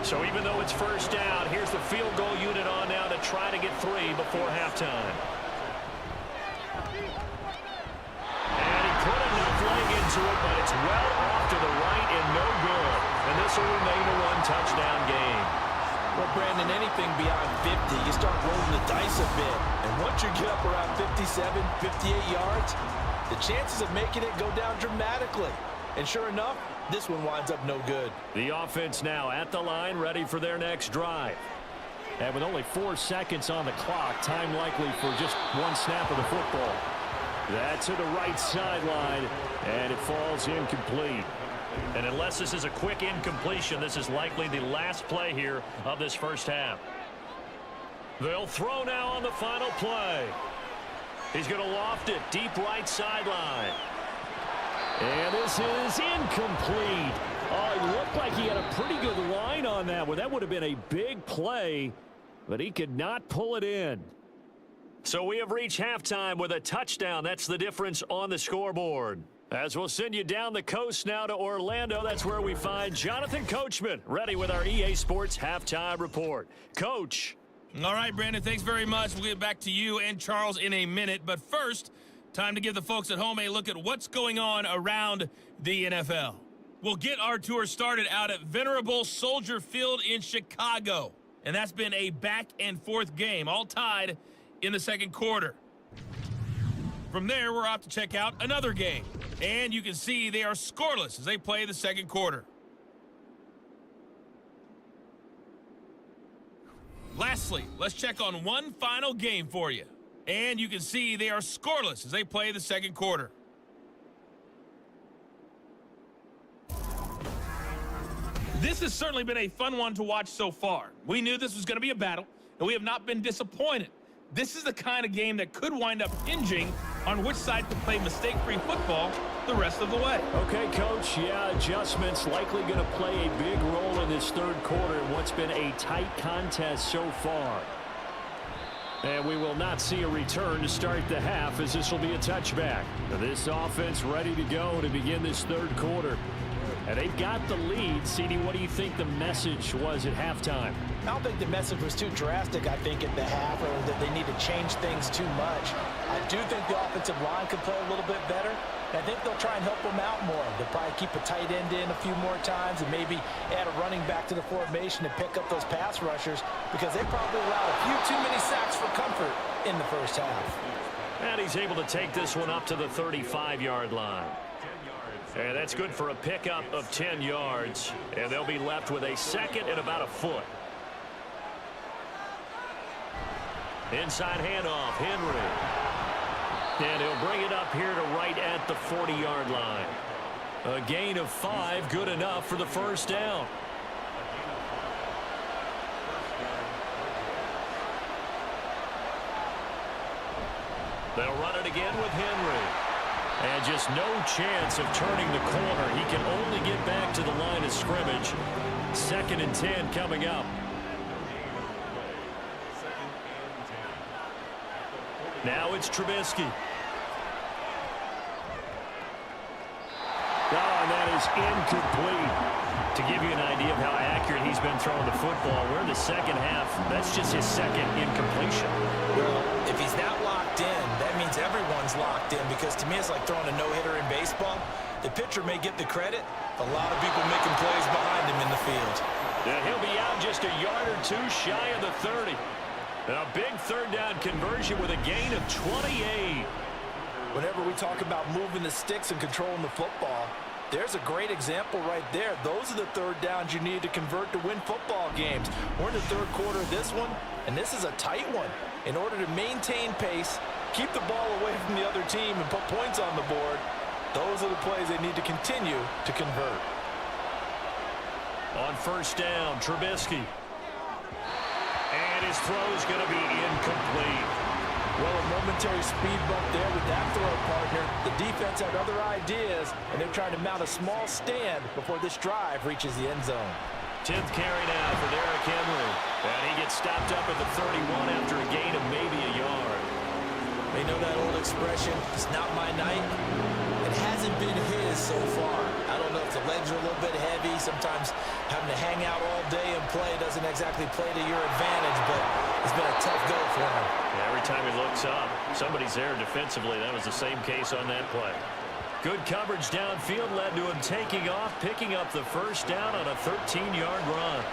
So even though it's 1st down, here's the field goal unit on now to try to get 3 before halftime. And he put enough leg into it, but it's well off to the right and no good. And this will remain a 1-touchdown game. Well, Brandon, anything beyond 50, you start rolling the dice a bit. And once you get up around 57, 58 yards, the chances of making it go down dramatically. And sure enough, this one winds up no good. The offense now at the line, ready for their next drive. And with only 4 seconds on the clock, time likely for just one snap of the football. That's to the right sideline, and it falls incomplete. And unless this is a quick incompletion, this is likely the last play here of this first half. They'll throw now on the final play. He's going to loft it deep right sideline. And this is incomplete. Oh, it looked like he had a pretty good line on that one. That would have been a big play, but he could not pull it in. So we have reached halftime with a touchdown. That's the difference on the scoreboard. As we'll send you down the coast now to Orlando, that's where we find Jonathan Coachman, ready with our EA Sports Halftime Report. Coach. All right, Brandon, thanks very much. We'll get back to you and Charles in a minute. But first, time to give the folks at home a look at what's going on around the NFL. We'll get our tour started out at Venerable Soldier Field in Chicago. And that's been a back-and-forth game, all tied in the second quarter. From there, we're off to check out another game. And you can see they are scoreless as they play the second quarter. Lastly, let's check on one final game for you. And you can see they are scoreless as they play the second quarter. This has certainly been a fun one to watch so far. We knew this was going to be a battle, and we have not been disappointed. This is the kind of game that could wind up hinging on which side can play mistake-free football the rest of the way. Okay, Coach, yeah, adjustments likely going to play a big role in this third quarter in what's been a tight contest so far. And we will not see a return to start the half, as this will be a touchback. This offense ready to go to begin this third quarter. And they've got the lead. CD, what do you think the message was at halftime? I don't think the message was too drastic, I think, at the half, or that they need to change things too much. I do think the offensive line could play a little bit better. And I think they'll try and help them out more. They'll probably keep a tight end in a few more times and maybe add a running back to the formation to pick up those pass rushers, because they probably allowed a few too many sacks for comfort in the first half. And he's able to take this one up to the 35-yard line. And that's good for a pickup of 10 yards. And they'll be left with a second and about a foot. Inside handoff, Henry. And he'll bring it up here to right at the 40-yard line. A gain of 5, good enough for the first down. They'll run it again with Henry. And just no chance of turning the corner. He can only get back to the line of scrimmage. 2nd and 10 coming up. Now it's Trubisky. Oh, and that is incomplete. To give you an idea of how accurate he's been throwing the football, we're in the second half. That's just his second incompletion. Well, if he's not locked in, that means everyone's locked in, because to me it's like throwing a no-hitter in baseball. The pitcher may get the credit, a lot of people making plays behind him in the field. And he'll be out just a yard or two shy of the 30. A big third down conversion with a gain of 28. Whenever we talk about moving the sticks and controlling the football, there's a great example right there. Those are the third downs you need to convert to win football games. We're in the third quarter of this one, and this is a tight one. In order to maintain pace, keep the ball away from the other team, and put points on the board, those are the plays they need to continue to convert. On first down, Trubisky. And his throw's going to be incomplete. Well, a momentary speed bump there with that throw partner. The defense had other ideas, and they're trying to mount a small stand before this drive reaches the end zone. 10th carry now for Derrick Henry. And he gets stopped up at the 31 after a gain of maybe a yard. You know that old expression, it's not my night? It hasn't been his so far. I don't know if the legs are a little bit heavy. Sometimes having to hang out all day and play doesn't exactly play to your advantage, but it's been a tough go for him. Yeah, every time he looks up, somebody's there defensively. That was the same case on that play. Good coverage downfield led to him taking off, picking up the first down on a 13-yard run.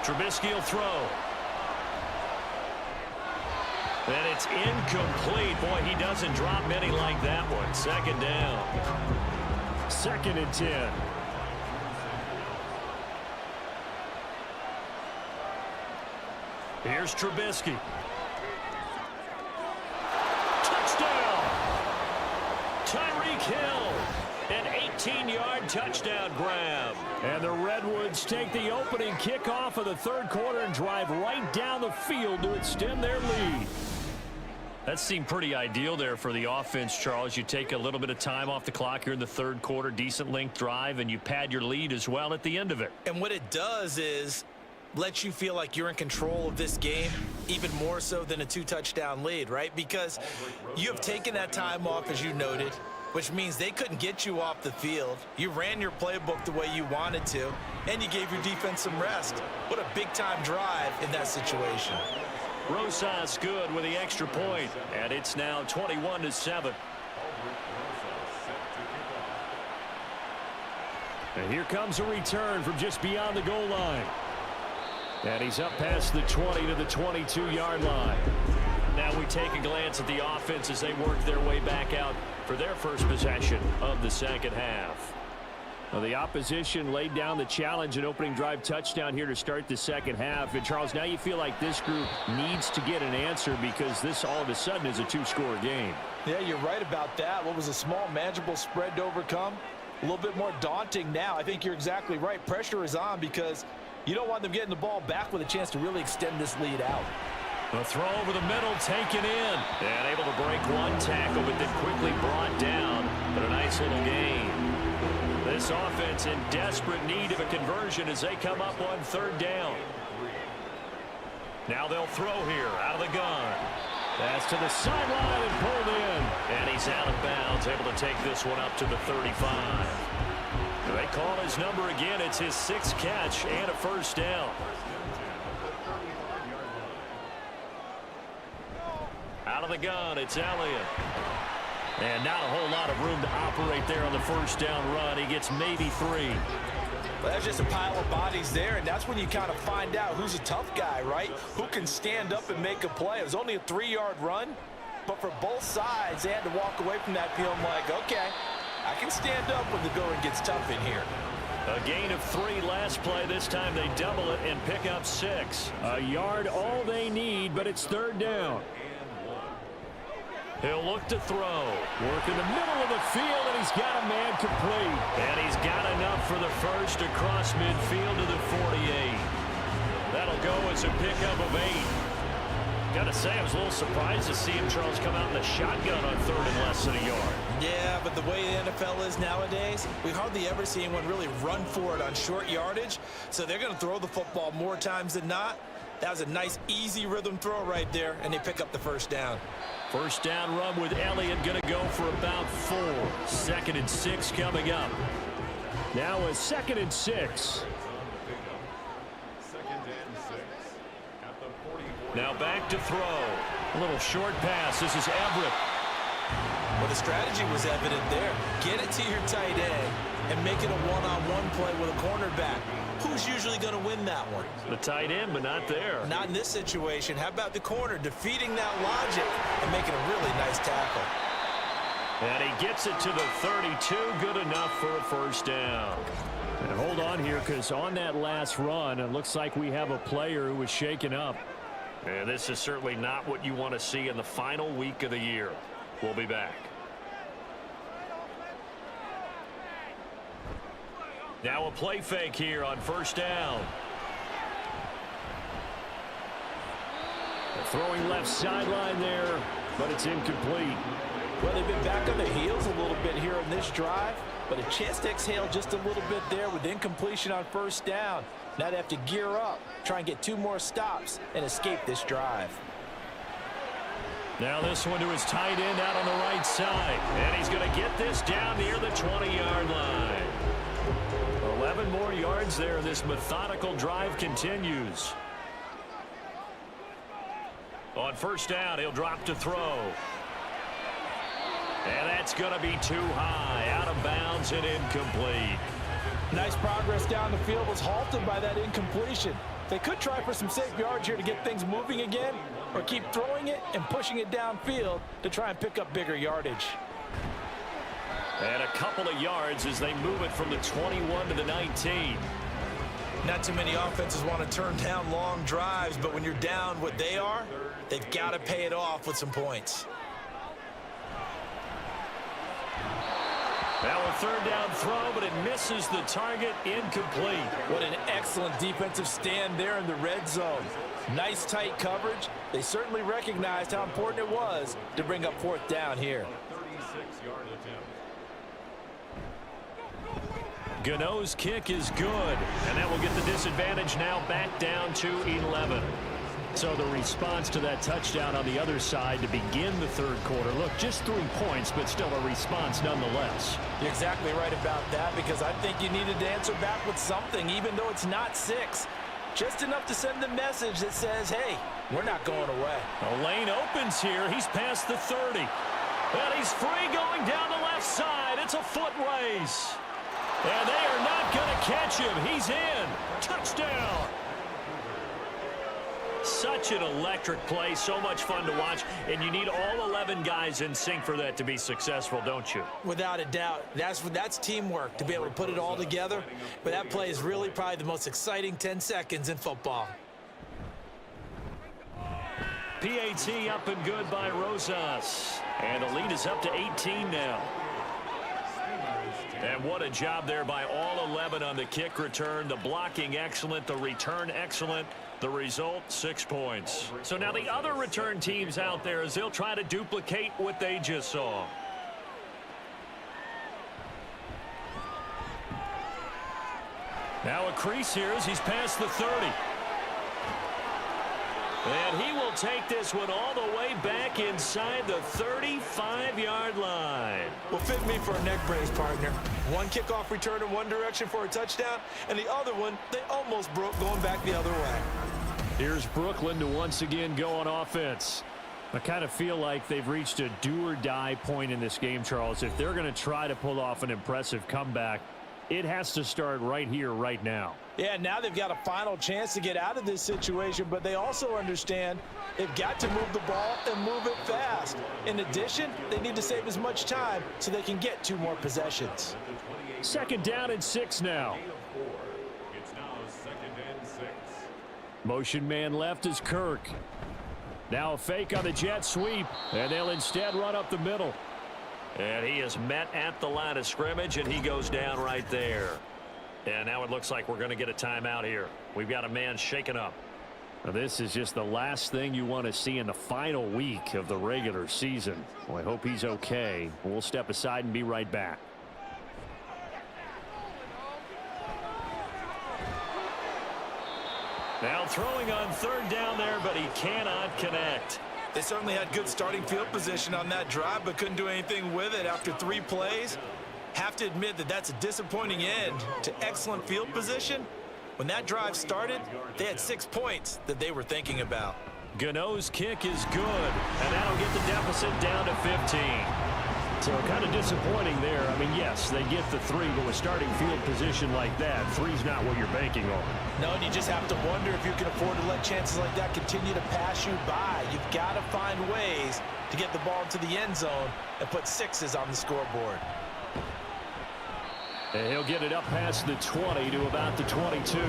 Trubisky will throw. And it's incomplete. Boy, he doesn't drop many like that one. 2nd down. 2nd and 10. Here's Trubisky. Touchdown! Tyreek Hill. An 18-yard touchdown grab. And the Redwoods take the opening kickoff of the 3rd quarter and drive right down the field to extend their lead. That seemed pretty ideal there for the offense, Charles. You take a little bit of time off the clock here in the 3rd quarter, decent length drive, and you pad your lead as well at the end of it. And what it does is let you feel like you're in control of this game, even more so than a 2-touchdown lead, right? Because you have taken that time off, as you noted, which means they couldn't get you off the field. You ran your playbook the way you wanted to, and you gave your defense some rest. What a big-time drive in that situation. Rosas good with the extra point, and it's now 21-7. And here comes a return from just beyond the goal line. And he's up past the 20 to the 22-yard line. Now we take a glance at the offense as they work their way back out for their first possession of the 2nd half. Well, the opposition laid down the challenge and opening drive touchdown here to start the 2nd half. And, Charles, now you feel like this group needs to get an answer because this all of a sudden is a 2-score game. Yeah, you're right about that. What was a small, manageable spread to overcome? A little bit more daunting now. I think you're exactly right. Pressure is on because you don't want them getting the ball back with a chance to really extend this lead out. A throw over the middle, taken in. And able to break one tackle, but then quickly brought down. But a nice little gain. This offense in desperate need of a conversion as they come up on 3rd down. Now they'll throw here out of the gun. That's to the sideline and pulled in. And he's out of bounds, able to take this one up to the 35. They call his number again. It's his 6th catch and a 1st down. Out of the gun, it's Elliott. And not a whole lot of room to operate there on the 1st down run. He gets maybe 3. Well, that's just a pile of bodies there, and that's when you kind of find out who's a tough guy, right? Who can stand up and make a play. It was only a 3-yard run, but for both sides, they had to walk away from that feeling like, okay, I can stand up when the going gets tough in here. A gain of 3 last play. This time they double it and pick up 6. A yard all they need, but it's 3rd down. He'll look to throw. Work in the middle of the field, and he's got a man complete. And he's got enough for the first across midfield to the 48. That'll go as a pickup of 8. Got to say, I was a little surprised to see him, Charles, come out in the shotgun on 3rd and less than a yard. Yeah, but the way the NFL is nowadays, we hardly ever see anyone really run for it on short yardage. So they're going to throw the football more times than not. That was a nice, easy rhythm throw right there, and they pick up the 1st down. 1st down run with Elliott going to go for about 4. 2nd and 6 coming up. Now a 2nd and 6. Now back to throw. A little short pass. This is Everett. Well, the strategy was evident there. Get it to your tight end and make it a one-on-one play with a cornerback. Who's usually going to win that one? The tight end, but not there. Not in this situation. How about the corner defeating that logic and making a really nice tackle? And he gets it to the 32. Good enough for a 1st down. And hold on here, because on that last run, it looks like we have a player who was shaken up. And this is certainly not what you want to see in the final week of the year. We'll be back. Now a play fake here on 1st down. Throwing left sideline there, but it's incomplete. Well, they've been back on their heels a little bit here on this drive, but a chance to exhale just a little bit there with incompletion on 1st down. Now they have to gear up, try and get 2 more stops, and escape this drive. Now this one to his tight end out on the right side. And he's going to get this down near the 20-yard line. 11 more yards there. This methodical drive continues. On 1st down, he'll drop to throw. And that's going to be too high. Out of bounds and incomplete. Nice progress down the field was halted by that incompletion. They could try for some safe yards here to get things moving again, or keep throwing it and pushing it downfield to try and pick up bigger yardage. And a couple of yards as they move it from the 21 to the 19. Not too many offenses want to turn down long drives, but when you're down what they are, they've got to pay it off with some points. Now a third down throw, but it misses the target, incomplete. What an excellent defensive stand there in the red zone. Nice tight coverage. They certainly recognized how important it was to bring up fourth down here. 36-yard attempt. Gano's kick is good, and that will get the disadvantage now back down to 11. So the response to that touchdown on the other side to begin the third quarter. Look, just 3 points, but still a response nonetheless. You're exactly right about that, because I think you needed to answer back with something, even though it's not 6. Just enough to send the message that says, hey, we're not going away. A lane opens here. He's past the 30. And he's free going down the left side. It's a foot race. And they are not going to catch him. He's in. Touchdown. Such an electric play, so much fun to watch, and you need all 11 guys in sync for that to be successful, don't you? Without a doubt. That's teamwork, to be able to put it all together. But that play is really probably the most exciting 10 seconds in football. PAT up and good by Rosas. And the lead is up to 18 now. And what a job there by all 11 on the kick return. The blocking excellent, the return excellent. The result, 6 points. So now the other return teams out there as they'll try to duplicate what they just saw. Now a crease here as he's past the 30. And he will take this one all the way back inside the 35-yard line. Will fit me for a neck brace, partner. One kickoff return in one direction for a touchdown, and the other one, they almost broke going back the other way. Here's Brooklyn to once again go on offense. I kind of feel like they've reached a do-or-die point in this game, Charles. If they're going to try to pull off an impressive comeback, it has to start right here, right now. Yeah, now they've got a final chance to get out of this situation, but they also understand they've got to move the ball and move it fast. In addition, they need to save as much time so they can get 2 more possessions. Second down and 6 now. It's now 2nd and 6. Motion man left is Kirk. Now a fake on the jet sweep, and they'll instead run up the middle. And he is met at the line of scrimmage, and he goes down right there. And now it looks like we're going to get a timeout here. We've got a man shaken up. Now this is just the last thing you want to see in the final week of the regular season. Well, I hope he's okay. We'll step aside and be right back. Now throwing on third down there, but he cannot connect. They certainly had good starting field position on that drive, but couldn't do anything with it after 3 plays. Have to admit that that's a disappointing end to excellent field position. When that drive started, they had 6 points that they were thinking about. Gano's kick is good, and that'll get the deficit down to 15. So kind of disappointing there. I mean, yes, they get the 3, but with starting field position like that, 3's not what you're banking on. No, and you just have to wonder if you can afford to let chances like that continue to pass you by. You've got to find ways to get the ball into the end zone and put 6s on the scoreboard. And he'll get it up past the 20 to about the 22.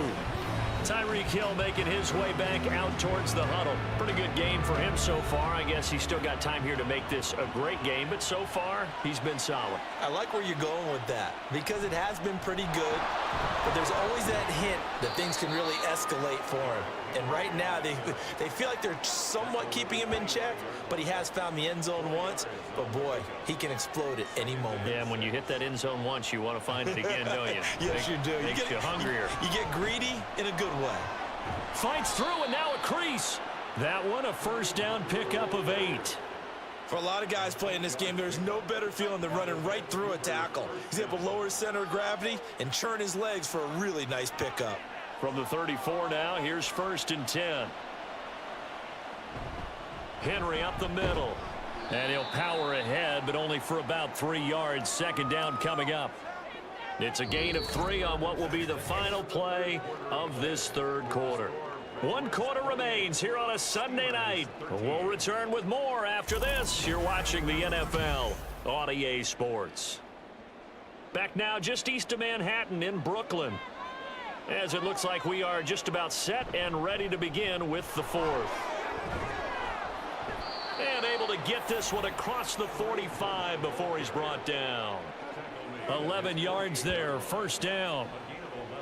Tyreek Hill making his way back out towards the huddle. Pretty good game for him so far. I guess he's still got time here to make this a great game, but so far, he's been solid. I like where you're going with that because it has been pretty good, but there's always that hint that things can really escalate for him. And right now, they feel like they're somewhat keeping him in check, but he has found the end zone once. But, boy, he can explode at any moment. Yeah, and when you hit that end zone once, you want to find it again, don't you? Yes, you do. Makes you hungrier. You get greedy in a good way. Fights through, and now a crease. That one, a first down pickup of 8. For a lot of guys playing this game, there's no better feeling than running right through a tackle. He's able to lower his center of gravity and churn his legs for a really nice pickup. From the 34 now, here's 1st and 10. Henry up the middle. And he'll power ahead, but only for about 3 yards. Second down coming up. It's a gain of 3 on what will be the final play of this third quarter. One quarter remains here on a Sunday night. We'll return with more after this. You're watching the NFL on EA Sports. Back now just east of Manhattan in Brooklyn, as it looks like we are just about set and ready to begin with the fourth. And able to get this one across the 45 before he's brought down. 11 yards there, first down.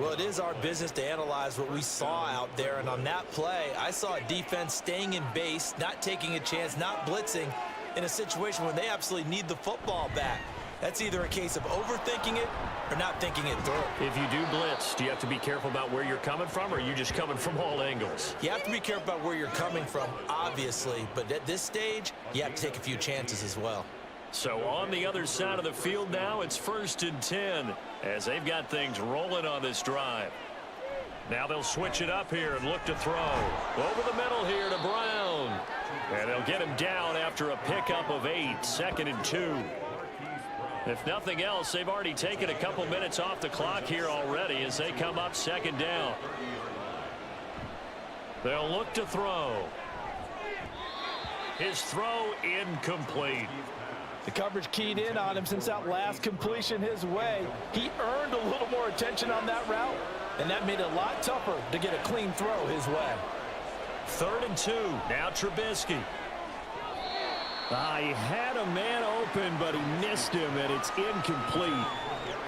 Well, it is our business to analyze what we saw out there, and on that play, I saw a defense staying in base, not taking a chance, not blitzing in a situation where they absolutely need the football back. That's either a case of overthinking it or not thinking it through. If you do blitz, do you have to be careful about where you're coming from, or are you just coming from all angles? You have to be careful about where you're coming from, obviously, but at this stage, you have to take a few chances as well. So on the other side of the field now, it's 1st and 10 as they've got things rolling on this drive. Now they'll switch it up here and look to throw. Over the middle here to Brown. And they'll get him down after a pickup of 8, 2nd and 2. If nothing else, they've already taken a couple minutes off the clock here already as they come up 2nd down. They'll look to throw. His throw incomplete. The coverage keyed in on him since that last completion his way. He earned a little more attention on that route, and that made it a lot tougher to get a clean throw his way. 3rd and 2. Now Trubisky. He had a man open, but he missed him, and it's incomplete.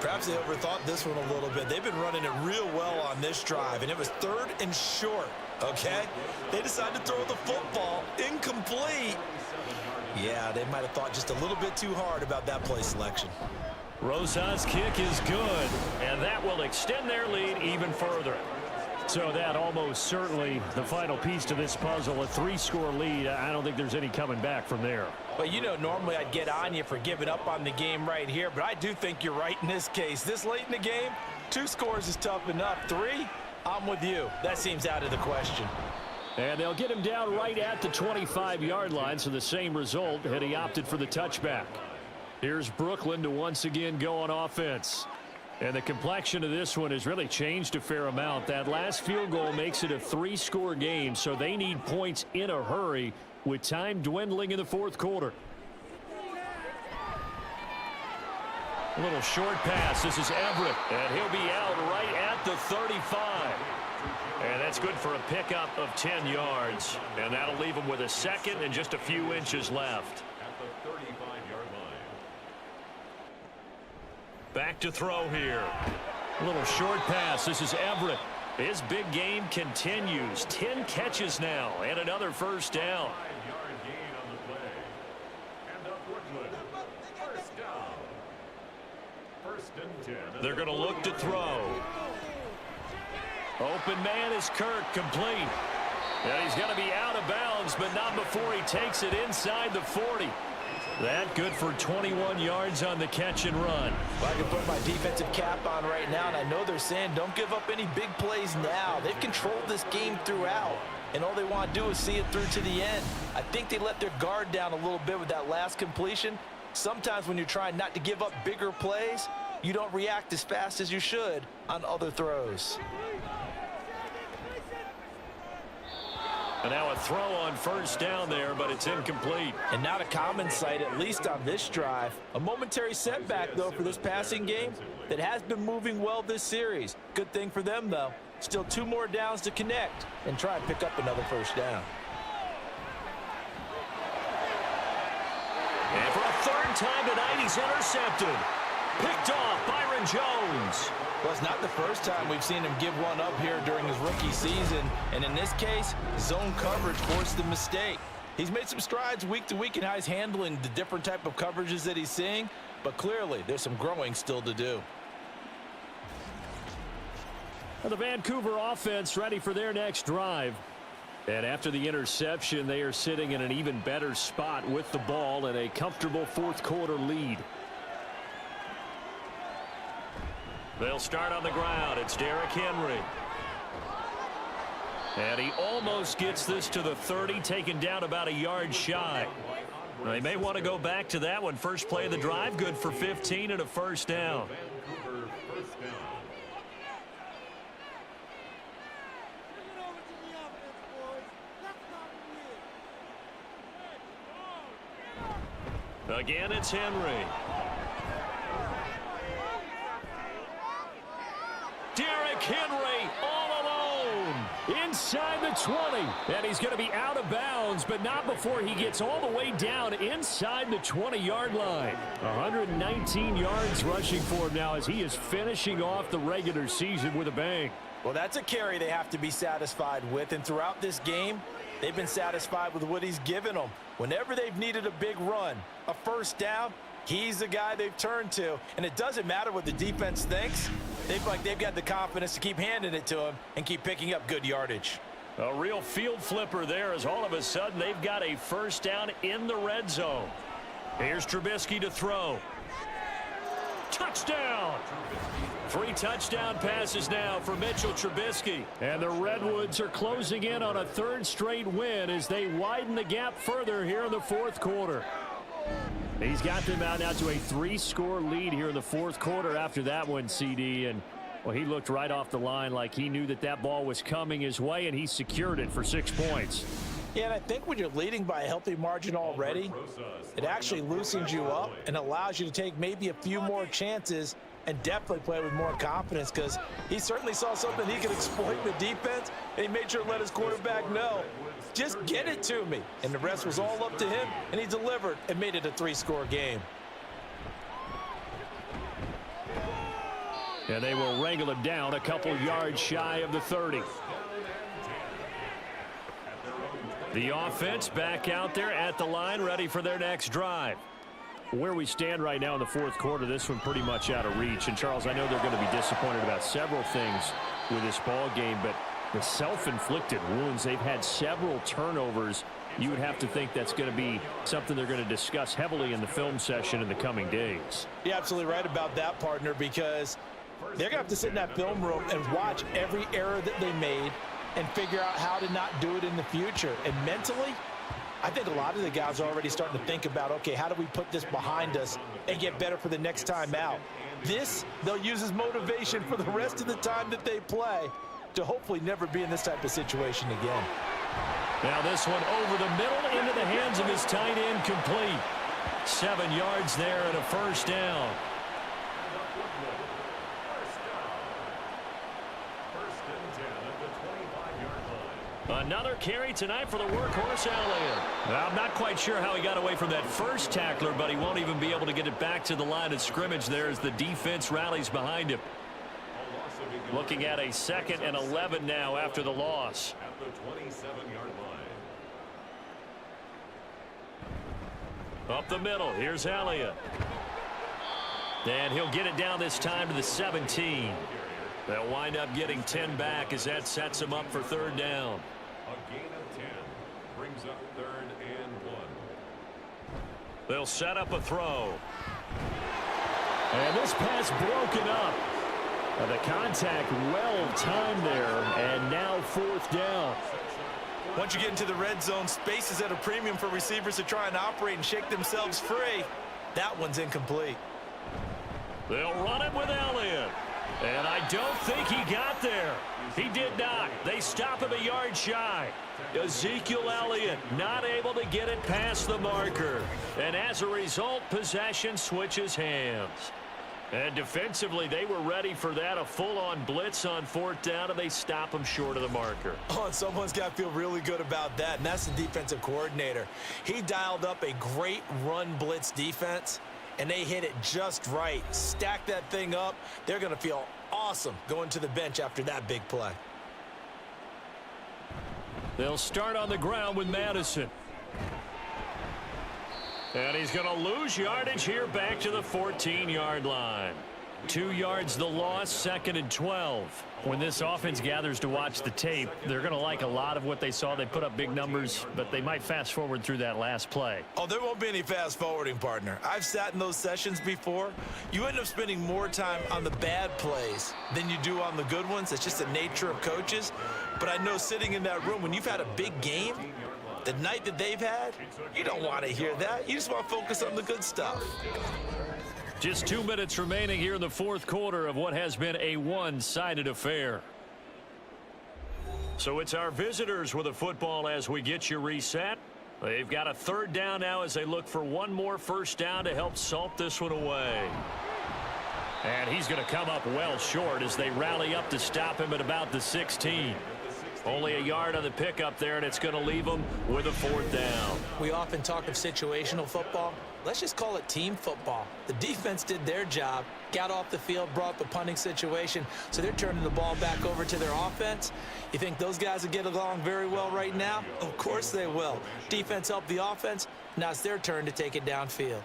Perhaps they overthought this one a little bit. They've been running it real well on this drive, and it was 3rd and short, okay? They decided to throw the football incomplete. Yeah, they might have thought just a little bit too hard about that play selection. Rosas' kick is good, and that will extend their lead even further. So that almost certainly the final piece to this puzzle, a 3-score lead. I don't think there's any coming back from there. Well, you know, normally I'd get on you for giving up on the game right here, but I do think you're right in this case. This late in the game, 2 scores is tough enough. 3, I'm with you. That seems out of the question. And they'll get him down right at the 25-yard line, so the same result had he opted for the touchback. Here's Brooklyn to once again go on offense. And the complexion of this one has really changed a fair amount. That last field goal makes it a 3-score game, so they need points in a hurry with time dwindling in the 4th quarter. A little short pass. This is Everett, and he'll be out right at the 35. And that's good for a pickup of 10 yards. And that'll leave him with a 2nd and just a few inches left. At the 35-yard line. Back to throw here. A little short pass. This is Everett. His big game continues. 10 catches now and another first down. 5-yard gain on the play. And up Woodland. First down. 1st and 10. They're going to look to throw. Open man is Kirk, complete. And he's going to be out of bounds, but not before he takes it inside the 40. That good for 21 yards on the catch and run. Well, I can put my defensive cap on right now, and I know they're saying don't give up any big plays now. They've controlled this game throughout, and all they want to do is see it through to the end. I think they let their guard down a little bit with that last completion. Sometimes when you're trying not to give up bigger plays, you don't react as fast as you should on other throws. And now a throw on first down there, but it's incomplete. And not a common sight, at least on this drive. A momentary setback, though, for this passing game that has been moving well this series. Good thing for them, though. Still 2 more downs to connect and try and pick up another first down. And for a 3rd time tonight, he's intercepted. Picked off Byron Jones. Well, it's not the first time we've seen him give one up here during his rookie season. And in this case, zone coverage forced the mistake. He's made some strides week to week in how he's handling the different type of coverages that he's seeing. But clearly, there's some growing still to do. Well, the Vancouver offense ready for their next drive. And after the interception, they are sitting in an even better spot with the ball and a comfortable 4th quarter lead. They'll start on the ground. It's Derrick Henry. And he almost gets this to the 30, taken down about a yard shy. They may want to go back to that one. First play of the drive, good for 15 and a first down. Vancouver first down. Again, it's Henry. Derrick Henry all alone inside the 20. And he's going to be out of bounds, but not before he gets all the way down inside the 20-yard line. 119 yards rushing for him now as he is finishing off the regular season with a bang. Well, that's a carry they have to be satisfied with. And throughout this game, they've been satisfied with what he's given them. Whenever they've needed a big run, a first down, he's the guy they've turned to. And it doesn't matter what the defense thinks. They've got the confidence to keep handing it to him and keep picking up good yardage. A real field flipper there as all of a sudden they've got a first down in the red zone. Here's Trubisky to throw. Touchdown! 3 touchdown passes now for Mitchell Trubisky. And the Redwoods are closing in on a 3rd straight win as they widen the gap further here in the 4th quarter. He's got them out now to a 3-score lead here in the 4th quarter after that one, CD. And, well, he looked right off the line like he knew that that ball was coming his way, and he secured it for 6 points. Yeah, and I think when you're leading by a healthy margin already, it actually loosens you up and allows you to take maybe a few more chances and definitely play with more confidence because he certainly saw something he could exploit in the defense, and he made sure to let his quarterback know, just get it to me. And the rest was all up to him, and he delivered and made it a 3-score game. And they will wrangle him down a couple yards shy of the 30. The offense back out there at the line, ready for their next drive. Where we stand right now in the 4th quarter, this one pretty much out of reach. And, Charles, I know they're going to be disappointed about several things with this ball game, but the self-inflicted wounds, they've had several turnovers. You would have to think that's going to be something they're going to discuss heavily in the film session in the coming days. You're absolutely right about that, partner, because they're going to have to sit in that film room and watch every error that they made and figure out how to not do it in the future. And mentally, I think a lot of the guys are already starting to think about, okay, how do we put this behind us and get better for the next time out? This, they'll use as motivation for the rest of the time that they play to hopefully never be in this type of situation again. Now this one over the middle into the hands of his tight end, complete. 7 yards there and a first down. Another carry tonight for the workhorse Elliott. I'm not quite sure how he got away from that first tackler, but he won't even be able to get it back to the line of scrimmage there as the defense rallies behind him. Looking at a 2nd and 11 now after the loss. At the 27-yard line. Up the middle, here's Elliott. And he'll get it down this time to the 17. They'll wind up getting 10 back as that sets him up for 3rd down. A gain of 10 brings up 3rd and 1. They'll set up a throw. And this pass broken up. The contact well timed there, and now 4th down. Once you get into the red zone, space is at a premium for receivers to try and operate and shake themselves free. That one's incomplete. They'll run it with Elliott. And I don't think he got there. He did not. They stop him a yard shy. Ezekiel Elliott not able to get it past the marker. And as a result, possession switches hands. And defensively, they were ready for that, a full-on blitz on 4th down, and they stop him short of the marker. Oh, and someone's got to feel really good about that, and that's the defensive coordinator. He dialed up a great run blitz defense, and they hit it just right. Stack that thing up. They're going to feel awesome going to the bench after that big play. They'll start on the ground with Madison. And he's going to lose yardage here back to the 14-yard line. 2 yards the loss, 2nd and 12. When this offense gathers to watch the tape, they're going to like a lot of what they saw. They put up big numbers, but they might fast forward through that last play. Oh, there won't be any fast forwarding, partner. I've sat in those sessions before. You end up spending more time on the bad plays than you do on the good ones. It's just the nature of coaches. But I know sitting in that room, when you've had a big game, the night that they've had, you don't want to hear that. You just want to focus on the good stuff. Just 2 minutes remaining here in the 4th quarter of what has been a one-sided affair. So it's our visitors with a football as we get you reset. They've got a third down now as they look for one more first down to help salt this one away. And he's going to come up well short as they rally up to stop him at about the 16. Only a yard on the pickup there, and it's going to leave them with a fourth down. We often talk of situational football. Let's just call it team football. The defense did their job, got off the field, brought up a punting situation, so they're turning the ball back over to their offense. You think those guys will get along very well right now? Of course they will. Defense helped the offense. Now it's their turn to take it downfield.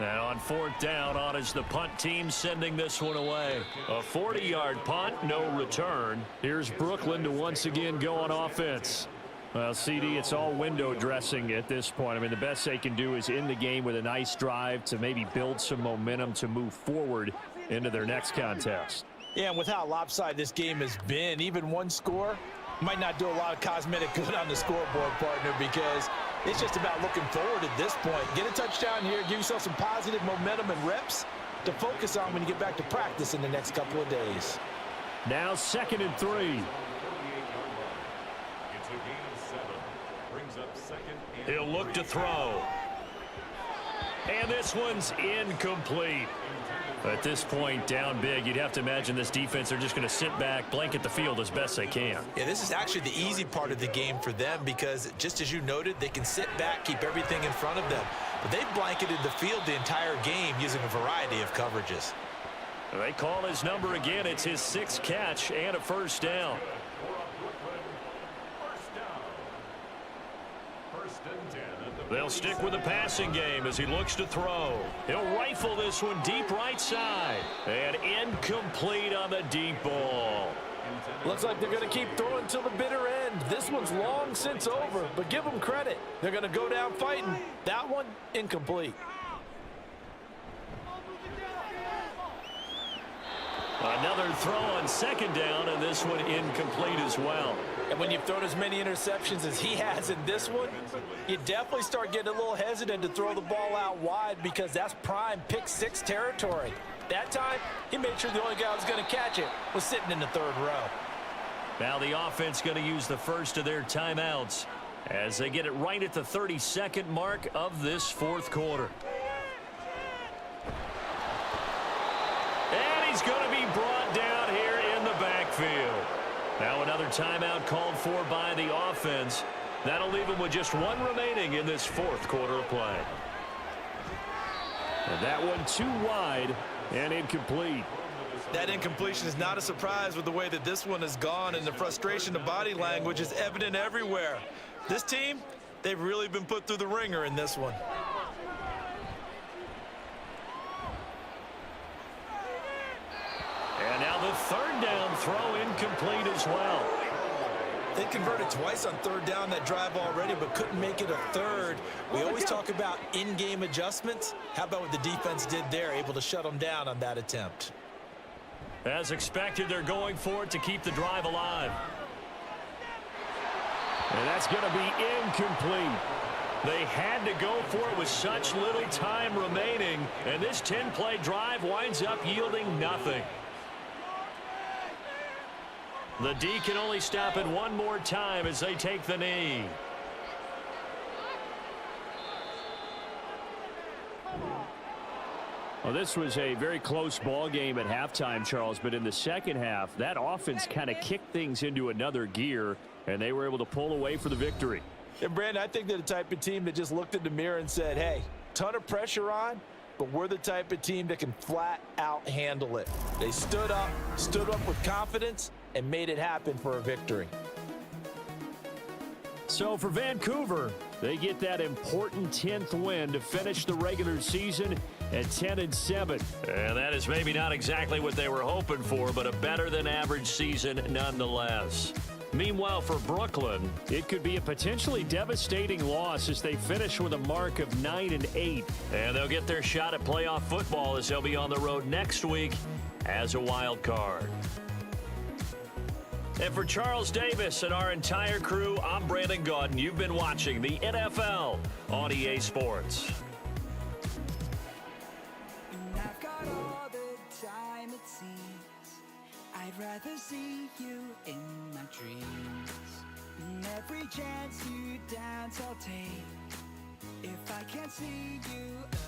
And on fourth down, on is the punt team sending this one away. A 40-yard punt, no return. Here's Brooklyn to once again go on offense. Well, CD, it's all window dressing at this point. I mean, the best they can do is end the game with a nice drive to maybe build some momentum to move forward into their next contest. Yeah, and with how lopsided this game has been, even one score might not do a lot of cosmetic good on the scoreboard, partner, because it's just about looking forward at this point. Get a touchdown here, give yourself some positive momentum and reps to focus on when you get back to practice in the next couple of days. Now 2nd and 3. It's a gain of 7. Brings up second and He'll look to throw. And this one's incomplete. At this point, down big, you'd have to imagine this defense, they're just going to sit back, blanket the field as best they can. Yeah, this is actually the easy part of the game for them because, just as you noted, they can sit back, keep everything in front of them. But they've blanketed the field the entire game using a variety of coverages. They call his number again. It's his 6th catch and a first down. first and 10 at the They'll stick with the passing game as he looks to throw. He'll rifle this one deep right side. And incomplete on the deep ball. Looks like they're going to keep throwing till the bitter end. This one's long since over, but give them credit. They're going to go down fighting. That one, incomplete. Another throw on 2nd down, and this one incomplete as well. And when you've thrown as many interceptions as he has in this one, you definitely start getting a little hesitant to throw the ball out wide because that's prime pick 6 territory. That time, he made sure the only guy who was going to catch it was sitting in the 3rd row. Now the offense going to use the first of their timeouts as they get it right at the 32nd mark of this 4th quarter. And he's going to be brought down here in the backfield. Now another timeout called for by the offense. That'll leave him with just one remaining in this 4th quarter of play. And that one too wide and incomplete. That incompletion is not a surprise with the way that this one has gone, and the frustration of body language is evident everywhere. This team, they've really been put through the ringer in this one. And now the 3rd down throw incomplete as well. They converted twice on 3rd down that drive already, but couldn't make it a 3rd. We always talk about in-game adjustments. How about what the defense did there, able to shut them down on that attempt? As expected, they're going for it to keep the drive alive. And that's going to be incomplete. They had to go for it with such little time remaining, and this 10-play drive winds up yielding nothing. The D can only stop it one more time as they take the knee. Well, this was a very close ball game at halftime, Charles, but in the second half, that offense kind of kicked things into another gear, and they were able to pull away for the victory. And, Brandon, I think they're the type of team that just looked in the mirror and said, hey, ton of pressure on, but we're the type of team that can flat out handle it. They stood up with confidence, and made it happen for a victory. So for Vancouver, they get that important 10th win to finish the regular season at 10-7. And that is maybe not exactly what they were hoping for, but a better than average season nonetheless. Meanwhile, for Brooklyn, it could be a potentially devastating loss as they finish with a mark of 9-8. And they'll get their shot at playoff football as they'll be on the road next week as a wild card. And for Charles Davis and our entire crew, I'm Brandon Gaudin. You've been watching the NFL on EA Sports. I've got all the time it seems. I'd rather see you in my dreams. And every chance you dance I'll take. If I can't see you